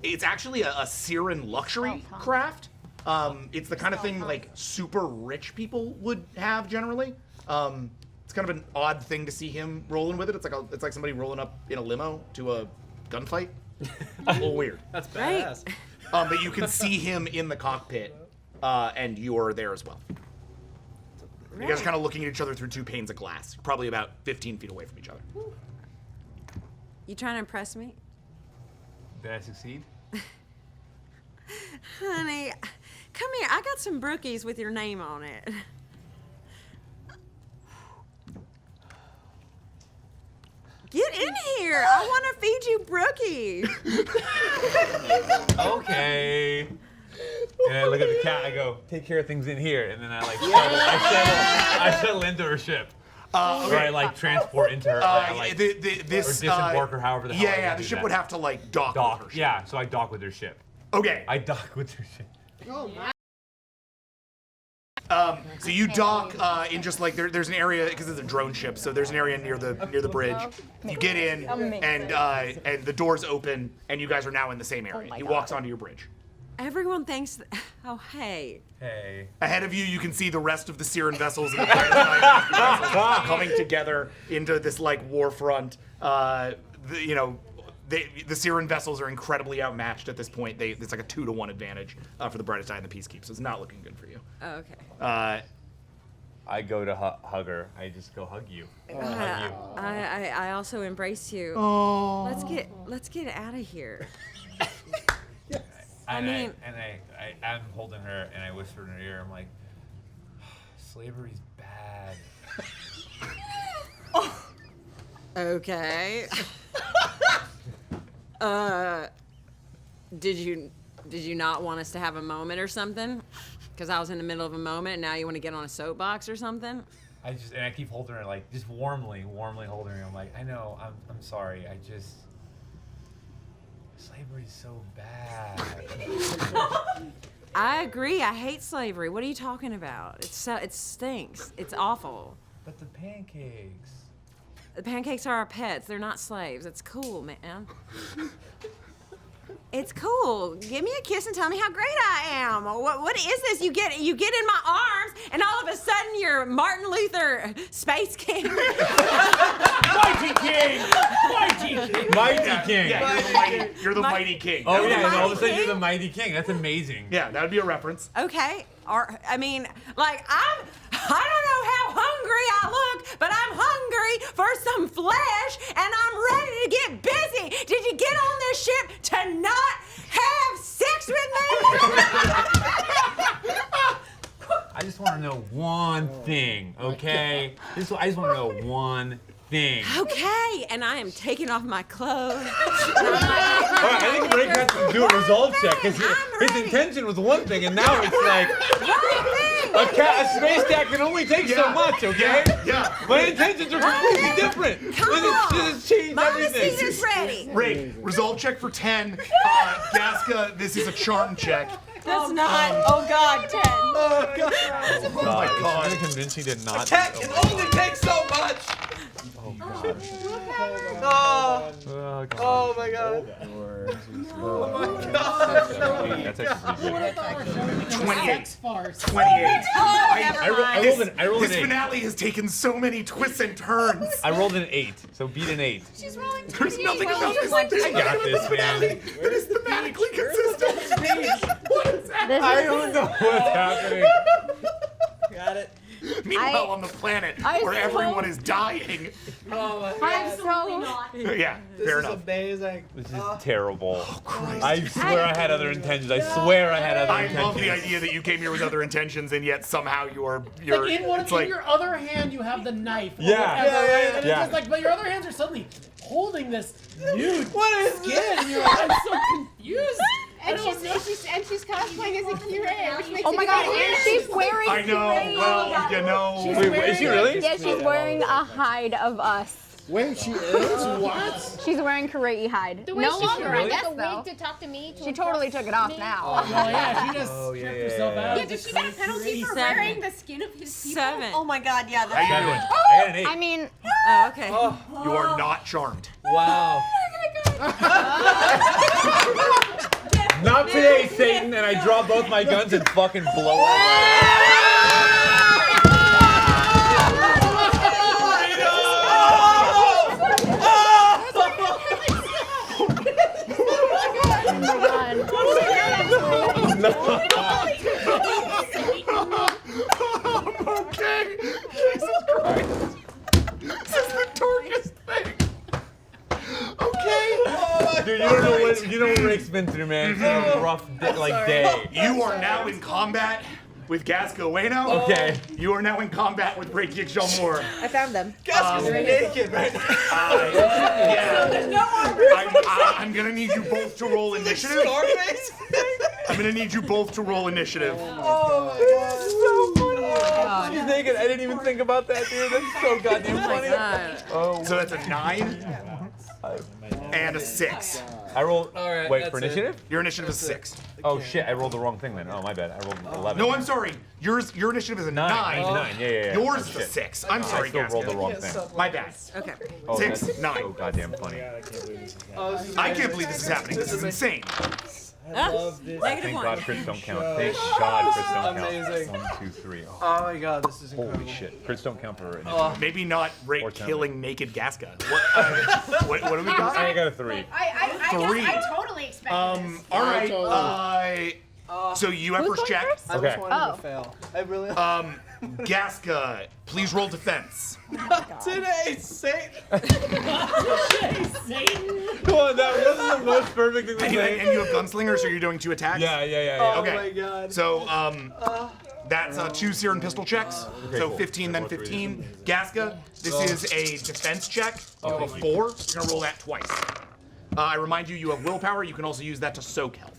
It's actually a Siren luxury craft. It's the kind of thing like super rich people would have generally. It's kind of an odd thing to see him rolling with it. It's like somebody rolling up in a limo to a gunfight. A little weird. That's badass. But you can see him in the cockpit, and you're there as well. You guys are kind of looking at each other through 2 panes of glass, probably about 15 feet away from each other. You trying to impress me? Did I succeed? Honey, come here. I got some brookies with your name on it. Get in here. I want to feed you brookies. Okay. And I look at the cat. I go, take care of things in here, and then I like I settle into her ship. Okay. Or I like transport into her. Or disembark her, however the hell. Yeah, the ship would have to like dock with her ship. Yeah, so I dock with her ship. Okay. I dock with her ship. Oh my. So you dock in just like there's an area because it's a drone ship, so there's an area near the bridge. You get in and the doors open and you guys are now in the same area. He walks onto your bridge. Everyone thinks. Oh, hey. Hey. Ahead of you, you can see the rest of the Siren vessels and the Brightest Eye vessels coming together into this like war front. The Siren vessels are incredibly outmatched at this point. It's like a 2-to-1 advantage for the Brightest Eye and the Peacekeep, so it's not looking good for you. Oh, okay. I go to hug her. I just go hug you. Hug you. I also embrace you. Oh. Let's get out of here. I'm holding her and I whisper in her ear. I'm like, slavery's bad. Okay. Did you not want us to have a moment or something? Because I was in the middle of a moment, and now you want to get on a soapbox or something? I keep holding her, like, just warmly holding her. I'm like, I know, I'm sorry. Slavery's so bad. I agree. I hate slavery. What are you talking about? It stinks. It's awful. But the pancakes. The pancakes are our pets. They're not slaves. It's cool, man. It's cool. Give me a kiss and tell me how great I am. What is this? You get in my arms and all of a sudden you're Martin Luther Space King. Mighty King! Mighty King! Mighty King. Yeah, you're the mighty king. Oh That yeah, would and be- all of a sudden you're the mighty king. That's amazing. Yeah, that would be a reference. Okay, or I mean, like I don't know how hungry I look, but I'm hungry for some flesh, and I'm ready to get busy. Did you get on this ship to not have sex with me? I just want to know one thing, okay? I just want to know one thing. Okay, and I am taking off my clothes. All right, I think Ray has to do a resolve check because his intention was one thing, and now it's like a space cat can only take so much, okay? Yeah. My intentions are completely different. This has changed everything. is ready. Ray, resolve check for 10. Gaska, this is a charm check. That's not. Oh God, 10. Oh my God. I'm convinced he did not. Cat can only take so much. Oh God. Oh my God. Oh my God. That's actually pretty good. 28. 28. Oh, I rolled This an 8. finale has taken so many twists and turns. I rolled an 8, so beat an 8. There's nothing about this. I got this, man. That is thematically consistent. What is happening? I don't know what's happening. Got it. Meanwhile, on the planet where everyone is dying. Oh my God. Absolutely not. Yeah, This fair is enough. amazing. This is terrible. Oh, Christ. I swear I had other intentions. I swear I had other I intentions. love the idea that you came here with other intentions, and yet somehow you're Like in it's like your other hand, you have the knife. Or Yeah. whatever, Yeah, right? And it's yeah. just like, but your other hands are suddenly holding this nude skin. And you're this? like, I'm so confused. And she's cosplaying as a Kyrie, which makes Oh my it God, even and she's wearing I know. Well, you know. Wait, is she really? Yeah, she's wearing a hide of us. Wait, she is? What? She's wearing Kare'i hide. The way No she longer, really? I guess, The wig though. to talk to me. She totally took it off now. Oh, yeah, she just stripped herself out. Yeah, did she get a penalty for Seven. wearing the skin of his people? 7. Oh my God, yeah. How you doing? I got an 8. I mean, Oh, okay. You are not charmed. Wow. Not today, Satan, and I draw both my guns and fucking blow away. Okay. Jesus Christ. This is the darkest thing. Okay. Dude, you know what Rick's been through, man. It's been a rough day. You are now in combat with Gaska Ueno. Okay. You are now in combat with Reiki Jalmur. I found them. Gaska's naked right now. I'm gonna need you both to roll initiative. Scarface? I'm gonna need you both to roll initiative. Oh my God. So funny. She's naked. I didn't even think about that, dude. That's so goddamn funny. Oh. So that's a 9 and a 6. I rolled. All right, Wait, that's for it. initiative? Your initiative is 6. Oh shit! I rolled the wrong thing then. Oh my bad. I rolled 11. No, I'm sorry. Your initiative is a 9. 9. Yeah. Yours Oh, is a shit. 6. I'm I sorry, still rolled the Gaska. wrong thing. My bad. Okay. Oh, 6, that's 9. so goddamn funny. I can't believe this is happening. This is insane. I love this. Negative Thank 1. God crits don't count. Thank God crits don't count. Amazing. 1, 2, 3. Oh, Oh my God, this is incredible. holy shit! Crits don't count for initiative. Oh. Maybe not Ray Or 10. killing naked Gaska. What do we got? I got a 3. Three. I totally expected this. All right. So you have first check. I just wanted to fail. I really. Gaska, please roll defense. Today, Satan. Come on, that wasn't the most perfect thing to And say. you have gunslinger, so you're doing 2 attacks? Oh Okay. my God. So, that's 2 seer and pistol checks. Okay, So cool. 15, then 15. Gaska, this is a defense check of a 4. You're gonna roll that twice. I remind you, you have willpower. You can also use that to soak health.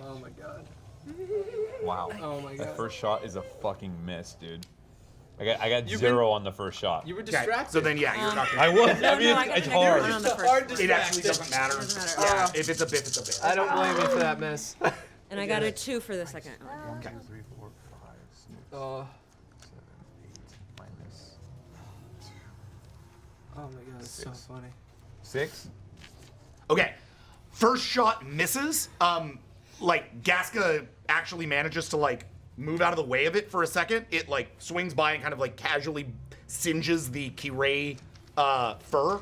Oh my God. Wow. Oh my God. That first shot is a fucking miss, dude. I got You've 0 on the first shot. You were Okay, distracted. so then, yeah, you're not I gonna. was. I mean, it's hard. on the It's a first hard one. It actually distraction. doesn't matter. Yeah, if it's a biff, it's a biff. I don't blame you for that miss. And I got a 2 for the second one. Okay. 3, 4, 5, 6, Oh. 7, 8, minus Oh my God, it's so 6. funny. 6. Okay, first shot misses. Like Gaska actually manages to like move out of the way of it for a second, it like swings by and kind of like casually singes the Kirei fur.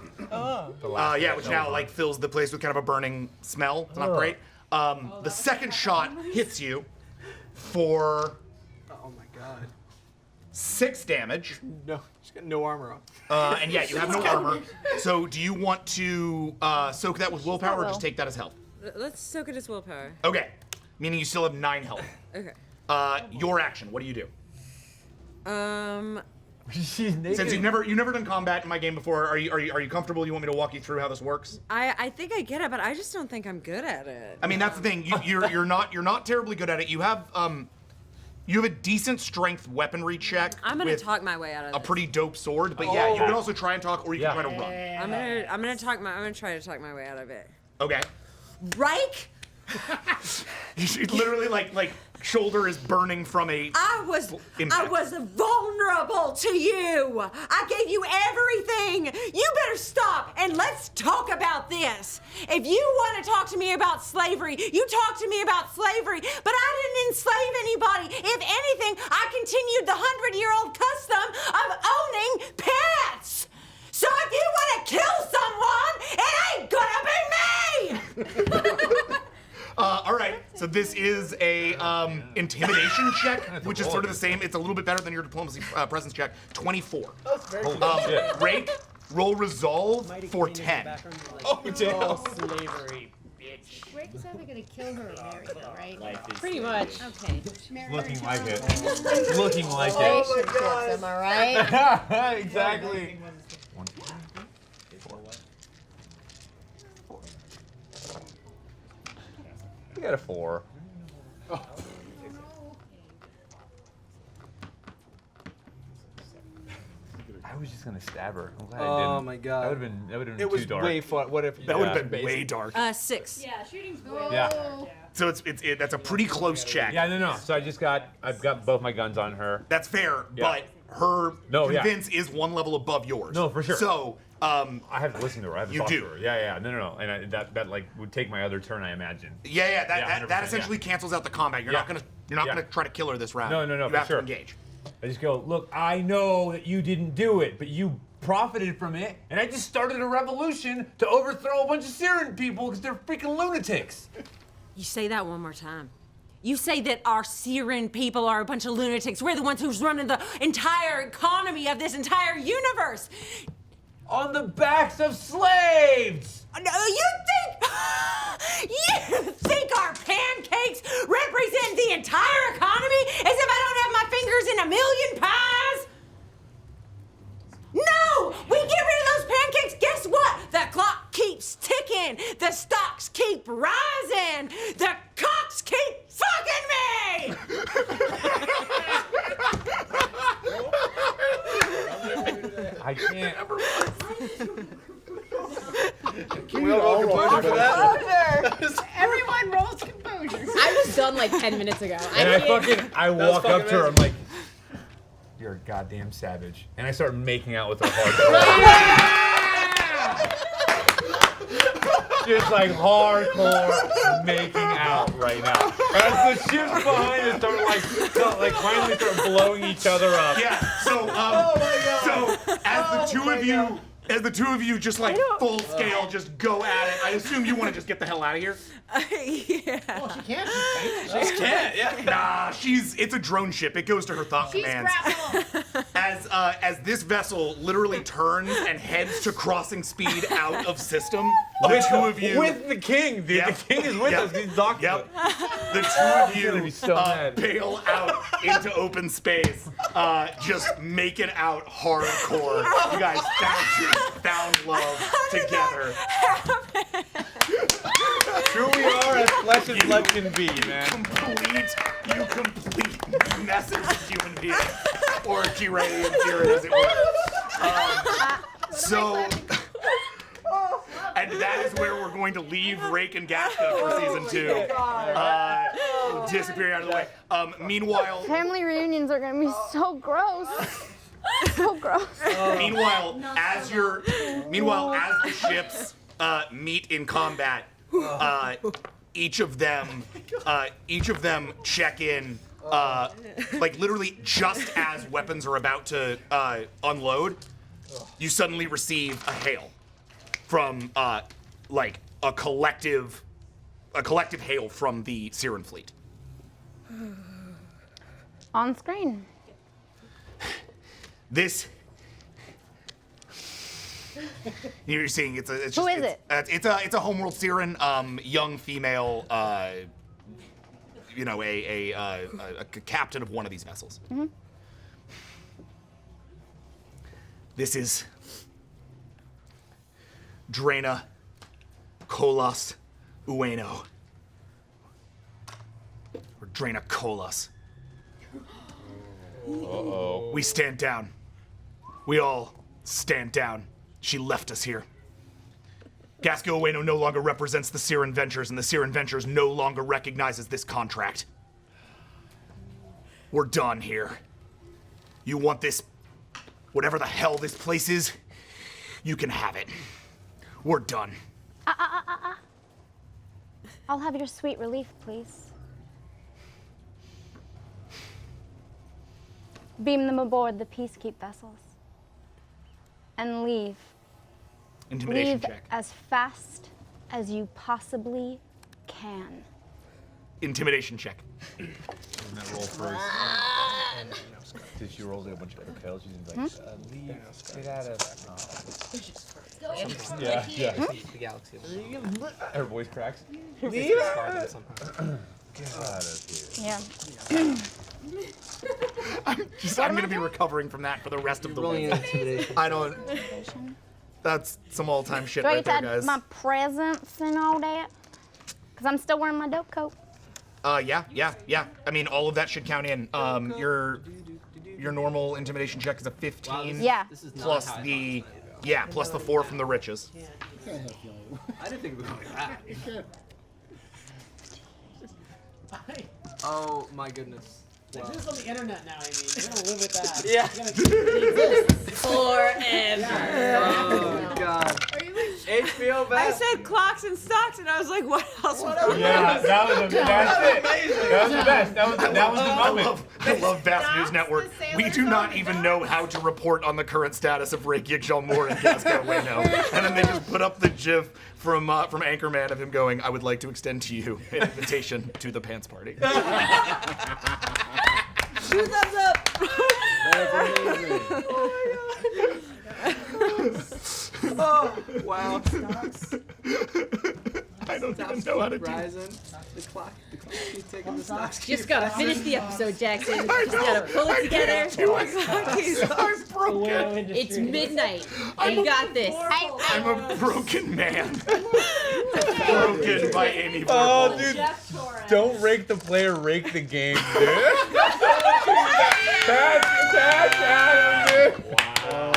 Yeah, which now like fills the place with kind of a burning smell. It's not great. The second shot hits you for Oh my god. 6 damage. No, she's got no armor on. And yeah, you have no armor. So do you want to soak that with willpower or just take that as health? Let's soak it as willpower. Okay, meaning you still have 9 health. Okay. Your action, what do you do? She's naked. Since you've never done combat in my game before, are you comfortable? You want me to walk you through how this works? I think I get it, but I just don't think I'm good at it. I mean, that's the thing. You're not terribly good at it. You have a decent strength weaponry check. I'm gonna with talk my way out of a this. pretty dope sword, but yeah, you can also try and talk, or you can try to run. I'm gonna try to talk my way out of it. Okay. Rake, You literally like shoulder is burning from a. I was vulnerable to you. I gave you everything. You better stop and let's talk about this. If you want to talk to me about slavery, you talk to me about slavery, but I didn't enslave anybody. If anything, I continued the 100-year-old custom of owning pets. So if you want to kill someone, it ain't gonna be me! All right, so this is a intimidation check, which is sort of the same. It's a little bit better than your diplomacy presence check. 24. That's very good. Rake, roll resolve for 10. Oh, damn. Slavery, bitch. Rake is either gonna kill her or marry her, right? Pretty much. Okay. Looking like it. Looking like it. Oh my God. Am I right? Exactly. You got a 4. I was just gonna stab her. I'm glad I didn't. Oh my god. That would have been It was too dark. way far. What if That would have been way dark. 6. Yeah, shooting's Yeah. So that's a pretty close check. Yeah, no. So I've got both my guns on her. That's fair, Yeah. but her Yeah. convince is one level above yours. No, for sure. So I have to listen to her. I have to You talk do. to her. Yeah. No. And that like would take my other turn, I imagine. yeah, that 100%, essentially cancels out the combat. You're not gonna try to kill her this round. No, You for have sure. to engage. I just go, look, I know that you didn't do it, but you profited from it, and I just started a revolution to overthrow a bunch of Syrian people because they're freaking lunatics. You say that one more time. You say that our Syrian people are a bunch of lunatics. We're the ones who's running the entire economy of this entire universe. On the backs of slaves! No, you think our pancakes represent the entire economy as if I don't have my fingers in a million pies? No! We get rid of those pancakes, guess what? The clock keeps ticking. The stocks keep rising. The cocks keep fucking me! I can't. Can we all roll composure for that? Everyone rolls composure. I was done like 10 minutes ago. And I walk up to her, I'm amazing. like, you're a goddamn savage. And I start making out with her hardcore. Just like hardcore making out right now. As the ships behind us start finally start blowing each other up. Yeah. So so as the two of you just like full scale just go at it. I assume you want to just get the hell out of here. Yeah. Well, she can't. She can't. Yeah. Nah. It's a drone ship. It goes to her thought commands. As this vessel literally turns and heads to crossing speed out of system, the two of you With the king. The king is with us. He's doctor. Yep. The two of He's gonna be you so mad. bail out into open space, just making out hardcore. You guys found love together. True we are as flesh and blood can be, man. You complete messes of human being, or Kirei and Kira as it were. And that is where we're going to leave Rake and Gaska for season 2. Disappearing out of the way. Meanwhile, Family reunions are gonna be so gross. So gross. meanwhile, as the ships meet in combat, each of them check in like literally just as weapons are about to unload, you suddenly receive a hail from like a collective hail from the Siren fleet. On screen. This. You're seeing it's a. It's Who just, is it? It's a homeworld Siren, young female, you know, a captain of one of these vessels. Mm-hmm. This is Draina Kolas Ueno. Or Draina Kolas. Uh-oh. We stand down. We all stand down. She left us here. Gasco Ueno no longer represents the Siren Ventures, and the Siren Ventures no longer recognizes this contract. We're done here. You want this, whatever the hell this place is, you can have it. We're done. I'll have your sweet relief, please. Beam them aboard the Peacekeep vessels. And leave. Intimidation Leave check. as fast as you possibly can. Intimidation check. And that roll first. Did she roll a bunch of other tails? She's like, leave, get out of. Yeah. The galaxy. Her voice cracks. Leave. Get out of here. Yeah. I'm gonna be recovering from that for the rest of the week. I don't. That's some all-time shit Do I right get to there, add guys. my presents and all that? Because I'm still wearing my dope coat. Yeah. I mean, all of that should count in. Your normal intimidation check is a 15. Wow, Yeah. this is not Plus how I the plus the 4 from the riches. I didn't think it was going to that. Oh my goodness. Wow. This is on the internet now, Amy. You're gonna live with that. Yeah. You're gonna keep it exists. Forever. Oh god. HBO I back. said clocks and stocks, and I was like, what else? Yeah, that was the best. That was the best. That was the moment. I love Bass News Network. We do not even know how to report on the current status of Reykjavik Jalmor and Gasco Ueno. And then they just put up the gif from Anchorman of him going, I would like to extend to you an invitation to the pants party. 2 thumbs up. That's amazing. Oh, wow. I don't even know how to do it. Rising. The clock keeps taking the stocks. Just gotta finish the episode, Jackson. Just gotta pull it together. 2 o'clock is broken. It's midnight. You got this. I'm a broken man. Broken by Amy Oh, Vorpal. dude. Don't rake the player, rake the game, dude. That's Adam, dude. Wow.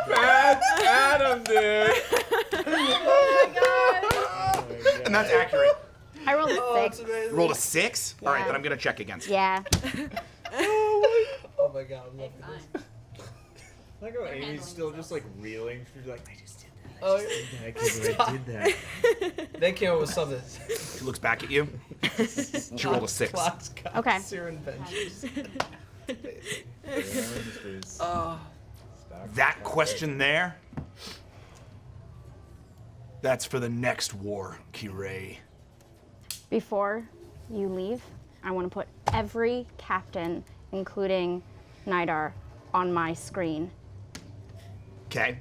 That's Adam, dude. And that's accurate. I rolled a 6. You rolled a 6? All right, then I'm going to check against it. Yeah. Oh my god, I love this. Like how Amy's still just like reeling. She's like, I just did that. Oh, I did that. They came up with something. She looks back at you. She rolled a 6. Okay. Siren Ventures. Oh. That question there, that's for the next war, Kirei. Before you leave, I want to put every captain, including Nidar, on my screen Okay,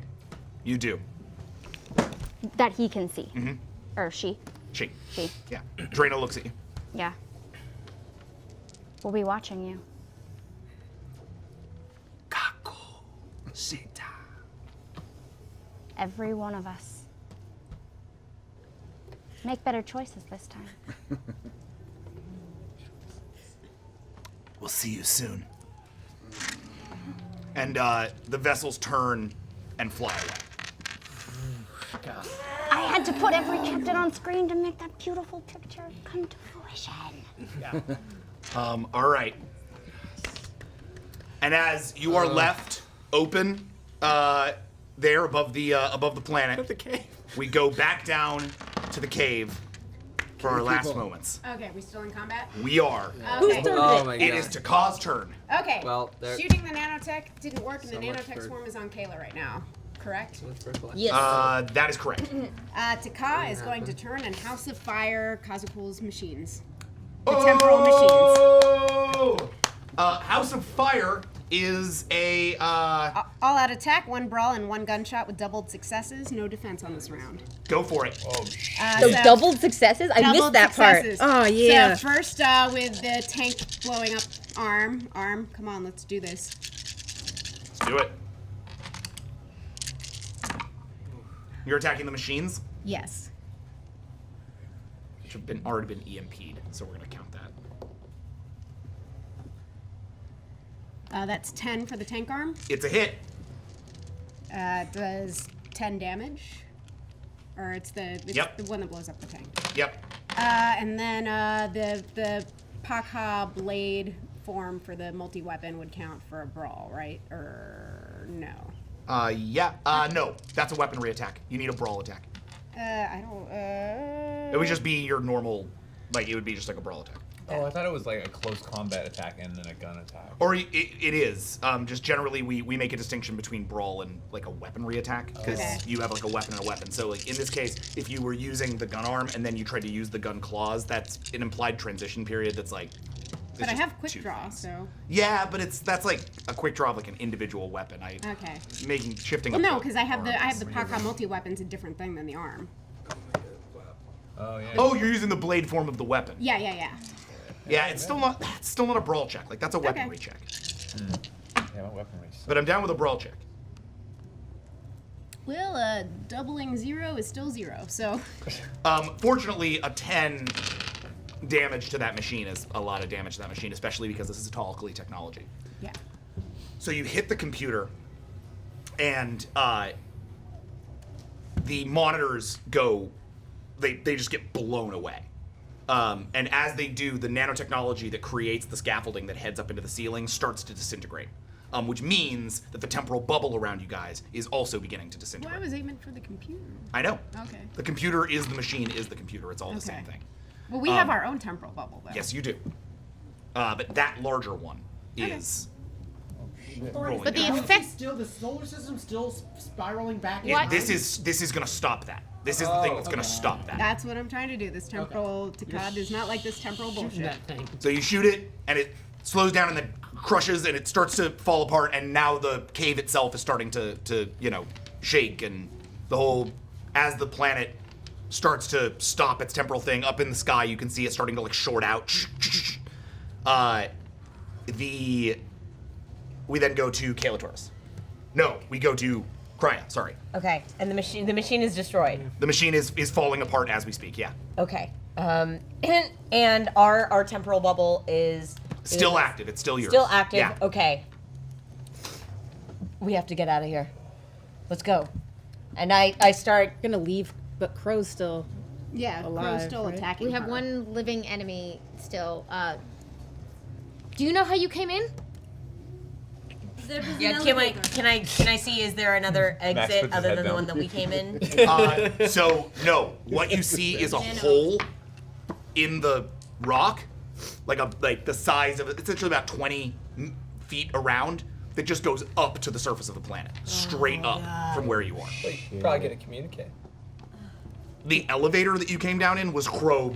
you do. that he can see. Mm-hmm. Or she. She. She. Yeah. Draina looks at you. Yeah. We'll be watching you. Sita. Every one of us. Make better choices this time. We'll see you soon. And the vessels turn and fly away. I had to put every captain on screen to make that beautiful picture come to fruition. All right. And as you are left open there above the planet, The cave. we go back down to the cave for our last moments. Okay, we still in combat? We are. Okay. Oh my It god. is Takah's turn. Okay. Well, there- Shooting the nanotech didn't work, and the So much nanotech for- swarm is on Kayla right now. Correct? Yes. That is correct. Taka is going to turn and House of Fire Kazukul's machines. The temporal machines. Oh! House of Fire is a All-out attack, 1 brawl, and 1 gunshot with doubled successes. No defense on this round. go for it. Oh, So doubled successes? I missed doubled that successes. part. Oh yeah. So first with the tank blowing up arm. Come on, let's do this. Let's do it. You're attacking the machines, Yes. which have already been EMP'd, so we're gonna count that. That's 10 for the tank arm. It's a hit. Does 10 damage. Or it's the one that blows up the tank. Yep. And then the Pakha blade form for the multi-weapon would count for a brawl, right? Or no? No, that's a weaponry attack. You need a brawl attack. I don't. It would just be your normal, like it would be just like a brawl attack. Oh, I thought it was like a close combat attack and then a gun attack. Or it is. Just generally, we make a distinction between brawl and like a weaponry attack because you have like a weapon and a weapon. So like in this case, if you were using the gun arm and then you tried to use the gun claws, that's an implied transition period. That's like. But I have quick draw, so. Yeah, but that's like a quick draw of like an individual weapon. Okay. Shifting. Well, up no, the because I have arms. the Pakha multi-weapon's a different thing than the arm. Oh yeah. Oh, you're using the blade form of the weapon. Yeah. Yeah, it's still not a brawl check. Like that's a weaponry check. Yeah, my weaponry. But I'm down with a brawl check. Well, doubling 0 is still 0, so. Fortunately, a 10 damage to that machine is a lot of damage to that machine, especially because this is a Alkali technology. Yeah. So you hit the computer, and the monitors go, they just get blown away. And as they do, the nanotechnology that creates the scaffolding that heads up into the ceiling starts to disintegrate. Which means that the temporal bubble around you guys is also beginning to disintegrate. Well, I was aiming for the computer. I know. Okay. The computer is the machine, is the computer. It's all the same thing. Well, we have our own temporal bubble, though. Yes, you do. But that larger one is rolling But the down. effect. Still, the solar system still spiraling back. This is gonna stop that. This is the thing that's gonna stop that. That's what I'm trying to do. This temporal Takad does not like this temporal bullshit. So you shoot it, and it slows down and then crushes, and it starts to fall apart, and now the cave itself is starting to shake, and the whole, as the planet starts to stop its temporal thing up in the sky, you can see it starting to like short out. We then go to Kalatoris. No, we go to Krya, sorry. Okay, and the machine is destroyed. The machine is falling apart as we speak, yeah. Okay. And our temporal bubble is Still active, it's still yours. Still active. Yeah. Okay. We have to get out of here. Let's go. And I start gonna leave, but Crow's still alive. Crow's still right? attacking We have her. one living enemy still. Do you know how you came in? Yeah, can I see, is there another exit puts his other head than the down. one that we came in? So no, what you see is a hole in the rock, like the size of it. It's actually about 20 feet around. That just goes up to the surface of the planet, straight up from where you are. You're probably gonna communicate. The elevator that you came down in was Crow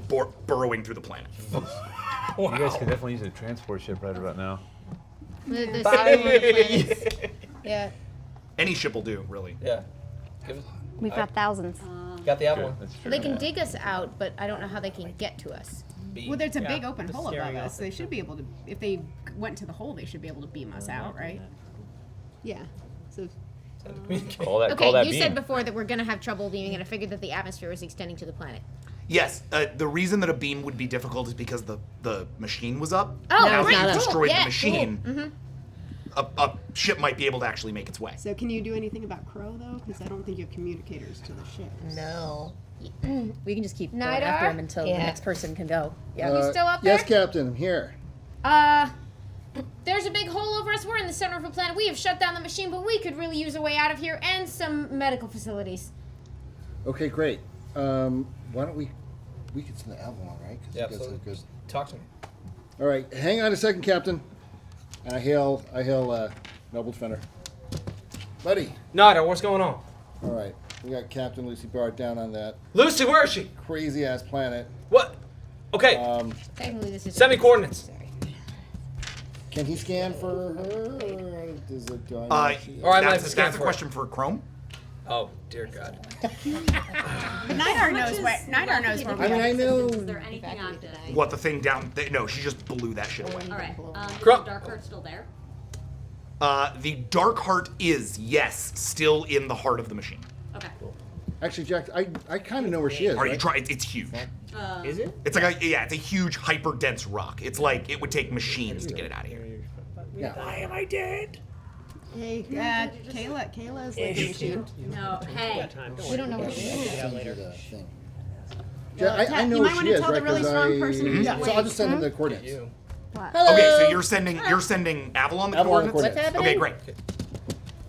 burrowing through the planet. You guys could definitely use a transport ship right about now. The Bye. planets. Yeah. Any ship will do, really. Yeah. We've got thousands. Got the Avalon. They can dig us out, but I don't know how they can get to us. Well, there's a Yeah, big open the hole above steering us. They should be able to, if they went to the hole, they should be able to beam us out, right? Yeah. So. Call that Okay, you beam. said before that we're gonna have trouble beaming, and I figured that the atmosphere was extending to the planet. Yes, the reason that a beam would be difficult is because the machine was up. Oh, now great, that you've cool, destroyed yeah, the machine, cool. Mhm. a ship might be able to actually make its way. So can you do anything about Crow though? Because I don't think you have communicators to the ship. No. We can just keep going Nidar? after him until Yeah. the next person can go. Yeah. You still up there? Yes, Captain, I'm here. There's a big hole over us. We're in the center of a planet. We have shut down the machine, but we could really use a way out of here and some medical facilities. Okay, great. Why don't we we could send the Avalon, right? 'Cause Yeah, you guys absolutely. are good. Talk to me. All right, hang on a second, Captain. And I hail Noble Defender. Buddy. Nada, what's going on? All right, we got Captain Lucy Bard down on that Lucy, where is she? crazy ass planet. What? Okay. Technically, this is. Send me coordinates. Can he scan for her? Or does it? Do I know All right, that's a question for Chrome. Oh dear God. Nidar knows where. Nidar knows where we I mean, are. I know. Is there anything active? What, the thing down? No, she just blew that shit away. All right. Is the dark heart still there? The Dark Heart is, yes, still in the heart of the machine. Okay. Actually, Jack, I kind of know where she is. Are you right? trying? It's huge. Is it? It's like it's a huge, hyper dense rock. It's like it would take machines to get it out of here. Yeah. Why am I dead? Hey, Kayla is like a machine. No, hey. We don't know where she is. Yeah, later. Yeah, I know you where might she want to is, tell right? the really 'Cause strong person who's So I'll just send him the awake. coordinates. Okay, so you're sending Avalon the Avalon the coordinates. coordinates. What's happening? Okay, great.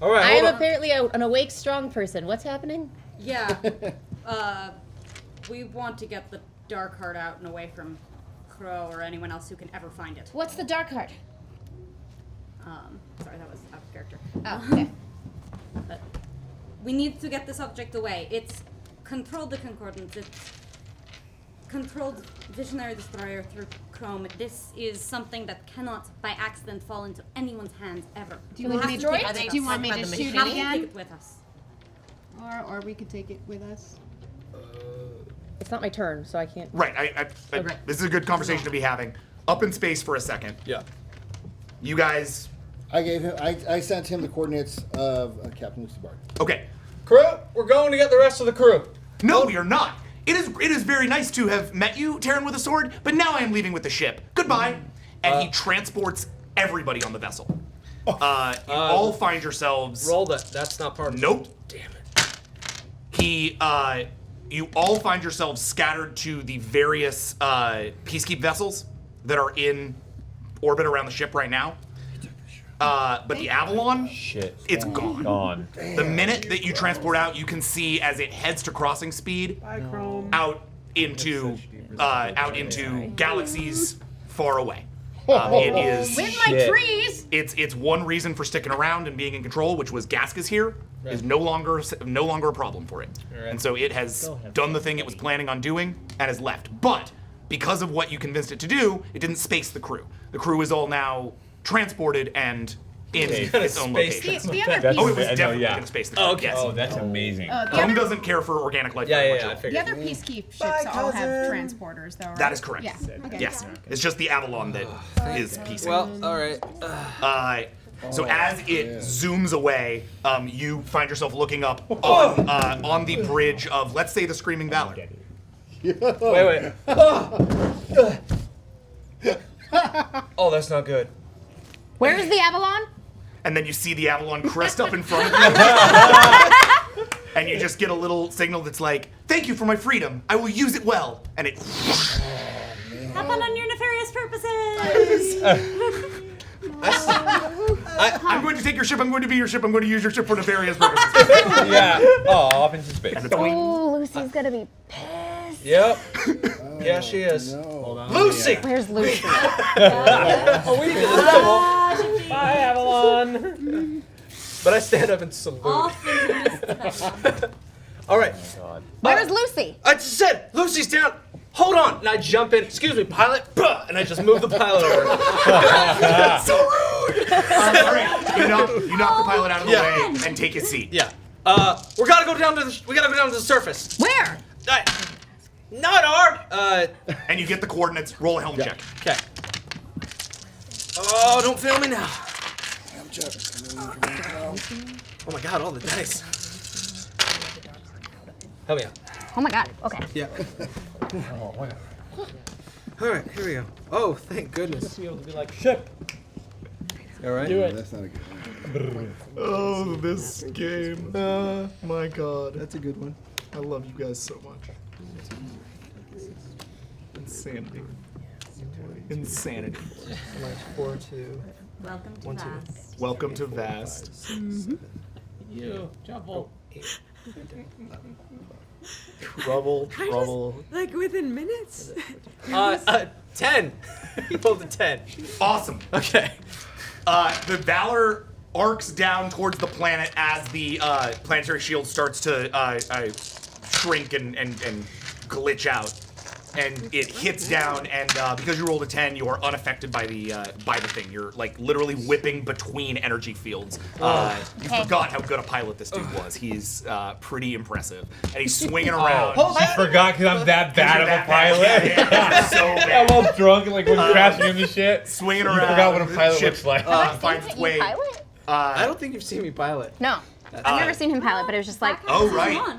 All right. I hold am on. apparently an awake, strong person. What's happening? Yeah. We want to get the dark heart out and away from Crow or anyone else who can ever find it. What's the dark heart? Sorry, that was out of character. Oh, okay. We need to get this object away. It's controlled the concordance. It's controlled visionary destroyer through Chrome. This is something that cannot, by accident, fall into anyone's hands ever. Do you want me to take it? Do you want me to shoot it Have to again? take it with us. Or we could take it with us. It's not my turn, so I can't. Right. Okay. This is a good conversation to be having. Up in space for a second. Yeah. You guys. I sent him the coordinates of Captain Lucy Bard. Okay. Crew, we're going to get the rest of the crew. No, we are not. It is very nice to have met you, Terran with a sword, but now I am leaving with the ship. Goodbye. And he transports everybody on the vessel. You all find yourselves. Roll that. That's not part of it. Nope. Damn it. You all find yourselves scattered to the various peacekeep vessels that are in orbit around the ship right now. But the Avalon, it's gone. Gone. The minute that you transport out, you can see as it heads to crossing speed out into galaxies far away. It is With my trees. It's one reason for sticking around and being in control, which was Gaska's here, is no longer a problem for it. And so it has done the thing it was planning on doing and has left. But because of what you convinced it to do, it didn't space the crew. The crew is all now transported and in its own location. The other Oh, it piece- was I know, definitely yeah. going to space the crew. Oh, okay. Yes. Oh, that's amazing. the Chrome other- doesn't care for organic life Yeah, very yeah, much yeah, at I all. figured. The other peacekeep ships all have transporters, though, right? That is correct. Yeah. Okay. Yes. It's just the Avalon that is piecing. Well, all right. So as it zooms away, you find yourself looking up on the bridge of, let's say, the Screaming Valor. Wait. Oh, that's not good. Where is the Avalon? And then you see the Avalon crest up in front of you. And you just get a little signal that's like, thank you for my freedom. I will use it well. And it... Have fun on your nefarious purposes. I'm going to take your ship. I'm going to be your ship. I'm going to use your ship for nefarious purposes. Yeah. Oh, off into space. Oh, Lucy's gonna be pissed. Yep. Yeah, she is. Hold on. Lucy! Where's Lucy? Oh, we did this. Bye, Avalon. But I stand up and salute. Off into Mist. All right. Where's Lucy? I just said, Lucy's down. Hold on. And I jump in. Excuse me, pilot. Bah! And I just move the pilot over. So rude! All right. You knock the pilot out of the way and take his seat. Yeah. We gotta go down to the surface. Where? Not our. And you get the coordinates. Roll a helm check. Okay. Oh, don't fail me now. Oh my God, all the dice. Help me out. Oh my god. Okay. Yeah. All right, here we go. Oh, thank goodness. Be able to be like, ship. All right. Do it. That's not a good one. Oh, this game. My God. That's a good one. I love you guys so much. Insanity. Insanity. Like 4-2. Welcome to 1-2. Vast. Welcome to Vast. You, Jumble. Trouble. Like within minutes. 10. He pulled a 10. Awesome. Okay. The Valor arcs down towards the planet as the planetary shield starts to shrink and glitch out. And it hits down, and because you rolled a 10, you are unaffected by the thing. You're like literally whipping between energy fields. You forgot how good a pilot this dude was. He's pretty impressive, and he's swinging around. You forgot because I'm that bad of a pilot. Yeah, so bad. I'm all drunk and like when crashing into shit. Swinging You around. forgot what a pilot Ship, looks like. finds its way. I don't think you've seen me pilot. No, I've never seen him pilot, but it was just like. Oh right.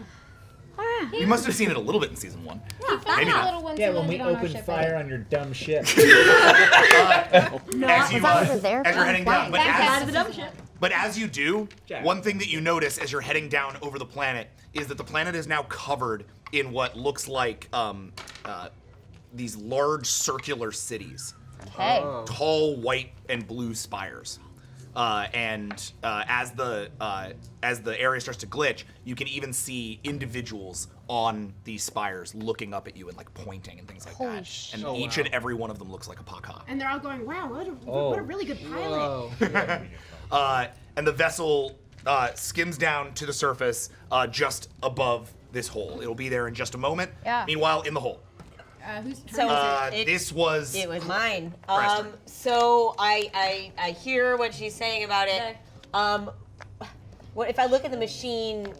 You must have seen it a little bit in season 1. Maybe not. Yeah, when we opened fire on your dumb ship. As you're heading down, but as you do, one thing that you notice as you're heading down over the planet is that the planet is now covered in what looks like these large circular cities. Okay. Tall white and blue spires. As the area starts to glitch, you can even see individuals on these spires looking up at you and like pointing and things like that. And each and every one of them looks like a Paka. And they're all going, wow, what a really good pilot. And the vessel skims down to the surface just above this hole. It'll be there in just a moment. Yeah. Meanwhile, in the hole. Whose turn So is it? This was. It was mine. Preston. So I hear what she's saying about it. What if I look at the machine?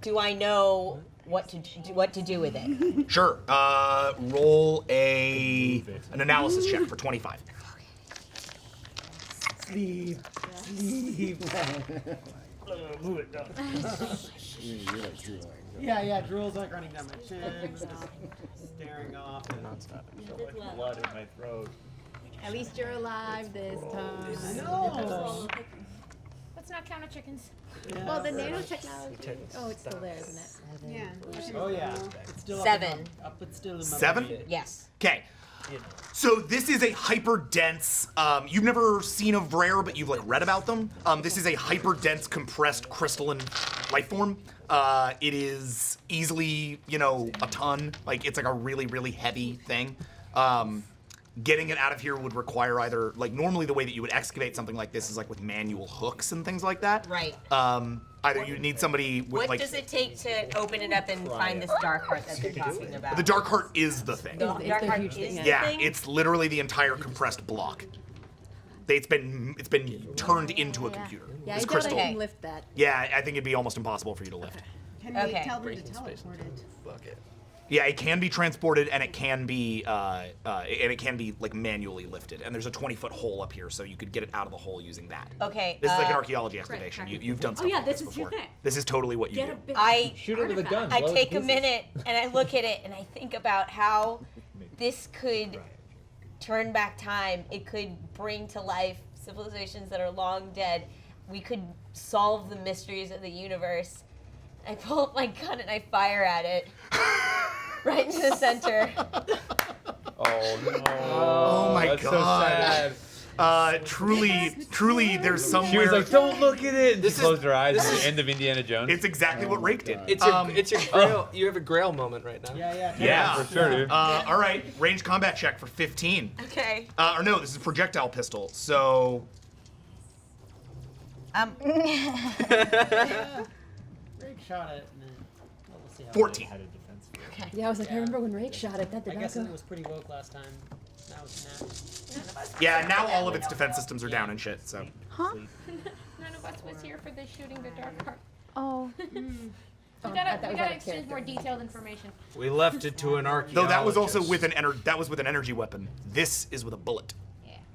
Do I know what to do with it? Sure. Roll an analysis check for 25. Sleep. Move it down. Yeah, drool's like running down my chin, staring off and non-stop. I feel like blood in my throat. At least you're alive this time. No. Let's not count our chickens. Yeah. Well, the nanotechnology. Oh, it's still there, isn't it? Yeah. Oh yeah. It's still 7. Up it's still in my 7? body. Yes. Okay. So this is a hyper dense. You've never seen a rare, but you've like read about them. This is a hyper dense, compressed crystalline life form. It is easily, a ton. Like it's like a really, really heavy thing. Getting it out of here would require either like normally the way that you would excavate something like this is like with manual hooks and things like that. Right. Either you need somebody with What like. does it take to open it up and find this dark heart that they're talking about? The dark heart is the thing. The dark heart is the Yeah, thing? it's literally the entire compressed block. It's been turned into a computer. Yeah, This I doubt crystal. I can lift that. Yeah, I think it'd be almost impossible for you to lift. Can we tell them to teleport it? Bucket. Yeah, it can be transported and it can be like manually lifted. And there's a 20-foot hole up here, so you could get it out of the hole using that. Okay. This is like an archaeology excavation. You've done stuff like this before. This is totally what you do. I shoot it with a gun. I blow it take to a pieces. minute and I look at it and I think about how this could turn back time. It could bring to life civilizations that are long dead. We could solve the mysteries of the universe. I pull up my gun and I fire at it. Right into the center. Oh no! Oh my That's god! So sad. Truly, there's somewhere. She was like, "Don't look at it." This She is- closed her eyes. this At is- the end of Indiana Jones. It's exactly what Rake did. It's your grail. You have a grail moment right now. Yeah, for sure, dude. All right, range combat check for 15. Okay. Or no, this is projectile pistol. So. Rick shot it. And then, well, we'll see how 14. Yeah, I was like, I remember when Rake shot it. That did I not guess go. it was pretty woke last time. Now it's not. Yeah, now all of its defense systems are down and shit. So. Huh? None of us was here for the shooting the dark heart. Oh. We Oh, gotta, that we was gotta out of exchange character. more detailed information. We left it to an archaeologist. Though that was also with an energy weapon. This is with a bullet.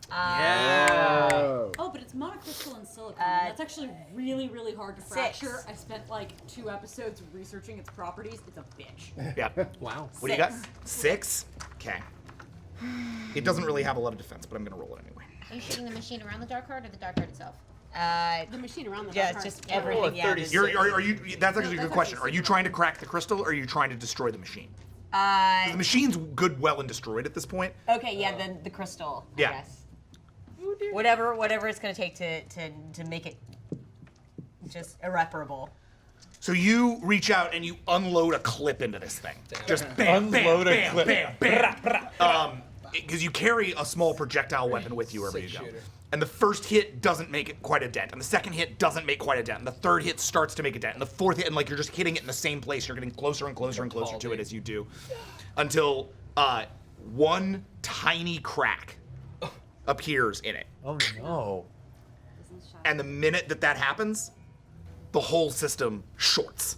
Yeah. Oh, but it's monocrystalline silicon. That's actually really, really hard to fracture. I spent like 2 episodes researching its properties. It's a bitch. Yeah. Wow. What do you got? 6? Okay. It doesn't really have a lot of defense, but I'm gonna roll it anyway. Are you shooting the machine around the dark heart or the dark heart itself? The machine around the Yeah, dark it's heart. just everything. Yeah. Are you? That's actually a good question. Are you trying to crack the crystal, or are you trying to destroy the machine? The machine's good, well, and destroyed at this point. Okay, yeah, the crystal. Yeah. I guess. Whatever it's gonna take to make it just irreparable. So you reach out and you unload a clip into this thing. Just bam, Unload a bam, clip. bam, bam. Because you carry a small projectile weapon with you wherever you go. And the first hit doesn't make it quite a dent, and the second hit doesn't make quite a dent, and the third hit starts to make a dent, and the fourth hit, and like you're just hitting it in the same place. You're getting closer and closer and closer to it as you do, until one tiny crack appears in it. Oh no! And the minute that happens, the whole system shorts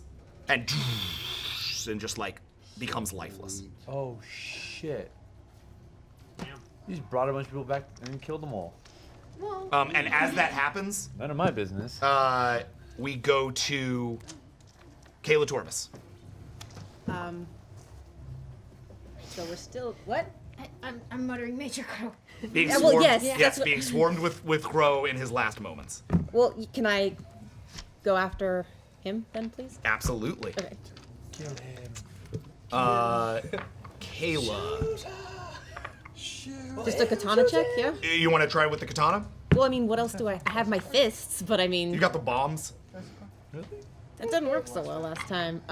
and just like becomes lifeless. Oh shit! You just brought a bunch of people back and killed them all. And as that happens, none of my business. We go to Kayla Torvis. So we're still what? I'm muttering Major Crow. Being Yeah, swarmed, well, yes, yes, that's what- being swarmed with Crow in his last moments. Well, can I go after him then, please? Absolutely. Okay. Kill him. Kayla. Just a katana check, yeah? You want to try with the katana? Well, I mean, what else do I have my fists, but I mean... You got the bombs. That didn't work so well last time.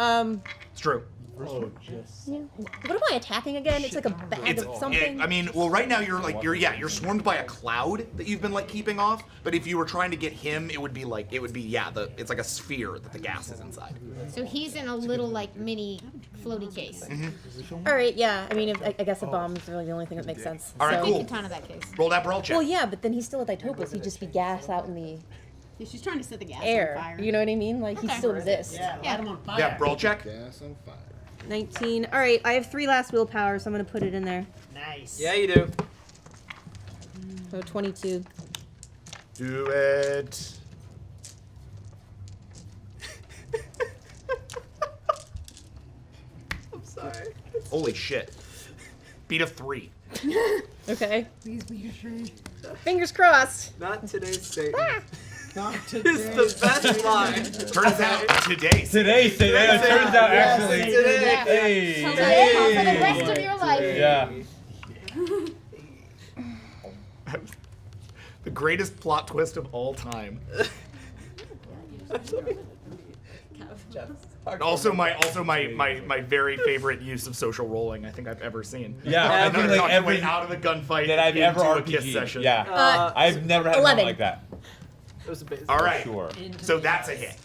It's true. Yeah. What am I attacking again? It's like a bag of something? I mean, well, right now you're swarmed by a cloud that you've been like keeping off. But if you were trying to get him, it would be it's like a sphere that the gas is inside. So he's in a little like mini floaty case. All right, yeah. I mean, I guess a bomb is really the only thing that makes sense. All right, so. cool. Katana that case. Roll that brawl check. Well, yeah, but then he's still a Ditopus. He'd just be gas out in the Yeah, she's trying to set the gas air. on fire. You know what I mean? Like, he Okay. still exists. Yeah, light him on fire. Yeah, brawl check. Gas on fire. 19. All right, I have 3 last willpower, so I'm going to put it in there. Nice. Yeah, you do. So 22. Do it. I'm sorry. Holy shit. Beat a 3. Okay. Please be your friend. Fingers crossed. Not today's Satan. Not It's the best line. Turns out today. Today, it turns out actually. Today. Hey. Today for the rest of your life. Yeah. The greatest plot twist of all time. Also my very favorite use of social rolling I think I've ever seen. Yeah, I think like every out of the gunfight that I've ever into a RPG'd. kiss session. Yeah, I've never had 11. one like that. It was a bit. All right, Sure. so that's a hit.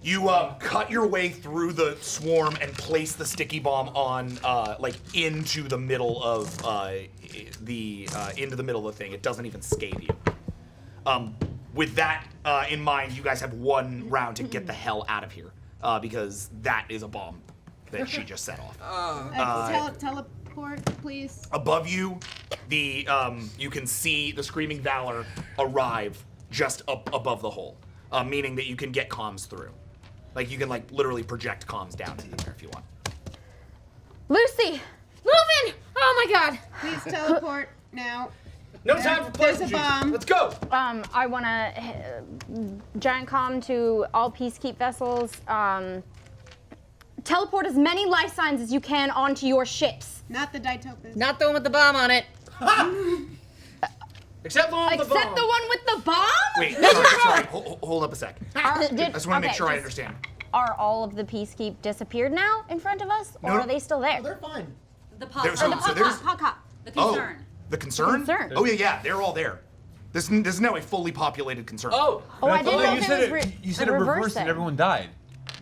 You cut your way through the swarm and place the sticky bomb on into the middle of the thing. It doesn't even scathe you. With that in mind, you guys have 1 round to get the hell out of here because that is a bomb that she just set off. Teleport, please. Above you, you can see the Screaming Valor arrive just up above the hole, meaning that you can get comms through. Like you can like literally project comms down into there if you want. Lucy, moving! Oh my God! Please teleport now. No time for There's pleasantries. a bomb. Let's go. I want to giant comm to all peacekeep vessels. Teleport as many life signs as you can onto your ships. Not the Ditopus. Not the one with the bomb on it. Except the one with the bomb. Except the one with the bomb? Wait, sorry. Hold up a sec. I Did- just want to make okay, sure I just- understand. Are all of the peacekeep disappeared now in front of us, or No. are they still there? They're fine. The pod, There's- or the so there's- pod, the concern. The concern? The concern. Oh yeah, they're all there. This is now a fully populated concern. Oh, I didn't know you if said it was you said it reverse reversed and then. everyone died.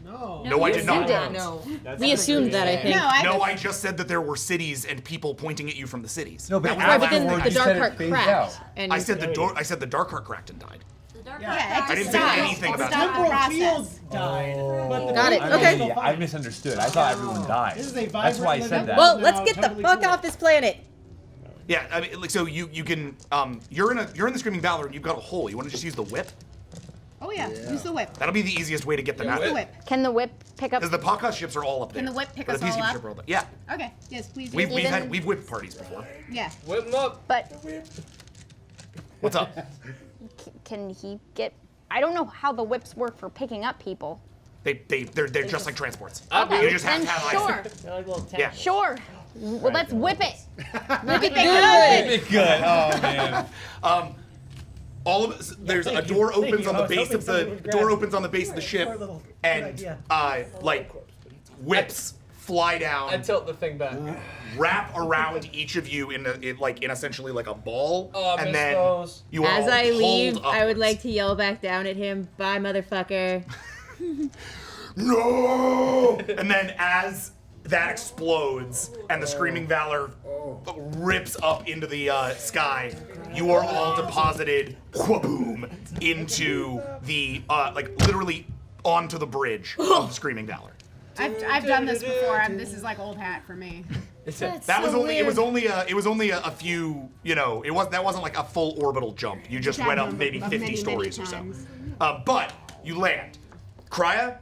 No, I did not. No. We assumed that, I think. No, I just said that there were cities and people pointing at you from the cities. No, but That was Right, my but then last the word. dark heart cracked. And I said the dark heart cracked and died. Yeah, I didn't say anything about that. Temporal fields died. But the Got it, temporal okay. fields are I fine. misunderstood. I thought everyone died. This is a That's why I vibrant said that. Well, now, let's get the totally fuck cool. off this planet. Yeah, I mean, like, so you can you're in the Screaming Valor and you've got a hole. You want to just use the whip? Oh yeah, use the whip. That'll be the easiest way to get them Use out. the whip. Can the whip pick up? Because the podcast ships are all up there. Can the whip pick But us the all peacekeep up? ship are all there. Yeah, Okay, yes, please. we've whipped parties before. Yeah. Whip them up. But What's up? can he get? I don't know how the whips work for picking up people. They're just like transports. Okay, You just have then to have sure, eyes. They're like little Yeah. sure. Well, let's whip it. Whip it Keep it good. Oh man. there's a door opens on the base of the ship, and like whips fly down. I tilt the thing back. Wrap around each of you in essentially like a ball, Oh, and miss then those. you are As all I leave, pulled I would upwards. like to yell back down at him, "Bye, motherfucker." No! And then as that explodes and the Screaming Valor rips up into the sky, you are all deposited, boom, into the literally onto the bridge of the Screaming Valor. I've done this before. This is like old hat for me. That was only it was only a few, that wasn't like a full orbital jump. You just went up maybe 50 stories or so. But you land. Krya,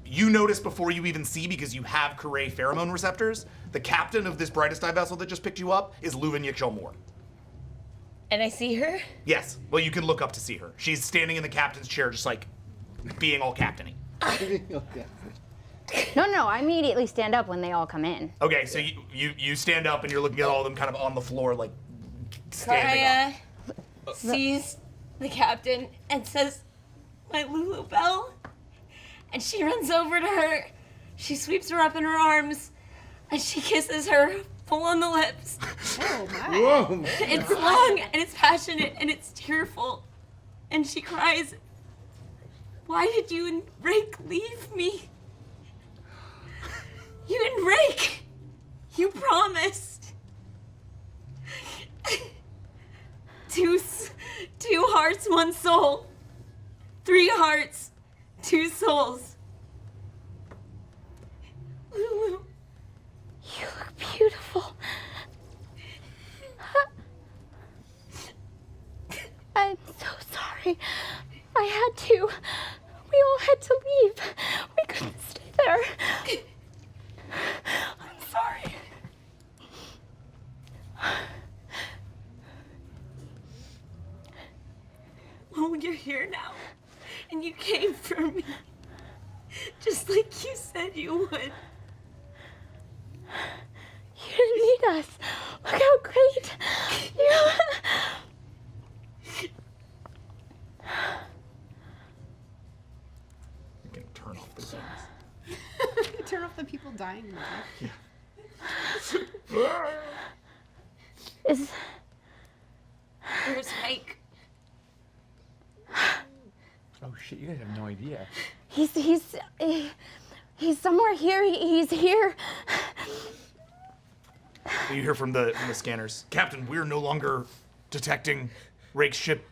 you notice before you even see, because you have Kuray pheromone receptors, the captain of this Brightest Eye vessel that just picked you up is Luvan Yikshel-Moore. And I see her? Yes. Well, you can look up to see her. She's standing in the captain's chair, just like being all captainy. No, I immediately stand up when they all come in. Okay, so you stand up and you're looking at all of them kind of on the floor, like standing up. Sees the captain and says, "My Lulu Bell," and she runs over to her. She sweeps her up in her arms, and she kisses her full on the lips. Oh my! Whoa. It's long and it's passionate and it's tearful, and she cries, "Why did you and Rake leave me? You and Rake, you promised." Two hearts, one soul. 3 hearts, 2 souls. Lulu, You look beautiful. I'm so sorry. I had to. We all had to leave. We couldn't stay there. I'm sorry. well, you're here now, and you came for me, just like you said you would. You didn't need us. Look how great you. You can turn off the sounds. Turn off the people dying now. Where's Rake? Oh shit! You guys have no idea. He's somewhere here. He's here. You hear from the scanners, Captain. We're no longer detecting Rake's ship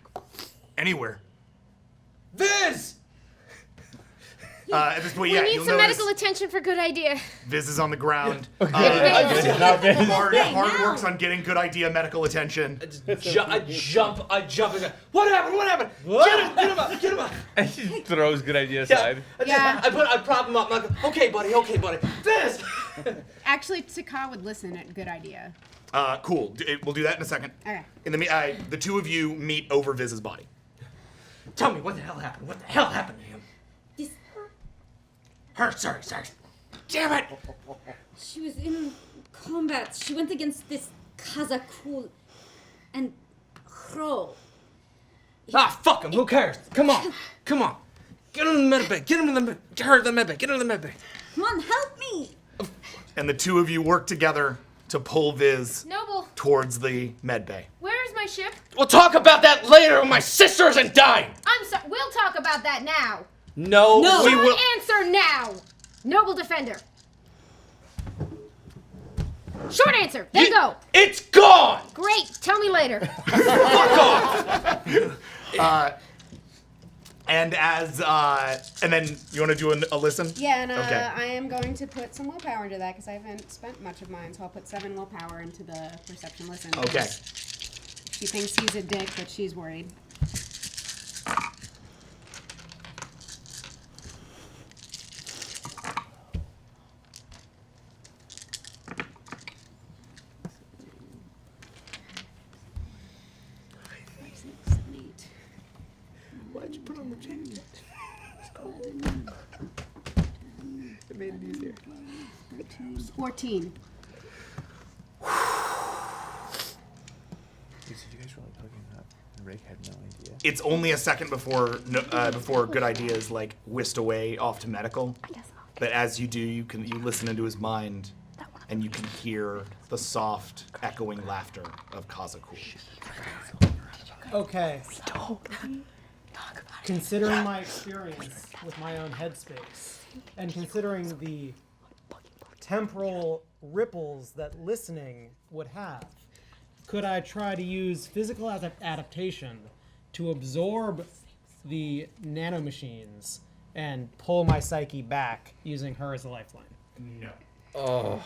anywhere. Viz! At this point, We yeah, need you'll some notice medical attention for good idea. Viz is on the ground. Hard works on getting good idea medical attention. I jump and go, what happened? Get him up! And she throws good idea aside. I prop him up. I'm like, okay, buddy. Viz! Actually, Taka would listen at good idea. Cool. We'll do that in a second. Okay. In the two of you meet over Viz's body. Tell me, what the hell happened? What the hell happened to him? Sorry. Damn it! She was in combat. She went against this Kazakul and Crow. Ah, fuck him. Who cares? Come on. Get him in the medbay. Get her in the medbay. Come on, help me! And the two of you work together to pull Viz Noble, towards the medbay. where is my ship? We'll talk about that later when my sister isn't dying. I'm sorry. We'll talk about that now. No, we Short will. answer now. Noble defender. Short answer. Then go. It's gone. Great. Tell me later. And then you want to do a listen? Yeah, and Okay. I am going to put some willpower into that because I haven't spent much of mine, so I'll put 7 willpower into the perception listen. Okay. She thinks he's a dick, but she's worried. Why'd you put on the jacket? It made it easier. 14. Dude, so you guys really hooking up? Rick had no idea. It's only a second before before good idea is like whisked away off to medical. But as you do, you listen into his mind, and you can hear the soft, echoing laughter of Kazakul. Okay. Considering my experience with my own headspace, and considering the temporal ripples that listening would have, could I try to use physical adaptation to absorb the nanomachines and pull my psyche back using her as a lifeline? No. Oh.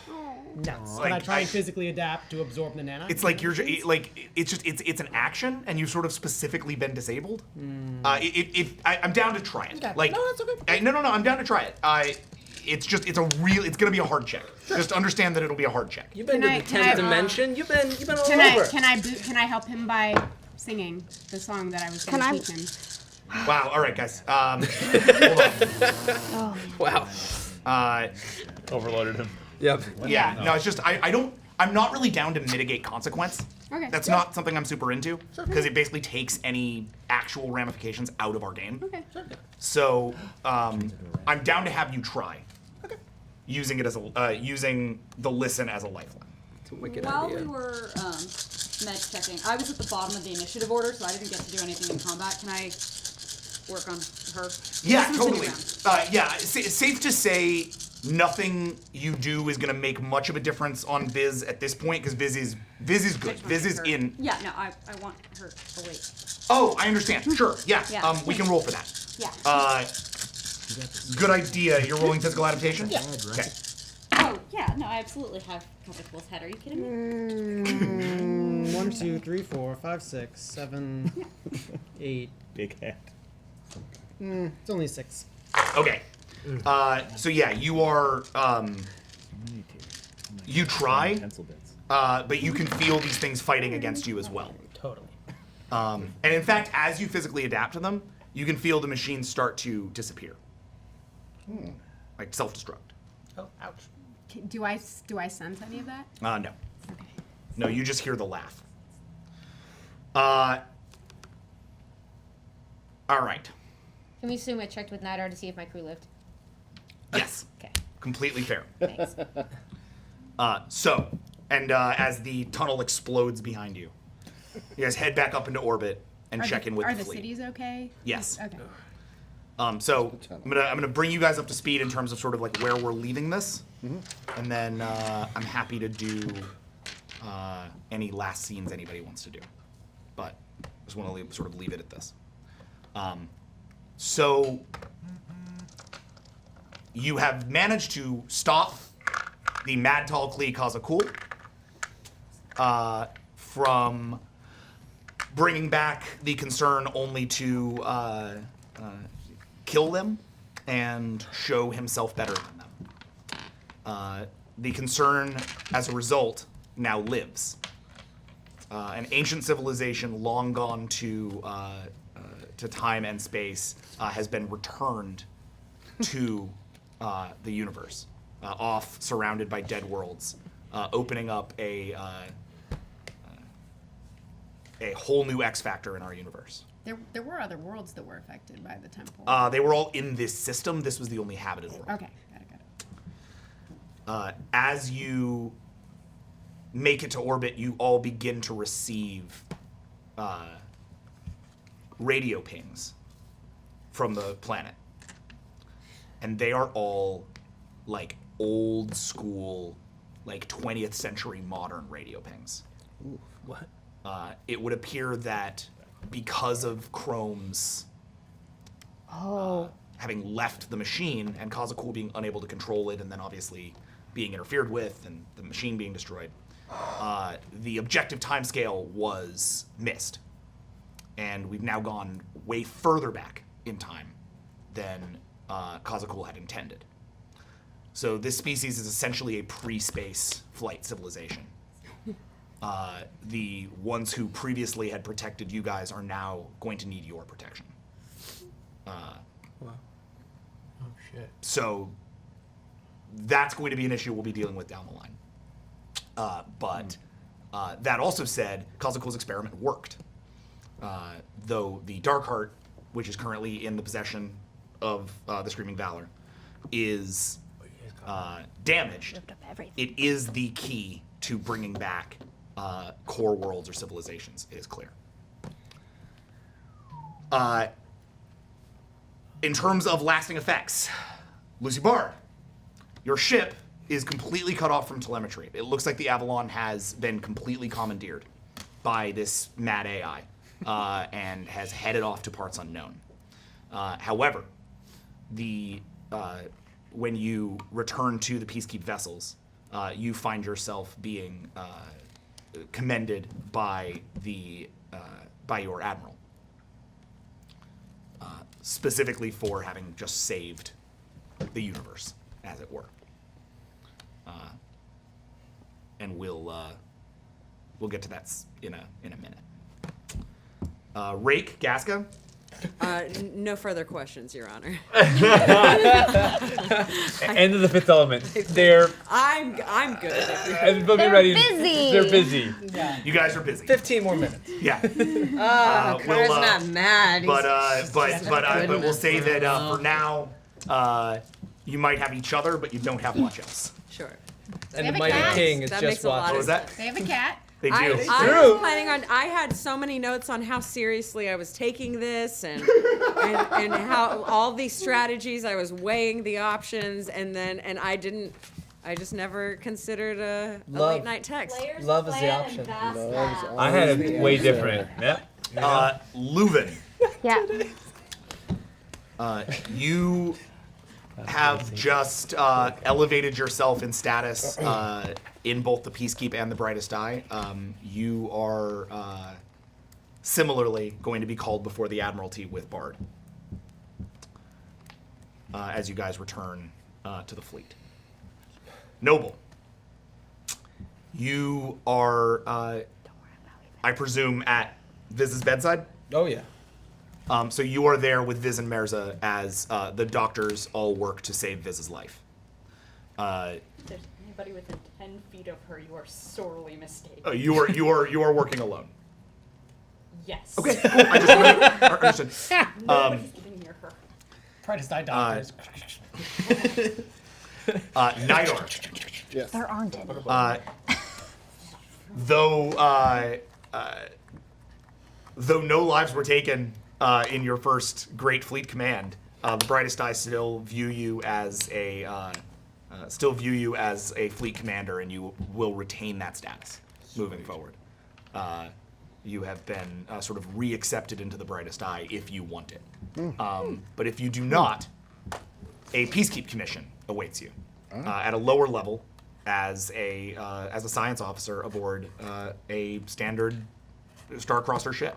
No. Can I try and physically adapt to absorb the nano? It's like it's an action, and you've sort of specifically been disabled. I'm down to try it. Okay. Like, No, that's okay. No, I'm down to try it. It's gonna be a hard check. Just understand that it'll be a hard check. You've been to the 10th dimension. You've been all Can over. Can I help him by singing the song that I was going to teach him? Wow. All right, guys. Hold on. Wow. Overloaded him. Yep. Yeah. No, it's just I'm not really down to mitigate consequence. Okay. That's not something I'm super into because it basically takes any actual ramifications out of our game. Okay. So I'm down to have you try. Okay. Using it as using the listen as a lifeline. It's a wicked While idea. we were med checking, I was at the bottom of the initiative order, so I didn't get to do anything in combat. Can I work on her? Yeah, This was totally. sitting around. It's safe to say nothing you do is going to make much of a difference on Viz at this point because Viz is good. Viz is in. Yeah, no, I want her awake. Oh, I understand. Sure. Yeah. Yeah. We can roll for that. Yeah. Good idea. You're rolling physical adaptation? Yeah. Okay. Oh, yeah, no, I absolutely have Coverpool's head. Are you kidding me? 1, 2, 3, 4, 5, 6, 7, 8. Big head. It's only 6. Okay. So yeah, you are. You try, but you can feel these things fighting against you as well. Totally. And in fact, as you physically adapt to them, you can feel the machines start to disappear, like self-destruct. Oh, ouch. Do I sense any of that? No. No, you just hear the laugh. All right. Can we assume I checked with Nidar to see if my crew lived? Yes. Okay. Completely fair. Thanks. As the tunnel explodes behind you, you guys head back up into orbit and check in with Are the the fleet. cities okay? Yes. Okay. So I'm gonna bring you guys up to speed in terms of sort of like where we're leaving this, and then I'm happy to do any last scenes anybody wants to do, but I just want to sort of leave it at this. So you have managed to stop the Mad Tall Klee Kazakul from bringing back the concern only to kill them and show himself better than them. The concern, as a result, now lives. An ancient civilization long gone to time and space has been returned to the universe, off surrounded by dead worlds, opening up a whole new X factor in our universe. There were other worlds that were affected by the temple. They were all in this system. This was the only habited world. Okay, got it. As you make it to orbit, you all begin to receive radio pings from the planet. And they are all like old school, like 20th century modern radio pings. Ooh, what? It would appear that because of Chrome's having left the machine and Kazakul being unable to control it, and then obviously being interfered with and the machine being destroyed, the objective timescale was missed. And we've now gone way further back in time than Kazakul had intended. So this species is essentially a pre-space flight civilization. The ones who previously had protected you guys are now going to need your protection. Wow. Oh, shit. So that's going to be an issue we'll be dealing with down the line. But That also said, Kazakul's experiment worked. Though the Darkheart, which is currently in the possession of the Screaming Valor, is damaged, it is the key to bringing back core worlds or civilizations. It is clear. In terms of lasting effects, Lucy Bard, your ship is completely cut off from telemetry. It looks like the Avalon has been completely commandeered by this mad AI and has headed off to parts unknown. However, when you return to the Peacekeep vessels, you find yourself being commended by your admiral, specifically for having just saved the universe, as it were. And we'll get to that in a minute. Rake, Gasca? No further questions, Your Honor. End of the Fifth Element. They're. I'm good. Everybody They're ready. busy. They're busy. Yeah. You guys are busy. 15 more minutes. Yeah. Carter's not mad. But we'll say that for now, you might have each other, but you don't have much else. Sure. And have the a Mighty cat. King is That just makes a lot watching. What was that? They have a cat. They do. I was planning on. I had so many notes on how seriously I was taking this, and how all these strategies. I was weighing the options, and I didn't. I just never considered a late night text. Love is the option. I had it way different. Yep. Leuven. Yeah. You have just elevated yourself in status in both the Peacekeep and the Brightest Eye. You are similarly going to be called before the Admiralty with Bard as you guys return to the fleet. Noble, you are, I presume, at Viz's bedside? Oh, yeah. So you are there with Viz and Merza as the doctors all work to save Viz's life. If there's anybody within 10 feet of her, you are sorely mistaken. You are working alone. Yes. Okay, cool. I just understood. Nobody's getting near her. Brightest Eye doctors. Nidar. Yes. There aren't any. Though no lives were taken in your first Great Fleet Command, the Brightest Eye still view you as a fleet commander, and you will retain that status moving forward. You have been sort of re-accepted into the Brightest Eye if you want it. But if you do not, a Peacekeep commission awaits you at a lower level as a science officer aboard a standard Star-Crosser ship.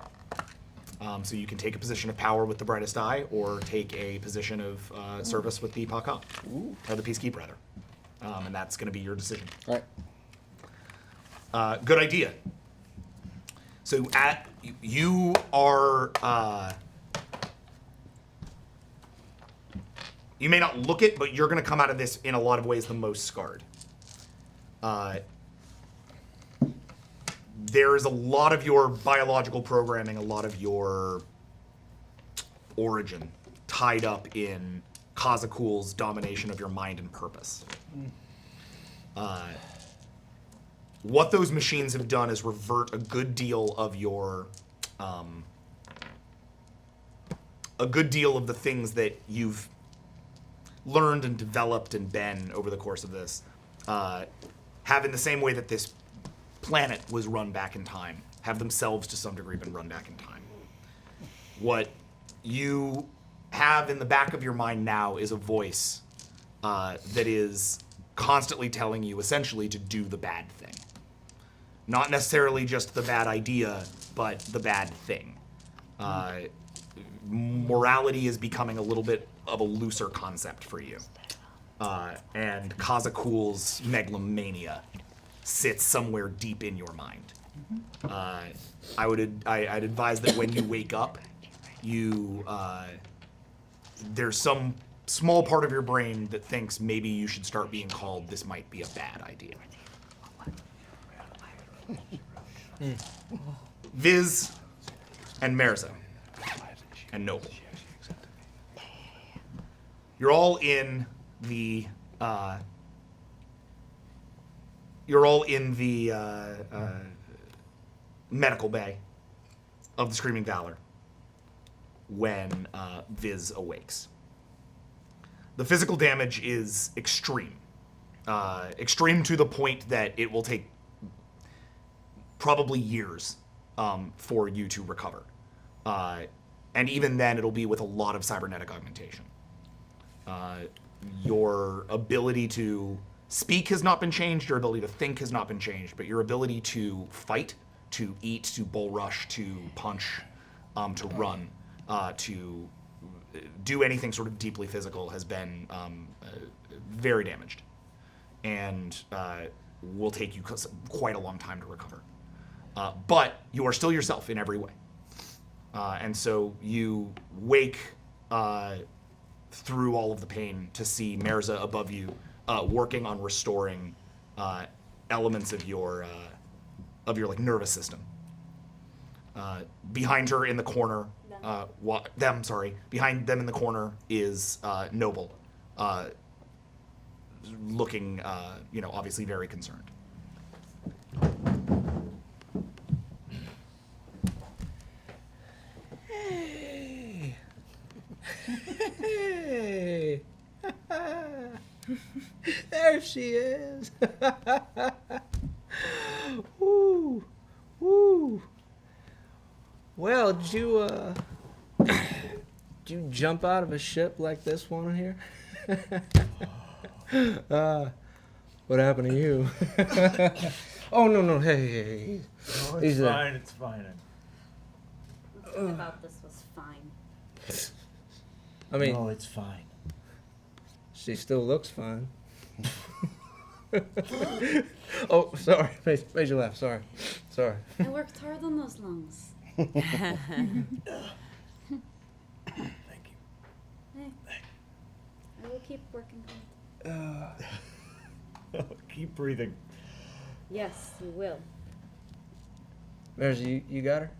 So you can take a position of power with the Brightest Eye, or take a position of service with the PACA, or the Peacekeep rather, and that's going to be your decision. All right. Good idea. So you are. You may not look it, but you're going to come out of this in a lot of ways the most scarred. There is a lot of your biological programming, a lot of your origin tied up in Kazakul's domination of your mind and purpose. What those machines have done is revert a good deal of your, a good deal of the things that you've learned and developed and been over the course of this, have in the same way that this planet was run back in time, have themselves to some degree been run back in time. What you have in the back of your mind now is a voice that is constantly telling you essentially to do the bad thing. Not necessarily just the bad idea, but the bad thing. Morality is becoming a little bit of a looser concept for you. And Kazakul's megalomania sits somewhere deep in your mind. I'd advise that when you wake up, there's some small part of your brain that thinks maybe you should start being called this might be a bad idea. Viz and Mirza and Noble. You're all in the medical bay of the Screaming Valor when Viz awakes. The physical damage is extreme. Extreme to the point that it will take probably years for you to recover. And even then, it'll be with a lot of cybernetic augmentation. Your ability to speak has not been changed, your ability to think has not been changed, but your ability to fight, to eat, to bull rush, to punch, to run, to do anything sort of deeply physical has been very damaged. And will take you quite a long time to recover. But you are still yourself in every way. And so you wake through all of the pain to see Mirza above you working on restoring elements of your like nervous system. Behind her in the corner, behind them in the corner is Noble, looking, obviously very concerned. Hey. Hey. There she is. Woo. Woo. Well, did you jump out of a ship like this one here? What happened to you? Oh, no, hey. Oh, it's fine, it's fine. Nothing about this was fine. I mean... No, it's fine. She still looks fine. Oh, sorry. Made you laugh. Sorry. I worked hard on those lungs. Thank you. Hey, I will keep working hard. Keep breathing. Yes, you will. There's you got her?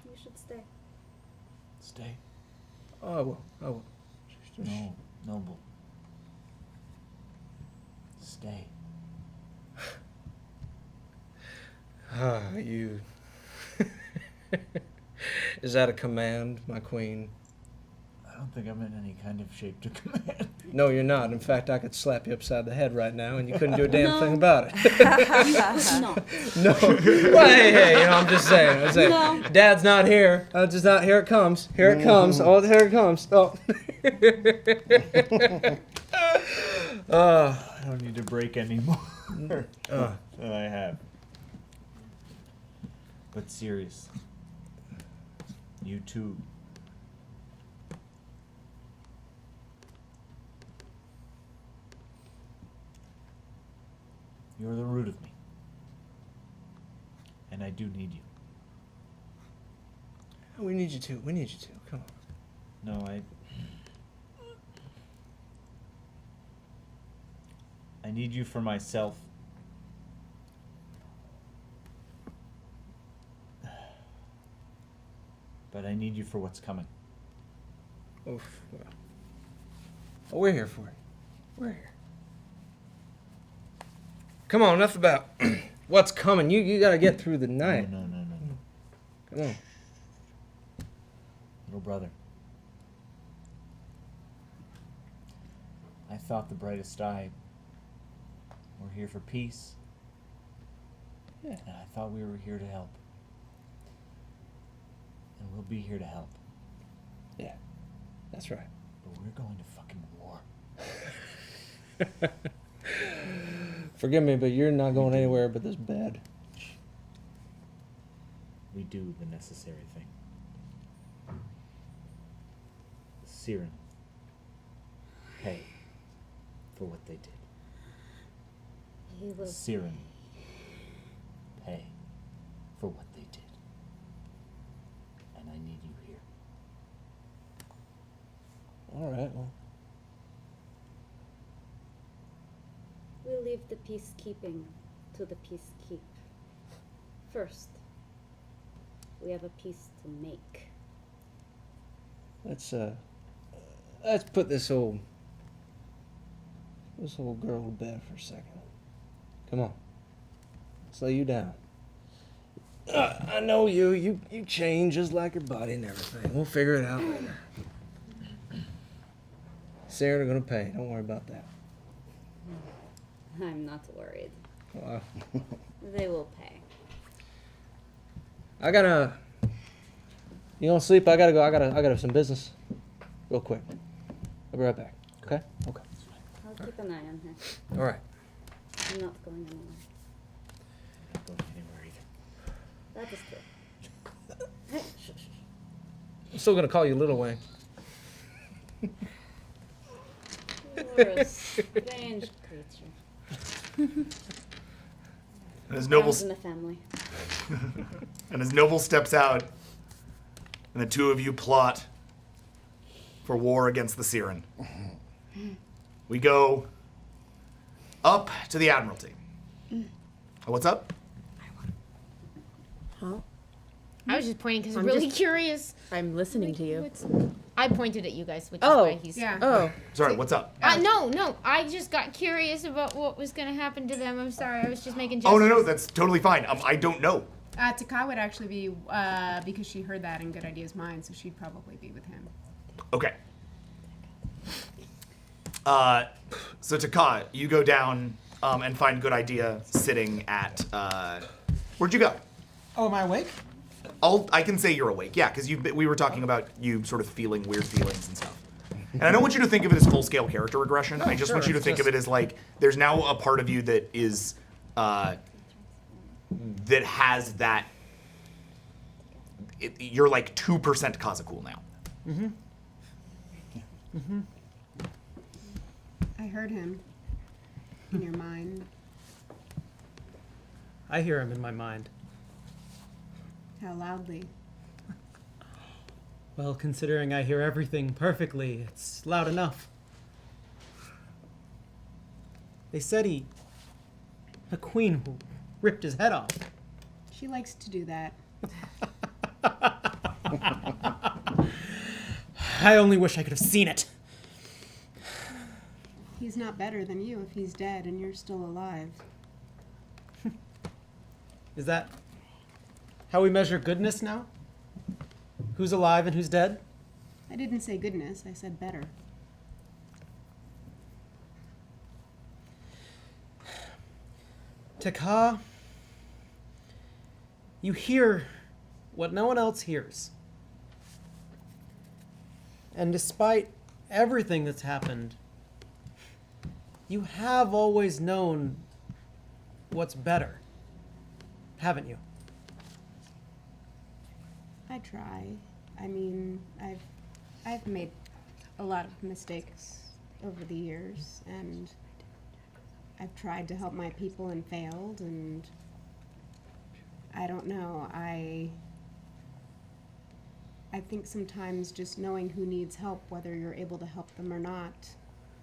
You should stay. Stay. Oh, I will. No, Noble. Stay. You. Is that a command, my queen? I don't think I'm in any kind of shape to command. No, you're not. In fact, I could slap you upside the head right now, and you couldn't do a damn thing about it. No. Well, hey, I'm just saying. No. Dad's not here. I'm just not. Here it comes. Here it comes. Oh, here it comes. Oh. I don't need to break any more than I have. But serious. You too. You're the root of me. And I do need you. We need you too. Come on. No, I need you for myself. But I need you for what's coming. Oof. Well, we're here for you. We're here. Come on, enough about what's coming. You gotta get through the night. No. Come on. Little brother. I thought the brightest eye were here for peace. Yeah. And I thought we were here to help. And we'll be here to help. Yeah. That's right. But we're going to fucking war. Forgive me, but you're not going anywhere but this bed. We do the necessary thing. The Siren pay for what they did. He will. Siren pay for what they did. And I need you here. All right, well. We'll leave the peacekeeping to the peace keep. First, we have a peace to make. Let's put this old girl to bed for a second. Come on. Let's lay you down. I know you change just like your body and everything. We'll figure it out later. Sarah, they're gonna pay. Don't worry about that. I'm not worried. Well, They will pay. You gonna sleep? I gotta go. I gotta some business. Real quick. I'll be right back. Okay? Okay. I'll keep an eye on her. All right. I'm not going anywhere. Not going anywhere either. That is true. Hey, shh, shh, shh. I'm still gonna call you Little Wang. You're a strange creature. And as Noble Runs in the family. and as Noble steps out, and the two of you plot for war against the Siren. We go up to the Admiralty. What's up? Huh? I was just pointing because I'm I'm really just- curious. I'm listening to you. I pointed at you guys, which Oh. is why he's. Yeah. Oh. Sorry, what's up? No. I just got curious about what was going to happen to them. I'm sorry. I was just making gestures. Oh, no, that's totally fine. I don't know. Takai would actually be, because she heard that in Good Ideas Mine, so she'd probably be with him. Okay. So Taka, you go down and find Good Idea sitting at, where'd you go? Oh, am I awake? I can say you're awake, yeah, because we were talking about you sort of feeling weird feelings and stuff. And I don't want you to think of it as full-scale character regression. I just want you to think of it as like, there's now a part of you that is, that has that, you're like 2% Kazakool now. Mm-hmm. Mm-hmm. I heard him in your mind. I hear him in my mind. How loudly? Well, considering I hear everything perfectly, it's loud enough. They said a queen who ripped his head off. She likes to do that. I only wish I could have seen it. He's not better than you if he's dead and you're still alive. Is that how we measure goodness now? Who's alive and who's dead? I didn't say goodness, I said better. Taka, you hear what no one else hears. And despite everything that's happened, you have always known what's better, haven't you? I try. I mean, I've made a lot of mistakes over the years, and I've tried to help my people and failed, and I don't know. I think sometimes just knowing who needs help, whether you're able to help them or not,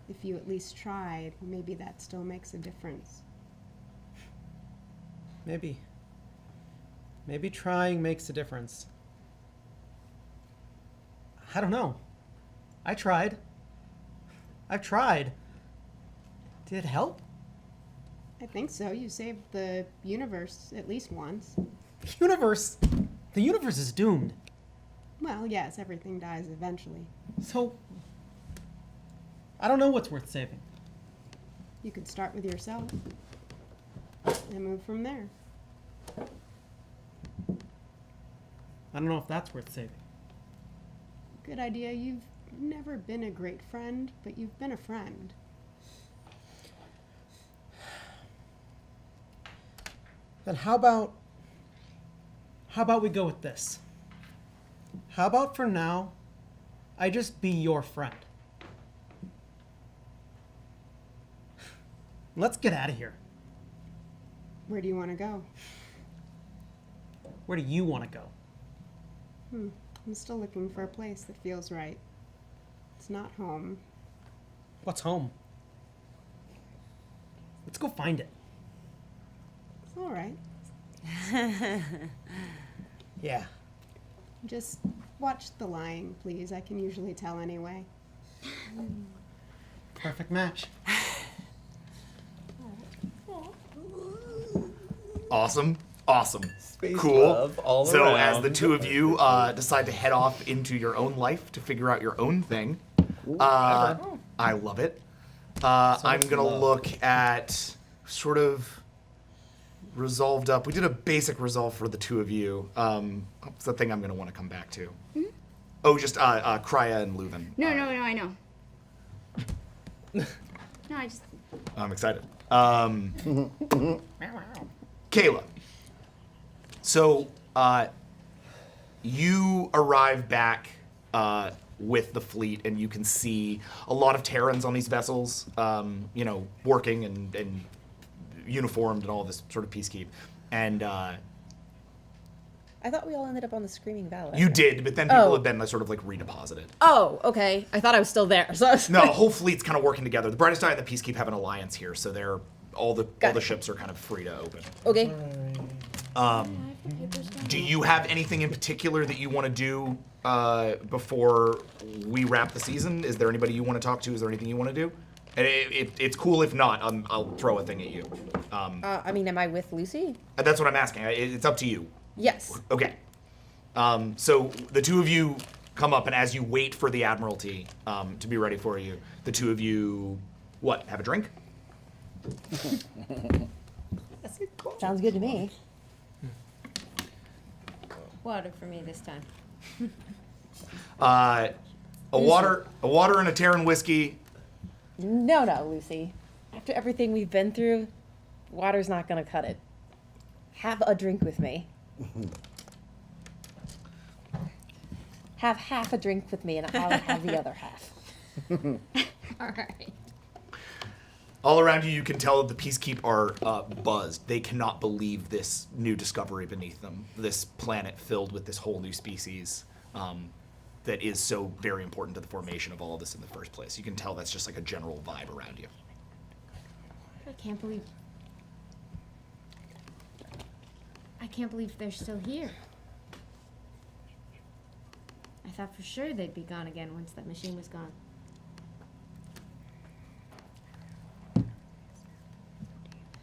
if you at least tried, maybe that still makes a difference. Maybe. Maybe trying makes a difference. I don't know. I tried. I've tried. Did it help? I think so. You saved the universe at least once. Universe? The universe is doomed. Well, yes, everything dies eventually. So, I don't know what's worth saving. You could start with yourself and move from there. I don't know if that's worth saving. Good idea. You've never been a great friend, but you've been a friend. Then how about we go with this? How about for now, I just be your friend? Let's get out of here. Where do you want to go? Where do you want to go? I'm still looking for a place that feels right. It's not home. What's home? Let's go find it. It's all right. Yeah. Just watch the lying, please. I can usually tell anyway. Perfect match. Awesome. Awesome. Space Cool. love all so as around. the two of you decide to head off into your own life to figure out your own thing, I love it. I'm going to look at sort of resolved up. We did a basic resolve for the two of you. What's the thing I'm going to want to come back to? Mhm. Oh, just Krya and Leuven. No, I know. No, I just. I'm excited. Kayla. So, you arrive back with the fleet, and you can see a lot of Terrans on these vessels, working and uniformed and all this sort of peacekeep. And I thought we all ended up on the Screaming Valley. you did, but then people have been sort of like redeposited. Oh, okay. I thought I was still there. So I was No, the whole fleet's kind of working together. The Brightest Eye and the Peacekeep have an alliance here, so they're all the ships are kind of free to open. Okay. Do you have anything in particular that you want to do before we wrap the season? Is there anybody you want to talk to? Is there anything you want to do? And it's cool if not. I'll throw a thing at you. I mean, am I with Lucy? That's what I'm asking. It's up to you. Yes. Okay. So the two of you come up, and as you wait for the Admiralty to be ready for you, the two of you, have a drink? Sounds good to me. Water for me this time. A water and a Terran whiskey. No, Lucy. After everything we've been through, water's not gonna cut it. Have a drink with me. Have half a drink with me, and I'll have the other half. All right. All around you, you can tell that the Peacekeep are buzzed. They cannot believe this new discovery beneath them, this planet filled with this whole new species that is so very important to the formation of all of this in the first place. You can tell that's just like a general vibe around you. I can't believe they're still here. I thought for sure they'd be gone again once that machine was gone.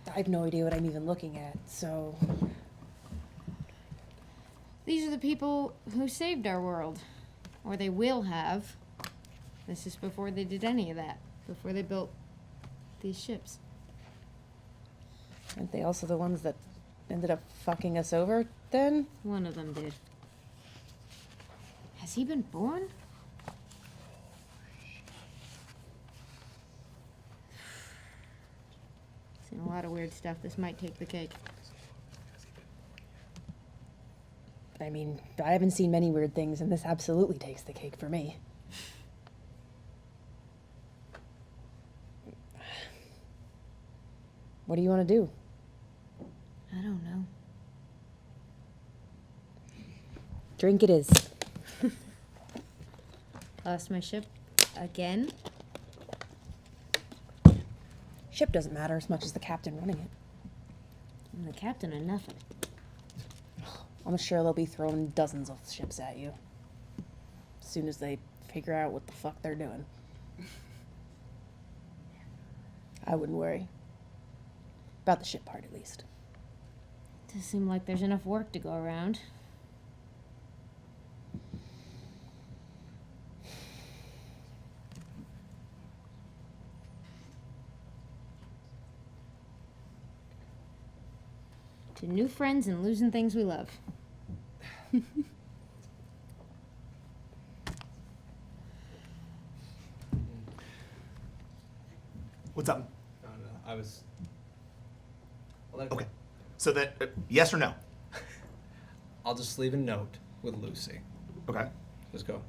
I have no idea what I'm even looking at, so... These are the people who saved our world. Or they will have. This is before they did any of that. Before they built these ships. Aren't they also the ones that ended up fucking us over, then? One of them did. Has he been born? Seen a lot of weird stuff. This might take the cake. I mean, I haven't seen many weird things, and this absolutely takes the cake for me. What do you want to do? I don't know. Drink it is. Lost my ship again? Ship doesn't matter as much as the captain running it. I'm the captain of nothing. I'm sure they'll be throwing dozens of ships at you. As soon as they figure out what the fuck they're doing. I wouldn't worry. About the ship part, at least. Does seem like there's enough work to go around. To new friends and losing things we love. What's up? No, I was. Okay. So that, yes or no? I'll just leave a note with Lucy. Okay. Just go.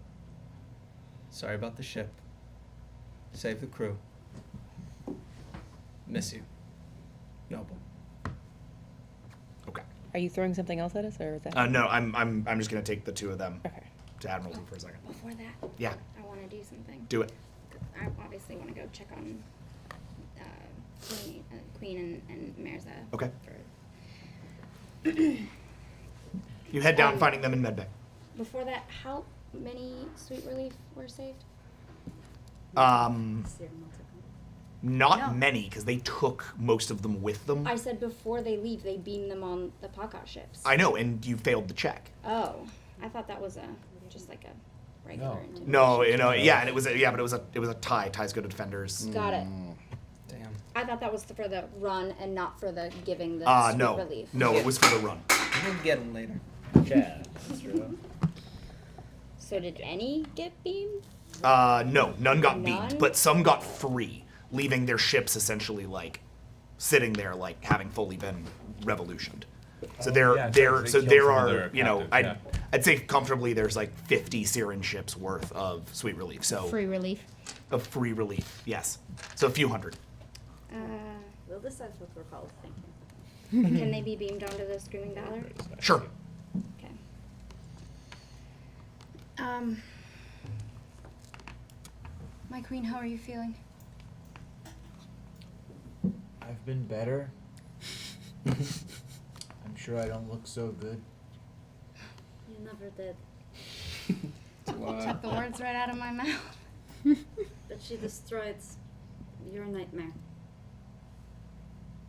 Sorry about the ship. Save the crew. Miss you. Noble. Okay. Are you throwing something else at us, or is that? No, I'm just gonna take the two of them Okay. to Admiralty for a second. Before that, Yeah. I want to do something. Do it. I obviously want to go check on Queen and Mirza. Okay. You head down, finding them in medbay. Before that, how many Sweet Relief were saved? Not No. many, because they took most of them with them. I said before they leave, they beam them on the Paca ships. I know, and you failed the check. Oh, I thought that was just like a regular. intimidation. No, yeah, and it was but it was a tie. Ties go to defenders. Got it. Damn. I thought that was for the run and not for the giving the Sweet No, Relief. no, it was for the run. We'll get them later. Yeah. So did any get beamed? No, none got None? beamed, but some got free, leaving their ships essentially like sitting there, like having fully been revolutioned. So there yeah, they so killed there some of are, their you know, captives, I'd say comfortably there's like 50 Siren ships worth of Sweet Relief. So Free relief. of free relief, yes. So a few hundred. We'll decide what we're called. Thank you. Can they be beamed onto the Screaming Valor? Sure. Okay. My queen, how are you feeling? I've been better. I'm sure I don't look so good. You never did. Took the words right out of my mouth. But she destroyed your nightmare.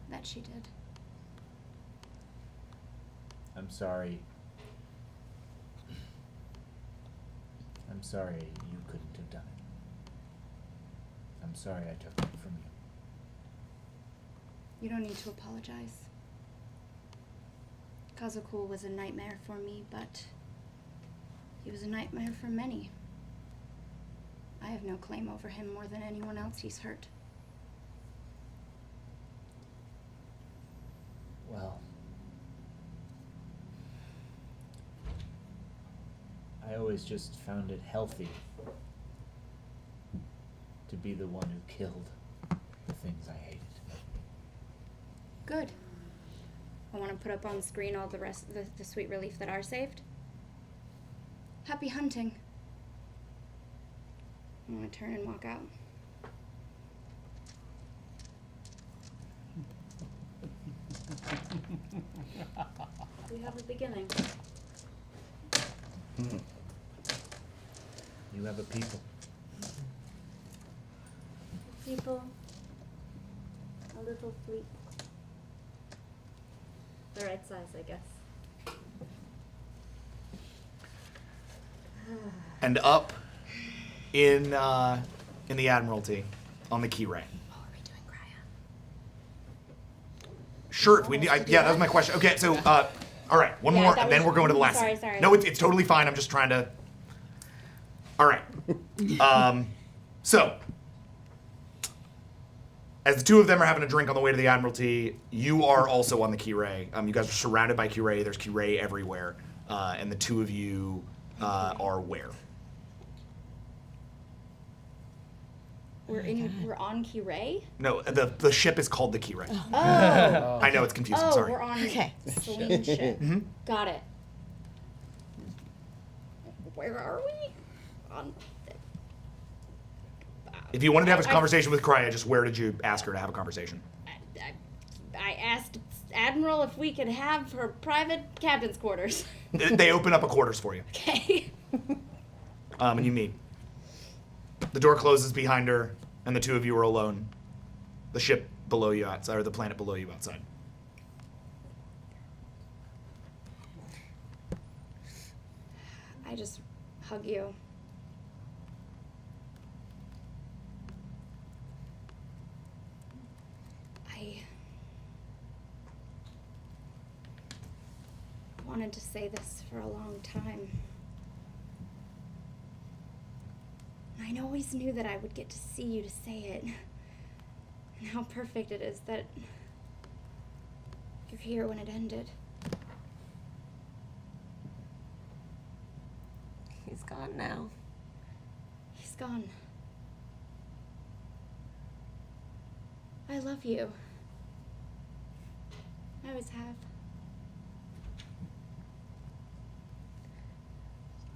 That she did. I'm sorry. I'm sorry you couldn't have done it. I'm sorry I took it from you. You don't need to apologize. Kazakul was a nightmare for me, but he was a nightmare for many. I have no claim over him more than anyone else he's hurt. Well, I always just found it healthy to be the one who killed the things I hated. Good. I want to put up on screen all the rest of the Sweet Relief that are saved. Happy hunting. I want to turn and walk out. We have a beginning. You have a people. People. A little fleet. The right size, I guess. And up in the Admiralty on the Key Ray. Sure, if we need, yeah, that was my question. Okay, so, all right, one Yeah, more, that and then was- we're going to the last sorry, scene. sorry. No, it's totally fine. I'm just trying to. All right. So, as the two of them are having a drink on the way to the Admiralty, you are also on the Key Ray. You guys are surrounded by Key Ray. There's Key Ray everywhere, and the two of you are where? We're on Key Ray? No, the ship is called the Key Ray. Oh. I know it's confusing. Oh, Sorry. we're on Celine ship. Mhm. Got it. Where are we? On. If you wanted to have a I- conversation with Krya, just where did you ask her to have a conversation? I asked Admiral if we could have her private captain's quarters. They open up a quarters for you, Okay. and you meet. The door closes behind her, and the two of you are alone. The ship below you outside, or the planet below you outside. I just hug you. I wanted to say this for a long time. I always knew that I would get to see you to say it. And how perfect it is that you're here when it ended. He's gone now. He's gone. I love you. I always have.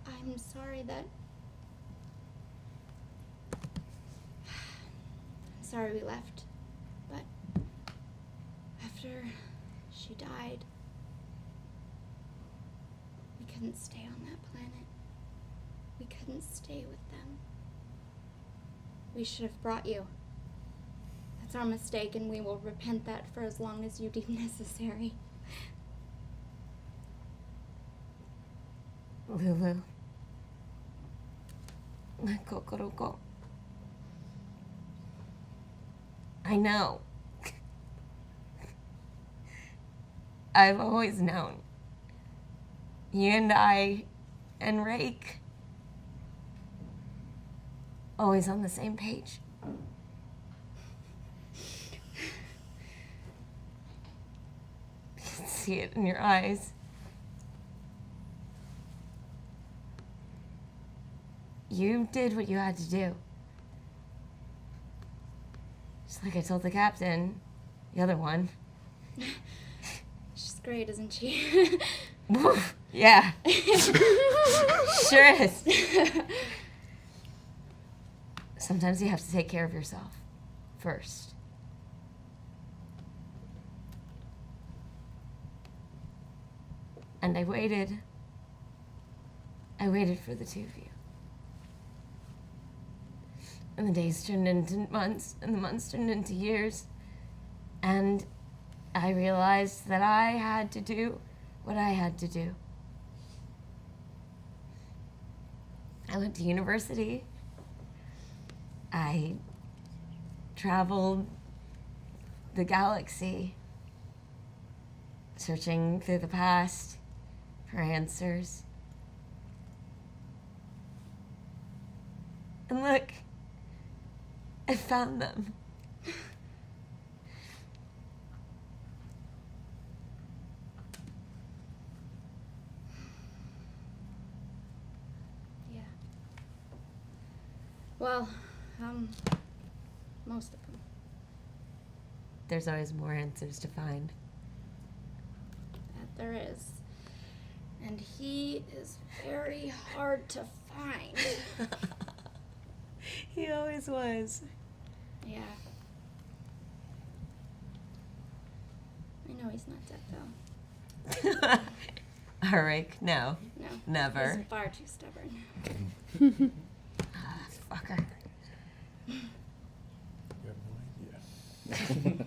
I'm sorry that. I'm sorry we left. But after she died, couldn't stay on that planet. We couldn't stay with them. We should have brought you. That's our mistake, and we will repent that for as long as you deem necessary. Lulu. Kokoroko. I know. I've always known. You and I and Rake, always on the same page. I can see it in your eyes. You did what you had to do. Just like I told the captain, the other one. She's great, isn't she? Yeah. Sure is. Sometimes you have to take care of yourself first. And I waited. I waited for the two of you. And the days turned into months, and the months turned into years. And I realized that I had to do what I had to do. I went to university. I traveled the galaxy, searching through the past for answers. And look, I found them. Yeah. Well, most of them. There's always more answers to find. That there is. And he is very hard to find. He always was. Yeah. I know he's not dead, though. Alric, no. No. Never. He's far too stubborn. Fucker. You have no idea.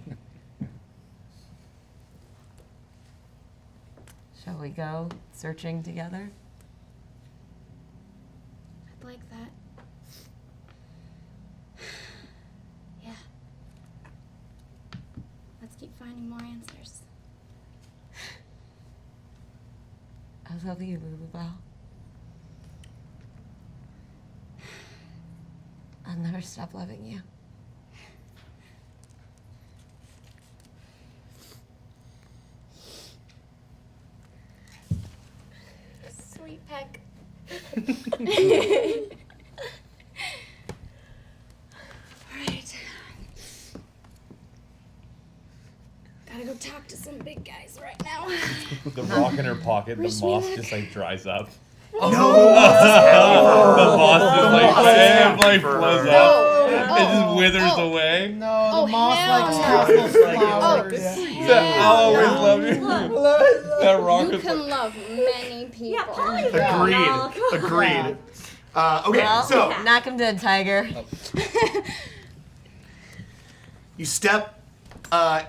Shall we go searching together? I'd like that. Yeah. Let's keep finding more answers. I love you, Lulubelle. I'll never stop loving you. Sweet peck. Alright. Gotta go talk to some big guys right now. The rock in her pocket, the Wish me moss luck. just like dries up. Oh, The no! moss just like flows up. Oh, It just withers away. No, the moss hell like no. tassels flowers. I'll always love you. That rock You is can like. love many people. Agreed. Okay, Well, so knock him dead, Tiger. you step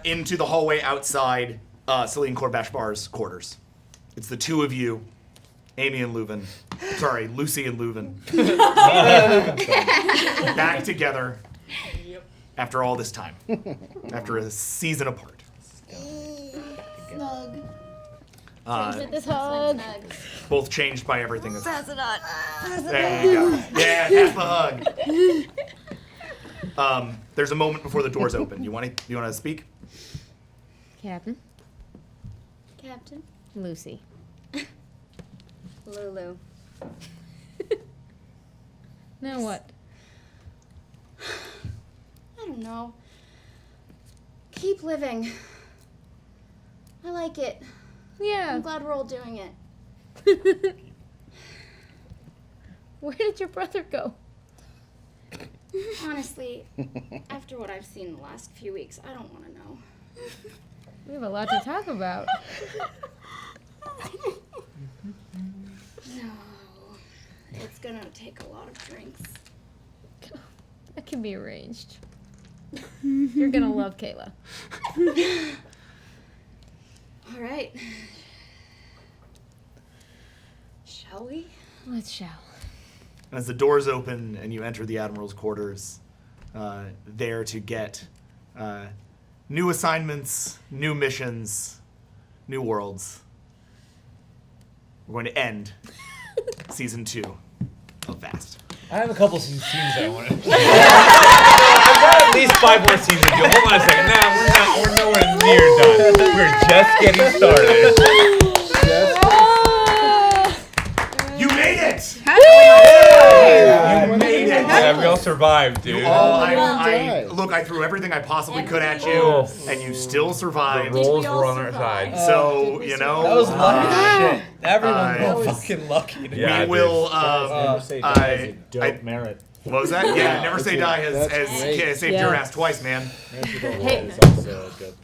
into the hallway outside Celine Corbashbar's quarters. It's the two of you, Amy and Leuven. Sorry, Lucy and Leuven. Back together after all this time. After a season apart. Snug. Uh, This hug. both changed by everything that's Pass it on. There you go. Yeah, pass the hug. There's a moment before the doors open. You want to speak? Captain. Captain. Lucy. Lulu. Now what? I don't know. Keep living. I like it. Yeah. I'm glad we're all doing it. Where did your brother go? Honestly, after what I've seen the last few weeks, I don't want to know. We have a lot to talk about. No. It's gonna take a lot of drinks. That can be arranged. You're gonna love Kayla. All right. Shall we? Let's shall. As the doors open and you enter the Admiral's quarters, there to get new assignments, new missions, new worlds. We're going to end season 2 of Vast. I have a couple scenes I want to. I've got at least 5 more scenes to do. Hold on a second. Nah, we're nowhere near done. We're just getting started. You made it! You made it! Yeah, we all survived, dude. Look, I threw everything I possibly could at you, and you still survived. The rolls were on our side. So, you know. That was lucky shit. Everyone got fucking lucky. Yeah, we will. Never say die is a dope merit. What was that? Yeah, Never Say Die has saved your ass twice, man. Hey,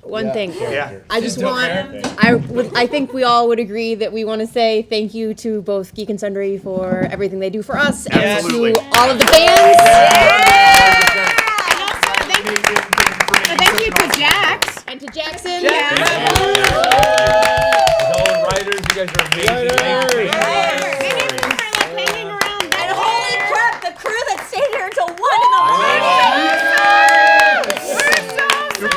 one thing. Yeah. I just want. I think we all would agree that we want to say thank you to both Geek and Sundry for everything they do for us, Absolutely. and to all of the fans. Thank you to Jax. And to Jackson. All the writers, you guys are amazing. And holy crap, the crew that stayed here until 1 in the morning. We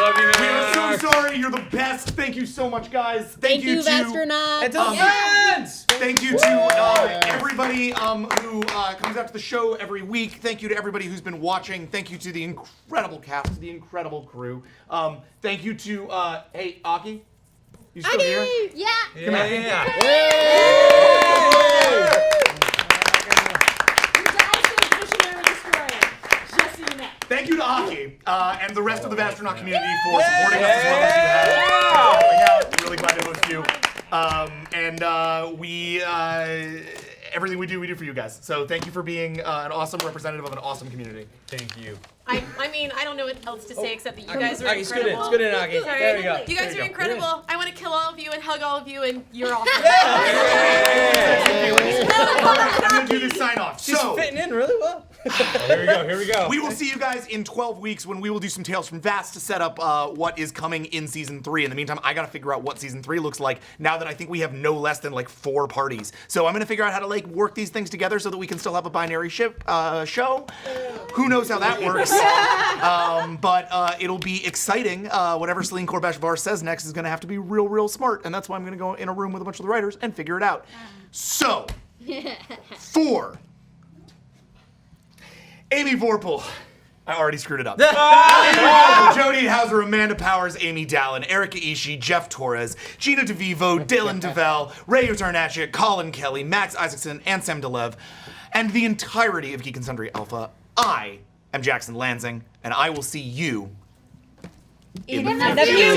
are so sorry. You're the best. Thank you so much, guys. Thank you, to astronauts. And to the fans! Thank you to everybody who comes out to the show every week. Thank you to everybody who's been watching. Thank you to the incredible cast, the incredible crew. Thank you to hey, Aki. You still here? Yeah. Come here. Thank you to Aki and the rest of the Vastronaut community for supporting us as well as you have. We're really glad to host you. Everything we do for you guys. So thank you for being an awesome representative of an awesome community. Thank you. I mean, I don't know what else to say except that you guys are Aki, incredible. scoot in, Aki. Sorry. There we go. You guys There are you go. incredible. I want to kill all of you and hug all of you, and you're awesome. I'm going to do this sign off. She's fitting in really well. Here we go. We will see you guys in 12 weeks when we will do some Tales from Vast to set up what is coming in season 3. In the meantime, I gotta figure out what season 3 looks like now that I think we have no less than like 4 parties. So I'm gonna figure out how to like work these things together so that we can still have a binary ship show. Who knows how that works? But it'll be exciting. Whatever Celine Corbash-Var says next is gonna have to be real, real smart, and that's why I'm gonna go in a room with a bunch of the writers and figure it out. So, for Amy Vorpal. I already screwed it up. Jody Hauser, Amanda Powers, Amy Dallin, Erica Ishii, Jeff Torres, Gina DeVivo, Dylan DeVal, Ray Utarnachik, Colin Kelly, Max Isaacson, and Sam DeLev, and the entirety of Geek and Sundry Alpha. I am Jackson Lansing, and I will see you in the future.